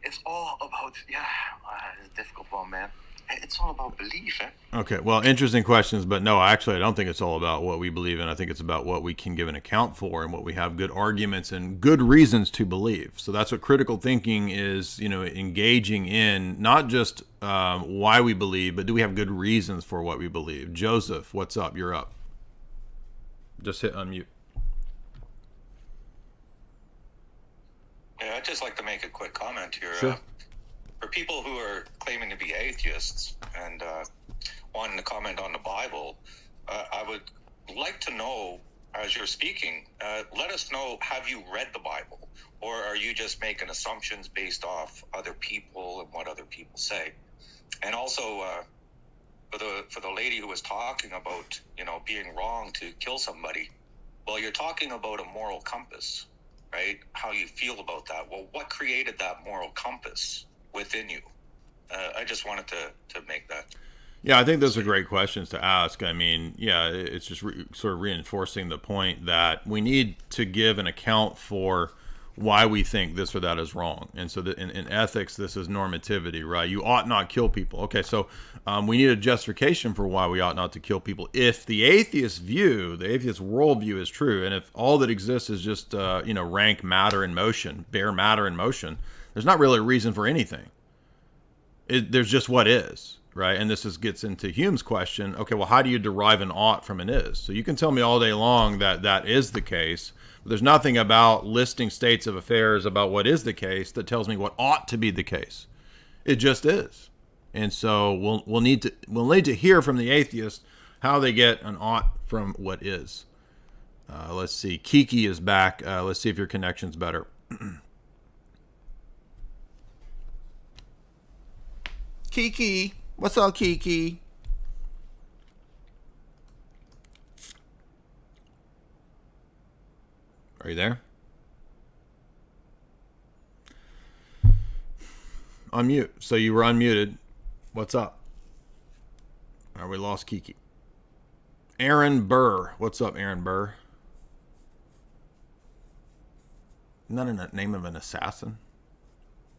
it's all about, it's a difficult one, man. It's all about belief, eh? Okay, well, interesting questions, but no, actually, I don't think it's all about what we believe in. I think it's about what we can give an account for and what we have good arguments and good reasons to believe. So that's what critical thinking is, engaging in, not just why we believe, but do we have good reasons for what we believe? Joseph, what's up? You're up. Just hit unmute. Yeah, I'd just like to make a quick comment here. Sure. For people who are claiming to be atheists and wanting to comment on the Bible, I would like to know, as you're speaking, let us know, have you read the Bible? Or are you just making assumptions based off other people and what other people say? And also, for the lady who was talking about, being wrong to kill somebody, well, you're talking about a moral compass, right? How you feel about that. Well, what created that moral compass within you? I just wanted to make that. Yeah, I think those are great questions to ask. I mean, yeah, it's just sort of reinforcing the point that we need to give an account for why we think this or that is wrong. And so in ethics, this is normativity, right? You ought not kill people. Okay, so we need a justification for why we ought not to kill people. If the atheist view, the atheist worldview is true, and if all that exists is just, rank matter in motion, bare matter in motion, there's not really a reason for anything. There's just what is, right? And this gets into Hume's question. Okay, well, how do you derive an ought from an is? So you can tell me all day long that that is the case. There's nothing about listing states of affairs about what is the case that tells me what ought to be the case. It just is. And so we'll need to hear from the atheist how they get an ought from what is. Let's see. Kiki is back. Let's see if your connection's better. Kiki, what's up, Kiki? Are you there? Unmute. So you were unmuted. What's up? All right, we lost Kiki. Aaron Burr. What's up, Aaron Burr? Not in the name of an assassin.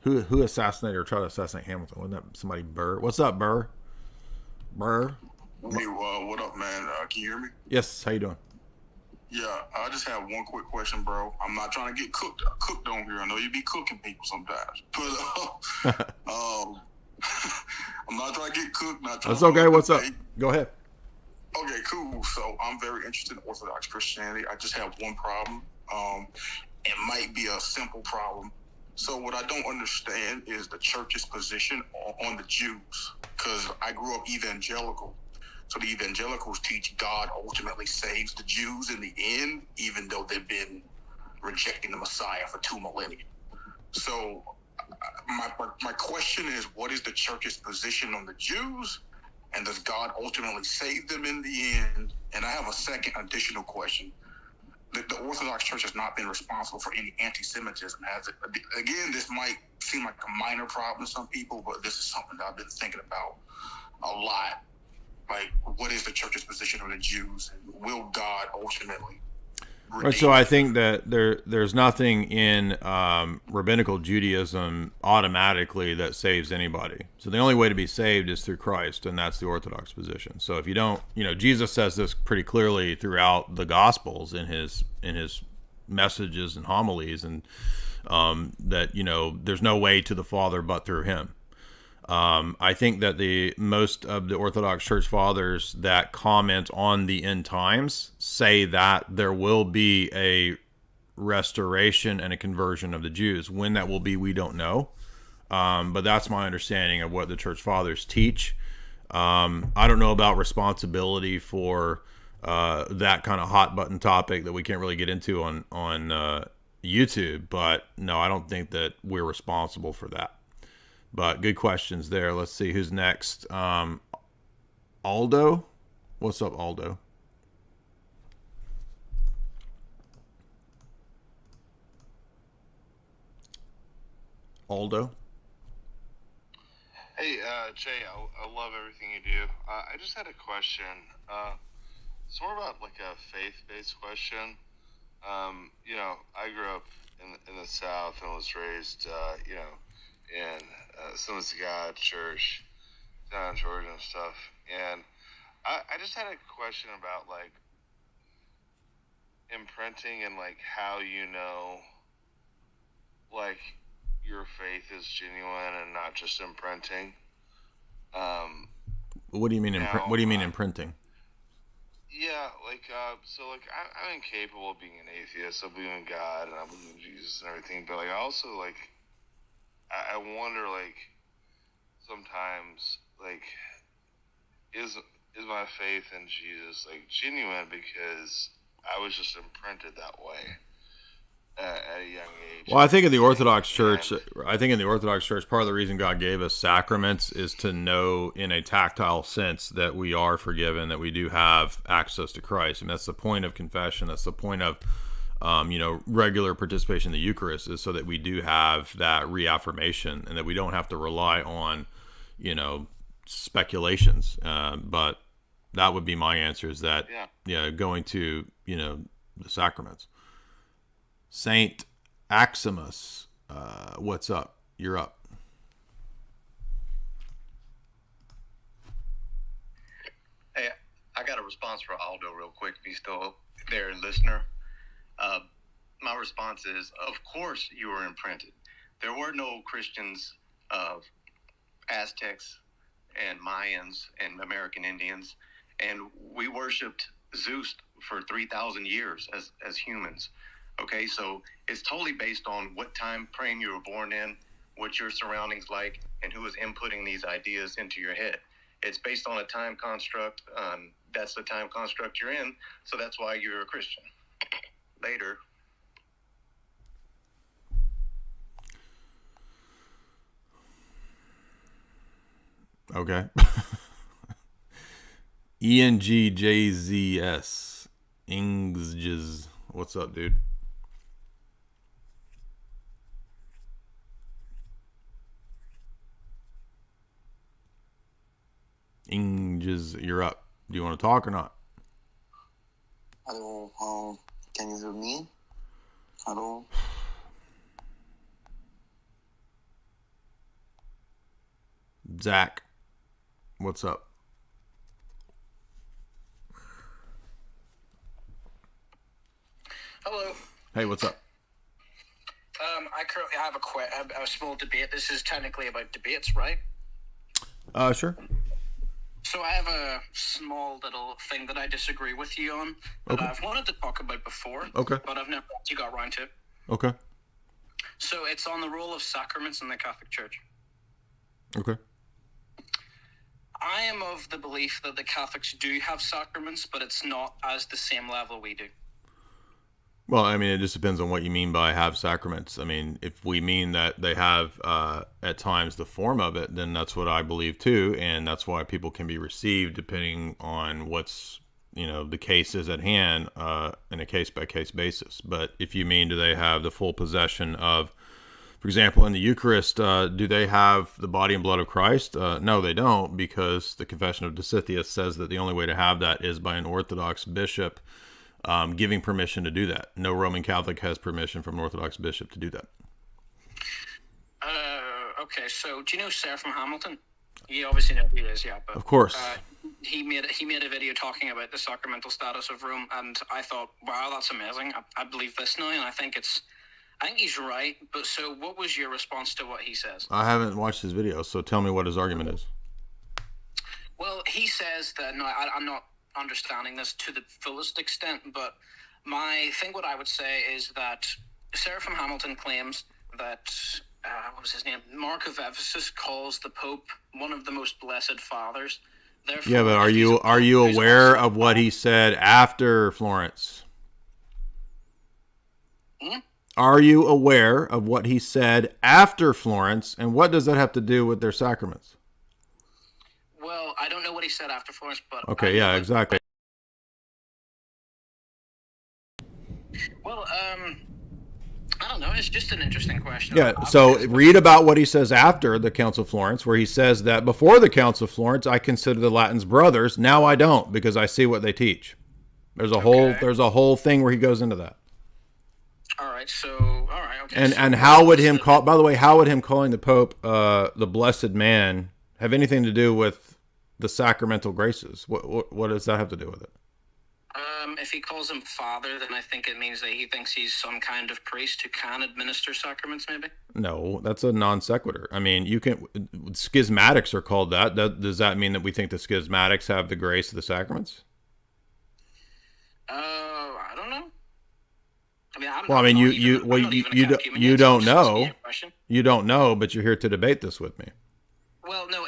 Who assassinated or tried to assassinate Hamilton? Wasn't that somebody Burr? What's up, Burr? Burr? Hey, what up, man? Can you hear me? Yes. How you doing? Yeah, I just have one quick question, bro. I'm not trying to get cooked on here. I know you be cooking people sometimes, but I'm not trying to get cooked. That's okay. What's up? Go ahead. Okay, cool. So I'm very interested in Orthodox Christianity. I just have one problem. It might be a simple problem. So what I don't understand is the church's position on the Jews, because I grew up evangelical. So the evangelicals teach God ultimately saves the Jews in the end, even though they've been rejecting the Messiah for 2 millennia. So my question is, what is the church's position on the Jews? And does God ultimately save them in the end? And I have a second additional question. The Orthodox Church has not been responsible for any anti-Semitism, has it? Again, this might seem like a minor problem to some people, but this is something that I've been thinking about a lot. Like, what is the church's position on the Jews? And will God ultimately redeem? Right, so I think that there's nothing in rabbinical Judaism automatically that saves anybody. So the only way to be saved is through Christ, and that's the Orthodox position. So if you don't, Jesus says this pretty clearly throughout the Gospels in his messages and homilies, and that there's no way to the Father but through him. I think that most of the Orthodox Church Fathers that comment on the end times say that there will be a restoration and a conversion of the Jews. When that will be, we don't know. But that's my understanding of what the Church Fathers teach. I don't know about responsibility for that kind of hot button topic that we can't really get into on YouTube. But no, I don't think that we're responsible for that. But good questions there. Let's see who's next. Aldo? What's up, Aldo? Aldo? Hey, Jay, I love everything you do. I just had a question. It's more about like a faith-based question. I grew up in the South and was raised, in Assemblies of God Church down in Georgia and stuff. And I just had a question about like imprinting and like how like your faith is genuine and not just imprinting. What do you mean? What do you mean imprinting? Yeah, I'm incapable of being an atheist. I believe in God and I believe in Jesus and everything, but like I also like I wonder like sometimes like is my faith in Jesus like genuine because I was just imprinted that way at a young age. Well, I think in the Orthodox Church, part of the reason God gave us sacraments is to know in a tactile sense that we are forgiven, that we do have access to Christ. And that's the point of confession. That's the point of, regular participation in the Eucharist, is so that we do have that reaffirmation and that we don't have to rely on, speculations. But that would be my answer, is that, going to, the sacraments. Saint Aximus, what's up? You're up. Hey, I got a response for Aldo real quick, if he's still there, listener. My response is, of course you were imprinted. There were no Christians of Aztecs and Mayans and American Indians, and we worshipped Zeus for 3,000 years as humans. Okay, so it's totally based on what time frame you were born in, what your surroundings like, and who is inputting these ideas into your head. It's based on a time construct. That's the time construct you're in, so that's why you're a Christian. Later. Okay. ENGJZS. Ingsjes. What's up, dude? Inges, you're up. Do you want to talk or not? Hello, can you hear me? Hello? Zach, what's up? Hello. Hey, what's up? I currently have a small debate. This is technically about debates, right? Sure. So I have a small little thing that I disagree with you on that I've wanted to talk about before. Okay. But I've never actually got around to. Okay. So it's on the role of sacraments in the Catholic Church. Okay. I am of the belief that the Catholics do have sacraments, but it's not as the same level we do. Well, I mean, it just depends on what you mean by have sacraments. I mean, if we mean that they have at times the form of it, then that's what I believe too, and that's why people can be received depending on what's, the case is at hand in a case-by-case basis. But if you mean do they have the full possession of, for example, in the Eucharist, do they have the body and blood of Christ? No, they don't, because the Confession of Dositheus says that the only way to have that is by an Orthodox bishop giving permission to do that. No Roman Catholic has permission from an Orthodox bishop to do that. Okay, so do you know Seraphim Hamilton? You obviously know who he is, yeah. But, of course. He made a video talking about the sacramental status of Rome, and I thought, wow, that's amazing. I believe this now, and I think he's right. But so, what was your response to what he says? I haven't watched his video, so tell me what his argument is. Well, he says that I'm not understanding this to the fullest extent, but what I would say is that Seraphim Hamilton claims that what was his name? Mark of Ephesus calls the Pope one of the most blessed fathers. Therefore, yeah, but are you aware of what he said after Florence? Are you aware of what he said after Florence, and what does that have to do with their sacraments? Well, I don't know what he said after Florence, but okay, yeah, exactly. Well, I don't know. It's just an interesting question. Yeah, so read about what he says after the Council of Florence, where he says that before the Council of Florence, I consider the Latins brothers. Now I don't, because I see what they teach. There's a whole thing where he goes into that. All right. Okay. And how would him call? By the way, how would him calling the Pope the blessed man have anything to do with the sacramental graces? What does that have to do with it? If he calls him father, then I think it means that he thinks he's some kind of priest who can administer sacraments, maybe? No, that's a non sequitur. I mean, schismatics are called that. Does that mean that we think the schismatics have the grace of the sacraments? I don't know. You don't know. You don't know, but you're here to debate this with me. Well, no,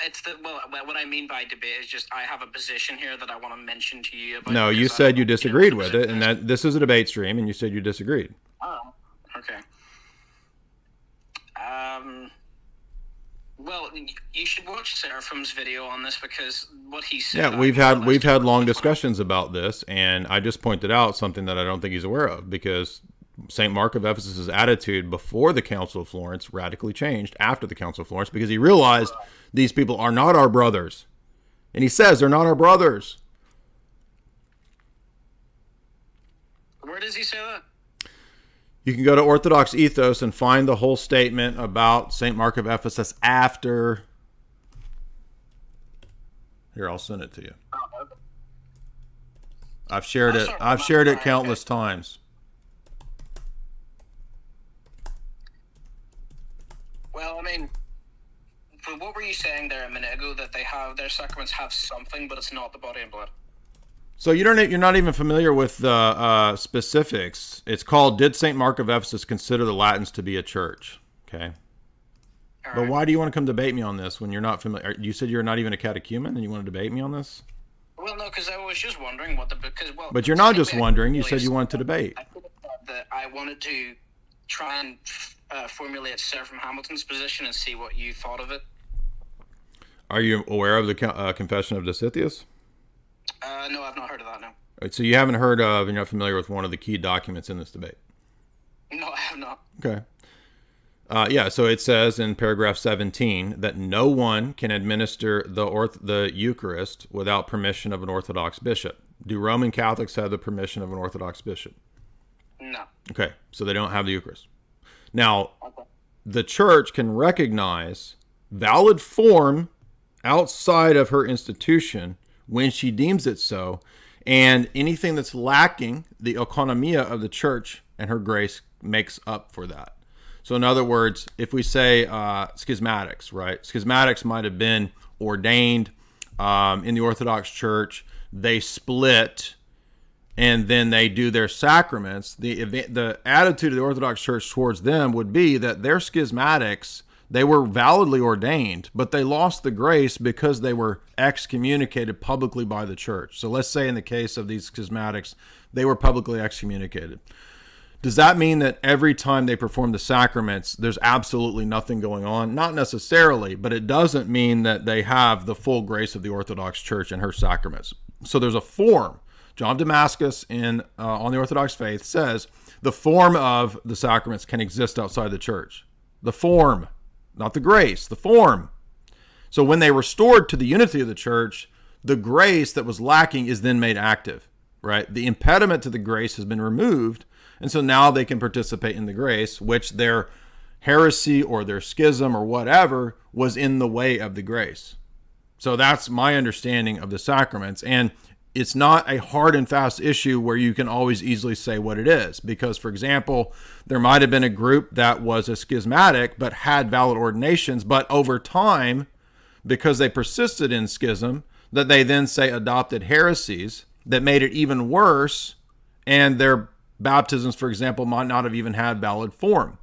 what I mean by debate is just I have a position here that I want to mention to you about. No, you said you disagreed with it, and that this is a debate stream, and you said you disagreed. Oh, okay. Well, you should watch Seraphim's video on this, because what he said. Yeah, we've had long discussions about this, and I just pointed out something that I don't think he's aware of, because St. Mark of Ephesus' attitude before the Council of Florence radically changed after the Council of Florence, because he realized these people are not our brothers. And he says they're not our brothers. Where does he say that? You can go to Orthodox Ethos and find the whole statement about St. Mark of Ephesus after. Here, I'll send it to you. I've shared it. I've shared it countless times. Well, I mean, what were you saying there a minute ago, that their sacraments have something, but it's not the body and blood? So you're not even familiar with the specifics. It's called, did St. Mark of Ephesus consider the Latins to be a church? Okay. But why do you want to come debate me on this when you're not familiar? You said you're not even a catechumen and you want to debate me on this? Well, no, because I was just wondering what But you're not just wondering. You said you wanted to debate. I wanted to try and formulate Sir from Hamilton's position and see what you thought of it. Are you aware of the Confession of Dositheus? No, I've not heard of that, no. All right, so you haven't heard of, and you're not familiar with one of the key documents in this debate? No, I have not. Okay. So it says in paragraph 17 that no one can administer the Eucharist without permission of an Orthodox bishop. Do Roman Catholics have the permission of an Orthodox bishop? No. Okay, so they don't have the Eucharist. Now, the church can recognize valid form outside of her institution when she deems it so, and anything that's lacking, the oikonomia of the church and her grace makes up for that. So in other words, if we say schismatics, right? Schismatics might have been ordained in the Orthodox Church. They split, and then they do their sacraments. The attitude of the Orthodox Church towards them would be that they're schismatics. They were validly ordained, but they lost the grace because they were excommunicated publicly by the church. So let's say in the case of these schismatics, they were publicly excommunicated. Does that mean that every time they perform the sacraments, there's absolutely nothing going on? Not necessarily, but it doesn't mean that they have the full grace of the Orthodox Church and her sacraments. So there's a form. John of Damascus on the Orthodox faith says the form of the sacraments can exist outside the church. The form, not the grace, the form. So when they restored to the unity of the church, the grace that was lacking is then made active, right? The impediment to the grace has been removed. And so now they can participate in the grace, which their heresy or their schism or whatever was in the way of the grace. So that's my understanding of the sacraments. And it's not a hard and fast issue where you can always easily say what it is. Because, for example, there might have been a group that was a schismatic but had valid ordinations, but over time, because they persisted in schism, that they then say adopted heresies that made it even worse, and their baptisms, for example, might not have even had valid form.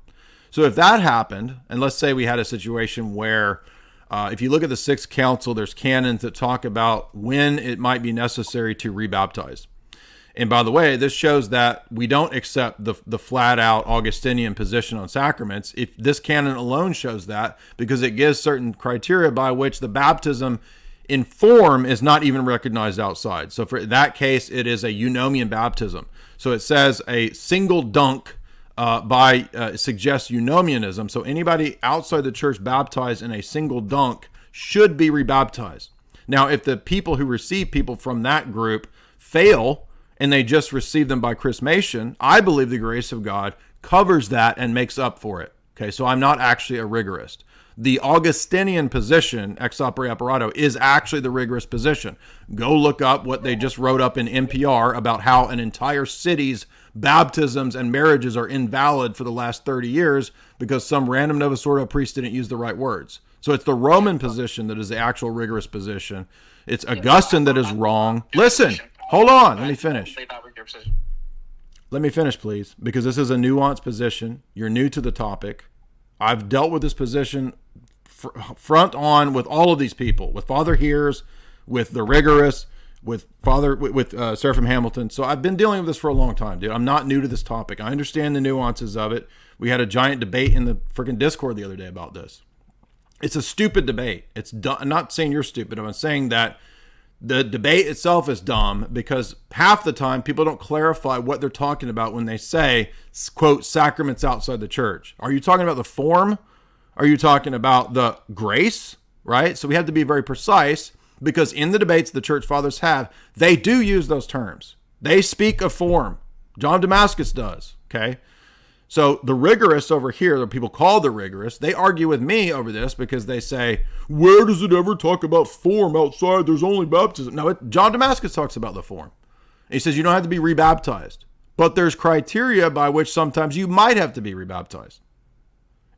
So if that happened, and let's say we had a situation where if you look at the Sixth Council, there's canons that talk about when it might be necessary to rebaptize. And by the way, this shows that we don't accept the flat-out Augustinian position on sacraments. If this canon alone shows that, because it gives certain criteria by which the baptism in form is not even recognized outside. So for that case, it is a eunomian baptism. So it says a single dunk suggests eunomianism. So anybody outside the church baptized in a single dunk should be rebaptized. Now, if the people who receive people from that group fail and they just receive them by chrismation, I believe the grace of God covers that and makes up for it. Okay, so I'm not actually a rigorist. The Augustinian position, ex opere operato, is actually the rigorous position. Go look up what they just wrote up in NPR about how an entire city's baptisms and marriages are invalid for the last 30 years because some random Novus Ordo priest didn't use the right words. So it's the Roman position that is the actual rigorous position. It's Augustine that is wrong. Listen, hold on. Let me finish. Let me finish, please, because this is a nuanced position. You're new to the topic. I've dealt with this position front on with all of these people, with Father Heers, with the rigorous, with Seraphim Hamilton. So I've been dealing with this for a long time, dude. I'm not new to this topic. I understand the nuances of it. We had a giant debate in the freaking Discord the other day about this. It's a stupid debate. I'm not saying you're stupid. I'm saying that the debate itself is dumb because half the time people don't clarify what they're talking about when they say, quote, sacraments outside the church. Are you talking about the form? Are you talking about the grace? Right? So we have to be very precise because in the debates the church fathers have, they do use those terms. They speak of form. John of Damascus does. Okay. So the rigorists over here, the people called the rigorists, they argue with me over this because they say, where does it ever talk about form outside? There's only baptism. No, John Damascus talks about the form. He says you don't have to be rebaptized, but there's criteria by which sometimes you might have to be rebaptized.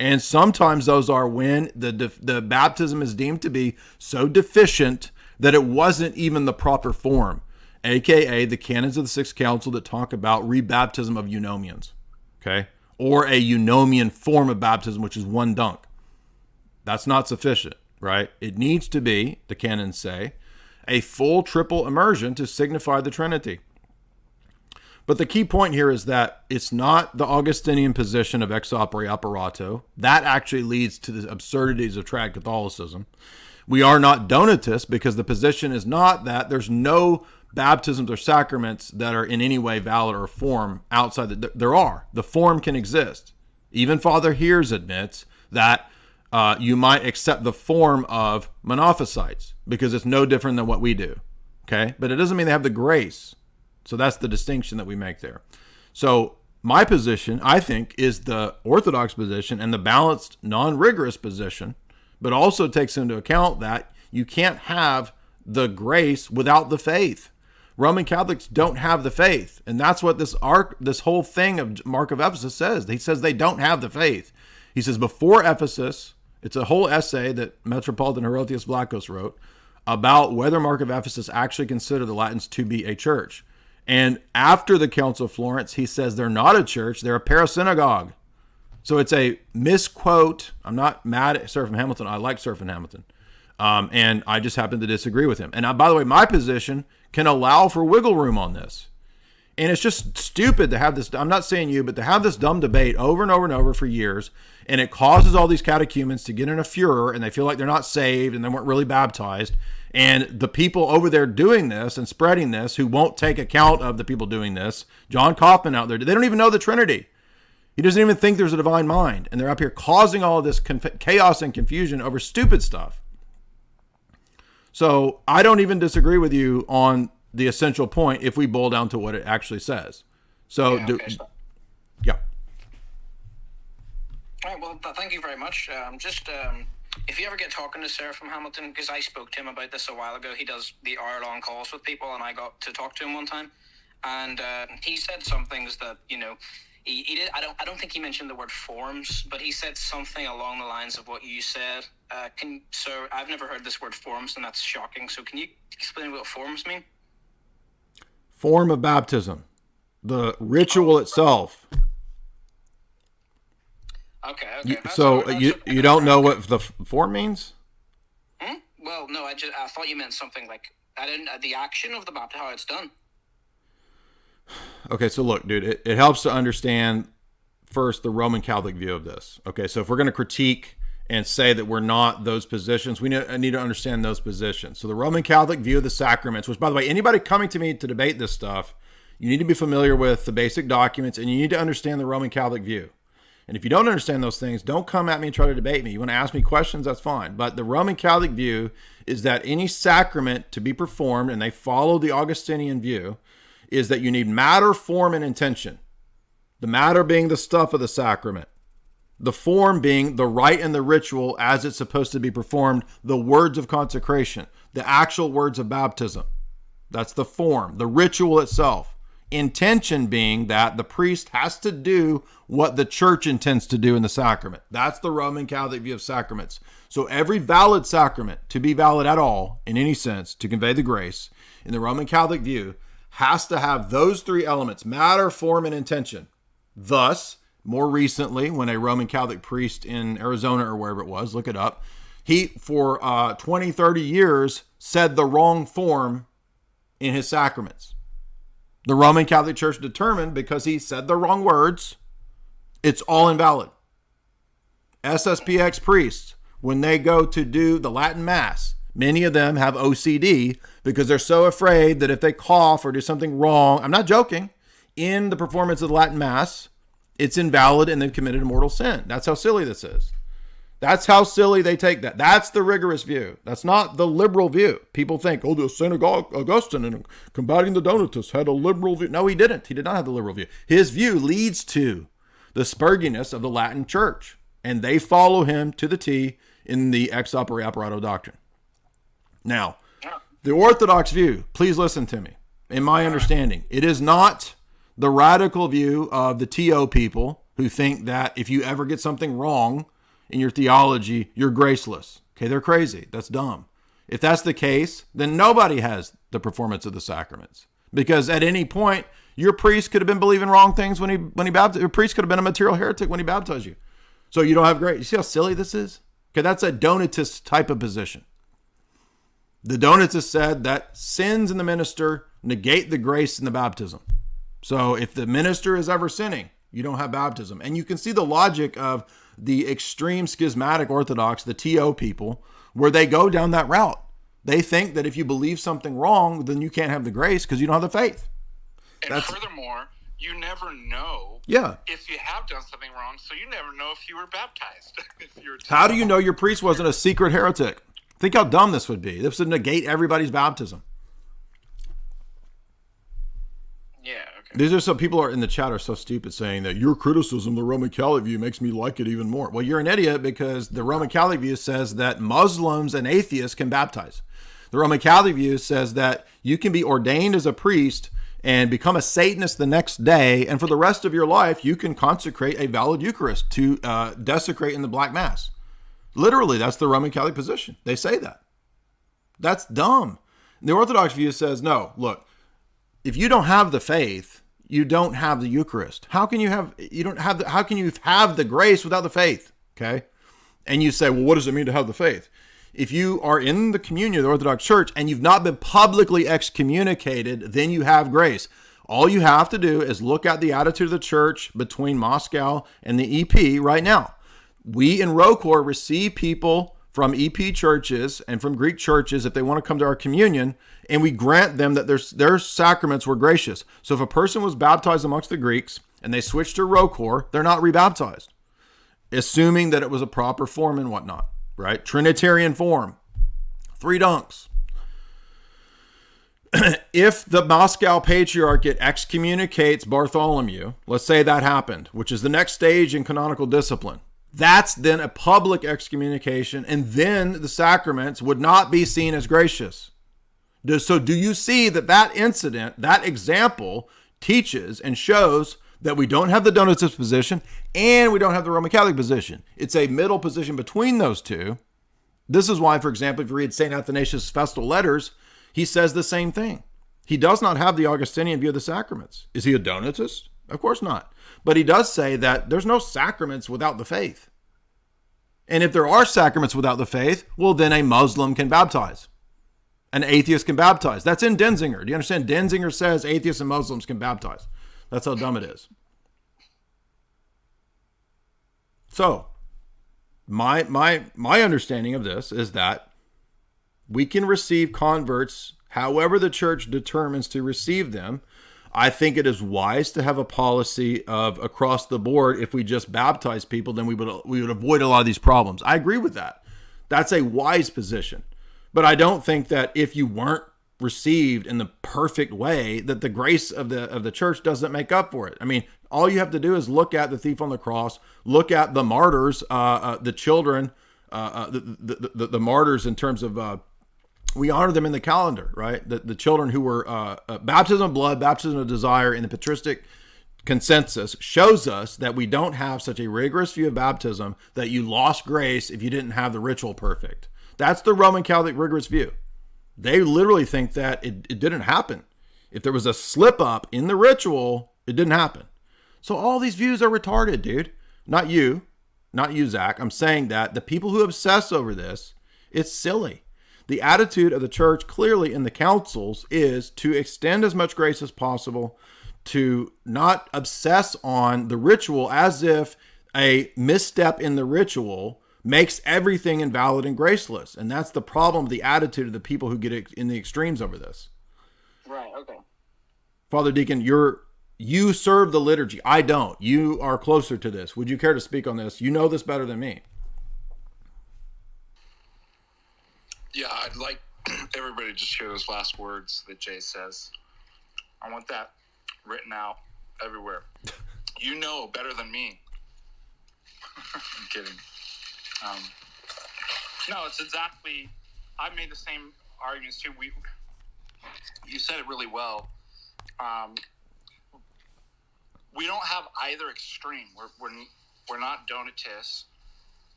And sometimes those are when the baptism is deemed to be so deficient that it wasn't even the proper form, aka the canons of the Sixth Council that talk about rebaptism of eunomians. Okay, or a eunomian form of baptism, which is one dunk. That's not sufficient, right? It needs to be, the canons say, a full triple immersion to signify the Trinity. But the key point here is that it's not the Augustinian position of ex opere operato. That actually leads to the absurdities of trad Catholicism. We are not Donatists because the position is not that there's no baptisms or sacraments that are in any way valid or form outside. There are. The form can exist. Even Father Heers admits that you might accept the form of monophysites because it's no different than what we do. Okay? But it doesn't mean they have the grace. So that's the distinction that we make there. So my position, I think, is the Orthodox position and the balanced, non-rigorous position, but also takes into account that you can't have the grace without the faith. Roman Catholics don't have the faith. And that's what this whole thing of Mark of Ephesus says. He says they don't have the faith. He says before Ephesus, it's a whole essay that Metropolitan Herotheus Vlachos wrote about whether Mark of Ephesus actually considered the Latins to be a church. And after the Council of Florence, he says they're not a church, they're a parasynagogue. So it's a misquote. I'm not mad at Seraphim Hamilton. I like Seraphim Hamilton. And I just happen to disagree with him. And by the way, my position can allow for wiggle room on this. And it's just stupid to have this, I'm not saying you, but to have this dumb debate over and over and over for years. And it causes all these catechumens to get in a furor and they feel like they're not saved and they weren't really baptized. And the people over there doing this and spreading this who won't take account of the people doing this, John Kaufman out there, they don't even know the Trinity. He doesn't even think there's a divine mind. And they're up here causing all of this chaos and confusion over stupid stuff. So I don't even disagree with you on the essential point if we boil down to what it actually says. So, yeah. All right, well, thank you very much. If you ever get talking to Seraphim Hamilton, because I spoke to him about this a while ago, he does the hour-long calls with people, and I got to talk to him one time, and he said some things that, you know, he did. I don't think he mentioned the word forms, but he said something along the lines of what you said. So I've never heard this word forms, and that's shocking. So can you explain what forms mean? Form of baptism, the ritual itself. Okay. So you don't know what the form means? Well, no, I thought you meant something like the action of the baptism, how it's done. Okay, so look, dude, it helps to understand first the Roman Catholic view of this. Okay, so if we're going to critique and say that we're not those positions, we need to understand those positions. So the Roman Catholic view of the sacraments, which, by the way, anybody coming to me to debate this stuff, you need to be familiar with the basic documents and you need to understand the Roman Catholic view. And if you don't understand those things, don't come at me and try to debate me. You want to ask me questions, that's fine. But the Roman Catholic view is that any sacrament to be performed, and they follow the Augustinian view, is that you need matter, form, and intention. The matter being the stuff of the sacrament. The form being the rite and the ritual as it's supposed to be performed, the words of consecration, the actual words of baptism. That's the form, the ritual itself. Intention being that the priest has to do what the church intends to do in the sacrament. That's the Roman Catholic view of sacraments. So every valid sacrament, to be valid at all, in any sense, to convey the grace, in the Roman Catholic view, has to have those three elements, matter, form, and intention. Thus, more recently, when a Roman Catholic priest in Arizona or wherever it was, look it up, he, for 20, 30 years, said the wrong form in his sacraments. The Roman Catholic Church determined, because he said the wrong words, it's all invalid. SSPX priests, when they go to do the Latin Mass, many of them have OCD because they're so afraid that if they cough or do something wrong, I'm not joking, in the performance of the Latin Mass, it's invalid and they've committed a mortal sin. That's how silly this is. That's how silly they take that. That's the rigorous view. That's not the liberal view. People think, the St. Augustine in combating the Donatists had a liberal view. No, he didn't. He did not have the liberal view. His view leads to the spurginess of the Latin church. And they follow him to the T in the ex opere operato doctrine. Now, the Orthodox view, please listen to me. In my understanding, it is not the radical view of the TO people who think that if you ever get something wrong in your theology, you're graceless. Okay, they're crazy. That's dumb. If that's the case, then nobody has the performance of the sacraments. Because at any point, your priest could have been believing wrong things when he baptized. Your priest could have been a material heretic when he baptized you. So you don't have grace. You see how silly this is? Okay, that's a Donatist type of position. The Donatists said that sins in the minister negate the grace in the baptism. So if the minister is ever sinning, you don't have baptism. And you can see the logic of the extreme schismatic Orthodox, the TO people, where they go down that route. They think that if you believe something wrong, then you can't have the grace because you don't have the faith. And furthermore, you never know if you have done something wrong, so you never know if you were baptized. How do you know your priest wasn't a secret heretic? Think how dumb this would be. This would negate everybody's baptism. Yeah, okay. These are some people are in the chat are so stupid saying that your criticism, the Roman Catholic view, makes me like it even more. Well, you're an idiot because the Roman Catholic view says that Muslims and atheists can baptize. The Roman Catholic view says that you can be ordained as a priest and become a Satanist the next day, and for the rest of your life, you can consecrate a valid Eucharist to desecrate in the Black Mass. Literally, that's the Roman Catholic position. They say that. That's dumb. The Orthodox view says, no, look, if you don't have the faith, you don't have the Eucharist. How can you have the grace without the faith? Okay? And you say, well, what does it mean to have the faith? If you are in the communion of the Orthodox Church and you've not been publicly excommunicated, then you have grace. All you have to do is look at the attitude of the church between Moscow and the EP right now. We in ROCOR receive people from EP churches and from Greek churches if they want to come to our communion, and we grant them that their sacraments were gracious. So if a person was baptized amongst the Greeks and they switched to ROCOR, they're not rebaptized, assuming that it was a proper form and whatnot. Right? Trinitarian form. 3 dunks. If the Moscow Patriarchate excommunicates Bartholomew, let's say that happened, which is the next stage in canonical discipline, that's then a public excommunication, and then the sacraments would not be seen as gracious. So do you see that incident, that example, teaches and shows that we don't have the Donatist position and we don't have the Roman Catholic position? It's a middle position between those two. This is why, for example, if you read St. Athanasius' Festal Letters, he says the same thing. He does not have the Augustinian view of the sacraments. Is he a Donatist? Of course not. But he does say that there's no sacraments without the faith. And if there are sacraments without the faith, well, then a Muslim can baptize. An atheist can baptize. That's in Denzinger. Do you understand? Denzinger says atheists and Muslims can baptize. That's how dumb it is. So, my understanding of this is that we can receive converts however the church determines to receive them. I think it is wise to have a policy of across the board. If we just baptize people, then we would avoid a lot of these problems. I agree with that. That's a wise position. But I don't think that if you weren't received in the perfect way, that the grace of the church doesn't make up for it. I mean, all you have to do is look at the thief on the cross, look at the martyrs, the children, the martyrs in terms of we honor them in the calendar, right? The children who were baptism of blood, baptism of desire in the patristic consensus shows us that we don't have such a rigorous view of baptism that you lost grace if you didn't have the ritual perfect. That's the Roman Catholic rigorous view. They literally think that it didn't happen. If there was a slip up in the ritual, it didn't happen. So all these views are retarded, dude. Not you, Zach. I'm saying that the people who obsess over this, it's silly. The attitude of the church clearly in the councils is to extend as much grace as possible, to not obsess on the ritual as if a misstep in the ritual makes everything invalid and graceless. And that's the problem, the attitude of the people who get in the extremes over this. Right, okay. Father Deacon, you serve the liturgy. I don't. You are closer to this. Would you care to speak on this? You know this better than me. Yeah, I'd like everybody to just hear those last words that Jay says. I want that written out everywhere. You know better than me I'm kidding. No, it's exactly. I made the same arguments too. You said it really well. We don't have either extreme. We're not Donatists,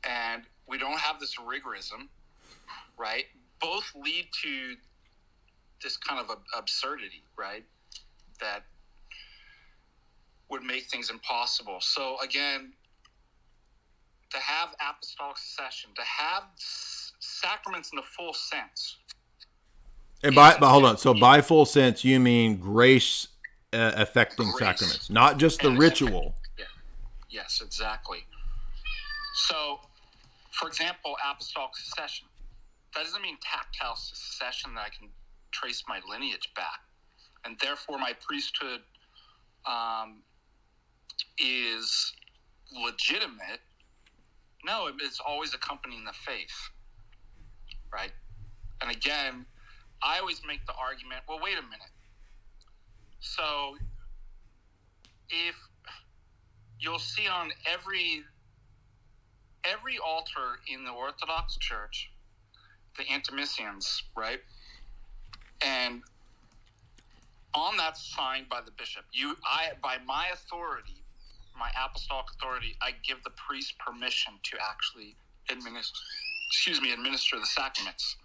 and we don't have this rigorism, right? Both lead to this kind of absurdity, right? That would make things impossible. So again, to have apostolic succession, to have sacraments in the full sense. And but hold on. So by full sense, you mean grace affecting sacraments, not just the ritual. Yeah. Yes, exactly. So, for example, apostolic succession. That doesn't mean tactile succession that I can trace my lineage back, and therefore my priesthood is legitimate. No, it's always accompanying the faith, right? And again, I always make the argument, well, wait a minute. So if you'll see on every altar in the Orthodox Church, the antimicians, right? And on that sign by the bishop, by my authority, my apostolic authority, I give the priest permission to actually administer the sacraments.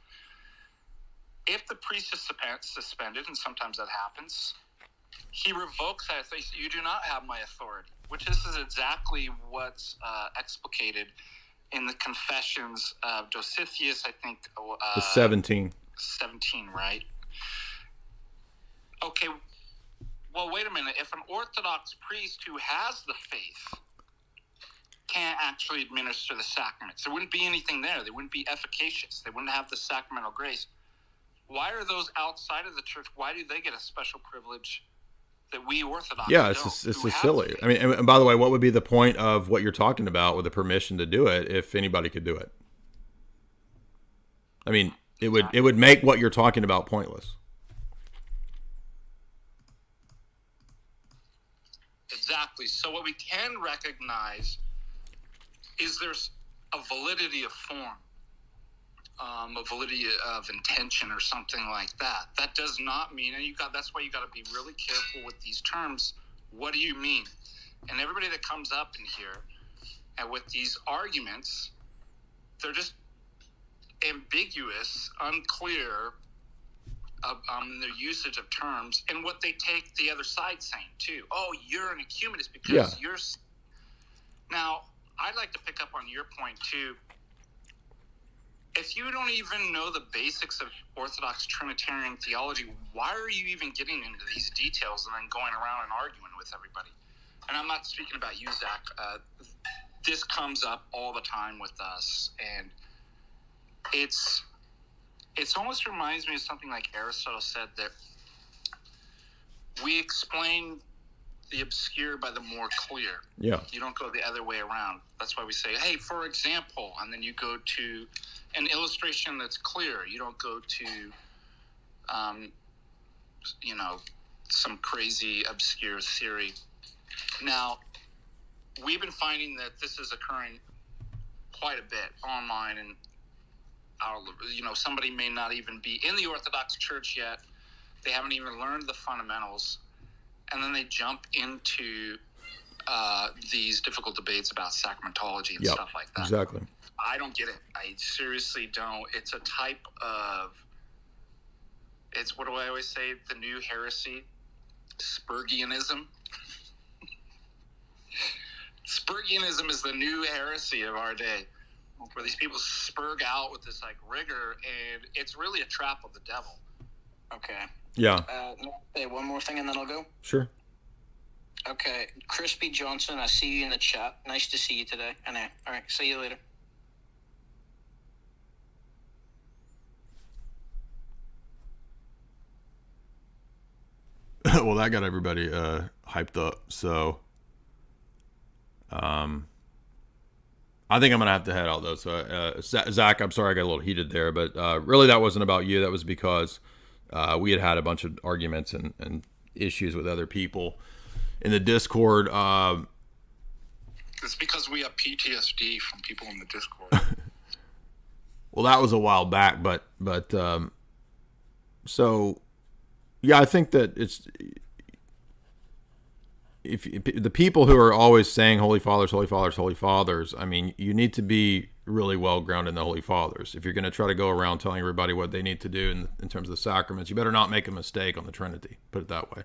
If the priest is suspended, and sometimes that happens, he revokes that. You do not have my authority, which this is exactly what's explicated in the Confessions of Dositheus, I think. The 17. 17, right? Okay, well, wait a minute. If an Orthodox priest who has the faith can't actually administer the sacraments, there wouldn't be anything there. They wouldn't be efficacious. They wouldn't have the sacramental grace. Why are those outside of the church? Why do they get a special privilege that we Orthodox don't? It's just silly. I mean, and by the way, what would be the point of what you're talking about with the permission to do it if anybody could do it? I mean, it would make what you're talking about pointless. Exactly. So what we can recognize is there's a validity of form, a validity of intention, or something like that. That does not mean, and that's why you got to be really careful with these terms. What do you mean? And everybody that comes up in here and with these arguments, they're just ambiguous, unclear their usage of terms, and what they take the other side saying too. Oh, you're an ecumenist because you're. Now, I'd like to pick up on your point too. If you don't even know the basics of Orthodox Trinitarian theology, why are you even getting into these details and then going around and arguing with everybody? And I'm not speaking about you, Zach. This comes up all the time with us, and it's almost reminds me of something like Aristotle said, that we explain the obscure by the more clear. Yeah. You don't go the other way around. That's why we say, hey, for example, and then you go to an illustration that's clear. You don't go to, some crazy obscure theory. Now, we've been finding that this is occurring quite a bit online, and somebody may not even be in the Orthodox Church yet. They haven't even learned the fundamentals, and then they jump into these difficult debates about sacramentology and stuff like that. Exactly. I don't get it. I seriously don't. It's a type of, what do I always say? The new heresy, Spurgeonism. Spurgeonism is the new heresy of our day, where these people spurg out with this rigor, and it's really a trap of the devil. Okay. Yeah. Say one more thing and then I'll go. Sure. Okay. Crispy Johnson, I see you in the chat. Nice to see you today. And all right, see you later. Well, that got everybody hyped up. So, I think I'm going to have to head out, though. So, Zach, I'm sorry I got a little heated there. But really, that wasn't about you. That was because we had a bunch of arguments and issues with other people in the Discord. It's because we have PTSD from people in the Discord. Well, that was a while back, but so yeah, I think that it's if the people who are always saying Holy Fathers, Holy Fathers, Holy Fathers, I mean, you need to be really well grounded in the Holy Fathers. If you're going to try to go around telling everybody what they need to do in terms of the sacraments, you better not make a mistake on the Trinity. Put it that way.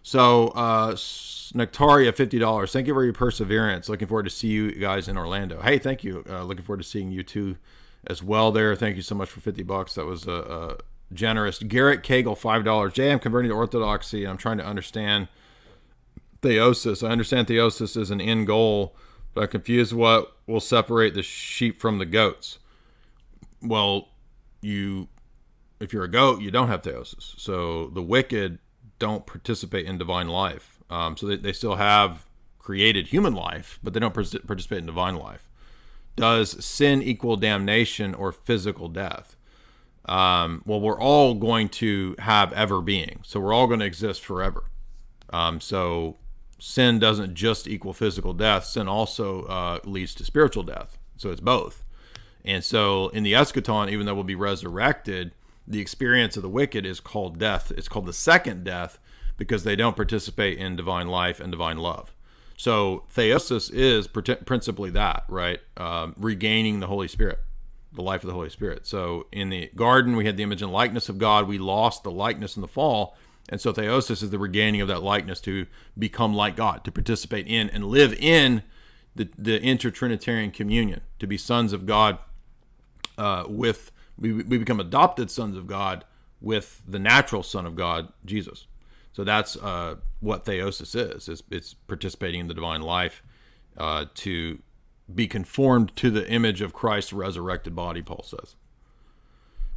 So, Nectaria, $50. Thank you for your perseverance. Looking forward to see you guys in Orlando. Hey, thank you. Looking forward to seeing you too as well there. Thank you so much for $50. That was generous. Garrett Cagle, $5. Jay, I'm converting to Orthodoxy, and I'm trying to understand theosis. I understand theosis is an end goal, but I'm confused what will separate the sheep from the goats. Well, if you're a goat, you don't have theosis. So the wicked don't participate in divine life. So they still have created human life, but they don't participate in divine life. Does sin equal damnation or physical death? Well, we're all going to have ever being. So we're all going to exist forever. So sin doesn't just equal physical death. Sin also leads to spiritual death. So it's both. And so in the eschaton, even though we'll be resurrected, the experience of the wicked is called death. It's called the second death because they don't participate in divine life and divine love. So theosis is principally that, right? Regaining the Holy Spirit, the life of the Holy Spirit. So in the garden, we had the image and likeness of God. We lost the likeness in the fall. And so theosis is the regaining of that likeness to become like God, to participate in and live in the inter-Trinitarian communion, to be sons of God we become adopted sons of God with the natural Son of God, Jesus. So that's what theosis is. It's participating in the divine life to be conformed to the image of Christ's resurrected body, Paul says.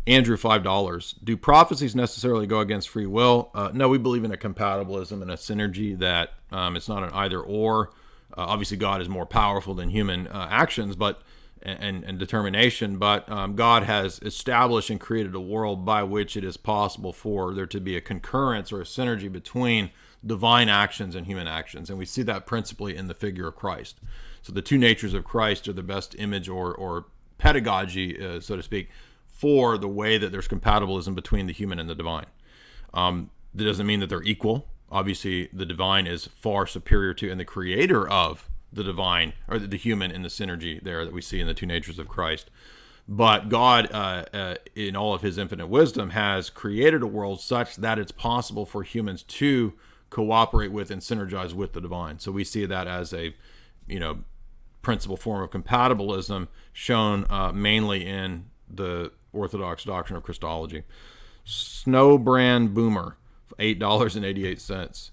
Andrew, $5. Do prophecies necessarily go against free will? No, we believe in a compatibilism and a synergy that it's not an either or. Obviously, God is more powerful than human actions, but and determination, but God has established and created a world by which it is possible for there to be a concurrence or a synergy between divine actions and human actions. And we see that principally in the figure of Christ. So the two natures of Christ are the best image or pedagogy, so to speak, for the way that there's compatibilism between the human and the divine. That doesn't mean that they're equal. Obviously, the divine is far superior to and the creator of the divine, or the human in the synergy there that we see in the two natures of Christ. But God, in all of his infinite wisdom, has created a world such that it's possible for humans to cooperate with and synergize with the divine. So we see that as a, principal form of compatibilism shown mainly in the Orthodox doctrine of Christology. Snowbrand Boomer, $8.88.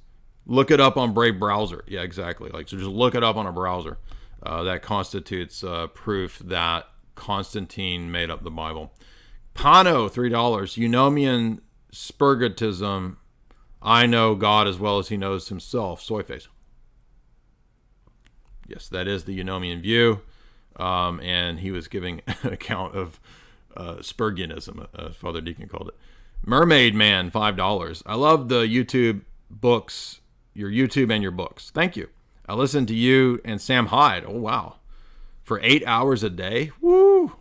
Look it up on Brave browser. Yeah, exactly. So just look it up on a browser. That constitutes proof that Constantine made up the Bible. Pano, $3. Eunomian spurgatism. I know God as well as he knows himself. Soyface. Yes, that is the Eunomian view. And he was giving an account of Spurgianism, Father Deacon called it. Mermaid Man, $5. I love the YouTube books, your YouTube and your books. Thank you. I listen to you and Sam Hyde. Oh, wow. For 8 hours a day? Woo!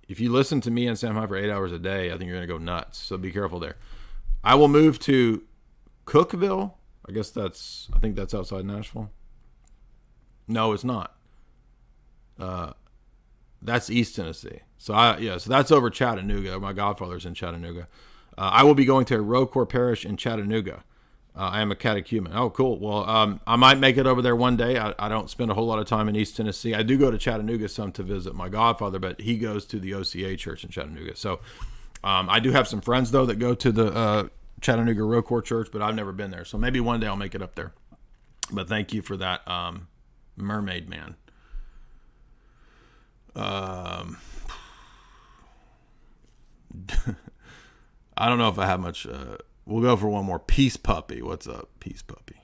If you listen to me and Sam Hyde for 8 hours a day, I think you're going to go nuts. So be careful there. I will move to Cookville. I think that's outside Nashville. No, it's not. That's East Tennessee. So that's over Chattanooga. My godfather's in Chattanooga. I will be going to a RoCor parish in Chattanooga. I am a catechumen. Oh, cool. Well, I might make it over there one day. I don't spend a whole lot of time in East Tennessee. I do go to Chattanooga some to visit my godfather, but he goes to the OCA church in Chattanooga. So I do have some friends, though, that go to the Chattanooga RoCor church, but I've never been there. So maybe one day I'll make it up there. But thank you for that, Mermaid Man. I don't know if I have much. We'll go for one more. Peace Puppy. What's up, Peace Puppy?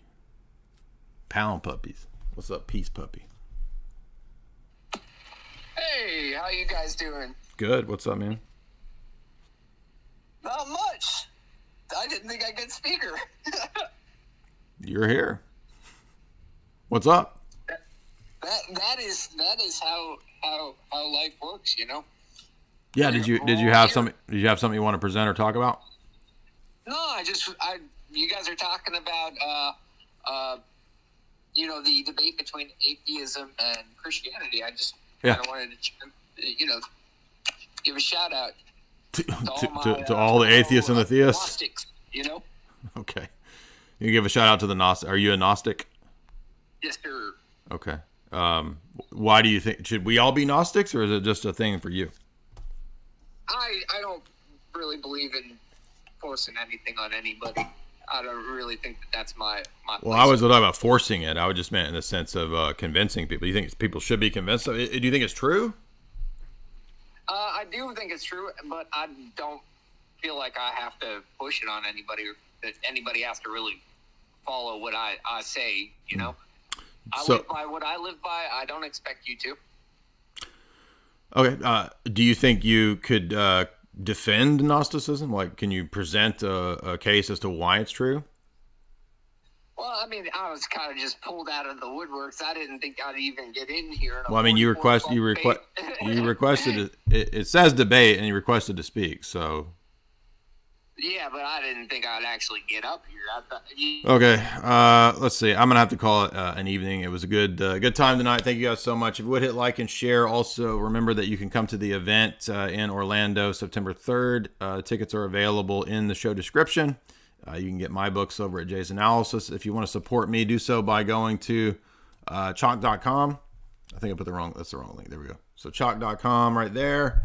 Pound Puppies. What's up, Peace Puppy? Hey, how you guys doing? Good. What's up, man? Not much. I didn't think I'd get speaker. You're here. What's up? Yeah, that is how life works, you know. Yeah. Did you have something you want to present or talk about? No, you guys are talking about the debate between atheism and Christianity. I just kind of wanted to give a shout out to all the atheists and the theists. Gnostics, you know. Okay. You give a shout out to the Gnostic. Are you a Gnostic? Yes, sir. Okay. Why do you think, should we all be Gnostics, or is it just a thing for you? I don't really believe in forcing anything on anybody. I don't really think that's my Well, I was talking about forcing it. I would just meant in the sense of convincing people. You think people should be convinced of it? Do you think it's true? I do think it's true, but I don't feel like I have to push it on anybody, or that anybody has to really follow what I say, you know? I live by what I live by. I don't expect you to. Okay. Do you think you could defend Gnosticism? Like, can you present a case as to why it's true? Well, I mean, I was kind of just pulled out of the woodworks. I didn't think I'd even get in here. Well, I mean, you requested it says debate, and you requested to speak. So. Yeah, but I didn't think I'd actually get up here. Okay, let's see. I'm gonna have to call it an evening. It was a good time tonight. Thank you guys so much. If you would hit like and share. Also, remember that you can come to the event in Orlando, September 3rd. Tickets are available in the show description. You can get my books over at Jay's Analysis. If you want to support me, do so by going to chalk.com. I think I put that's the wrong link. There we go. So chalk.com right there.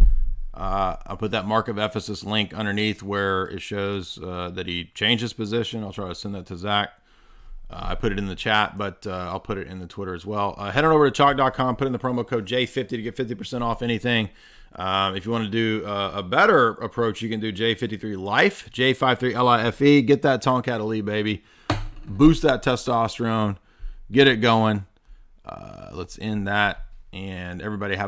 I'll put that Mark of Ephesus link underneath where it shows that he changed his position. I'll try to send that to Zach. I put it in the chat, but I'll put it in the Twitter as well. Head on over to chalk.com, put in the promo code J50 to get 50% off anything. If you want to do a better approach, you can do J53 Life, J53 LIFE. Get that Tonkat Elite, baby. Boost that testosterone. Get it going. Let's end that. And everybody have